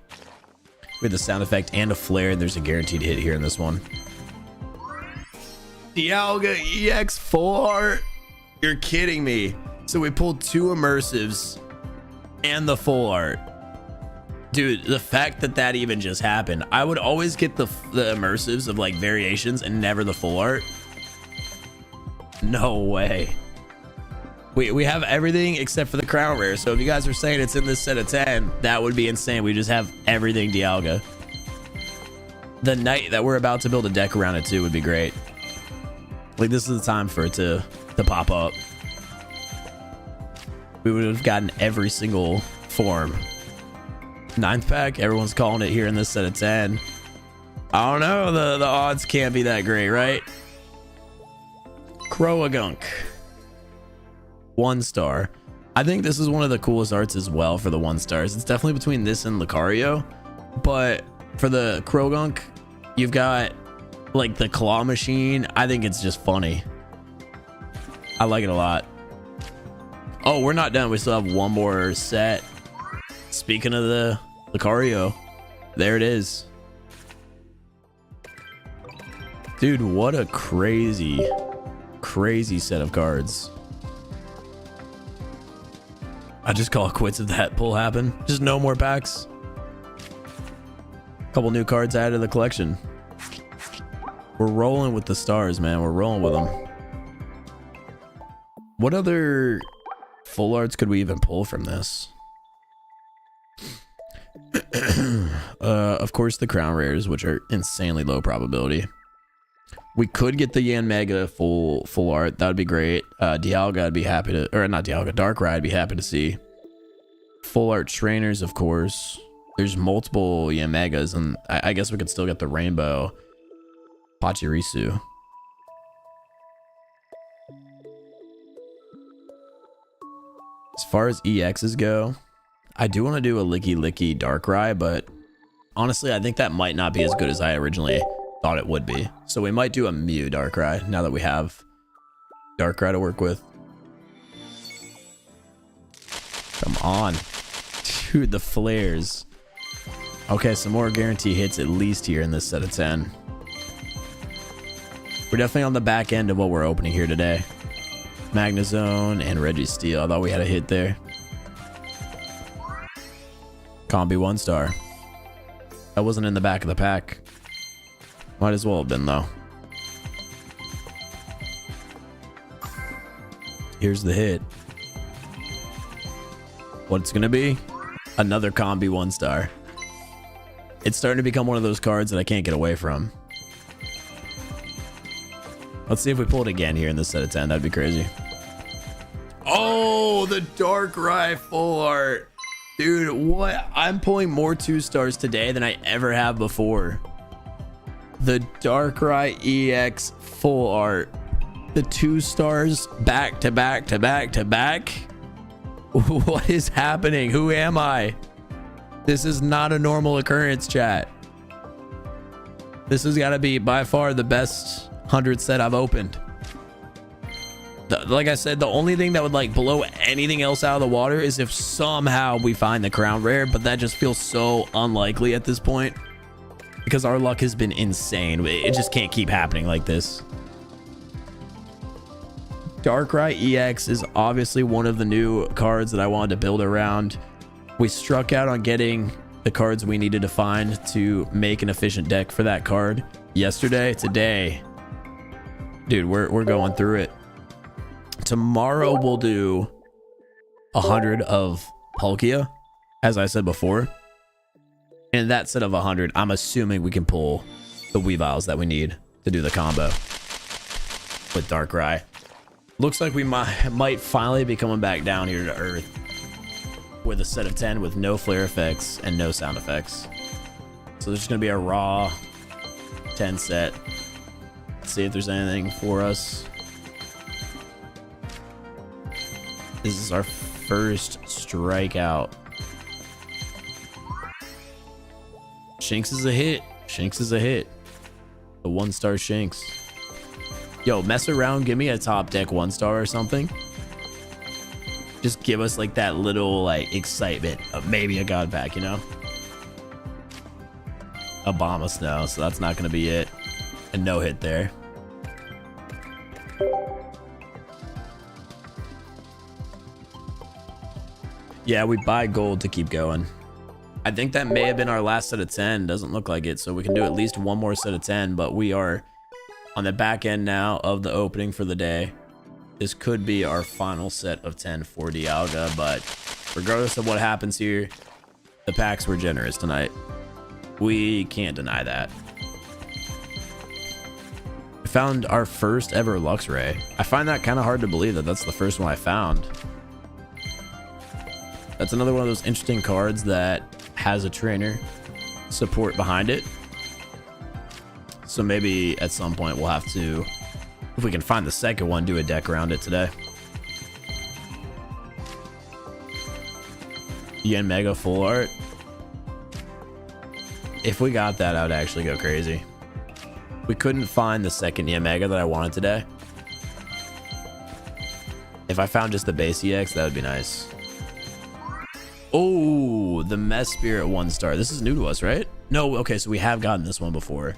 With the sound effect and a flare, there's a guaranteed hit here in this one. Dialga EX full art? You're kidding me. So we pulled 2 immersives and the full art. Dude, the fact that that even just happened. I would always get the immersives of like variations and never the full art. No way. We have everything except for the crown rare. So if you guys are saying it's in this set of 10, that would be insane. We just have everything Dialga. The night that we're about to build a deck around it too would be great. Like, this is the time for it to pop up. We would have gotten every single form. 9th pack, everyone's calling it here in this set of 10. I don't know, the odds can't be that great, right? Croagunk. 1-star. I think this is one of the coolest arts as well for the 1-stars. It's definitely between this and Lucario. But for the Croagunk, you've got like the claw machine. I think it's just funny. I like it a lot. Oh, we're not done. We still have one more set. Speaking of the Lucario, there it is. Dude, what a crazy set of cards. I just call it quits if that pull happened. Just no more packs. Couple new cards added to the collection. We're rolling with the stars, man. We're rolling with them. What other full arts could we even pull from this? Of course, the crown rares, which are insanely low probability. We could get the Yan Mega full art. That would be great. Dialga, I'd be happy to, or not Dialga, Darkrai, I'd be happy to see. Full art trainers, of course. There's multiple Yan Megas, and I guess we could still get the rainbow Pachirisu. As far as EXs go, I do want to do a Licky Darkrai, but honestly, I think that might not be as good as I originally thought it would be. So we might do a Mew Darkrai now that we have Darkrai to work with. Come on. Dude, the flares. Okay, some more guarantee hits at least here in this set of 10. We're definitely on the back end of what we're opening here today. Magnezone and Registeel. I thought we had a hit there. Combi 1-star. That wasn't in the back of the pack. Might as well have been, though. Here's the hit. What's gonna be? Another Combi 1-star. It's starting to become one of those cards that I can't get away from. Let's see if we pull it again here in this set of 10. That'd be crazy. Oh, the Darkrai full art. Dude, what? I'm pulling more 2-stars today than I ever have before. The Darkrai EX full art. The 2-stars back to back to back to back. What is happening? Who am I? This is not a normal occurrence, chat. This has got to be by far the best 100 set I've opened. Like I said, the only thing that would like blow anything else out of the water is if somehow we find the crown rare, but that just feels so unlikely at this point because our luck has been insane. It just can't keep happening like this. Darkrai EX is obviously one of the new cards that I wanted to build around. We struck out on getting the cards we needed to find to make an efficient deck for that card yesterday. Today, dude, we're going through it. Tomorrow we'll do 100 of Palkia, as I said before. In that set of 100, I'm assuming we can pull the Weaviles that we need to do the combo with Darkrai. Looks like we might finally be coming back down here to Earth with a set of 10 with no flare effects and no sound effects. So there's going to be a raw 10 set. Let's see if there's anything for us. This is our first strikeout. Shinx is a hit. Shinx is a hit. The 1-star Shinx. Yo, mess around. Give me a top deck 1-star or something. Just give us like that little like excitement of maybe a god pack, you know? Obama Snow, so that's not going to be it. And no hit there. Yeah, we buy gold to keep going. I think that may have been our last set of 10. Doesn't look like it, so we can do at least one more set of 10, but we are on the back end now of the opening for the day. This could be our final set of 10 for Dialga, but regardless of what happens here, the packs were generous tonight. We can't deny that. We found our first ever Luxray. I find that kind of hard to believe that that's the first one I found. That's another one of those interesting cards that has a trainer support behind it. So maybe at some point we'll have to, if we can find the second one, do a deck around it today. Yen Mega full art. If we got that, I would actually go crazy. We couldn't find the second Yen Mega that I wanted today. If I found just the base EX, that would be nice. Oh, the Mess Spirit 1-star. This is new to us, right? No, okay, so we have gotten this one before.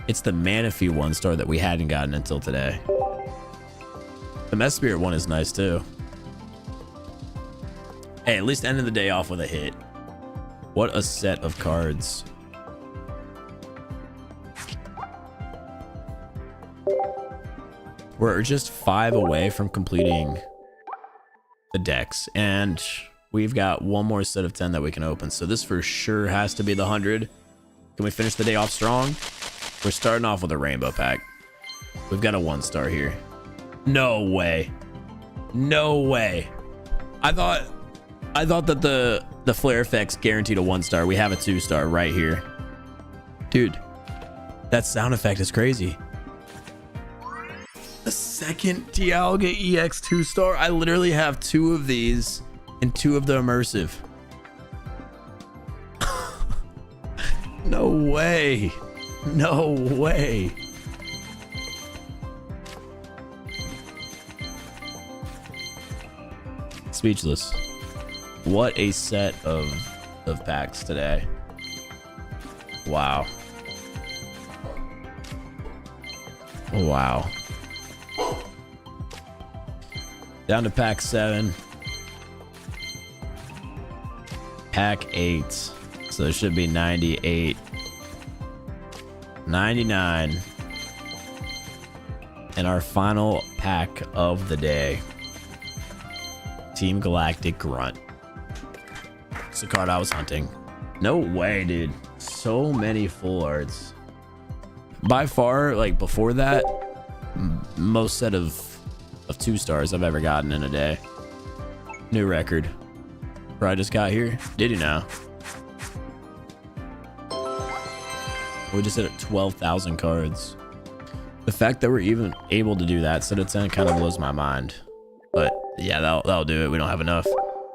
It's the Manaphy 1-star that we hadn't gotten until today. The Mess Spirit one is nice too. Hey, at least ending the day off with a hit. What a set of cards. We're just 5 away from completing the decks, and we've got one more set of 10 that we can open. So this for sure has to be the 100. Can we finish the day off strong? We're starting off with a rainbow pack. We've got a 1-star here. No way. No way. I thought that the flare effects guaranteed a 1-star. We have a 2-star right here. Dude, that sound effect is crazy. The second Dialga EX 2-star. I literally have 2 of these and 2 of the immersive. No way. No way. Speechless. What a set of packs today. Wow. Wow. Down to pack 7. Pack 8. So there should be 98. 99. And our final pack of the day. Team Galactic Grunt. It's the card I was hunting. No way, dude. So many full arts. By far, like before that, most set of 2-stars I've ever gotten in a day. New record. Where I just got here. Did you know? We just hit 12,000 cards. The fact that we're even able to do that set of 10 kind of blows my mind. But yeah, that'll do it. We don't have enough.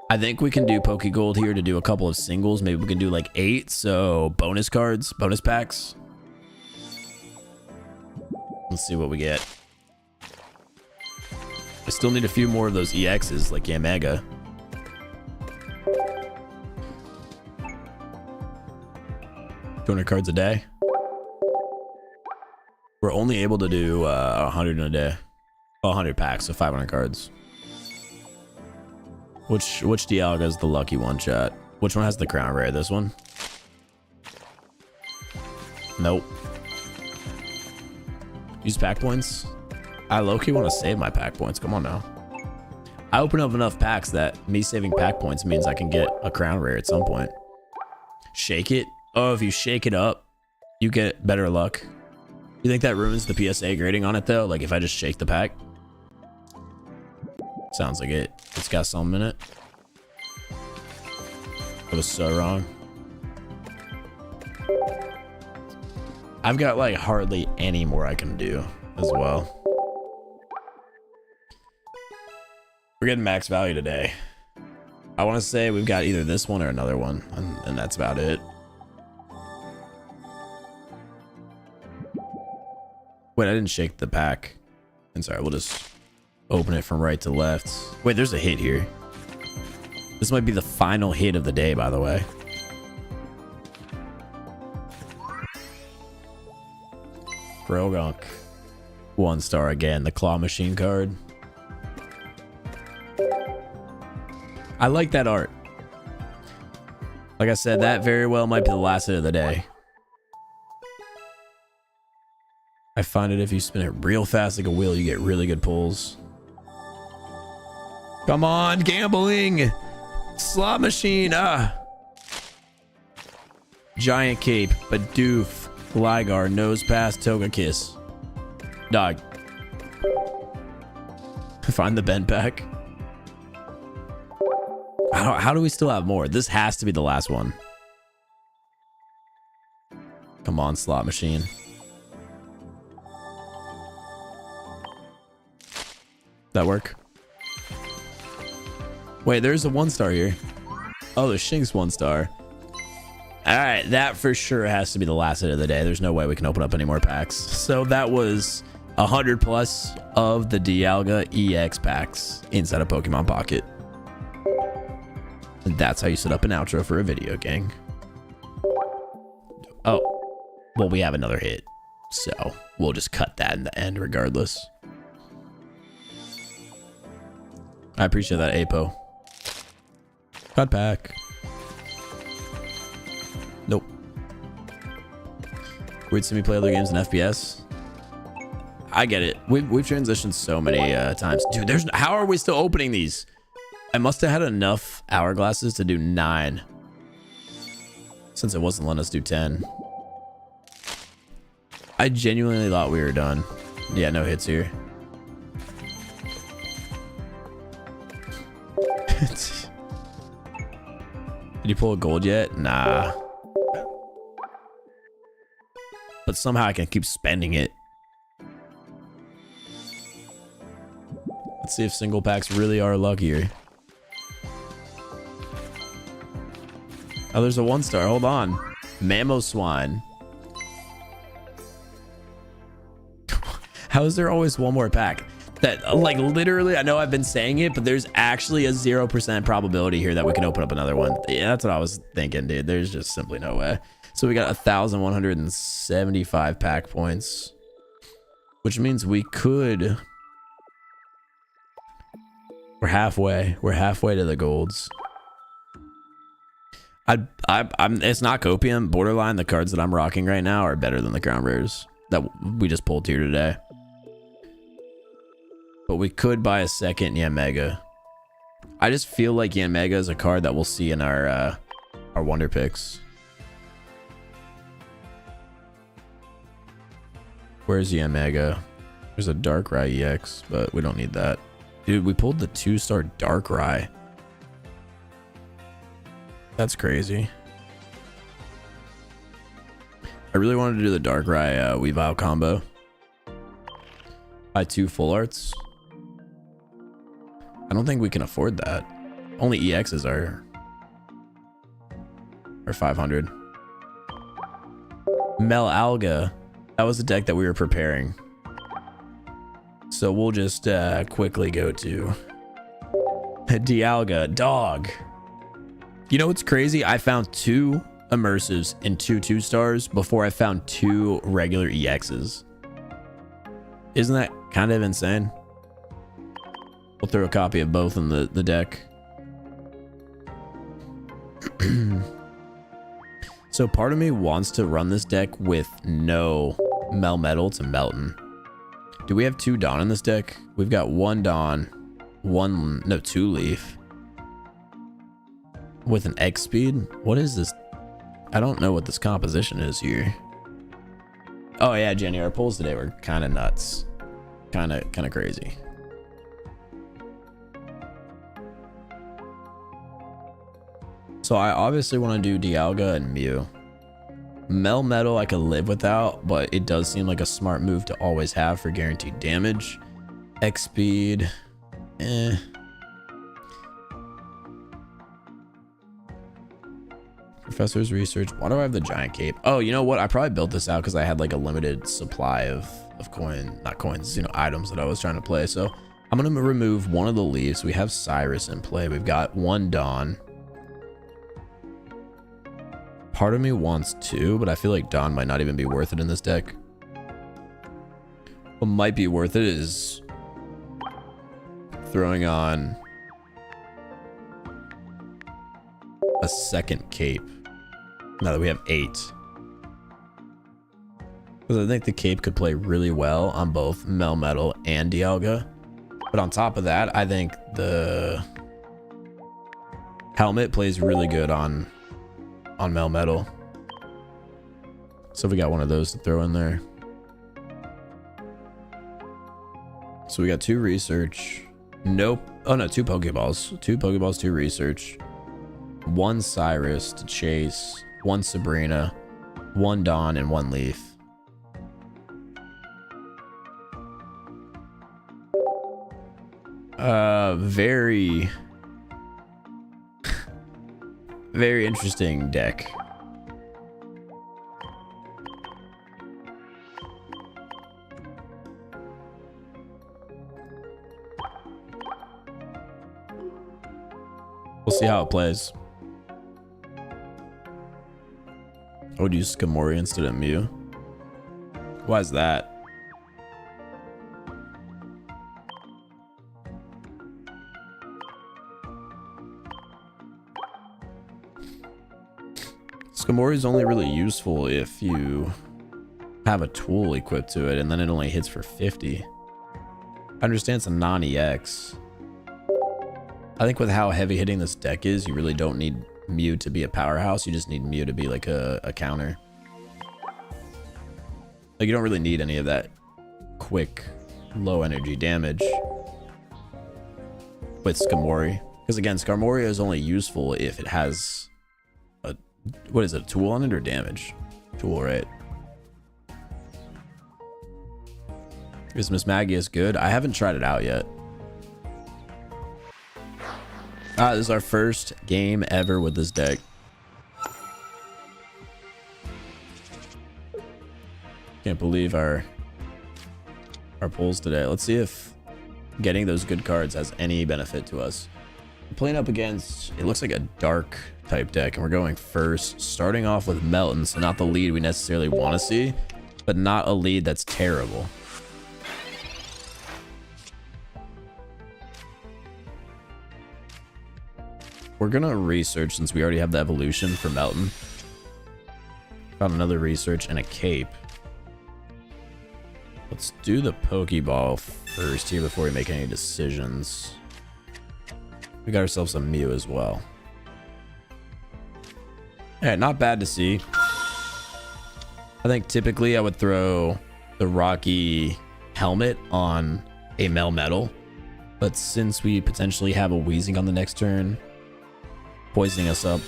I think we can do Poke Gold here to do a couple of singles. Maybe we can do like 8. So bonus cards, bonus packs. Let's see what we get. I still need a few more of those EXs like Yamega. $200 cards a day. We're only able to do 100 in a day. 100 packs, so 500 cards. Which Dialga is the lucky one, chat? Which one has the crown rare? This one? Nope. Use pack points? I low-key want to save my pack points. Come on now. I open up enough packs that me saving pack points means I can get a crown rare at some point. Shake it? Oh, if you shake it up, you get better luck. You think that ruins the PSA grading on it though? Like if I just shake the pack? Sounds like it. It's got something in it. I was so wrong. I've got like hardly any more I can do as well. We're getting max value today. I want to say we've got either this one or another one, and that's about it. Wait, I didn't shake the pack. I'm sorry, we'll just open it from right to left. Wait, there's a hit here. This might be the final hit of the day, by the way. Grogunk. 1-star again, the Claw Machine card. I like that art. Like I said, that very well might be the last hit of the day. I find it if you spin it real fast like a wheel, you get really good pulls. Come on, gambling! Slot machine, Giant Cape, Bidoof, Gligar, Nose Pass, Togekiss. Dog. Find the bend pack. How do we still have more? This has to be the last one. Come on, slot machine. That work? Wait, there's a 1-star here. Oh, the Shinx 1-star. All right, that for sure has to be the last hit of the day. There's no way we can open up any more packs. So that was 100 plus of the Dialga EX packs inside a Pokemon Pocket. And that's how you set up an outro for a video, gang. Oh, well, we have another hit. So we'll just cut that in the end regardless. I appreciate that, Apo. Cut pack. Nope. We'd see me play other games in FPS. I get it. We've transitioned so many times. Dude, how are we still opening these? I must have had enough hourglasses to do 9. Since it wasn't letting us do 10. I genuinely thought we were done. Yeah, no hits here. Did you pull a gold yet? Nah. But somehow I can keep spending it. Let's see if single packs really are luckier. Oh, there's a 1-star. Hold on. Mammo Swine. How is there always one more pack? That, like, literally, I know I've been saying it, but there's actually a 0% probability here that we can open up another one. Yeah, that's what I was thinking, dude. There's just simply no way. So we got 1,175 pack points, which means we could... We're halfway. We're halfway to the golds. It's not copium. Borderline, the cards that I'm rocking right now are better than the crown rares that we just pulled here today. But we could buy a second Yanmega. I just feel like Yanmega is a card that we'll see in our wonder picks. Where's Yanmega? There's a Darkrai EX, but we don't need that. Dude, we pulled the 2-star Darkrai. That's crazy. I really wanted to do the Darkrai Weavile combo. Buy 2 full arts. I don't think we can afford that. Only EXs are 500. Melalga. That was the deck that we were preparing. So we'll just quickly go to Dialga. Dog. You know what's crazy? I found 2 immersives and 2 2-stars before I found 2 regular EXs. Isn't that kind of insane? We'll throw a copy of both in the deck. So part of me wants to run this deck with no Melmetal to Melton. Do we have 2 Dawn in this deck? We've got 1 Dawn, 2 Leaf. With an X speed? What is this? I don't know what this composition is here. Oh yeah, Jenny, our pulls today were kind of nuts. Kind of crazy. So I obviously want to do Dialga and Mew. Melmetal I could live without, but it does seem like a smart move to always have for guaranteed damage. X speed, Professor's research. Why do I have the giant cape? Oh, you know what? I probably built this out because I had like a limited supply of not coins, you know, items that I was trying to play. So I'm going to remove one of the leaves. We have Cyrus in play. We've got 1 Dawn. Part of me wants 2, but I feel like Dawn might not even be worth it in this deck. What might be worth it is throwing on a second cape. Now that we have 8. Because I think the cape could play really well on both Melmetal and Dialga. But on top of that, I think the helmet plays really good on Melmetal. So we got one of those to throw in there. So we got 2 research. Nope. Oh no, 2 Pokeballs. 2 Pokeballs, 2 research. 1 Cyrus to chase. 1 Sabrina. 1 Dawn and 1 Leaf. Very very interesting deck. We'll see how it plays. I would use Skamori instead of Mew. Why is that? Skamori is only really useful if you have a tool equipped to it, and then it only hits for 50. I understand it's a non-EX. I think with how heavy hitting this deck is, you really don't need Mew to be a powerhouse. You just need Mew to be like a counter. Like, you don't really need any of that quick, low energy damage with Skarmory. Because again, Skarmory is only useful if it has a, what is it, a tool on it or damage? Tool, right? Is Miss Magius good? I haven't tried it out yet. This is our first game ever with this deck. Can't believe our pulls today. Let's see if getting those good cards has any benefit to us. We're playing up against, it looks like a dark type deck, and we're going first, starting off with Melton, so not the lead we necessarily want to see, but not a lead that's terrible. We're gonna research since we already have the evolution for Melton. Found another research and a cape. Let's do the Pokeball first here before we make any decisions. We got ourselves a Mew as well. Yeah, not bad to see. I think typically I would throw the Rocky helmet on a Melmetal, but since we potentially have a Weezing on the next turn, poisoning us up,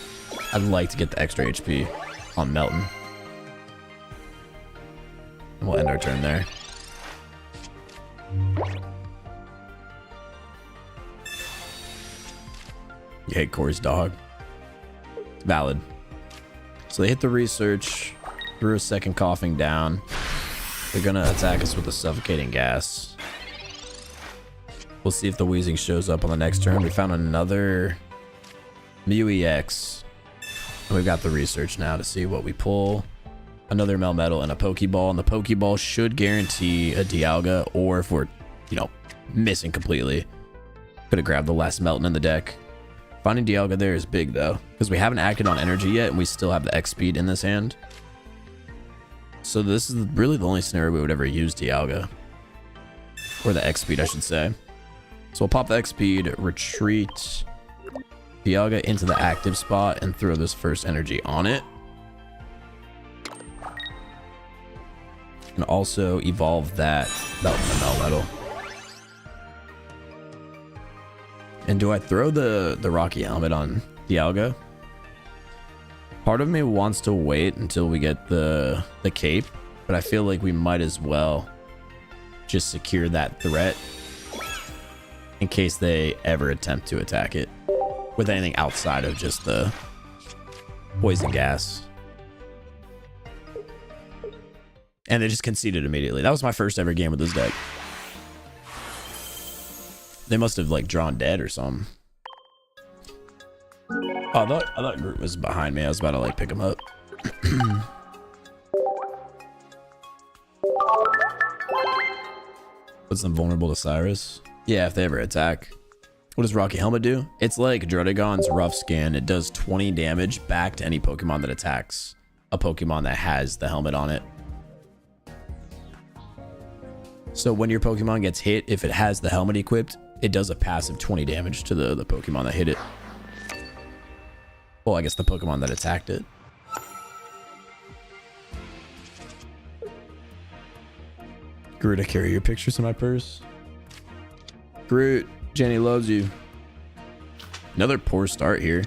I'd like to get the extra HP on Melton. And we'll end our turn there. You hate Corey's dog. It's valid. So they hit the research, threw a second coughing down. They're gonna attack us with a suffocating gas. We'll see if the Weezing shows up on the next turn. We found another Mew EX. And we've got the research now to see what we pull. Another Melmetal and a Pokeball, and the Pokeball should guarantee a Dialga, or if we're, you know, missing completely, could have grabbed the last Melton in the deck. Finding Dialga there is big though, because we haven't acted on energy yet, and we still have the X speed in this hand. So this is really the only scenario we would ever use Dialga, or the X speed, I should say. So we'll pop the X speed, retreat Dialga into the active spot, and throw this first energy on it. And also evolve that Melton to Melmetal. And do I throw the Rocky helmet on Dialga? Part of me wants to wait until we get the cape, but I feel like we might as well just secure that threat in case they ever attempt to attack it with anything outside of just the poison gas. And they just conceded immediately. That was my first ever game with this deck. They must have like drawn dead or something. Oh, I thought Groot was behind me. I was about to like pick him up. Puts them vulnerable to Cyrus. Yeah, if they ever attack. What does Rocky Helmet do? It's like Drodagon's Rough Skin. It does 20 damage back to any Pokemon that attacks a Pokemon that has the helmet on it. So when your Pokemon gets hit, if it has the helmet equipped, it does a passive 20 damage to the Pokemon that hit it. Well, I guess the Pokemon that attacked it. Groot, I carry your pictures in my purse. Groot, Jenny loves you. Another poor start here.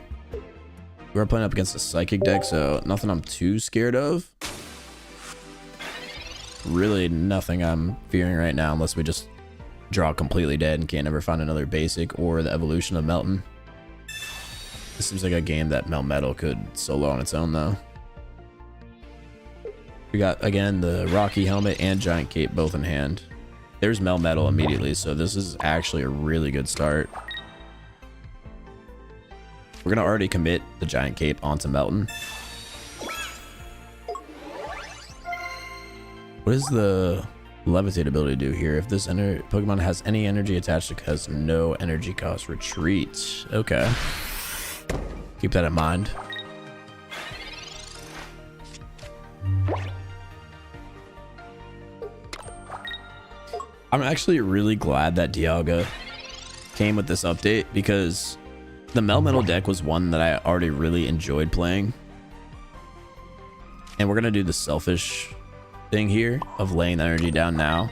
We're playing up against a Psychic deck, so nothing I'm too scared of. Really nothing I'm fearing right now, unless we just draw completely dead and can't ever find another basic or the evolution of Melton. This seems like a game that Melmetal could solo on its own though. We got again the Rocky helmet and Giant Cape both in hand. There's Melmetal immediately, so this is actually a really good start. We're gonna already commit the Giant Cape onto Melton. What does the levitate ability do here? If this Pokemon has any energy attached, it has no energy cost. Retreat. Okay. Keep that in mind. I'm actually really glad that Dialga came with this update, because the Melmetal deck was one that I already really enjoyed playing. And we're going to do the selfish thing here of laying the energy down now,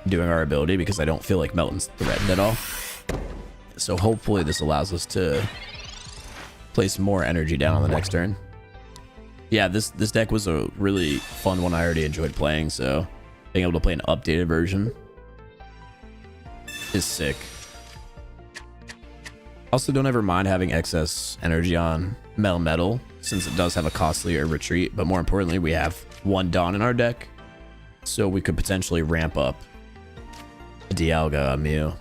doing our ability, because I don't feel like Melton's threatened at all. So hopefully this allows us to place more energy down on the next turn. Yeah, this deck was a really fun one I already enjoyed playing, so being able to play an updated version is sick. Also, don't ever mind having excess energy on Melmetal, since it does have a costlier retreat, but more importantly, we have one Dawn in our deck, so we could potentially ramp up a Dialga, a Mew.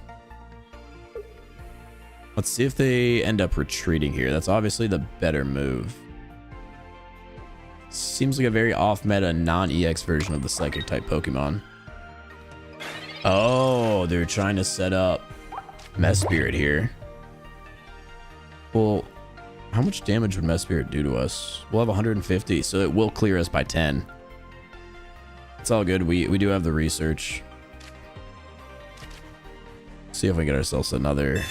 Let's see if they end up retreating here. That's obviously the better move. Seems like a very off-meta, non-EX version of the Psychic-type Pokemon. Oh, they're trying to set up Mesprit here. Well, how much damage would Mesprit do to us? We'll have 150, so it will clear us by 10. It's all good. We do have the research. See if we get ourselves another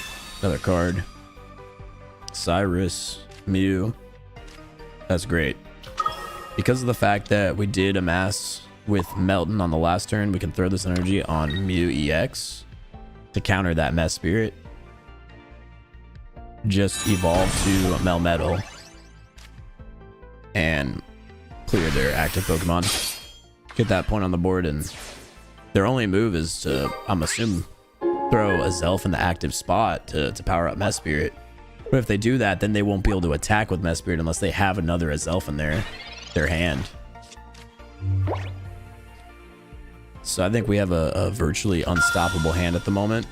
card. Cyrus, Mew. That's great. Because of the fact that we did amass with Melton on the last turn, we can throw this energy on Mew EX to counter that Mesprit. Just evolve to Melmetal and clear their active Pokemon. Get that point on the board, and their only move is to, I'm assuming, throw a Zelf in the active spot to power up Mesprit. But if they do that, then they won't be able to attack with Mesprit unless they have another Azelf in their hand. So I think we have a virtually unstoppable hand at the moment.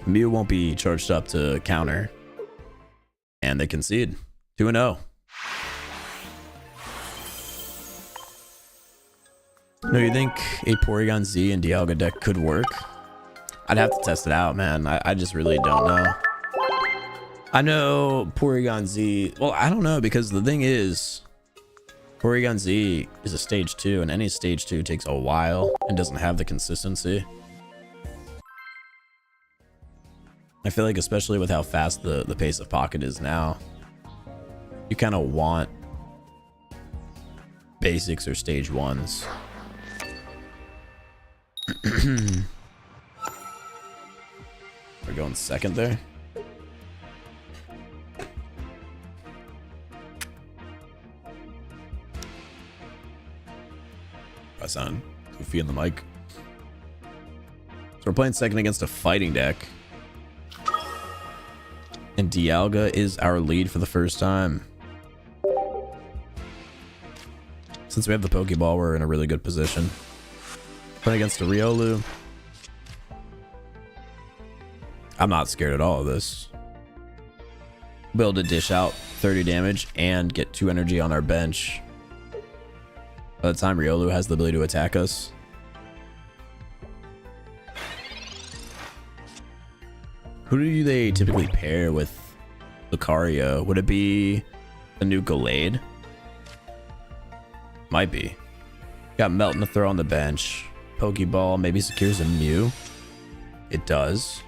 Mew won't be charged up to counter, and they concede. 2-0. No, you think a Porygon Z and Dialga deck could work? I'd have to test it out, man. I just really don't know. I know Porygon Z. Well, I don't know, because the thing is, Porygon Z is a stage 2, and any stage 2 takes a while and doesn't have the consistency. I feel like, especially with how fast the pace of Pocket is now, you kind of want basics or stage 1s. We're going second there. I sound goofy in the mic. So we're playing second against a fighting deck. And Dialga is our lead for the first time. Since we have the Pokeball, we're in a really good position. Playing against a Riolu. I'm not scared at all of this. We'll be able to dish out 30 damage and get 2 energy on our bench. By the time Riolu has the ability to attack us. Who do they typically pair with Lucario? Would it be a new Gallade? Might be. Got Melton to throw on the bench. Pokeball maybe secures a Mew. It does.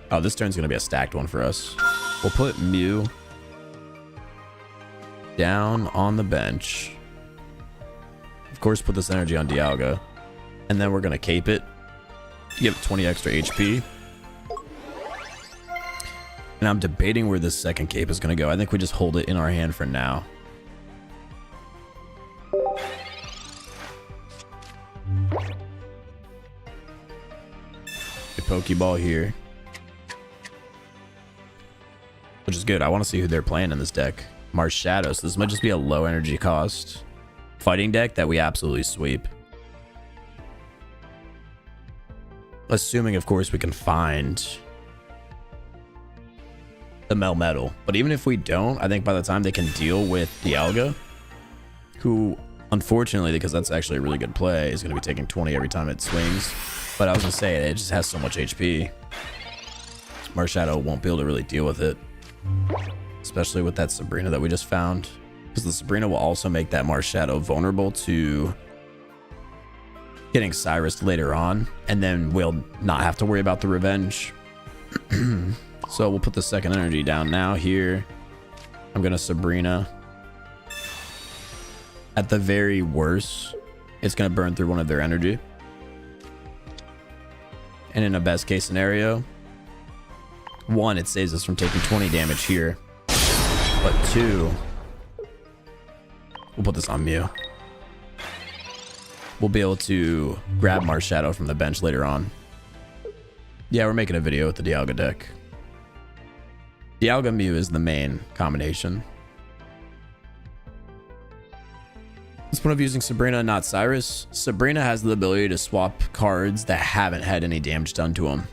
Oh, this turn's going to be a stacked one for us. We'll put Mew down on the bench. Of course, put this energy on Dialga. And then we're going to cape it. Give it 20 extra HP. And I'm debating where this second cape is going to go. I think we just hold it in our hand for now. A Pokeball here. Which is good. I want to see who they're playing in this deck. Mars Shadow. So this might just be a low energy cost fighting deck that we absolutely sweep. Assuming, of course, we can find the Melmetal. But even if we don't, I think by the time they can deal with Dialga, who Unfortunately, because that's actually a really good play, is going to be taking 20 every time it swings. But I was going to say, it just has so much HP. Marshadow won't be able to really deal with it. Especially with that Sabrina that we just found. Because the Sabrina will also make that Marshadow vulnerable to getting Cyrus later on. And then we'll not have to worry about the revenge. So we'll put the second energy down now here. I'm going to Sabrina. At the very worst, it's going to burn through one of their energy. And in a best case scenario, 1, it saves us from taking 20 damage here. But 2, we'll put this on Mew. We'll be able to grab Marshadow from the bench later on. Yeah, we're making a video with the Dialga deck. Dialga Mew is the main combination. What's the point of using Sabrina, not Cyrus? Sabrina has the ability to swap cards that haven't had any damage done to them.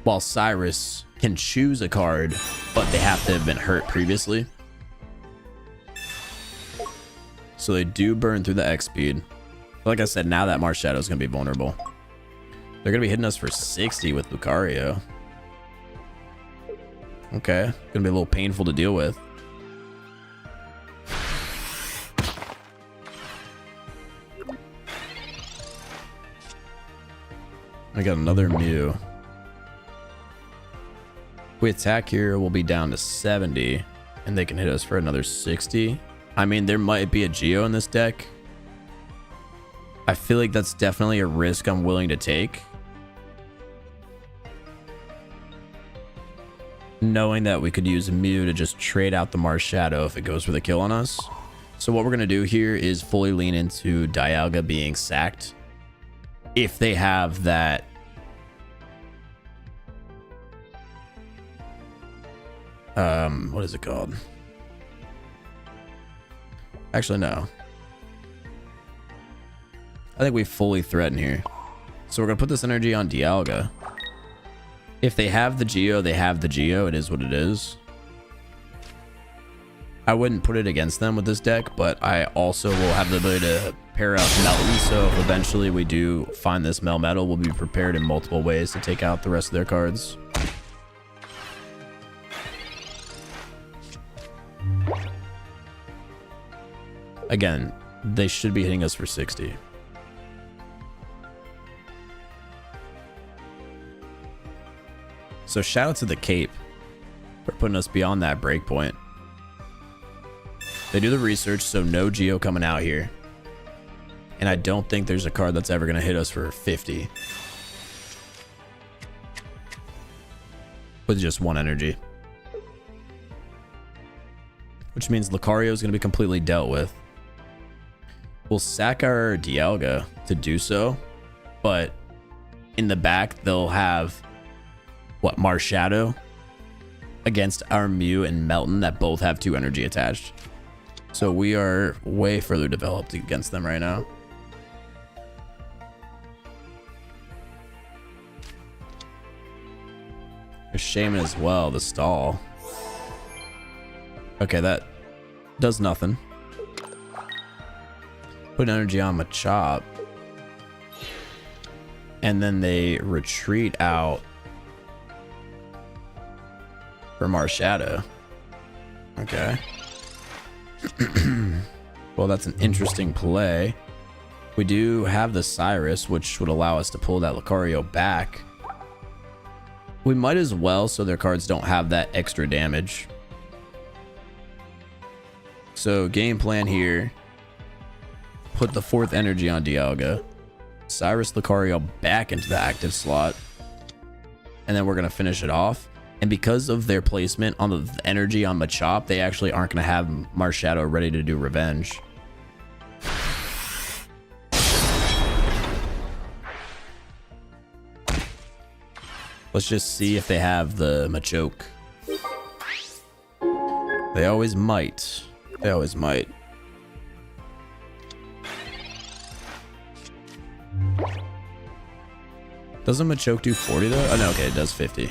While Cyrus can choose a card, but they have to have been hurt previously. So they do burn through the X speed. Like I said, now that Marshadow is going to be vulnerable. They're going to be hitting us for 60 with Lucario. Okay, going to be a little painful to deal with. I got another Mew. If we attack here, we'll be down to 70, and they can hit us for another 60. I mean, there might be a Geo in this deck. I feel like that's definitely a risk I'm willing to take. Knowing that we could use Mew to just trade out the Marshadow if it goes for the kill on us. So what we're going to do here is fully lean into Dialga being sacked. If they have that what is it called? Actually, no. I think we fully threaten here. So we're gonna put this energy on Dialga. If they have the Geo, they have the Geo. It is what it is. I wouldn't put it against them with this deck, but I also will have the ability to pair out Melton, so if eventually we do find this Melmetal, we'll be prepared in multiple ways to take out the rest of their cards. Again, they should be hitting us for 60. So shout out to the Cape for putting us beyond that breakpoint. They do the research, so no Geo coming out here. And I don't think there's a card that's ever going to hit us for 50. With just 1 energy. Which means Lucario is going to be completely dealt with. We'll sack our Dialga to do so. But in the back, they'll have, what, Marshadow against our Mew and Melton that both have 2 energy attached. So we are way further developed against them right now. There's Shaman as well, the stall. Okay, that does nothing. Put energy on Machop. And then they retreat out for Marshadow. Okay. Well, that's an interesting play. We do have the Cyrus, which would allow us to pull that Lucario back. We might as well, so their cards don't have that extra damage. So game plan here. Put the 4th energy on Dialga. Cyrus Lucario back into the active slot. And then we're going to finish it off. And because of their placement on the energy on Machop, they actually aren't going to have Marshadow ready to do revenge. Let's just see if they have the Machoke. They always might. They always might. Doesn't Machoke do 40 though? Oh no, okay, it does 50.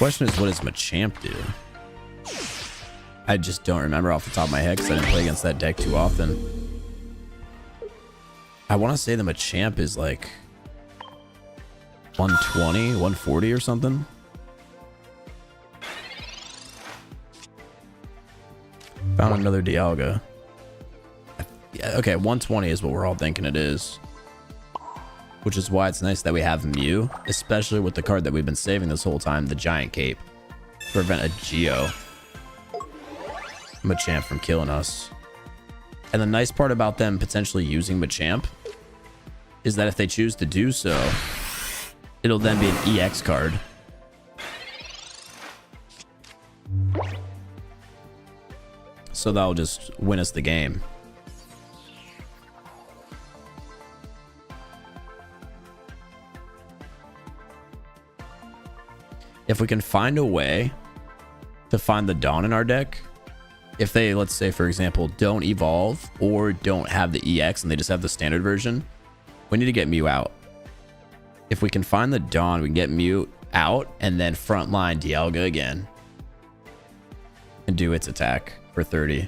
question is, what does Machamp do? I just don't remember off the top of my head because I didn't play against that deck too often. I want to say the Machamp is like 120, 140 or something. Found another Dialga. Yeah, okay, 120 is what we're all thinking it is. Which is why it's nice that we have Mew, especially with the card that we've been saving this whole time, the Giant Cape, to prevent a Geo Machamp from killing us. And the nice part about them potentially using Machamp is that if they choose to do so, it'll then be an EX card. So that'll just win us the game. If we can find a way to find the Dawn in our deck, if they, let's say, for example, don't evolve or don't have the EX and they just have the standard version, we need to get Mew out. If we can find the Dawn, we can get Mew out and then frontline Dialga again and do its attack for 30.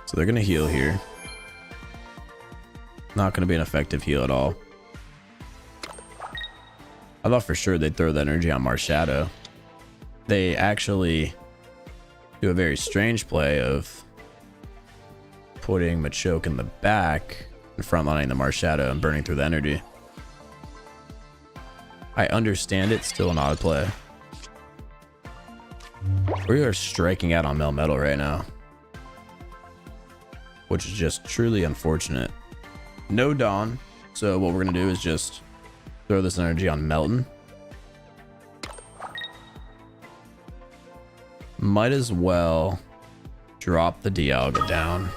So they're going to heal here. Not going to be an effective heal at all. I thought for sure they'd throw the energy on Marshadow. They actually do a very strange play of putting Machoke in the back and frontlining the Marshadow and burning through the energy. I understand it's still an odd play. We are striking out on Melmetal right now, which is just truly unfortunate. No Dawn, so what we're gonna do is just throw this energy on Melton. Might as well drop the Dialga down,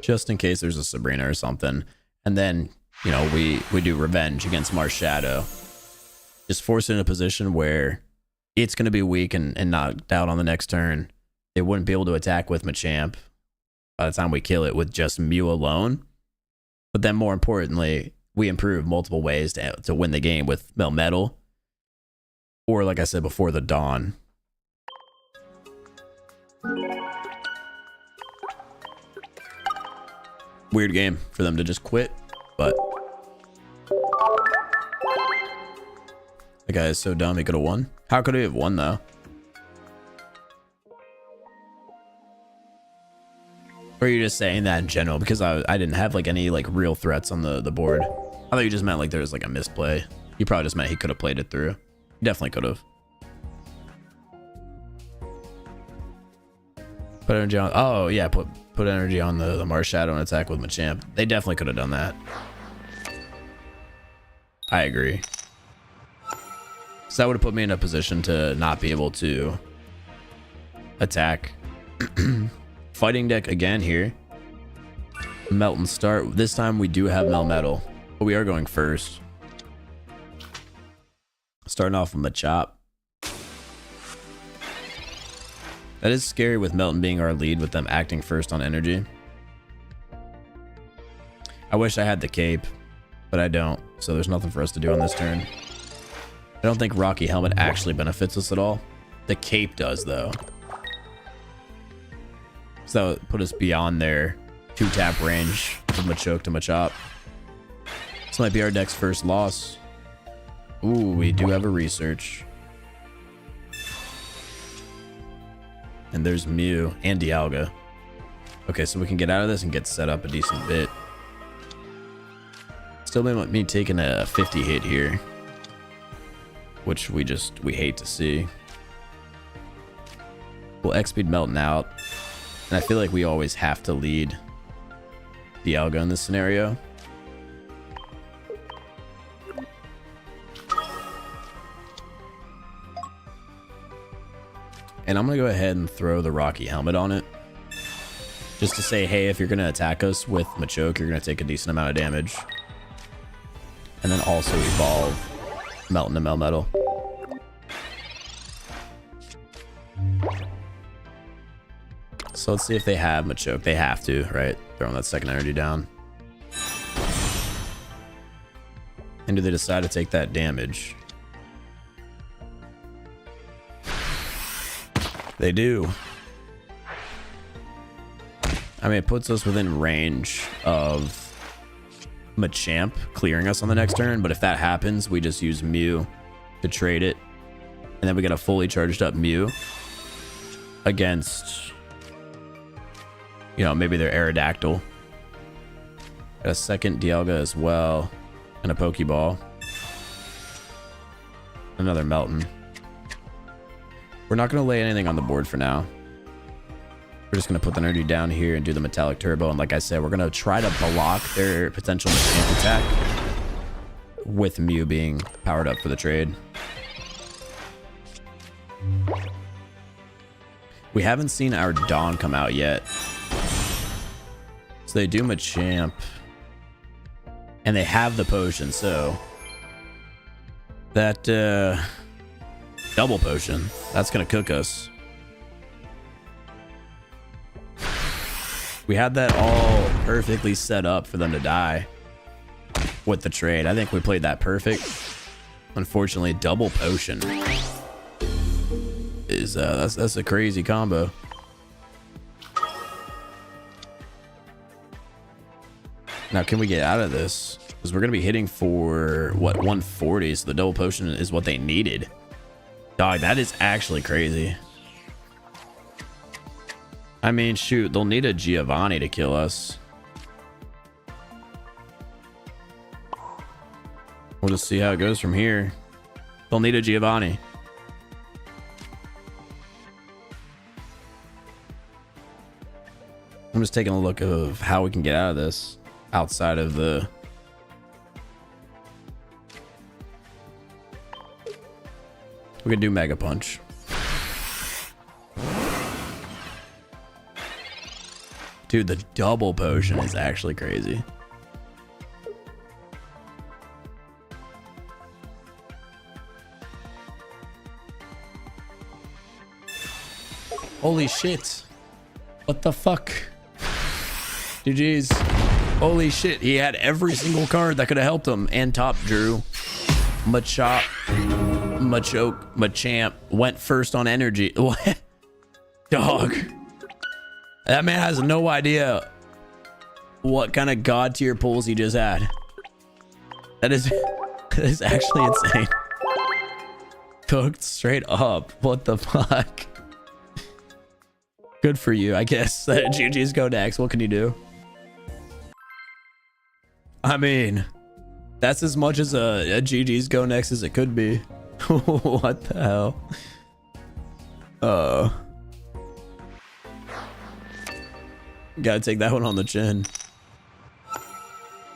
just in case there's a Sabrina or something. And then, you know, we do revenge against Marshadow. Just force it in a position where it's gonna be weak and knocked out on the next turn. It wouldn't be able to attack with Machamp by the time we kill it with just Mew alone. But then more importantly, we improve multiple ways to win the game with Melmetal. Or like I said before, the Dawn. Weird game for them to just quit, but the guy is so dumb he could have won. How could he have won though? Or are you just saying that in general? Because I didn't have like any like real threats on the board. I thought you just meant like there was like a misplay. You probably just meant he could have played it through. He definitely could have. Put energy on. Oh yeah, put energy on the Marshadow and attack with Machamp. They definitely could have done that. I agree. So that would have put me in a position to not be able to attack. Fighting deck again here. Melton start. This time we do have Melmetal, but we are going first. Starting off with Machop. That is scary with Melton being our lead with them acting first on energy. I wish I had the cape, but I don't, so there's nothing for us to do on this turn. I don't think Rocky Helmet actually benefits us at all. The cape does though. So that would put us beyond their 2-tap range from Machoke to Machop. This might be our deck's first loss. Ooh, we do have a research. And there's Mew and Dialga. Okay, so we can get out of this and get set up a decent bit. Still may want me taking a 50 hit here, which we hate to see. We'll X-Speed Melton out. And I feel like we always have to lead Dialga in this scenario. And I'm going to go ahead and throw the Rocky Helmet on it. Just to say, hey, if you're going to attack us with Machoke, you're going to take a decent amount of damage. And then also evolve Melton to Melmetal. So let's see if they have Machoke. They have to, right? Throwing that second energy down. And do they decide to take that damage? They do. I mean, it puts us within range of Machamp clearing us on the next turn, but if that happens, we just use Mew to trade it. And then we get a fully charged up Mew against, you know, maybe their Aerodactyl. Got a second Dialga as well, and a Pokeball. Another Melton. We're not going to lay anything on the board for now. We're just going to put the energy down here and do the Metallic Turbo. And like I said, we're going to try to block their potential Machamp attack with Mew being powered up for the trade. We haven't seen our Dawn come out yet. So they do Machamp. And they have the potion, so that double potion, that's gonna cook us. We had that all perfectly set up for them to die with the trade. I think we played that perfect. Unfortunately, double potion is that's a crazy combo. Now, can we get out of this? Because we're going to be hitting for, what, 140. So the double potion is what they needed. Dog, that is actually crazy. I mean, shoot, they'll need a Giovanni to kill us. We'll just see how it goes from here. They'll need a Giovanni. I'm just taking a look of how we can get out of this. Outside of the we can do Mega Punch. Dude, the double potion is actually crazy. Holy shit. What the fuck? GG's. Holy shit, he had every single card that could have helped him. And top drew. Machoke, Machamp went first on energy. What? Dog. That man has no idea what kind of god tier pulls he just had. That is actually insane. Cooked straight up. What the fuck? Good for you, I guess. GG's go next. What can you do? I mean, that's as much as a GG's go next as it could be. What the hell? Gotta take that one on the chin.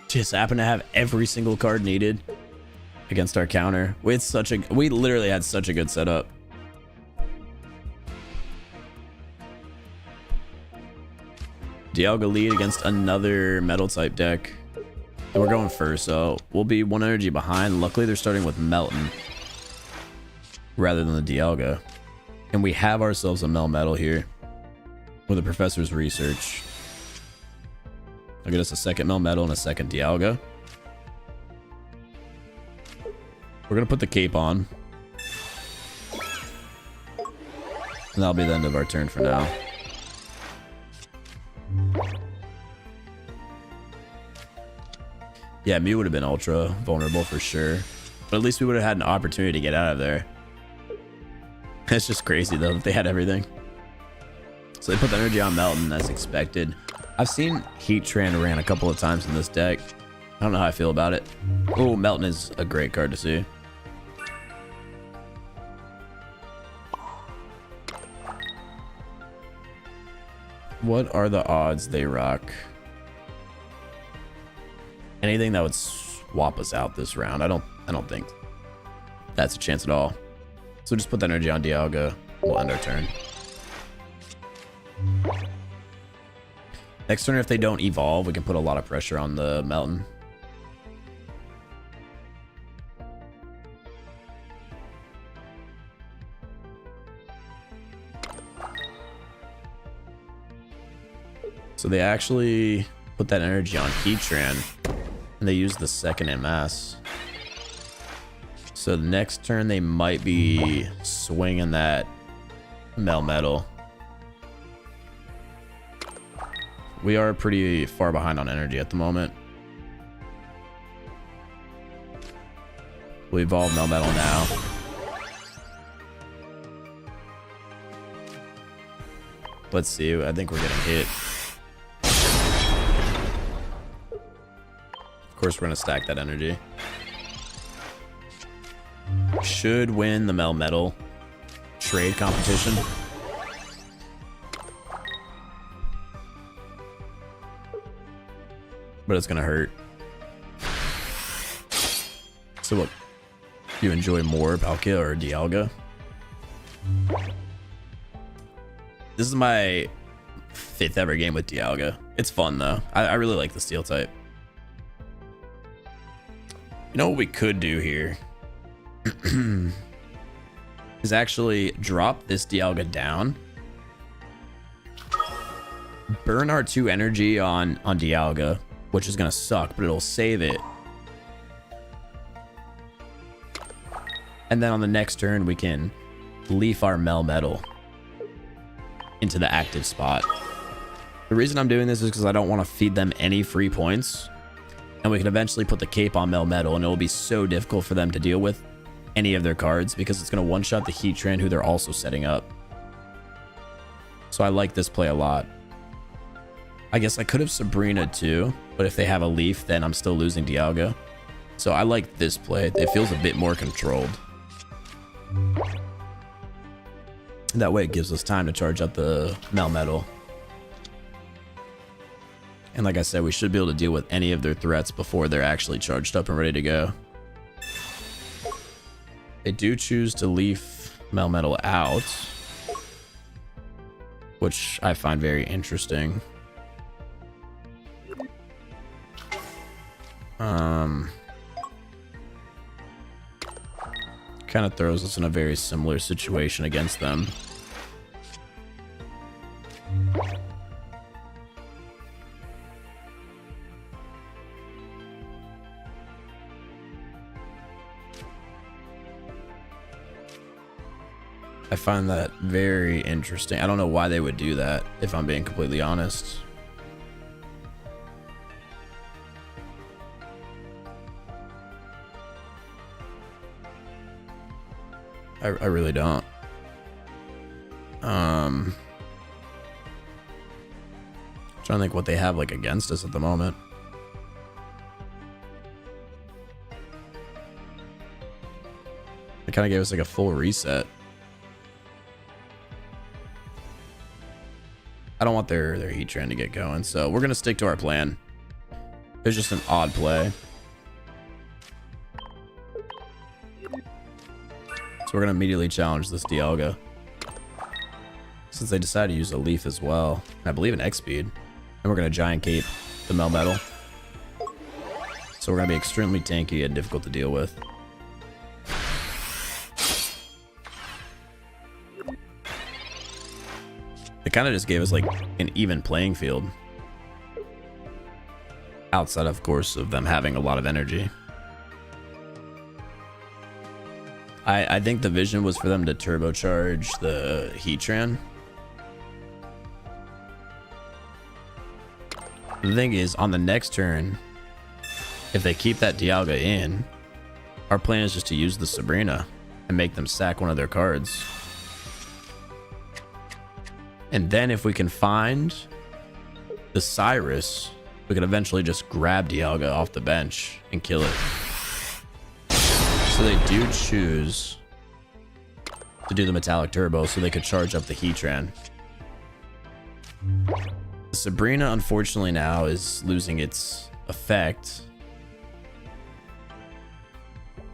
Just happen to have every single card needed against our counter. We literally had such a good setup. Dialga lead against another metal type deck. And we're going first, so we'll be one energy behind. Luckily, they're starting with Melton rather than the Dialga. And we have ourselves a Melmetal here with the Professor's Research. I'll get us a second Melmetal and a second Dialga. We're going to put the cape on. And that'll be the end of our turn for now. Yeah, Mew would have been ultra vulnerable for sure. But at least we would have had an opportunity to get out of there. It's just crazy though that they had everything. So they put the energy on Melton as expected. I've seen Heatran ran a couple of times in this deck. I don't know how I feel about it. Oh, Melton is a great card to see. What are the odds they rock anything that would swap us out this round? I don't think that's a chance at all. So just put the energy on Dialga. We'll end our turn. Next turn, if they don't evolve, we can put a lot of pressure on the Melton. So they actually put that energy on Heatran, and they use the second en masse. So the next turn they might be swinging that Melmetal. We are pretty far behind on energy at the moment. We evolve Melmetal now. Let's see. I think we're getting hit. Of course, we're going to stack that energy. Should win the Melmetal trade competition. But it's going to hurt. So look, you enjoy more Palkia or Dialga? This is my 5th ever game with Dialga. It's fun though. I really like the steel type. You know what we could do here? Is actually drop this Dialga down. Burn our 2 energy on Dialga, which is gonna suck, but it'll save it. And then on the next turn, we can leaf our Melmetal into the active spot. The reason I'm doing this is because I don't want to feed them any free points. And we can eventually put the cape on Melmetal, and it will be so difficult for them to deal with any of their cards because it's going to one-shot the Heatran, who they're also setting up. So I like this play a lot. I guess I could have Sabrina too, but if they have a leaf, then I'm still losing Dialga. So I like this play. It feels a bit more controlled. That way it gives us time to charge up the Melmetal. And like I said, we should be able to deal with any of their threats before they're actually charged up and ready to go. They do choose to leaf Melmetal out, which I find very interesting. Kind of throws us in a very similar situation against them. I find that very interesting. I don't know why they would do that, if I'm being completely honest. I really don't. Trying to think what they have like against us at the moment. They kind of gave us like a full reset. I don't want their Heatran to get going, so we're gonna stick to our plan. It's just an odd play. So we're gonna immediately challenge this Dialga, since they decided to use a leaf as well, and I believe an X-Speed. And we're gonna Giant Cape the Melmetal. So we're gonna be extremely tanky and difficult to deal with. It kind of just gave us like an even playing field. Outside, of course, of them having a lot of energy. I think the vision was for them to turbocharge the Heatran. The thing is, on the next turn, if they keep that Dialga in, our plan is just to use the Sabrina and make them sack one of their cards. And then if we can find the Cyrus, we can eventually just grab Dialga off the bench and kill it. So they do choose to do the Metallic Turbo so they could charge up the Heatran. Sabrina, unfortunately, now is losing its effect.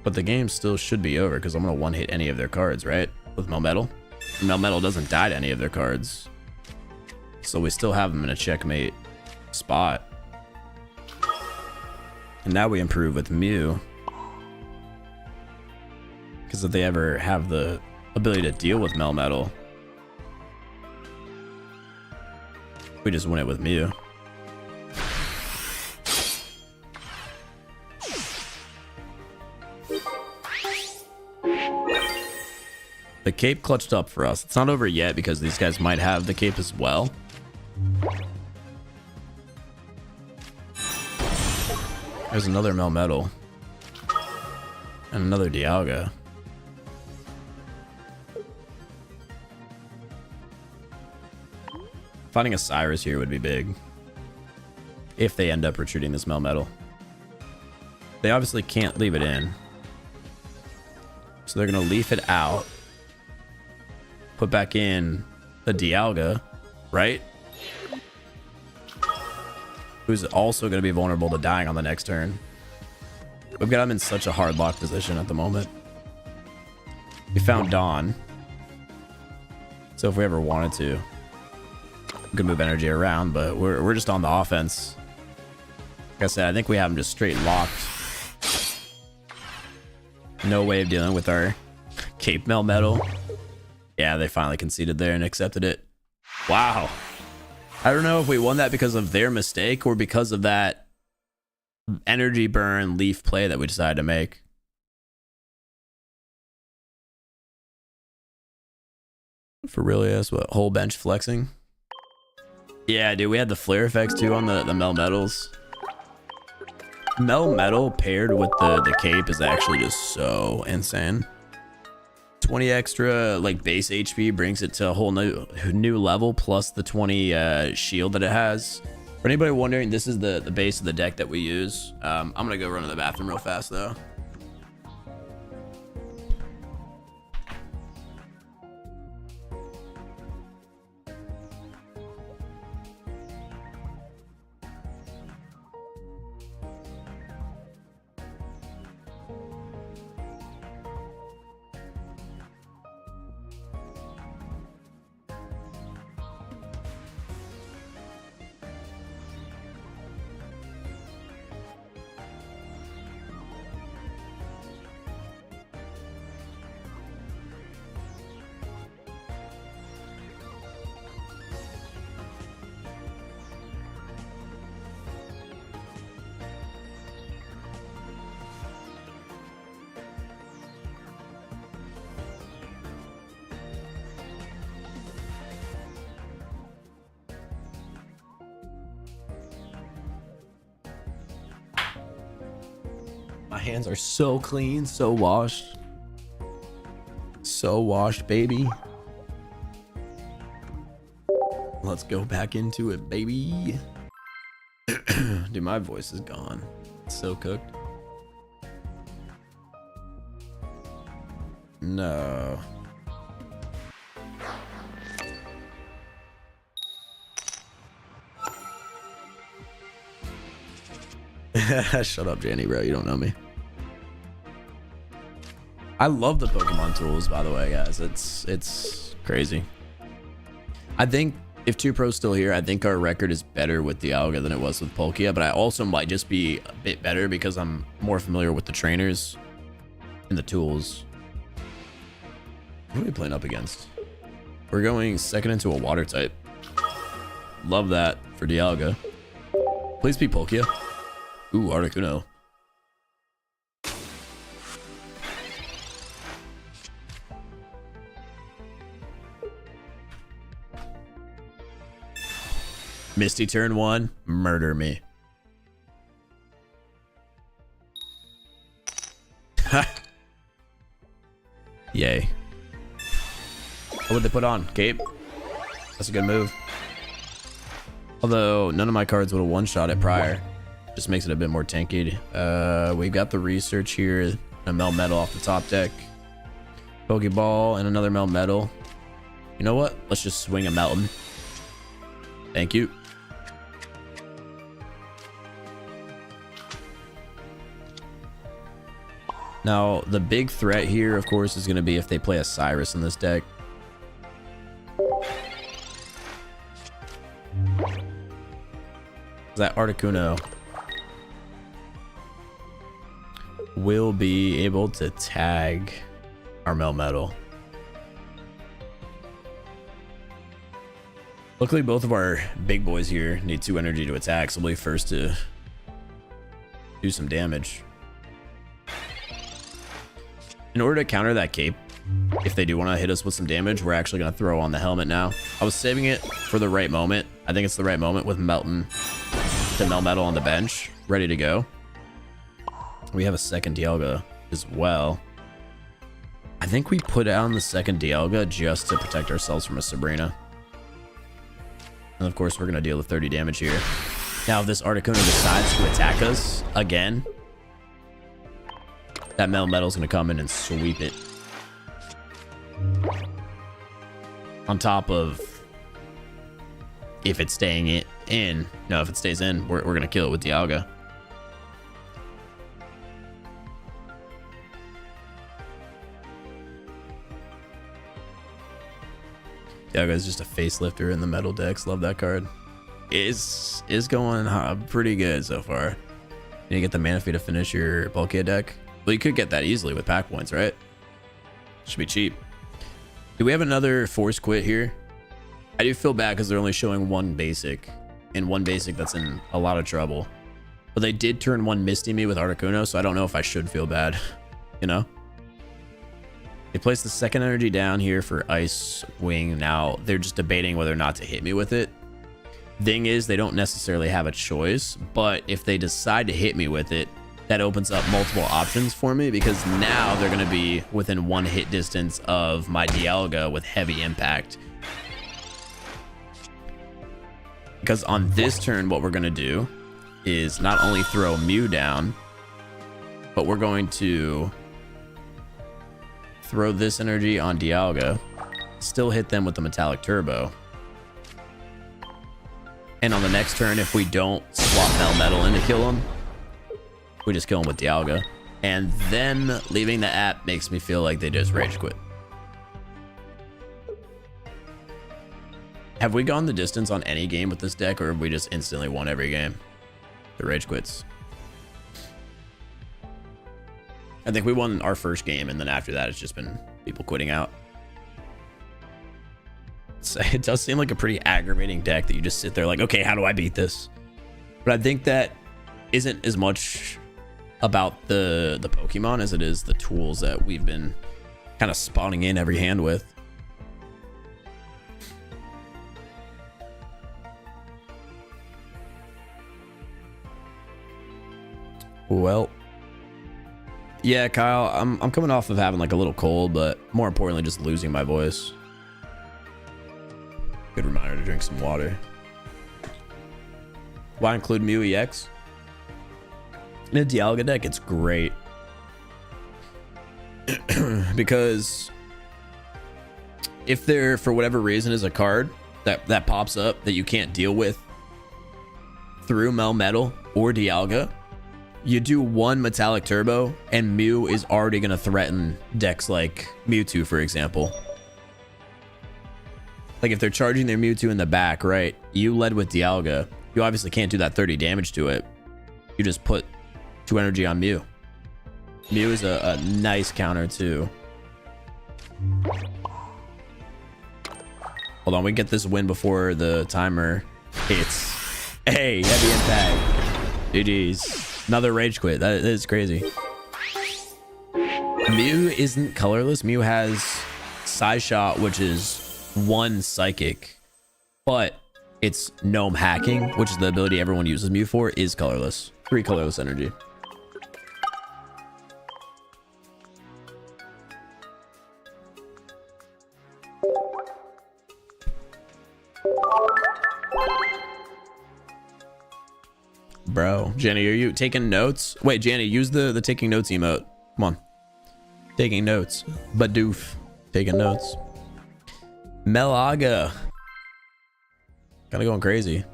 But the game still should be over because I'm going to one-hit any of their cards, right? With Melmetal. Melmetal doesn't die to any of their cards. So we still have them in a checkmate spot. And now we improve with Mew. Because if they ever have the ability to deal with Melmetal, We just win it with Mew. The cape clutched up for us. It's not over yet because these guys might have the cape as well. There's another Melmetal. And another Dialga. Finding a Cyrus here would be big. If they end up retreating this Melmetal. They obviously can't leave it in. So they're going to leaf it out. Put back in the Dialga, right? Who's also going to be vulnerable to dying on the next turn. We've got him in such a hard lock position at the moment. We found Dawn. So if we ever wanted to, we could move energy around, but we're just on the offense. Like I said, I think we have him just straight locked. No way of dealing with our Cape Melmetal. Yeah, they finally conceded there and accepted it. Wow. I don't know if we won that because of their mistake or because of that energy burn leaf play that we decided to make. For real, yes. What, whole bench flexing? Yeah, dude, we had the flare effects too on the Melmetals. Melmetal paired with the cape is actually just so insane. 20 extra like base HP brings it to a whole new level, plus the 20 shield that it has. For anybody wondering, this is the base of the deck that we use. I'm gonna go run to the bathroom real fast though. My hands are so clean, so washed. So washed, baby. Let's go back into it, baby. Dude, my voice is gone. It's so cooked. No. Shut up, Janny, bro. You don't know me. I love the Pokemon tools, by the way, guys. It's crazy. I think if 2Pro's still here, I think our record is better with Dialga than it was with Palkia, but I also might just be a bit better because I'm more familiar with the trainers and the tools. What are we playing up against? We're going second into a water type. Love that for Dialga. Please be Palkia. Ooh, Articuno. Misty turn 1, murder me. Ha! Yay. What would they put on? Cape? That's a good move. Although none of my cards would have one-shot it prior. Just makes it a bit more tanky. We've got the research here. A Melmetal off the top deck. Pokeball and another Melmetal. You know what? Let's just swing a Melton. Thank you. Now, the big threat here, of course, is going to be if they play a Cyrus in this deck. That Articuno will be able to tag our Melmetal. Luckily, both of our big boys here need 2 energy to attack, so we'll be first to do some damage. In order to counter that cape, if they do want to hit us with some damage, we're actually going to throw on the helmet now. I was saving it for the right moment. I think it's the right moment with Melton to Melmetal on the bench, ready to go. We have a second Dialga as well. I think we put down the second Dialga just to protect ourselves from a Sabrina. And of course, we're going to deal the 30 damage here. Now, if this Articuno decides to attack us again, that Melmetal's going to come in and sweep it. On top of if it's staying in. No, if it stays in, we're going to kill it with Dialga. Dialga is just a facelifter in the metal decks. Love that card. Is going pretty good so far. You get the mana fee to finish your Bulkhead deck. Well, you could get that easily with pack points, right? Should be cheap. Do we have another force quit here? I do feel bad because they're only showing one basic, and one basic that's in a lot of trouble. But they did turn one Misty me with Articuno, so I don't know if I should feel bad, you know? They placed the second energy down here for Ice Wing. Now they're just debating whether or not to hit me with it. Thing is, they don't necessarily have a choice, but if they decide to hit me with it, that opens up multiple options for me, because now they're going to be within 1 hit distance of my Dialga with heavy impact. Because on this turn, what we're going to do is not only throw Mew down, but we're going to throw this energy on Dialga, still hit them with the Metallic Turbo. And on the next turn, if we don't swap Melmetal in to kill him, we just kill him with Dialga. And then leaving the app makes me feel like they just rage quit. Have we gone the distance on any game with this deck, or have we just instantly won every game? The rage quits. I think we won our first game, and then after that, it's just been people quitting out. It does seem like a pretty aggravating deck that you just sit there like, okay, how do I beat this? But I think that isn't as much about the Pokemon as it is the tools that we've been kind of spawning in every hand with. Well, yeah, Kyle, I'm coming off of having like a little cold, but more importantly, just losing my voice. Good reminder to drink some water. Why include Mew EX? In a Dialga deck, it's great. Because if there, for whatever reason, is a card that pops up that you can't deal with through Melmetal or Dialga, you do one Metallic Turbo, and Mew is already going to threaten decks like Mewtwo, for example. Like if they're charging their Mewtwo in the back, right? You led with Dialga. You obviously can't do that 30 damage to it. You just put 2 energy on Mew. Mew is a nice counter too. Hold on, we get this win before the timer hits. Hey, heavy impact. GG's. Another rage quit. That is crazy. Mew isn't colorless. Mew has Psy Shot, which is 1 psychic, but its gnome hacking, which is the ability everyone uses Mew for, is colorless. 3 colorless energy. Bro, Jenny, are you taking notes? Wait, Jenny, use the taking notes emote. Come on. Taking notes. Badoof. Taking notes. Melaga. Kind of going crazy.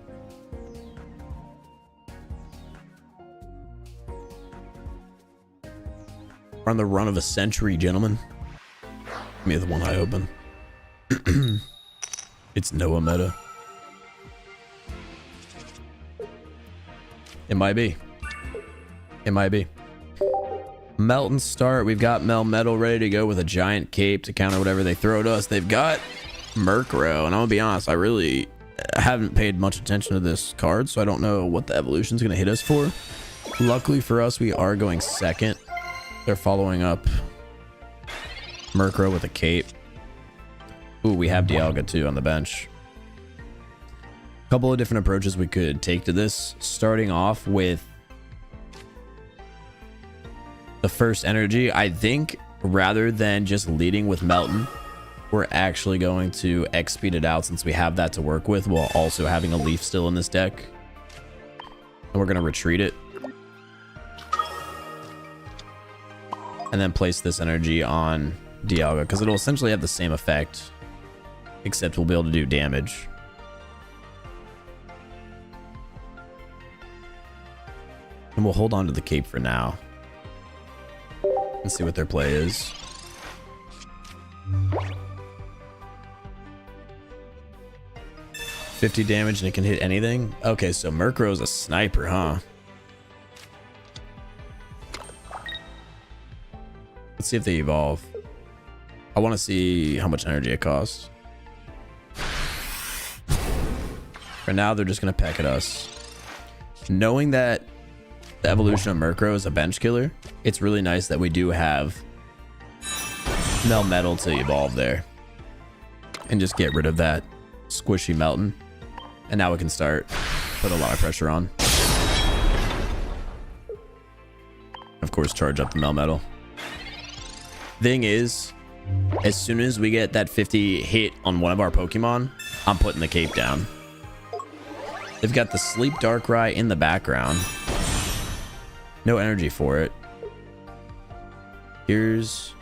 We're on the run of a century, gentlemen. Give me the one eye open. It's Noah meta. It might be. It might be. Melton start. We've got Melmetal ready to go with a giant cape to counter whatever they throw at us. They've got Murkrow, and I'm gonna be honest, I really haven't paid much attention to this card, so I don't know what the evolution is going to hit us for. Luckily for us, we are going second. They're following up Murkrow with a cape. Ooh, we have Dialga too on the bench. A couple of different approaches we could take to this. Starting off with the first energy, I think rather than just leading with Melton, we're actually going to X speed it out since we have that to work with while also having a Leaf still in this deck. And we're going to retreat it. And then place this energy on Dialga because it'll essentially have the same effect, except we'll be able to do damage. And we'll hold on to the cape for now and see what their play is. $50 damage and it can hit anything. Okay, so Murkrow's a sniper, huh? Let's see if they evolve. I want to see how much energy it costs. For now, they're just going to peck at us. Knowing that the evolution of Murkrow is a bench killer, it's really nice that we do have Melmetal to evolve there. And just get rid of that squishy Melton. And now we can start put a lot of pressure on. Of course, charge up the Melmetal. Thing is, as soon as we get that 50 hit on one of our Pokemon, I'm putting the cape down. They've got the Sleep Darkrai in the background. No energy for it. Here's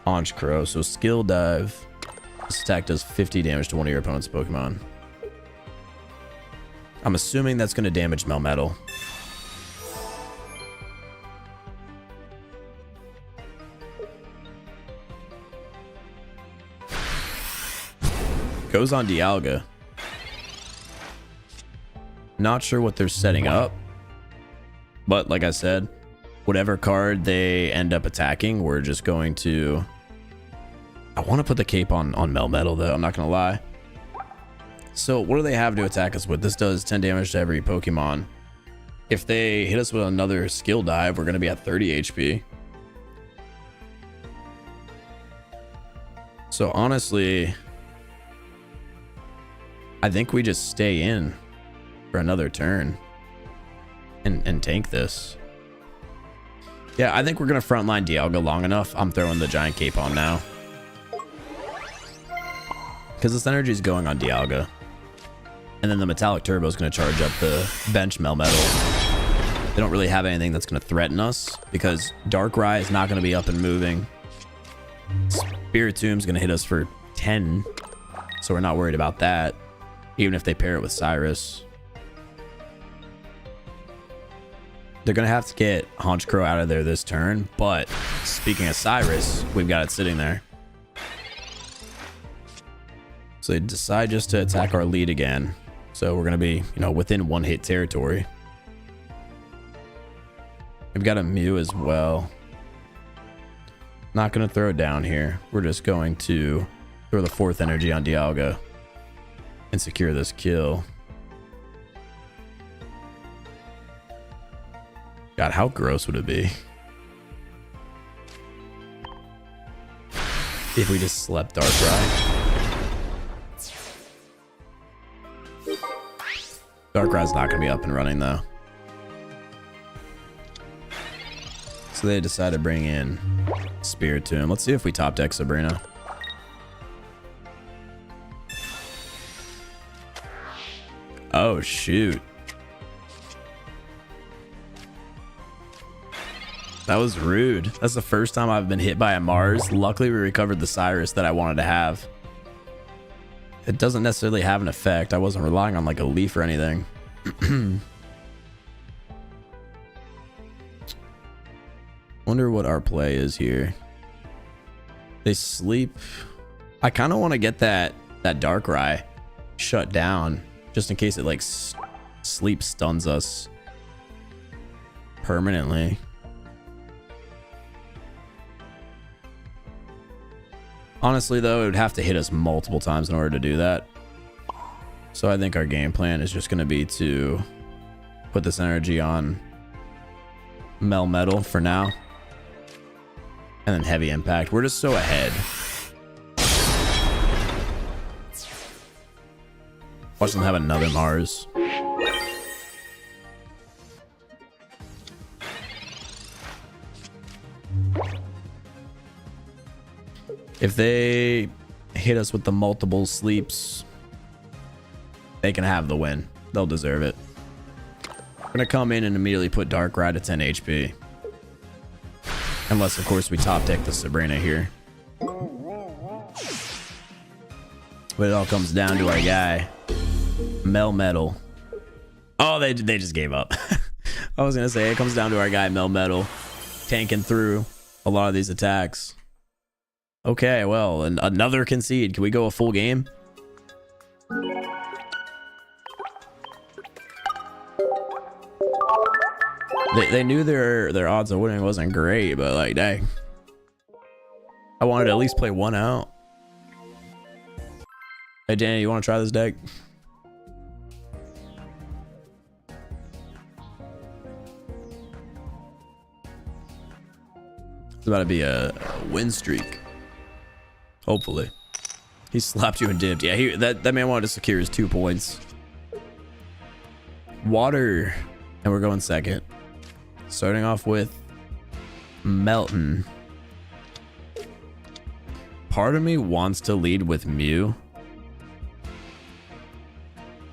Honchkrow. So skill dive. This attack does 50 damage to one of your opponent's Pokemon. I'm assuming that's going to damage Melmetal. Goes on Dialga. Not sure what they're setting up. But like I said, whatever card they end up attacking, we're just going to... I want to put the cape on Melmetal though, I'm not going to lie. So what do they have to attack us with? This does 10 damage to every Pokemon. If they hit us with another skill dive, we're going to be at 30 HP. So honestly, I think we just stay in for another turn and tank this. Yeah, I think we're going to frontline Dialga long enough. I'm throwing the giant cape on now. Because this energy is going on Dialga. And then the Metallic Turbo is going to charge up the bench Melmetal. They don't really have anything that's going to threaten us because Darkrai is not going to be up and moving. Spiritomb is going to hit us for 10. So we're not worried about that. Even if they pair it with Cyrus. They're going to have to get Honchkrow out of there this turn. But speaking of Cyrus, we've got it sitting there. So they decide just to attack our lead again. So we're going to be, within one hit territory. We've got a Mew as well. Not going to throw it down here. We're just going to throw the fourth energy on Dialga and secure this kill. God, how gross would it be if we just slept Darkrai? Darkrai's not going to be up and running though. So they decide to bring in Spiritomb. Let's see if we top deck Sabrina. Oh, shoot. That was rude. That's the first time I've been hit by a Mars. Luckily, we recovered the Cyrus that I wanted to have. It doesn't necessarily have an effect. I wasn't relying on like a leaf or anything. Wonder what our play is here. They sleep. I kind of want to get that Darkrai shut down just in case it like sleep stuns us permanently. Honestly though, it would have to hit us multiple times in order to do that. So I think our game plan is just going to be to put this energy on Melmetal for now. And then heavy impact. We're just so ahead. Watch them have another Mars. If they hit us with the multiple sleeps, they can have the win. They'll deserve it. We're gonna come in and immediately put Darkrai at 10 HP. Unless, of course, we top deck the Sabrina here. But it all comes down to our guy, Melmetal. Oh, they just gave up. I was gonna say, it comes down to our guy, Melmetal, tanking through a lot of these attacks. Okay, well, another concede. Can we go a full game? They knew their odds of winning wasn't great, but like, dang. I wanted to at least play one out. Hey, Danny, you want to try this deck? It's about to be a win streak. Hopefully. He slapped you and dipped. Yeah, that man wanted to secure his 2 points. Water. And we're going second. Starting off with Melton. Part of me wants to lead with Mew.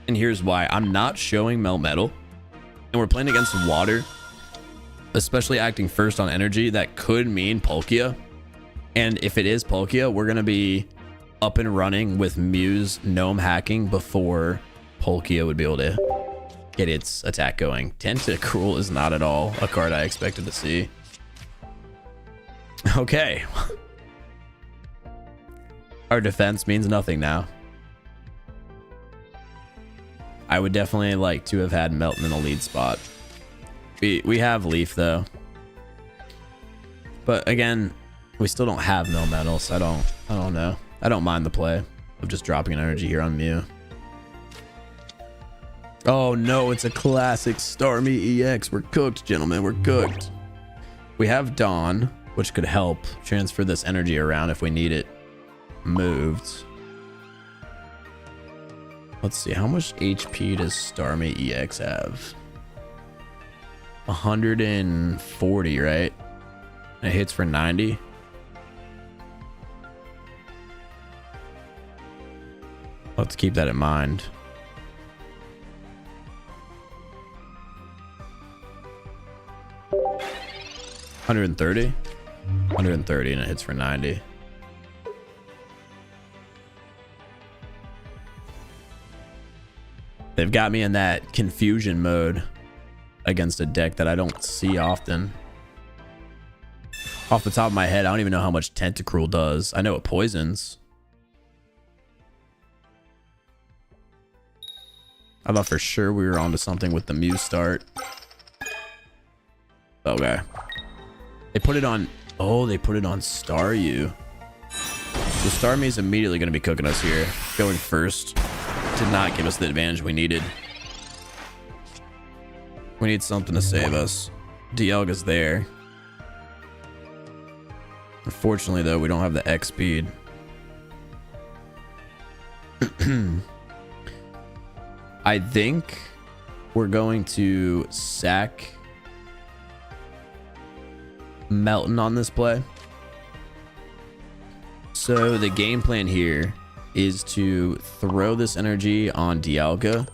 And here's why. I'm not showing Melmetal. And we're playing against water. Especially acting first on energy. That could mean Palkia. And if it is Palkia, we're going to be up and running with Mew's Gnome hacking before Palkia would be able to get its attack going. Tentacruel is not at all a card I expected to see. Okay. Our defense means nothing now. I would definitely like to have had Melton in the lead spot. We have Leaf though. But again, we still don't have Melmetal, so I don't know. I don't mind the play of just dropping an energy here on Mew. Oh no, it's a classic Starmie EX. We're cooked, gentlemen. We're cooked. We have Dawn, which could help transfer this energy around if we need it moved. Let's see, how much HP does Starmie EX have? 140, right? And it hits for 90. Let's keep that in mind. $130 and it hits for 90. They've got me in that confusion mode against a deck that I don't see often. Off the top of my head, I don't even know how much Tentacruel does. I know it poisons. I thought for sure we were onto something with the Mew start. Okay. They put it on... Oh, they put it on Staryu. So Starmie is immediately going to be cooking us here. Going first did not give us the advantage we needed. We need something to save us. Dialga's there. Unfortunately, though, we don't have the X speed. I think we're going to sack Melton on this play. So the game plan here is to throw this energy on Dialga,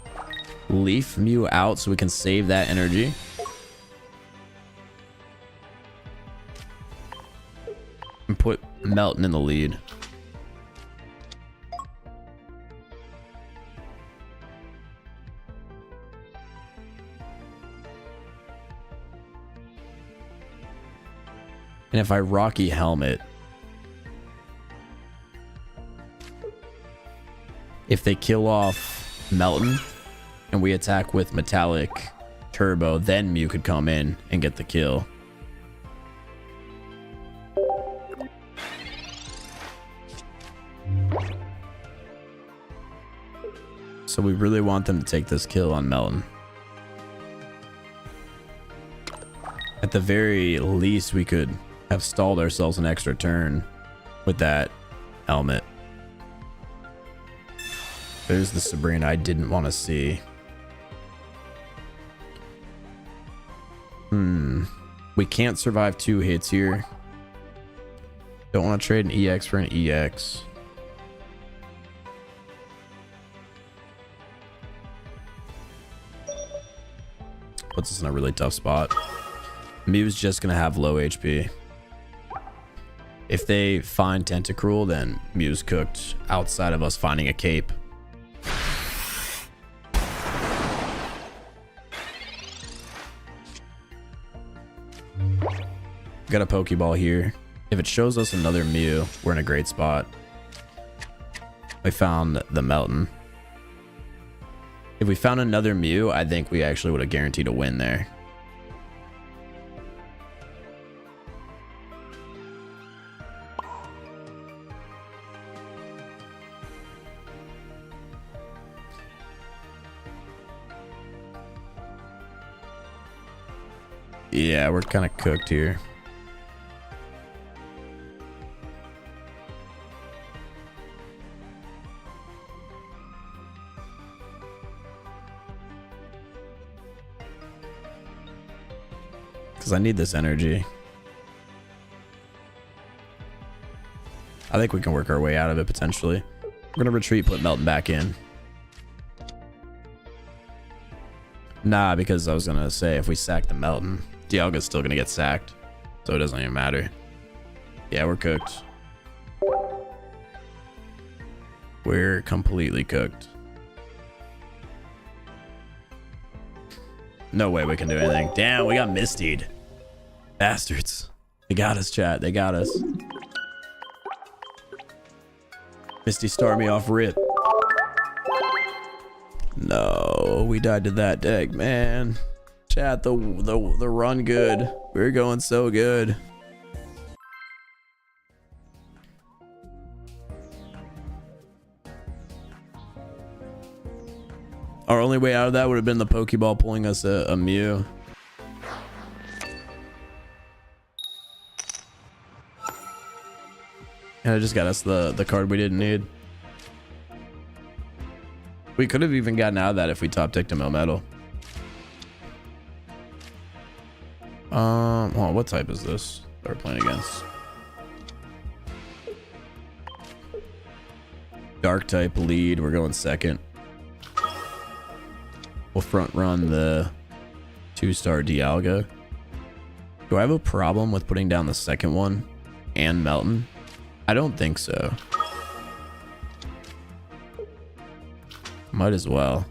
leaf Mew out so we can save that energy, and put Melton in the lead. And if I Rocky Helmet, if they kill off Melton and we attack with Metallic Turbo, then Mew could come in and get the kill. So we really want them to take this kill on Melton. At the very least, we could have stalled ourselves an extra turn with that helmet. There's the Sabrina I didn't want to see. We can't survive 2 hits here. Don't want to trade an EX for an EX. Puts us in a really tough spot. Mew's just going to have low HP. If they find Tentacruel, then Mew's cooked outside of us finding a cape. Got a Pokeball here. If it shows us another Mew, we're in a great spot. We found the Melton. If we found another Mew, I think we actually would have guaranteed a win there. Yeah, we're kind of cooked here. Because I need this energy. I think we can work our way out of it potentially. We're going to retreat, put Melton back in. Nah, because I was going to say if we sack the Melton, Dialga's still going to get sacked. So it doesn't even matter. Yeah, we're cooked. We're completely cooked. No way we can do anything. Damn, we got Mistied. Bastards. They got us, chat. They got us. Misty start me off rip. No, we died to that deck, man. Chat, the run good. We're going so good. Our only way out of that would have been the Pokeball pulling us a Mew. And it just got us the card we didn't need. We could have even gotten out of that if we top ticked a Melmetal. Well, what type is this that we're playing against? Dark type lead. We're going second. We'll front run the 2-star Dialga. Do I have a problem with putting down the second one and Melton? I don't think so. Might as well.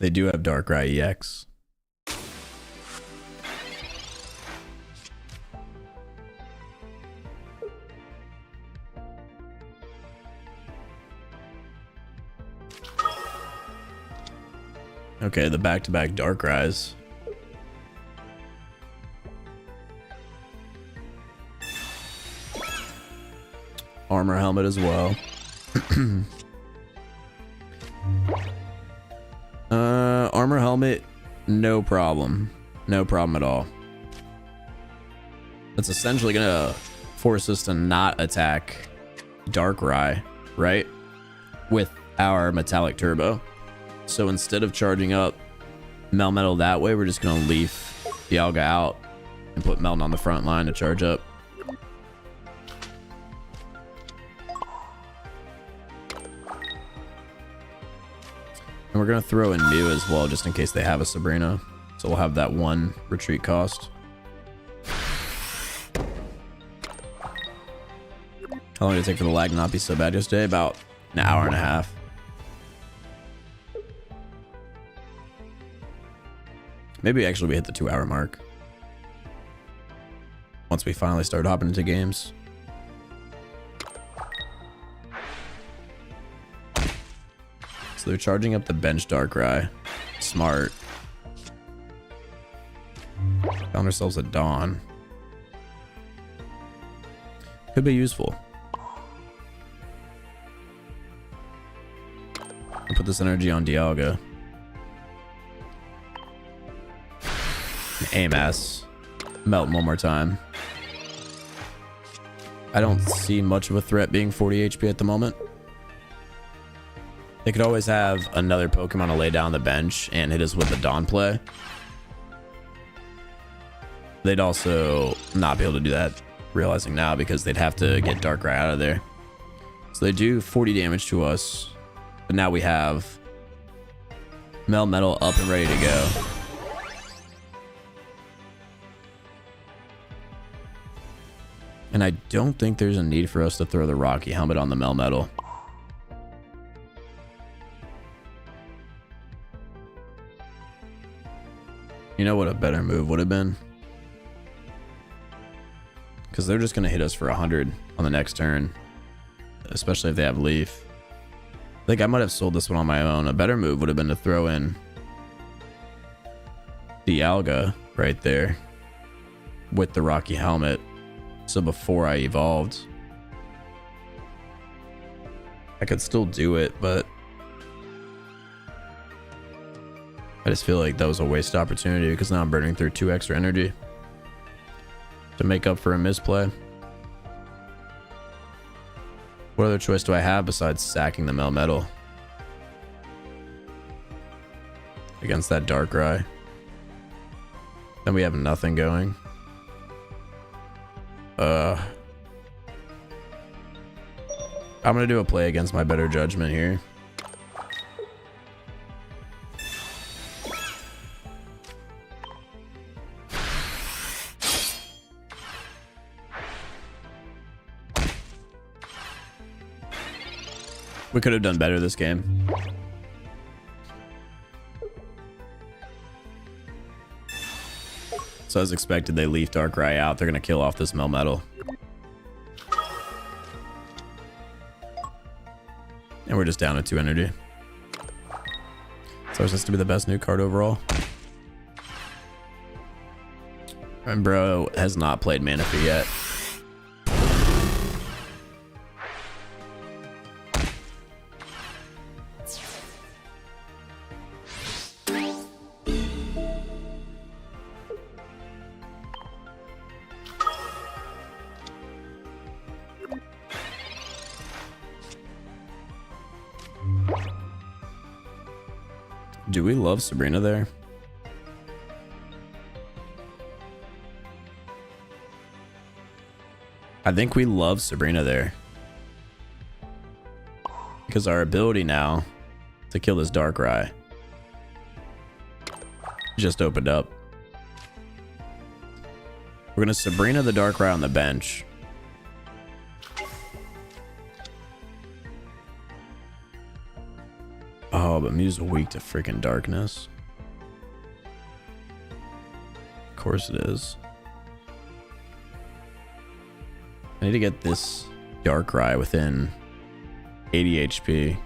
They do have Darkrai EX. Okay, the back-to-back Darkrai's. Armor helmet as well. Armor helmet, no problem. No problem at all. That's essentially gonna force us to not attack Darkrai, right? With our Metallic Turbo. So instead of charging up Melmetal that way, we're just gonna leaf Dialga out and put Melton on the front line to charge up. And we're gonna throw in Mew as well, just in case they have a Sabrina. So we'll have that 1 retreat cost. How long did it take for the lag not be so bad yesterday? About an hour and a half. Maybe actually we hit the 2-hour mark. Once we finally start hopping into games. So they're charging up the bench Darkrai. Smart. Found ourselves a Dawn. Could be useful. this energy on Dialga. AMS. Melt one more time. I don't see much of a threat being 40 HP at the moment. They could always have another Pokemon to lay down the bench and hit us with the Dawn play. They'd also not be able to do that, realizing now, because they'd have to get Darkrai out of there. So they do 40 damage to us, but now we have Melmetal up and ready to go. And I don't think there's a need for us to throw the Rocky Helmet on the Melmetal. You know what a better move would have been? Because they're just going to hit us for 100 on the next turn. Especially if they have Leaf. I think I might have sold this one on my own. A better move would have been to throw in Dialga right there with the Rocky Helmet. So before I evolved, I could still do it, but I just feel like that was a wasted opportunity because now I'm burning through 2 extra energy to make up for a misplay. What other choice do I have besides sacking the Melmetal against that Darkrai? Then we have nothing going. I'm gonna do a play against my better judgment here. We could have done better this game. So as expected, they leaf Darkrai out. They're going to kill off this Melmetal. And we're just down to 2 energy. So it's just to be the best new card overall. And bro has not played Manaphy yet. Do we love Sabrina there? I think we love Sabrina there. Because our ability now to kill this Darkrai just opened up. We're going to Sabrina the Darkrai on the bench. Oh, but Mew's weak to freaking darkness. Of course it is. I need to get this Darkrai within 80 HP.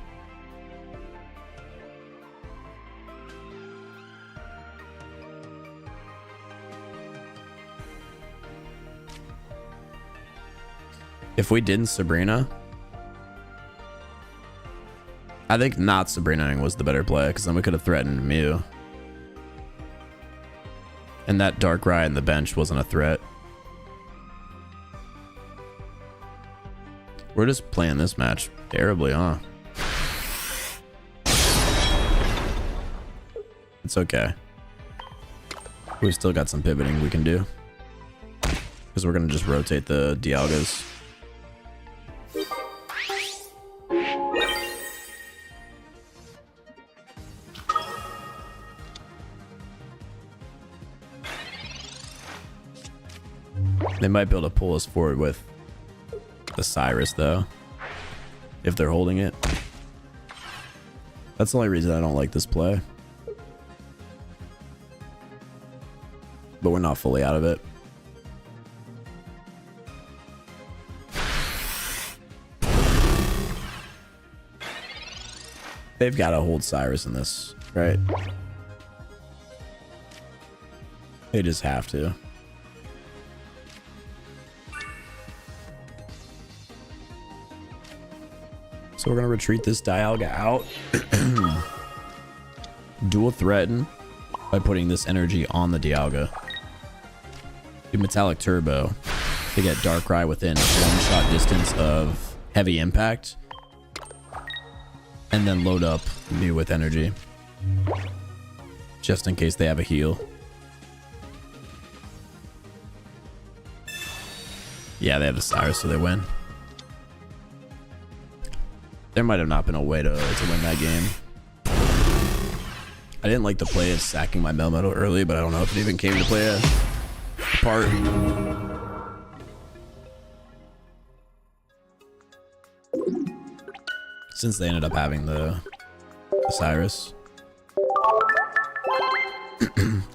If we didn't Sabrina, I think not Sabrinaing was the better play, because then we could have threatened Mew. And that Darkrai in the bench wasn't a threat. We're just playing this match terribly, huh? It's okay. We've still got some pivoting we can do. Because we're going to just rotate the Dialgas. They might be able to pull us forward with the Cyrus, though, if they're holding it. That's the only reason I don't like this play. But we're not fully out of it. They've got to hold Cyrus in this, right? They just have to. So we're going to retreat this Dialga out. dual threaten by putting this energy on the Dialga. Do Metallic Turbo to get Darkrai within one-shot distance of heavy impact. And then load up Mew with energy. Just in case they have a heal. Yeah, they have the Cyrus, so they win. There might have not been a way to win that game. I didn't like the play of sacking my Melmetal early, but I don't know if it even came to play a part. Since they ended up having the Cyrus.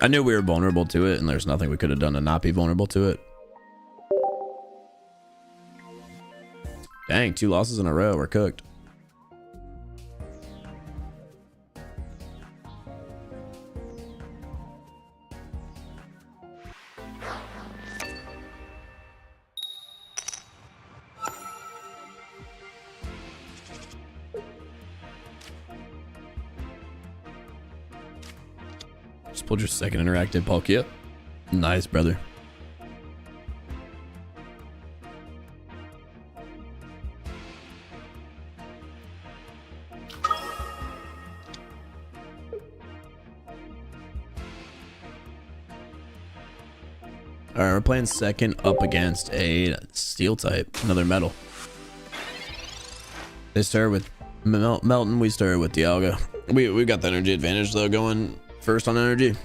I knew we were vulnerable to it, and there's nothing we could have done to not be vulnerable to it. Dang, 2 losses in a row. We're cooked. Just pulled your second interactive Palkia. Nice, brother. All right, we're playing second up against a steel type, another metal. They started with Melton, we started with Dialga. We got the energy advantage though, going first on energy.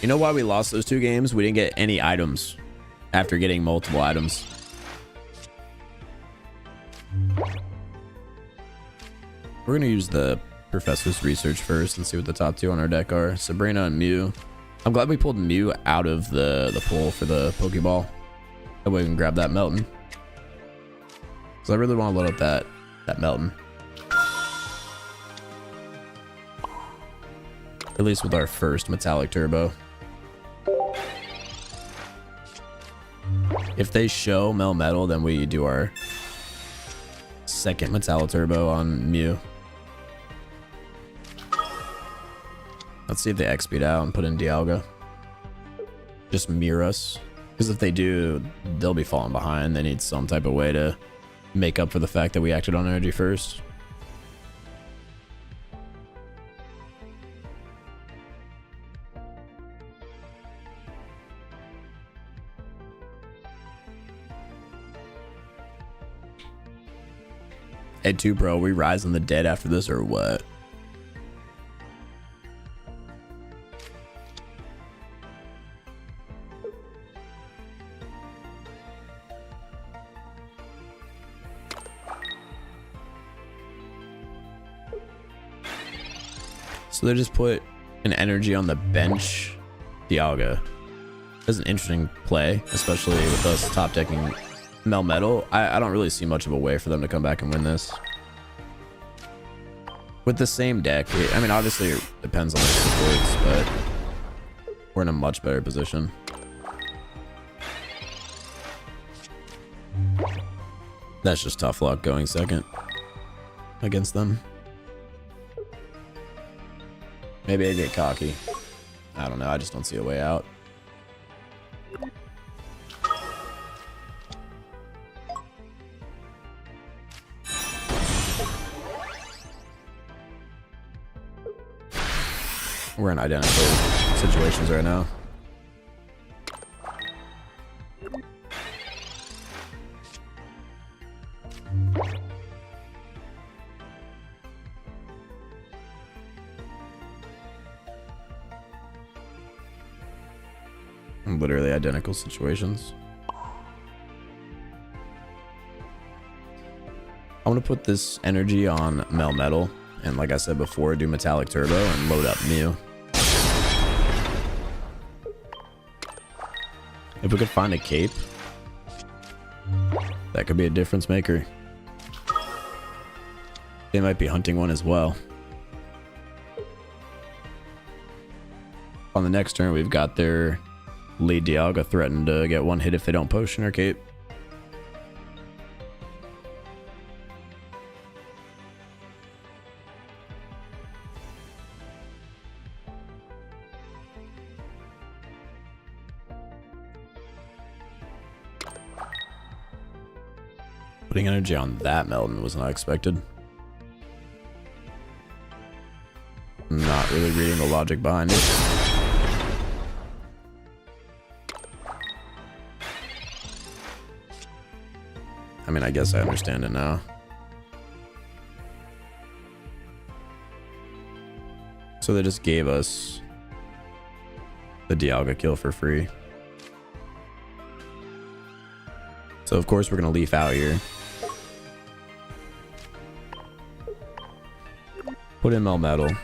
You know why we lost those 2 games? We didn't get any items after getting multiple items. We're gonna use the Professor's Research first and see what the top 2 on our deck are. Sabrina and Mew. I'm glad we pulled Mew out of the pool for the Pokeball. That way we can grab that Melton. Because I really want to load up that Melton. At least with our first Metallic Turbo. If they show Melmetal, then we do our second Metallic Turbo on Mew. Let's see if they XP'd out and put in Dialga. Just mirror us. Because if they do, they'll be falling behind. They need some type of way to make up for the fact that we acted on energy first. Hey, 2 bro, we rise on the dead after this or what? So they just put an energy on the bench. Dialga. That's an interesting play, especially with us top decking Melmetal. I don't really see much of a way for them to come back and win this. With the same deck, I mean, obviously it depends on the supports, but we're in a much better position. That's just tough luck going second against them. Maybe I get cocky. I don't know. I just don't see a way out. We're in identical situations right now. Literally identical situations. I'm gonna put this energy on Melmetal, and like I said before, do Metallic Turbo and load up Mew. If we could find a cape, that could be a difference maker. They might be hunting one as well. On the next turn, we've got their lead Dialga threatened to get 1 hit if they don't potion or cape. Putting energy on that Melton was not expected. Not really reading the logic behind it. I mean, I guess I understand it now. So they just gave us the Dialga kill for free. So of course we're gonna leaf out here. Put in Melmetal.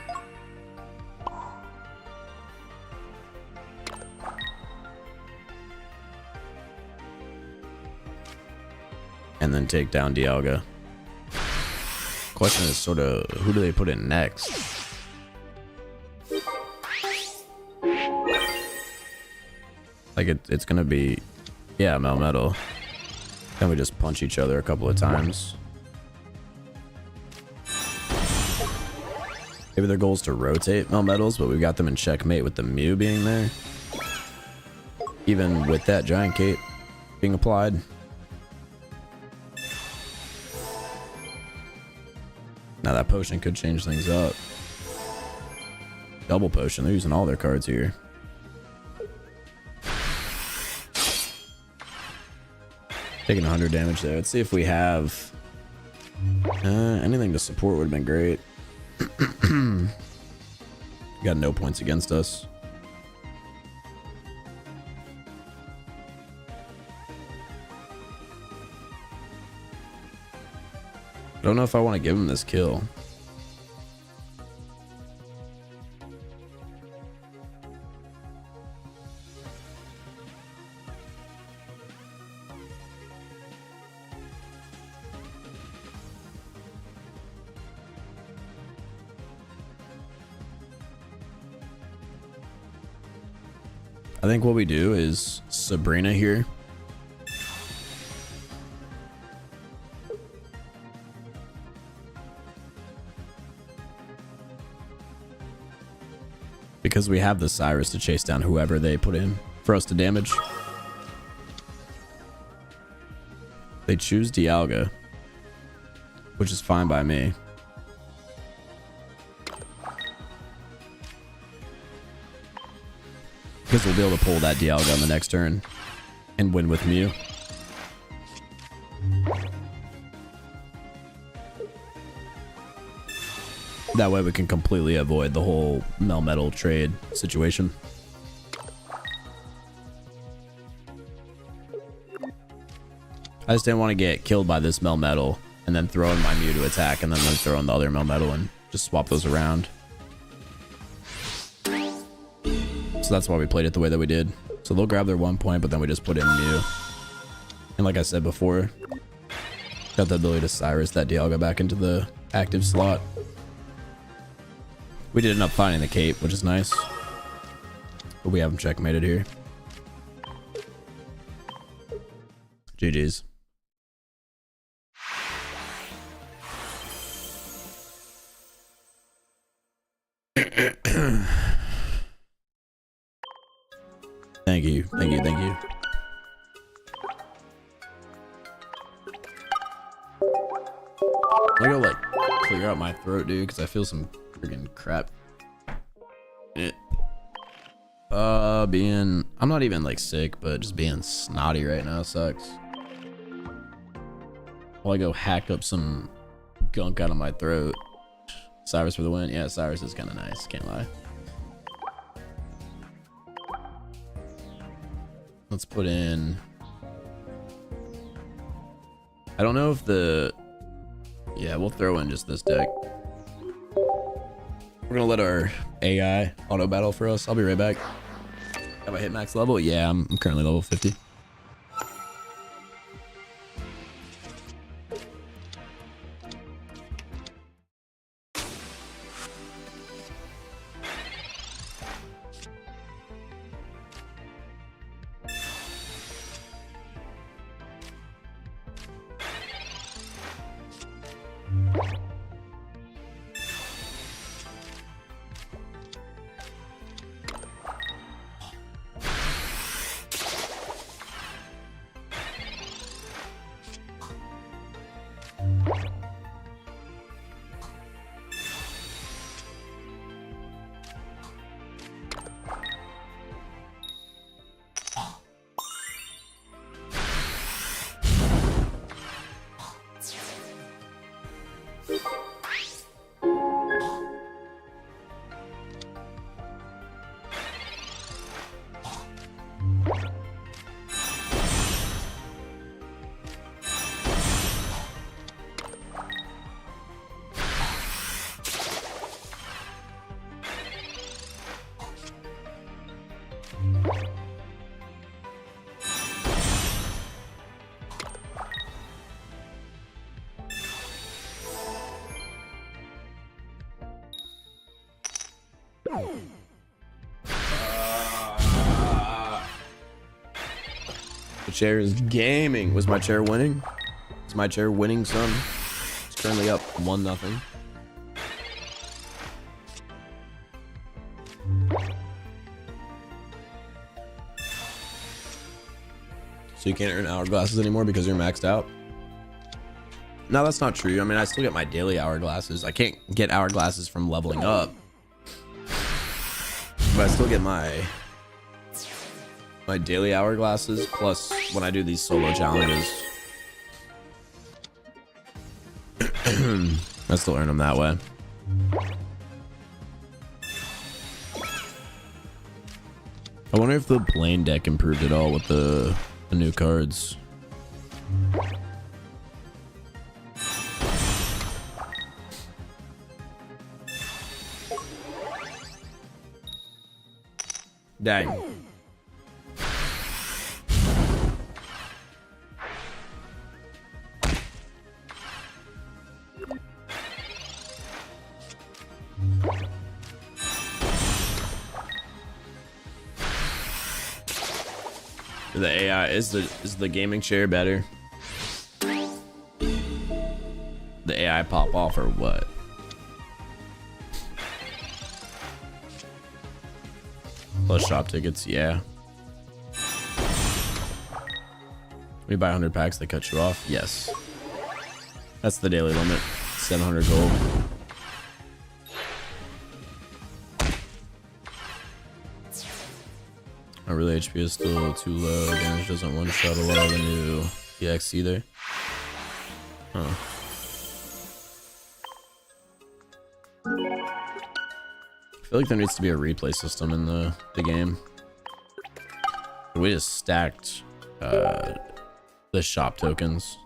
And then take down Dialga. Question is sort of, who do they put in next? Like it's gonna be, yeah, Melmetal. Then we just punch each other a couple of times. Maybe their goal is to rotate Melmetals, but we've got them in checkmate with the Mew being there. Even with that Giant Cape being applied. Now that potion could change things up. Double potion, they're using all their cards here. Taking 100 damage there. Let's see if we have anything to support would have been great. Got no points against us. I don't know if I want to give him this kill. I think what we do is Sabrina here. Because we have the Cyrus to chase down whoever they put in for us to damage. They choose Dialga, which is fine by me. Because we'll be able to pull that Dialga on the next turn and win with Mew. That way we can completely avoid the whole Melmetal trade situation. I just didn't want to get killed by this Melmetal and then throw in my Mew to attack and then throw in the other Melmetal and just swap those around. So that's why we played it the way that we did. So they'll grab their 1 point, but then we just put in Mew. And like I said before, got the ability to Cyrus that Dialga back into the active slot. We did end up finding the cape, which is nice. But we have him checkmated here. GG's. Thank you, thank you, thank you. I'm gonna like clear out my throat, dude, because I feel some friggin' crap in it. I'm not even like sick, but just being snotty right now sucks. While I go hack up some gunk out of my throat. Cyrus for the win. Yeah, Cyrus is kind of nice, can't lie. Let's put in, I don't know if the, yeah, we'll throw in just this deck. We're gonna let our AI auto battle for us. I'll be right back. Have I hit max level? Yeah, I'm currently level 50. The chair is gaming. Was my chair winning? Is my chair winning some? It's currently up 1-0. So you can't earn hourglasses anymore because you're maxed out? No, that's not true. I mean, I still get my daily hourglasses. I can't get hourglasses from leveling up, but I still get my daily hourglasses, plus when I do these solo challenges. I still earn them that way. I wonder if the plane deck improved at all with the new cards. Dang. The AI is the gaming chair better? The AI pop off or what? Plus shop tickets, yeah. When you buy 100 packs, they cut you off. Yes, that's the daily limit. 700 gold. My really HP is still too low. Damage doesn't one shot a lot of the new EX either. Huh. I feel like there needs to be a replay system in the game. We just stacked the shop tokens.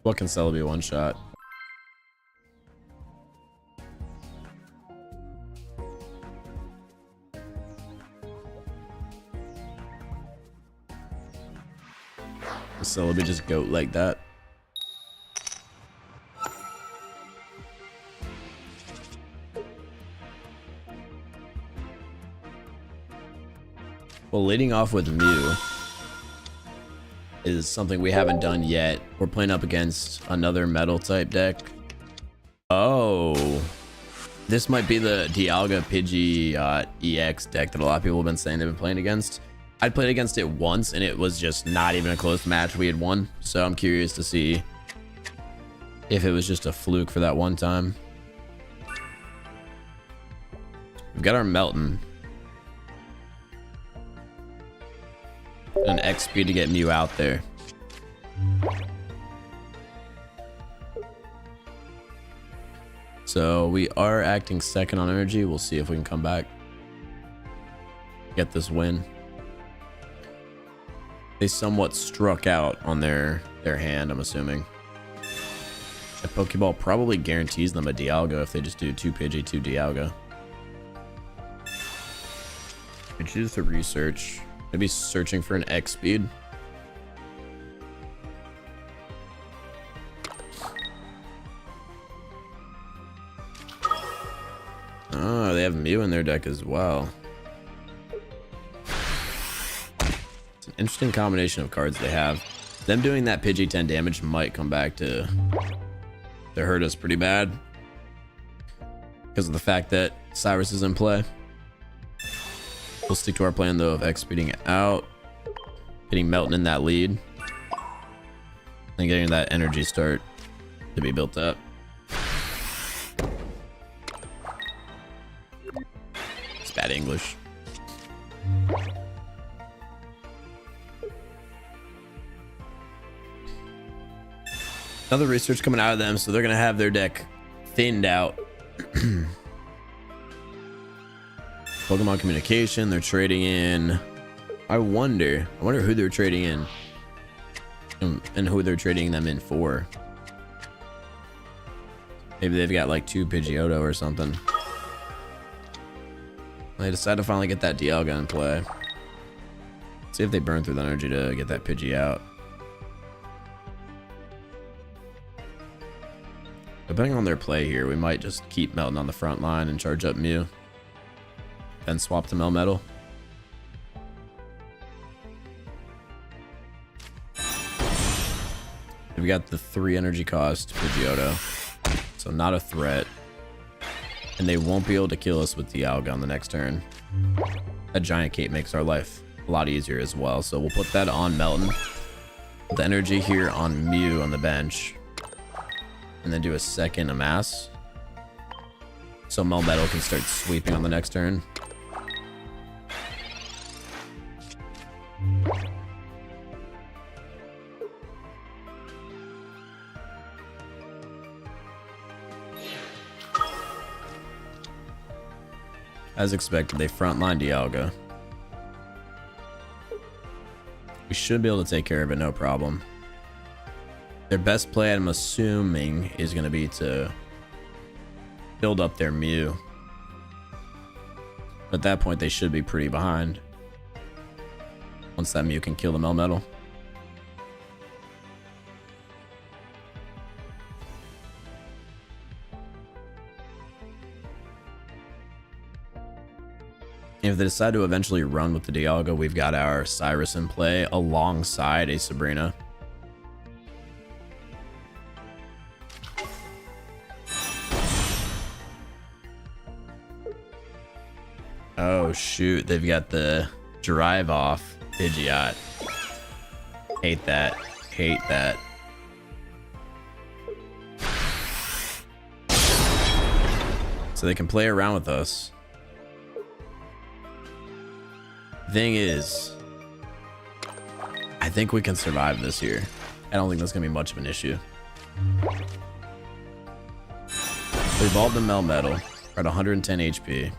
What can sell be one shot? So let me just go like that. Well, leading off with Mew is something we haven't done yet. We're playing up against another metal type deck. Oh, this might be the Dialga Pidgey EX deck that a lot of people have been saying they've been playing against. I played against it once and it was just not even a close match. We had won, so I'm curious to see if it was just a fluke for that one time. We've got our Melton. An XP to get Mew out there. So we are acting second on energy. We'll see if we can come back, get this win. They somewhat struck out on their hand, I'm assuming. A Pokeball probably guarantees them a Dialga if they just do 2 Pidgey, 2 Dialga. I choose to research. Maybe searching for an X speed. Oh, they have Mew in their deck as well. Interesting combination of cards they have. Them doing that Pidgey 10 damage might come back to hurt us pretty bad because of the fact that Cyrus is in play. We'll stick to our plan though of X speeding it out, getting Melton in that lead, and getting that energy start to be built up. It's bad English. Another research coming out of them, so they're gonna have their deck thinned out. Pokemon communication, they're trading in. I wonder who they're trading in and who they're trading them in for. Maybe they've got like 2 Pidgeotto or something. They decide to finally get that Dialga in play. See if they burn through the energy to get that Pidgey out. Depending on their play here, we might just keep Melton on the front line and charge up Mew. Then swap to Melmetal. We've got the 3 energy cost Pidgeotto, so not a threat. And they won't be able to kill us with Dialga on the next turn. That Giant Cape makes our life a lot easier as well, so we'll put that on Melton. The energy here on Mew on the bench. And then do a second Amass. So Melmetal can start sweeping on the next turn. As expected, they frontline Dialga. We should be able to take care of it, no problem. Their best play, I'm assuming, is going to be to build up their Mew. At that point, they should be pretty behind. Once that Mew can kill the Melmetal. If they decide to eventually run with the Dialga, we've got our Cyrus in play alongside a Sabrina. Oh shoot, they've got the drive off Pidgeot. Hate that. Hate that. So they can play around with us. Thing is, I think we can survive this here. I don't think that's gonna be much of an issue. We evolved the Melmetal. We're at 110 HP.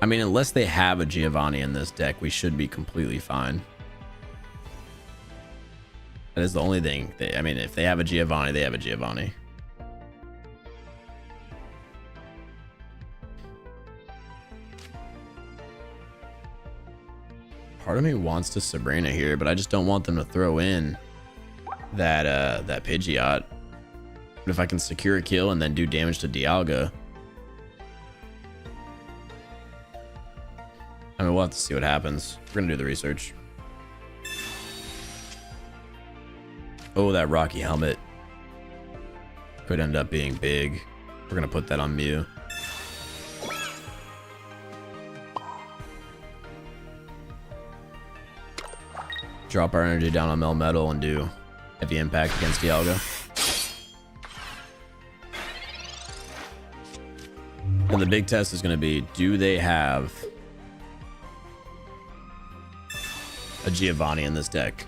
I mean, unless they have a Giovanni in this deck, we should be completely fine. That is the only thing. I mean, if they have a Giovanni, they have a Giovanni. Part of me wants to Sabrina here, but I just don't want them to throw in that that Pidgeot. But if I can secure a kill and then do damage to Dialga, I mean, we'll have to see what happens. We're gonna do the research. Oh, that Rocky helmet could end up being big. We're gonna put that on Mew. Drop our energy down on Melmetal and do heavy impact against Dialga. And the big test is gonna be, do they have a Giovanni in this deck?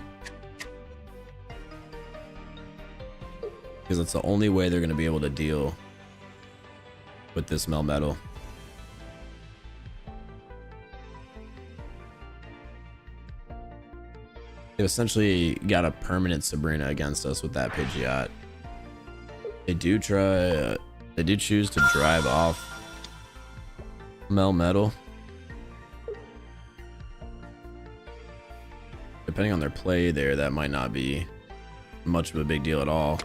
Because it's the only way they're going to be able to deal with this Melmetal. They've essentially got a permanent Sabrina against us with that Pidgeot. They do try, they do choose to drive off Melmetal. Depending on their play there, that might not be much of a big deal at all.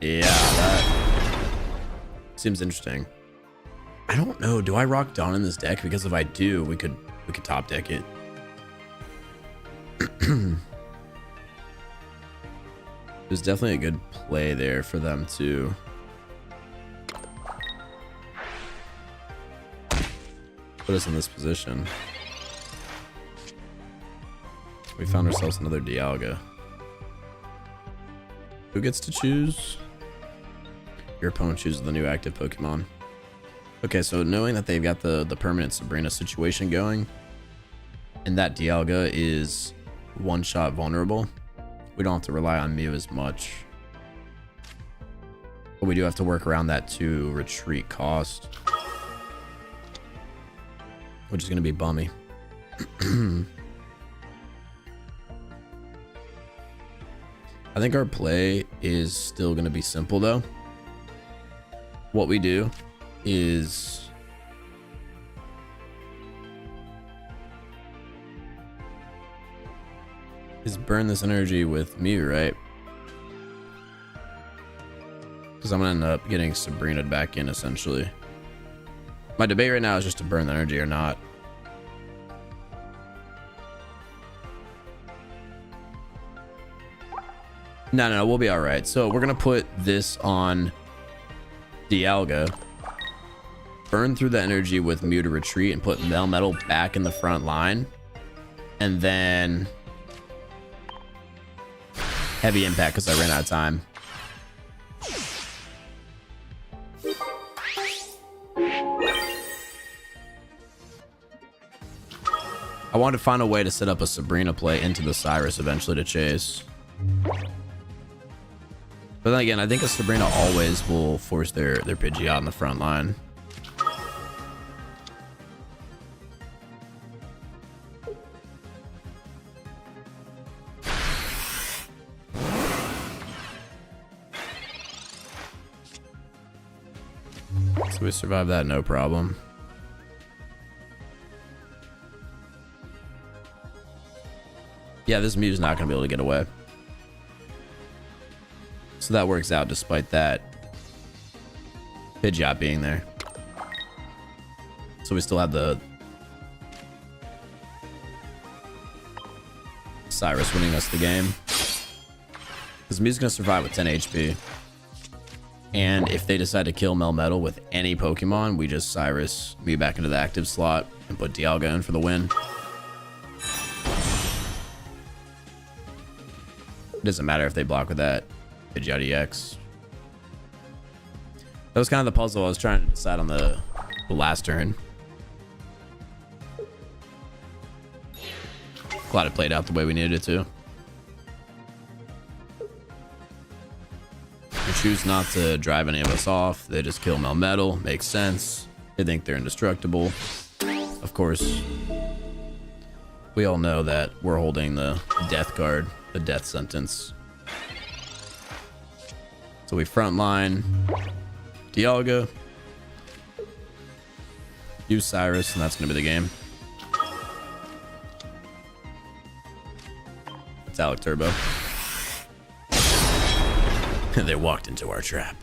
Yeah, that seems interesting. I don't know. Do I rock Dawn in this deck? Because if I do, we could top deck it. There's definitely a good play there for them to put us in this position. We found ourselves another Dialga. Who gets to choose? Your opponent chooses the new active Pokemon. Okay, so knowing that they've got the permanent Sabrina situation going, and that Dialga is one-shot vulnerable, we don't have to rely on Mew as much. But we do have to work around that 2 retreat cost, which is going to be bummy. I think our play is still going to be simple though. What we do is burn this energy with Mew, right? Because I'm going to end up getting Sabrina back in essentially. My debate right now is just to burn the energy or not. No, we'll be all right. So we're going to put this on Dialga, burn through the energy with Mew to retreat, and put Melmetal back in the front line. And then heavy impact because I ran out of time. I wanted to find a way to set up a Sabrina play into the Cyrus eventually to chase. But then again, I think a Sabrina always will force their Pidgeot in the front line. So we survived that, no problem. Yeah, this Mew's not going to be able to get away. So that works out despite that Pidgeot being there. So we still have the Cyrus winning us the game. Because Mew's going to survive with 10 HP. And if they decide to kill Melmetal with any Pokemon, we just Cyrus Mew back into the active slot and put Dialga in for the win. It doesn't matter if they block with that Pidgeot EX. That was kind of the puzzle I was trying to decide on the last turn. Glad it played out the way we needed it to. They choose not to drive any of us off. They just kill Melmetal. Makes sense. They think they're indestructible. Of course, we all know that we're holding the death card, the death sentence. So we frontline Dialga, use Cyrus, and that's going to be the game. Metallic Turbo. They walked into our trap.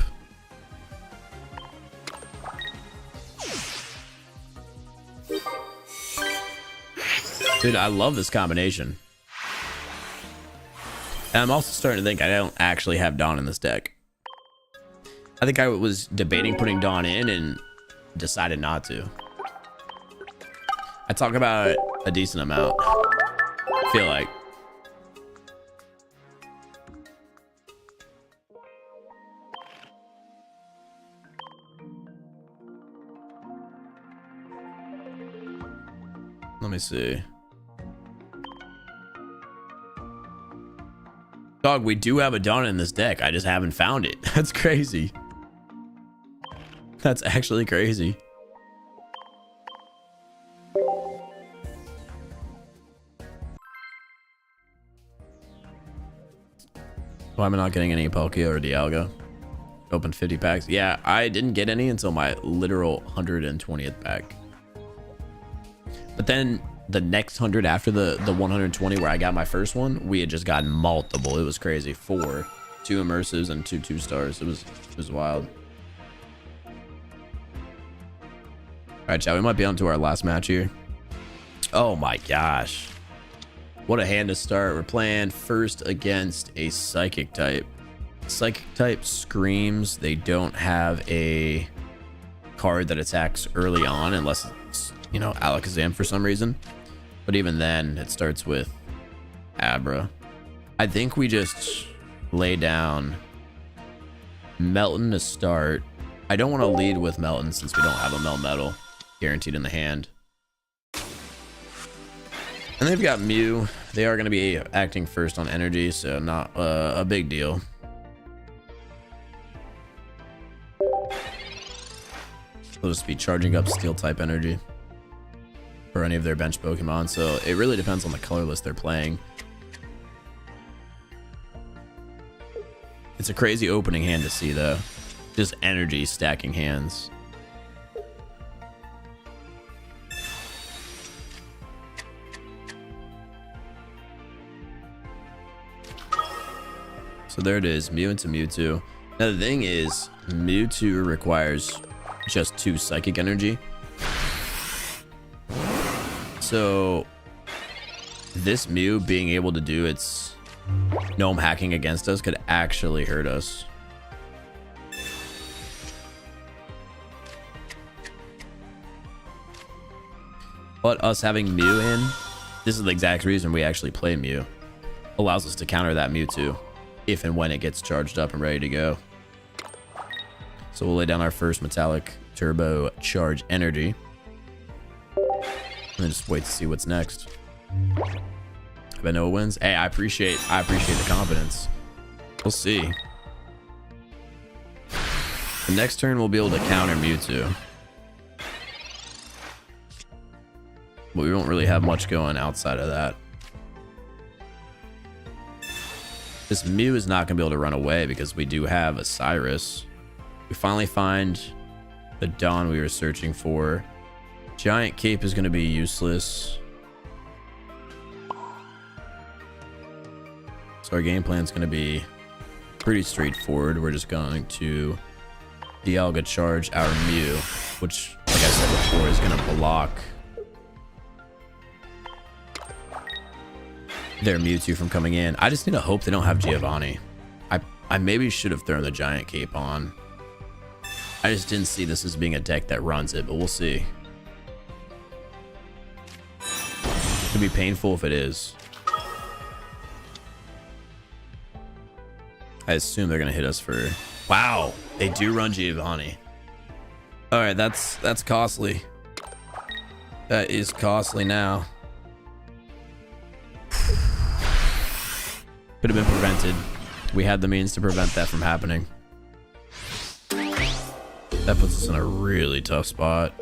Dude, I love this combination. And I'm also starting to think I don't actually have Dawn in this deck. I think I was debating putting Dawn in and decided not to. I talk about it a decent amount, I feel like. Let me see. Dog, we do have a Dawn in this deck. I just haven't found it. That's crazy. That's actually crazy. Why am I not getting any Palkia or Dialga? Opened 50 packs. Yeah, I didn't get any until my literal 120th pack. But then the next 100 after the 120 where I got my first one, we had just gotten multiple. It was crazy. 4, 2 immersives and 2 2-stars. It was wild. All right, chat. We might be on to our last match here. Oh my gosh. What a hand to start. We're playing first against a Psychic type. Psychic type screams they don't have a card that attacks early on unless it's, you know, Alakazam for some reason. But even then, it starts with Abra. I think we just lay down Melton to start. I don't want to lead with Melton since we don't have a Melmetal guaranteed in the hand. And they've got Mew. They are going to be acting first on energy, so not a big deal. They'll just be charging up steel type energy for any of their bench Pokemon, so it really depends on the color list they're playing. It's a crazy opening hand to see, though. Just energy stacking hands. So there it is, Mew into Mewtwo. Now the thing is, Mewtwo requires just 2 psychic energy. So this Mew being able to do its gnome hacking against us could actually hurt us. But us having Mew in, this is the exact reason we actually play Mew. Allows us to counter that Mewtwo if and when it gets charged up and ready to go. So we'll lay down our first Metallic Turbo Charge Energy. And then just wait to see what's next. I bet Noah wins. Hey, I appreciate the confidence. We'll see. The next turn we'll be able to counter Mewtwo. But we don't really have much going outside of that. This Mew is not going to be able to run away because we do have a Cyrus. We finally find the Dawn we were searching for. Giant Cape is going to be useless. So our game plan is going to be pretty straightforward. We're just going to Dialga charge our Mew, which, like I said before, is going to block their Mewtwo from coming in. I just need to hope they don't have Giovanni. I maybe should have thrown the Giant Cape on. I just didn't see this as being a deck that runs it, but we'll see. It could be painful if it is. I assume they're gonna hit us for... Wow, they do run Giovanni. All right, that's costly. That is costly now. Could have been prevented. We had the means to prevent that from happening. That puts us in a really tough spot.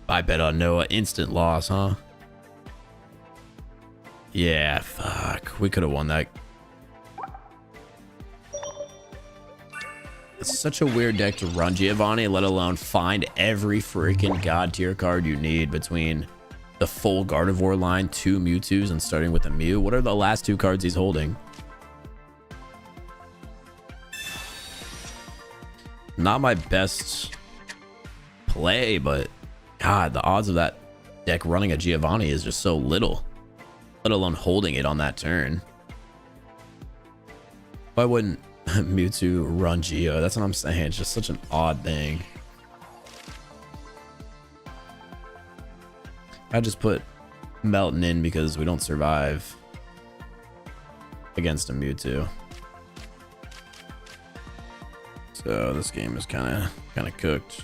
I bet on Noah. Instant loss, huh? Yeah, fuck. We could have won that. It's such a weird deck to run Giovanni, let alone find every freaking god tier card you need between the full Gardevoir line, 2 Mewtwo's, and starting with a Mew. What are the last 2 cards he's holding? Not my best play, but God, the odds of that deck running a Giovanni is just so little, let alone holding it on that turn. Why wouldn't Mewtwo run Geo? That's what I'm saying. It's just such an odd thing. I just put Melton in because we don't survive against a Mewtwo. So this game is kind of cooked.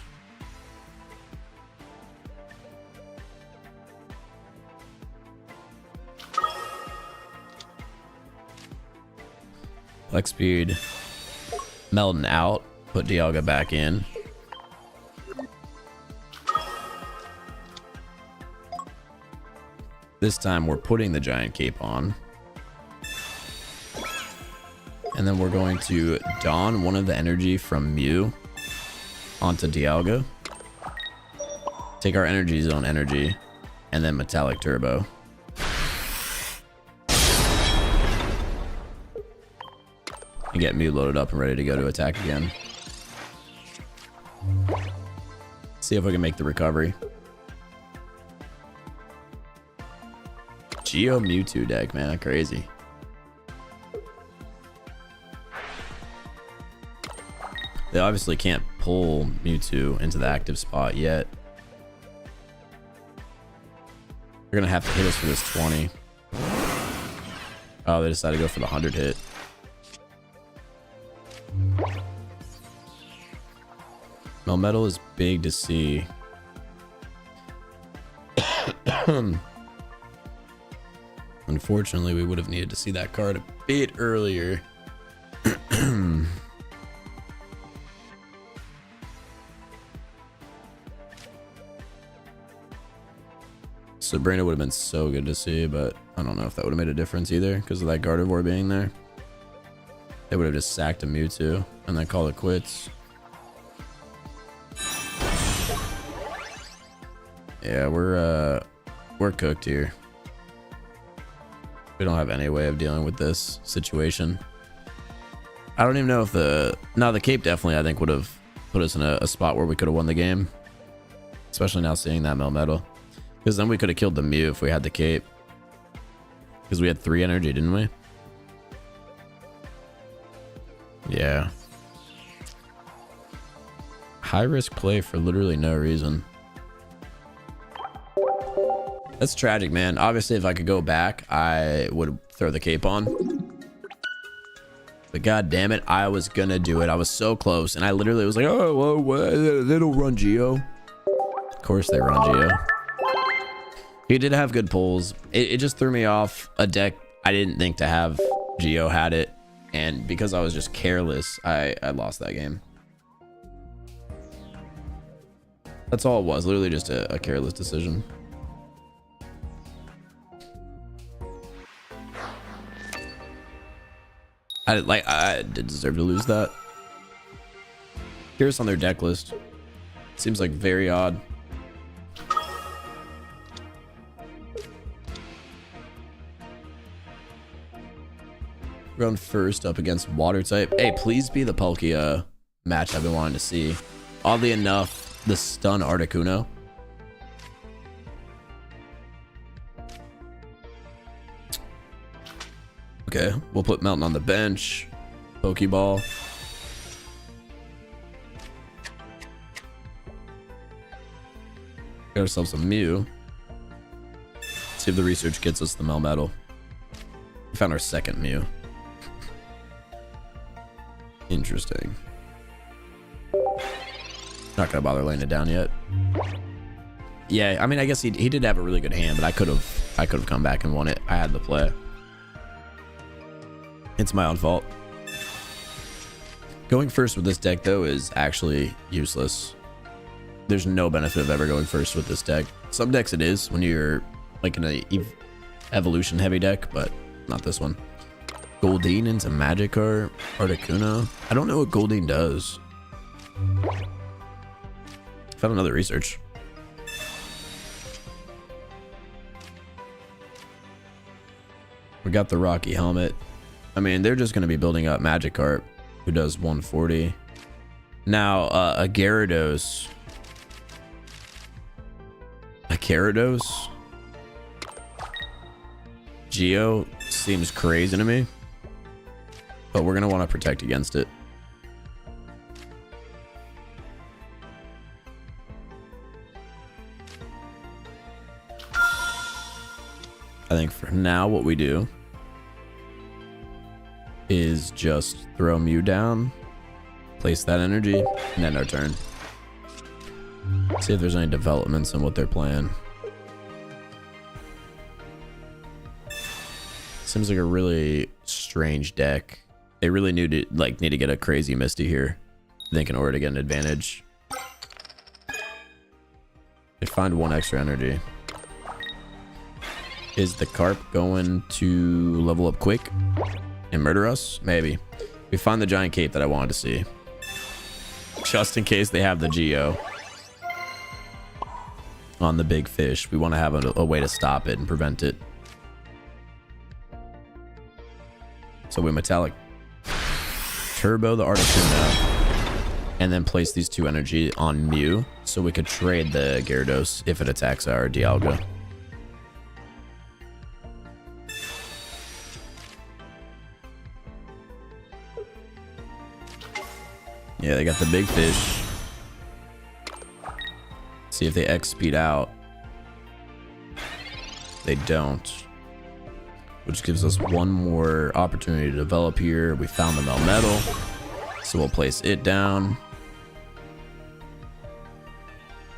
Flex speed, Melton out, put Dialga back in. This time we're putting the Giant Cape on. And then we're going to Dawn one of the energy from Mew onto Dialga. Take our Energy Zone energy, and then Metallic Turbo. And get Mew loaded up and ready to go to attack again. See if we can make the recovery. Geo Mewtwo deck, man, crazy. They obviously can't pull Mewtwo into the active spot yet. They're gonna have to hit us for this 20. Oh, they decided to go for the 100 hit. Melmetal is big to see. Unfortunately, we would have needed to see that card a bit earlier. Sabrina would have been so good to see, but I don't know if that would have made a difference either because of that Gardevoir being there. They would have just sacked a Mewtwo and then called it quits. Yeah, we're cooked here. We don't have any way of dealing with this situation. I don't even know if the cape definitely I think would have put us in a spot where we could have won the game, especially now seeing that Melmetal, because then we could have killed the Mew if we had the cape, because we had 3 energy, didn't we? Yeah. High risk play for literally no reason. That's tragic, man. Obviously, if I could go back, I would throw the cape on. But god damn it, I was gonna do it. I was so close, and I literally was like, oh, well, they don't run Geo. Of course they run Geo. He did have good pulls. It just threw me off a deck I didn't think to have. Geo had it, and because I was just careless, I lost that game. That's all it was. Literally just a careless decision. I did deserve to lose that. Here's on their deck list. Seems like very odd. Run first up against water type. Hey, please be the Palkia match I've been wanting to see. Oddly enough, the stun Articuno. Okay, we'll put Melton on the bench. Pokeball. Got ourselves a Mew. See if the research gets us the Melmetal. We found our second Mew. Interesting. Not gonna bother laying it down yet. Yeah, I mean, I guess he did have a really good hand, but I could have come back and won it. I had the play. It's my own fault. Going first with this deck, though, is actually useless. There's no benefit of ever going first with this deck. Some decks it is when you're like in a evolution heavy deck, but not this one. Goldeen into Magikarp, Articuno. I don't know what Goldeen does. Found another research. We got the Rocky Helmet. I mean, they're just going to be building up Magikarp, who does 140. Now, a Gyarados. A Gyarados? Geo seems crazy to me. But we're going to want to protect against it. I think for now, what we do is just throw Mew down, place that energy, and end our turn. See if there's any developments in what they're playing. Seems like a really strange deck. They really need to get a crazy Misty here, I think, in order to get an advantage. They find 1 extra energy. Is the Carp going to level up quick and murder us? Maybe. We find the giant cape that I wanted to see, just in case they have the Geo on the big fish. We want to have a way to stop it and prevent it. So we metallic turbo the Articuno and then place these 2 energy on Mew so we could trade the Gyarados if it attacks our Dialga. Yeah, they got the big fish. See if they X speed out. They don't. which gives us one more opportunity to develop here. We found the Melmetal, so we'll place it down.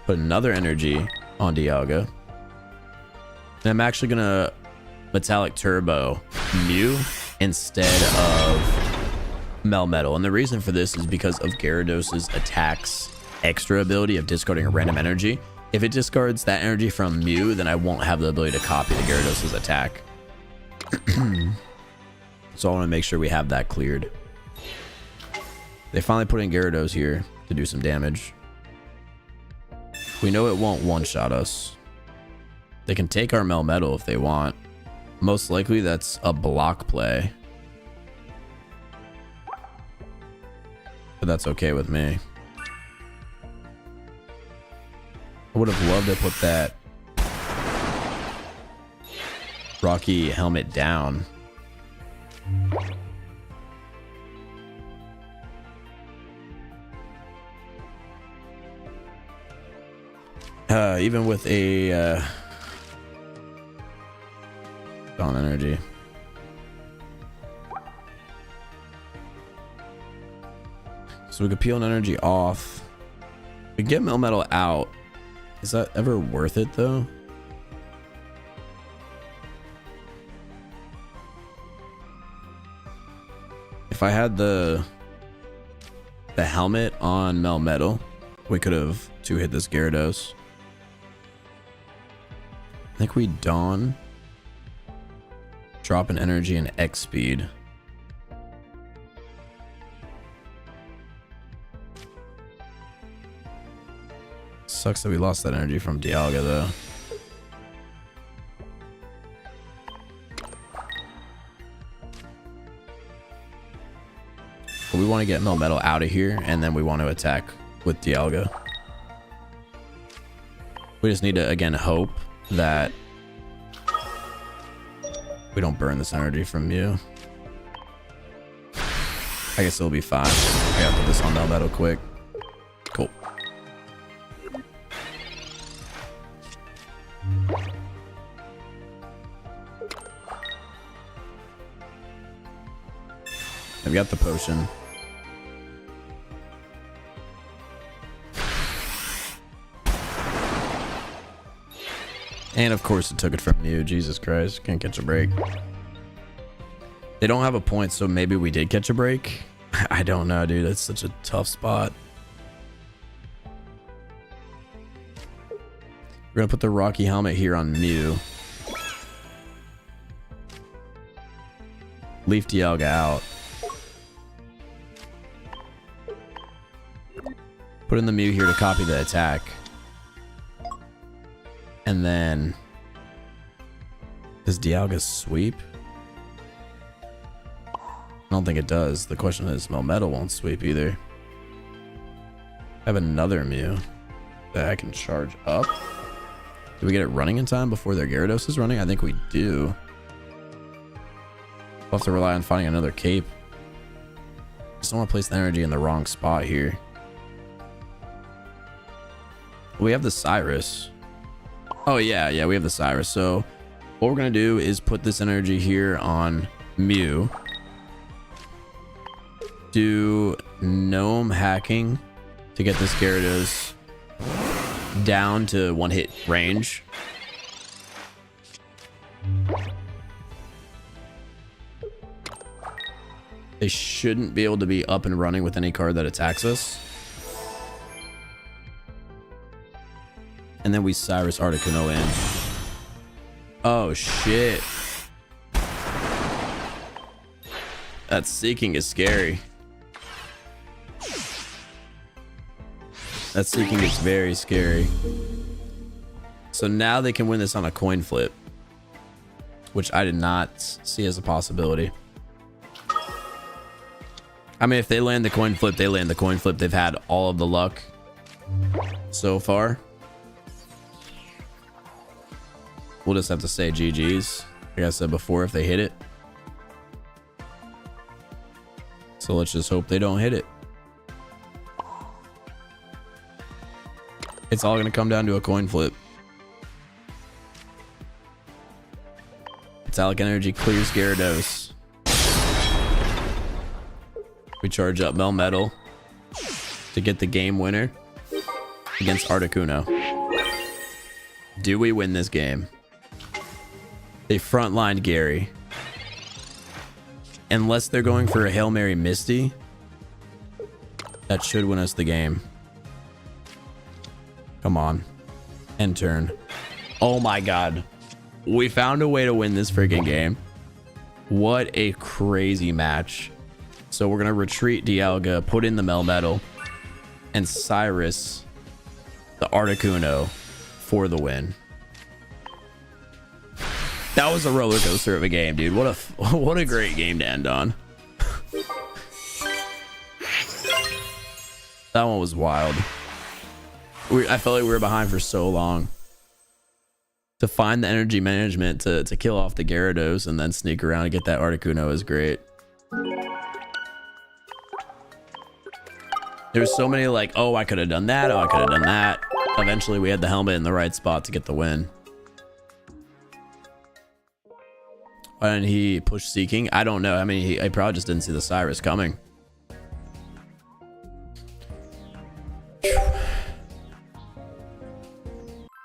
Put another energy on Dialga. And I'm actually gonna Metallic Turbo Mew instead of Melmetal. And the reason for this is because of Gyarados' attack's extra ability of discarding a random energy. If it discards that energy from Mew, then I won't have the ability to copy the Gyarados' attack. So I want to make sure we have that cleared. They finally put in Gyarados here to do some damage. We know it won't one-shot us. They can take our Melmetal if they want. Most likely that's a block play. But that's okay with me. I would have loved to put that Rocky helmet down. Even with a Dawn energy. So we could peel an energy off. We get Melmetal out. Is that ever worth it though? If I had the helmet on Melmetal, we could have two-hit this Gyarados. I think we Dawn, drop an energy and X speed. Sucks that we lost that energy from Dialga though. But we want to get Melmetal out of here, and then we want to attack with Dialga. We just need to, again, hope that we don't burn this energy from you. I guess it'll be fine. I gotta put this on Melmetal quick. Cool. I've got the potion. And of course it took it from you. Jesus Christ, can't catch a break. They don't have a point, so maybe we did catch a break. I don't know, dude. It's such a tough spot. We're gonna put the Rocky helmet here on Mew. Leaf Dialga out. Put in the Mew here to copy the attack. And then does Dialga sweep? I don't think it does. The question is, Melmetal won't sweep either. I have another Mew that I can charge up. Do we get it running in time before their Gyarados is running? I think we do. We'll have to rely on finding another cape. Just don't want to place the energy in the wrong spot here. We have the Cyrus. Oh yeah, we have the Cyrus. So what we're gonna do is put this energy here on Mew. Do Gnome hacking to get this Gyarados down to one hit range. They shouldn't be able to be up and running with any card that attacks us. And then we Cyrus Articuno in. Oh shit. That Seeking is scary. That Seeking is very scary. So now they can win this on a coin flip, which I did not see as a possibility. I mean, if they land the coin flip, they land the coin flip. They've had all of the luck so far. We'll just have to say GG's. Like I said before, if they hit it. So let's just hope they don't hit it. It's all going to come down to a coin flip. Metallic energy clears Gyarados. We charge up Melmetal to get the game winner against Articuno. Do we win this game? They frontlined Gary. Unless they're going for a Hail Mary Misty, that should win us the game. Come on. End turn. Oh my god. We found a way to win this freaking game. What a crazy match. So we're going to retreat Dialga, put in the Melmetal, and Cyrus the Articuno for the win. That was a roller coaster of a game, dude. What a great game to end on. That one was wild. I felt like we were behind for so long. To find the energy management to kill off the Gyarados and then sneak around and get that Articuno is great. There's so many like, oh, I could have done that. Oh, I could have done that. Eventually, we had the helmet in the right spot to get the win. Why didn't he push Seeking? I don't know. I mean, he probably just didn't see the Cyrus coming.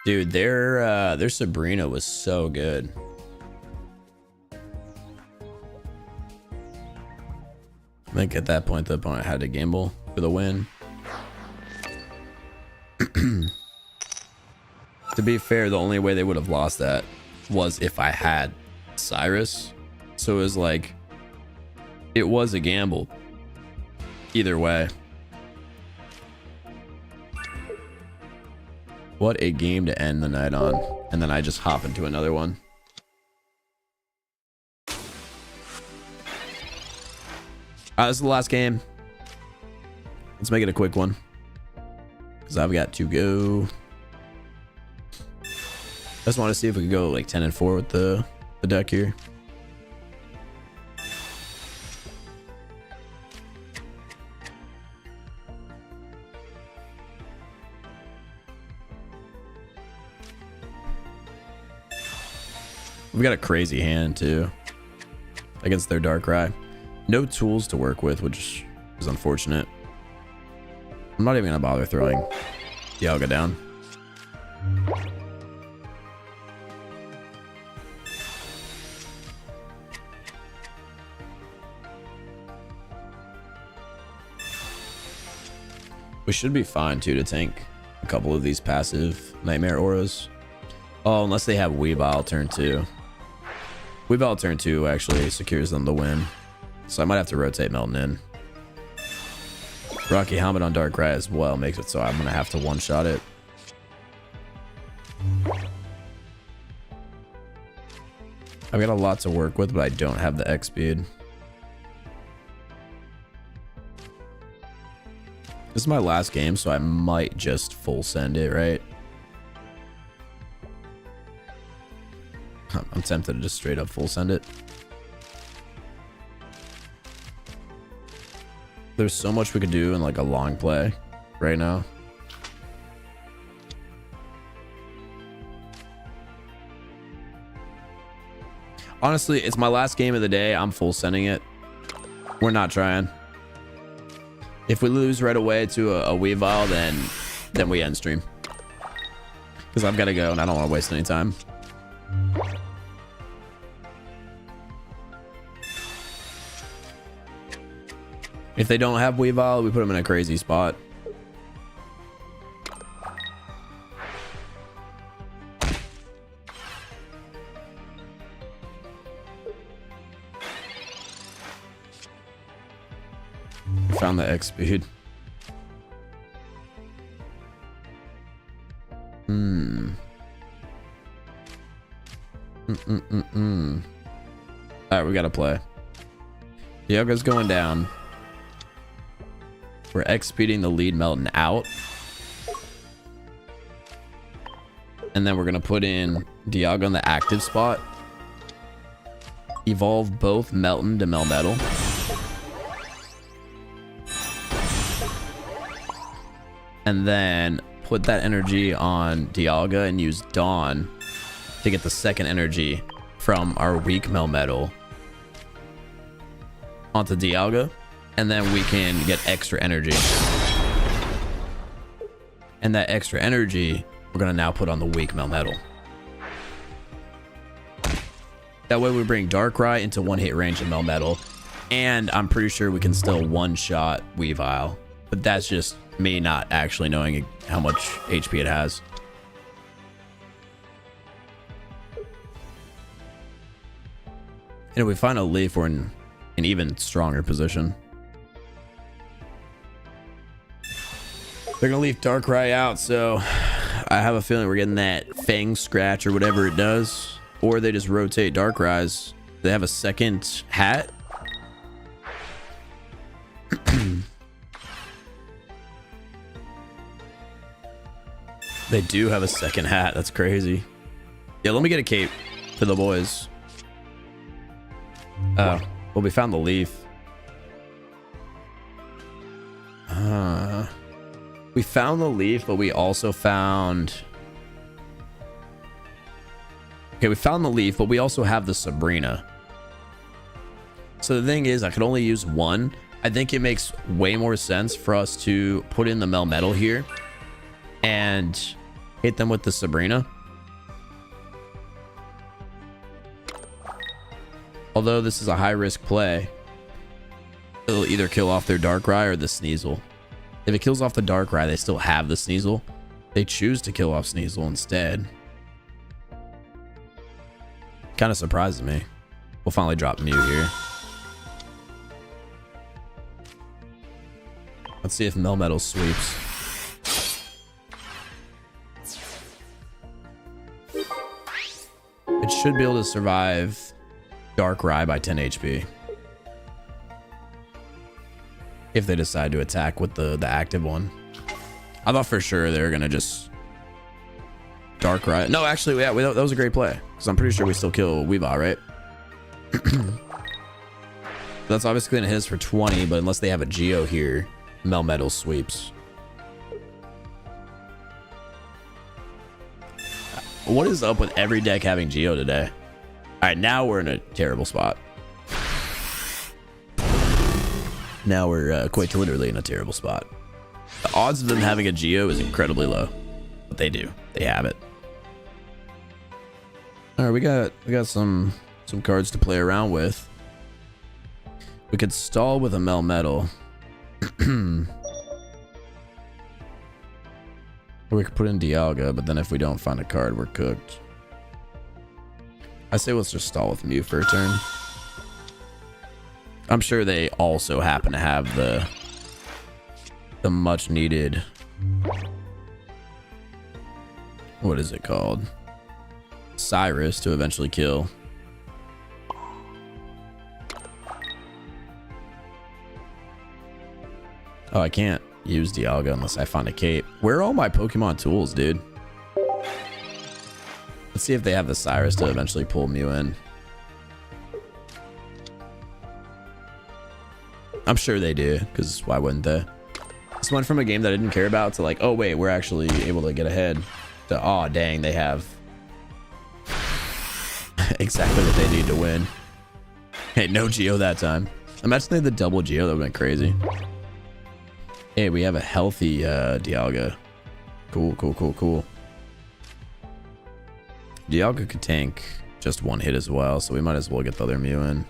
Dude, their Sabrina was so good. I think at that point, the opponent had to gamble for the win. To be fair, the only way they would have lost that was if I had Cyrus. So it was like, it was a gamble either way. What a game to end the night on. And then I just hop into another one. This is the last game. Let's make it a quick one, because I've got to go. I just want to see if we could go like 10-4 with the deck here. We've got a crazy hand too against their Darkrai. No tools to work with, which is unfortunate. I'm not even gonna bother throwing Dialga down. We should be fine too to tank a couple of these passive Nightmare Auras. Oh, unless they have Weavile turn 2. Weavile turn 2 actually secures them the win. So I might have to rotate Melton in. Rocky Helmet on Darkrai as well makes it so I'm going to have to one-shot it. I've got a lot to work with, but I don't have the X speed. This is my last game, so I might just full send it, right? I'm tempted to just straight up full send it. There's so much we could do in like a long play right now. Honestly, it's my last game of the day. I'm full sending it. We're not trying. If we lose right away to a Weavile, then we end stream. Because I've got to go and I don't want to waste any time. If they don't have Weavile, we put them in a crazy spot. Found the X speed. Alright, we gotta play. Dialga's going down. We're X-speeding the lead Melton out. And then we're gonna put in Dialga in the active spot. Evolve both Melton to Melmetal. And then put that energy on Dialga and use Dawn to get the second energy from our weak Melmetal onto Dialga, and then we can get extra energy. And that extra energy, we're going to now put on the weak Melmetal. That way we bring Darkrai into one hit range of Melmetal, and I'm pretty sure we can still one-shot Weavile. But that's just me not actually knowing how much HP it has. And if we find a leaf, we're in an even stronger position. They're going to leave Darkrai out, so I have a feeling we're getting that Fang Scratch or whatever it does. Or they just rotate Darkrai's. They have a second hat. They do have a second hat. That's crazy. Yeah, let me get a cape for the boys. Well, we found the leaf. We found the leaf, but we also found... Okay, we found the leaf, but we also have the Sabrina. So the thing is, I could only use one. I think it makes way more sense for us to put in the Melmetal here and hit them with the Sabrina. Although this is a high-risk play, it'll either kill off their Darkrai or the Sneasel. If it kills off the Darkrai, they still have the Sneasel. They choose to kill off Sneasel instead. Kind of surprises me. We'll finally drop Mew here. Let's see if Melmetal sweeps. It should be able to survive Darkrai by 10 HP. If they decide to attack with the active one. I thought for sure they were going to just Darkrai. No, actually, yeah, that was a great play. Because I'm pretty sure we still kill Weavile, right? That's obviously going to hit us for 20, but unless they have a Geo here, Melmetal sweeps. What is up with every deck having Geo today? All right, now we're in a terrible spot. Now we're quite literally in a terrible spot. The odds of them having a Geo is incredibly low, but they do. They have it. All right, we got some cards to play around with. We could stall with a Melmetal. Or we could put in Dialga, but then if we don't find a card, we're cooked. I say let's just stall with Mew for a turn. I'm sure they also happen to have the much needed, what is it called? Cyrus to eventually kill. Oh, I can't use Dialga unless I find a cape. Where are all my Pokemon tools, dude? Let's see if they have the Cyrus to eventually pull Mew in. I'm sure they do, because why wouldn't they? This went from a game that I didn't care about to like, oh wait, we're actually able to get ahead. To, oh dang, they have exactly what they need to win. Hey, no Geo that time. Imagine they had the double Geo, that would have been crazy. Hey, we have a healthy Dialga. Cool, cool, cool, cool. Dialga could tank just one hit as well, so we might as well get the other Mew in.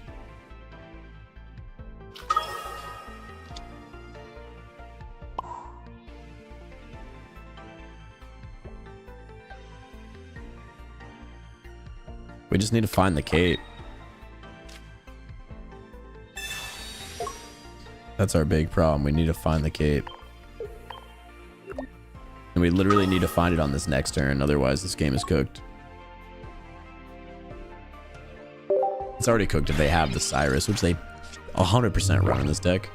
We just need to find the cape. That's our big problem. We need to find the cape. And we literally need to find it on this next turn. Otherwise, this game is cooked. It's already cooked if they have the Cyrus, which they 100% run in this deck.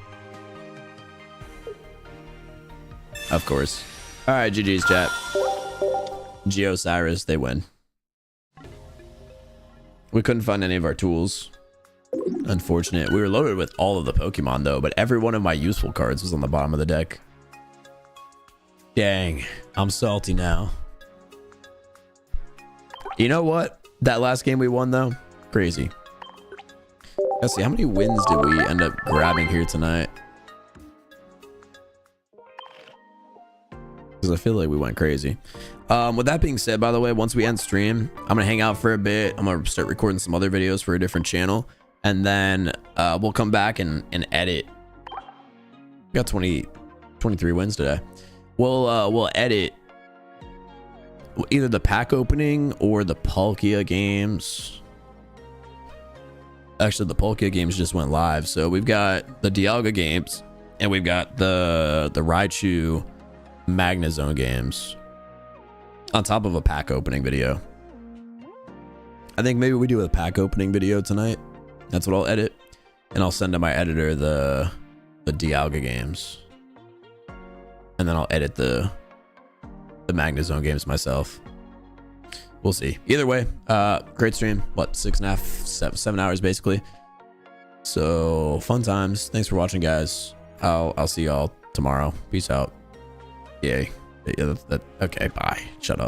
Of course. All right, GG's, chat. Geo Cyrus, they win. We couldn't find any of our tools. Unfortunate. We were loaded with all of the Pokemon though, but every one of my useful cards was on the bottom of the deck. Dang, I'm salty now. You know what? That last game we won though, Crazy. Let's see, how many wins did we end up grabbing here tonight? Because I feel like we went crazy. With that being said, by the way, once we end stream, I'm gonna hang out for a bit. I'm gonna start recording some other videos for a different channel, and then we'll come back and edit. We got 23 wins today. We'll edit either the pack opening or the Palkia games. Actually, the Palkia games just went live, so we've got the Dialga games and we've got the Raichu Magnezone games on top of a pack opening video. I think maybe we do a pack opening video tonight. That's what I'll edit, and I'll send to my editor the Dialga games, and then I'll edit the Magnezone games myself. We'll see. Either way, great stream. What, 6.5, 7 hours basically. So fun times. Thanks for watching, guys. I'll see y'all tomorrow. Peace out. Yay. Yeah, okay, bye. Shut up.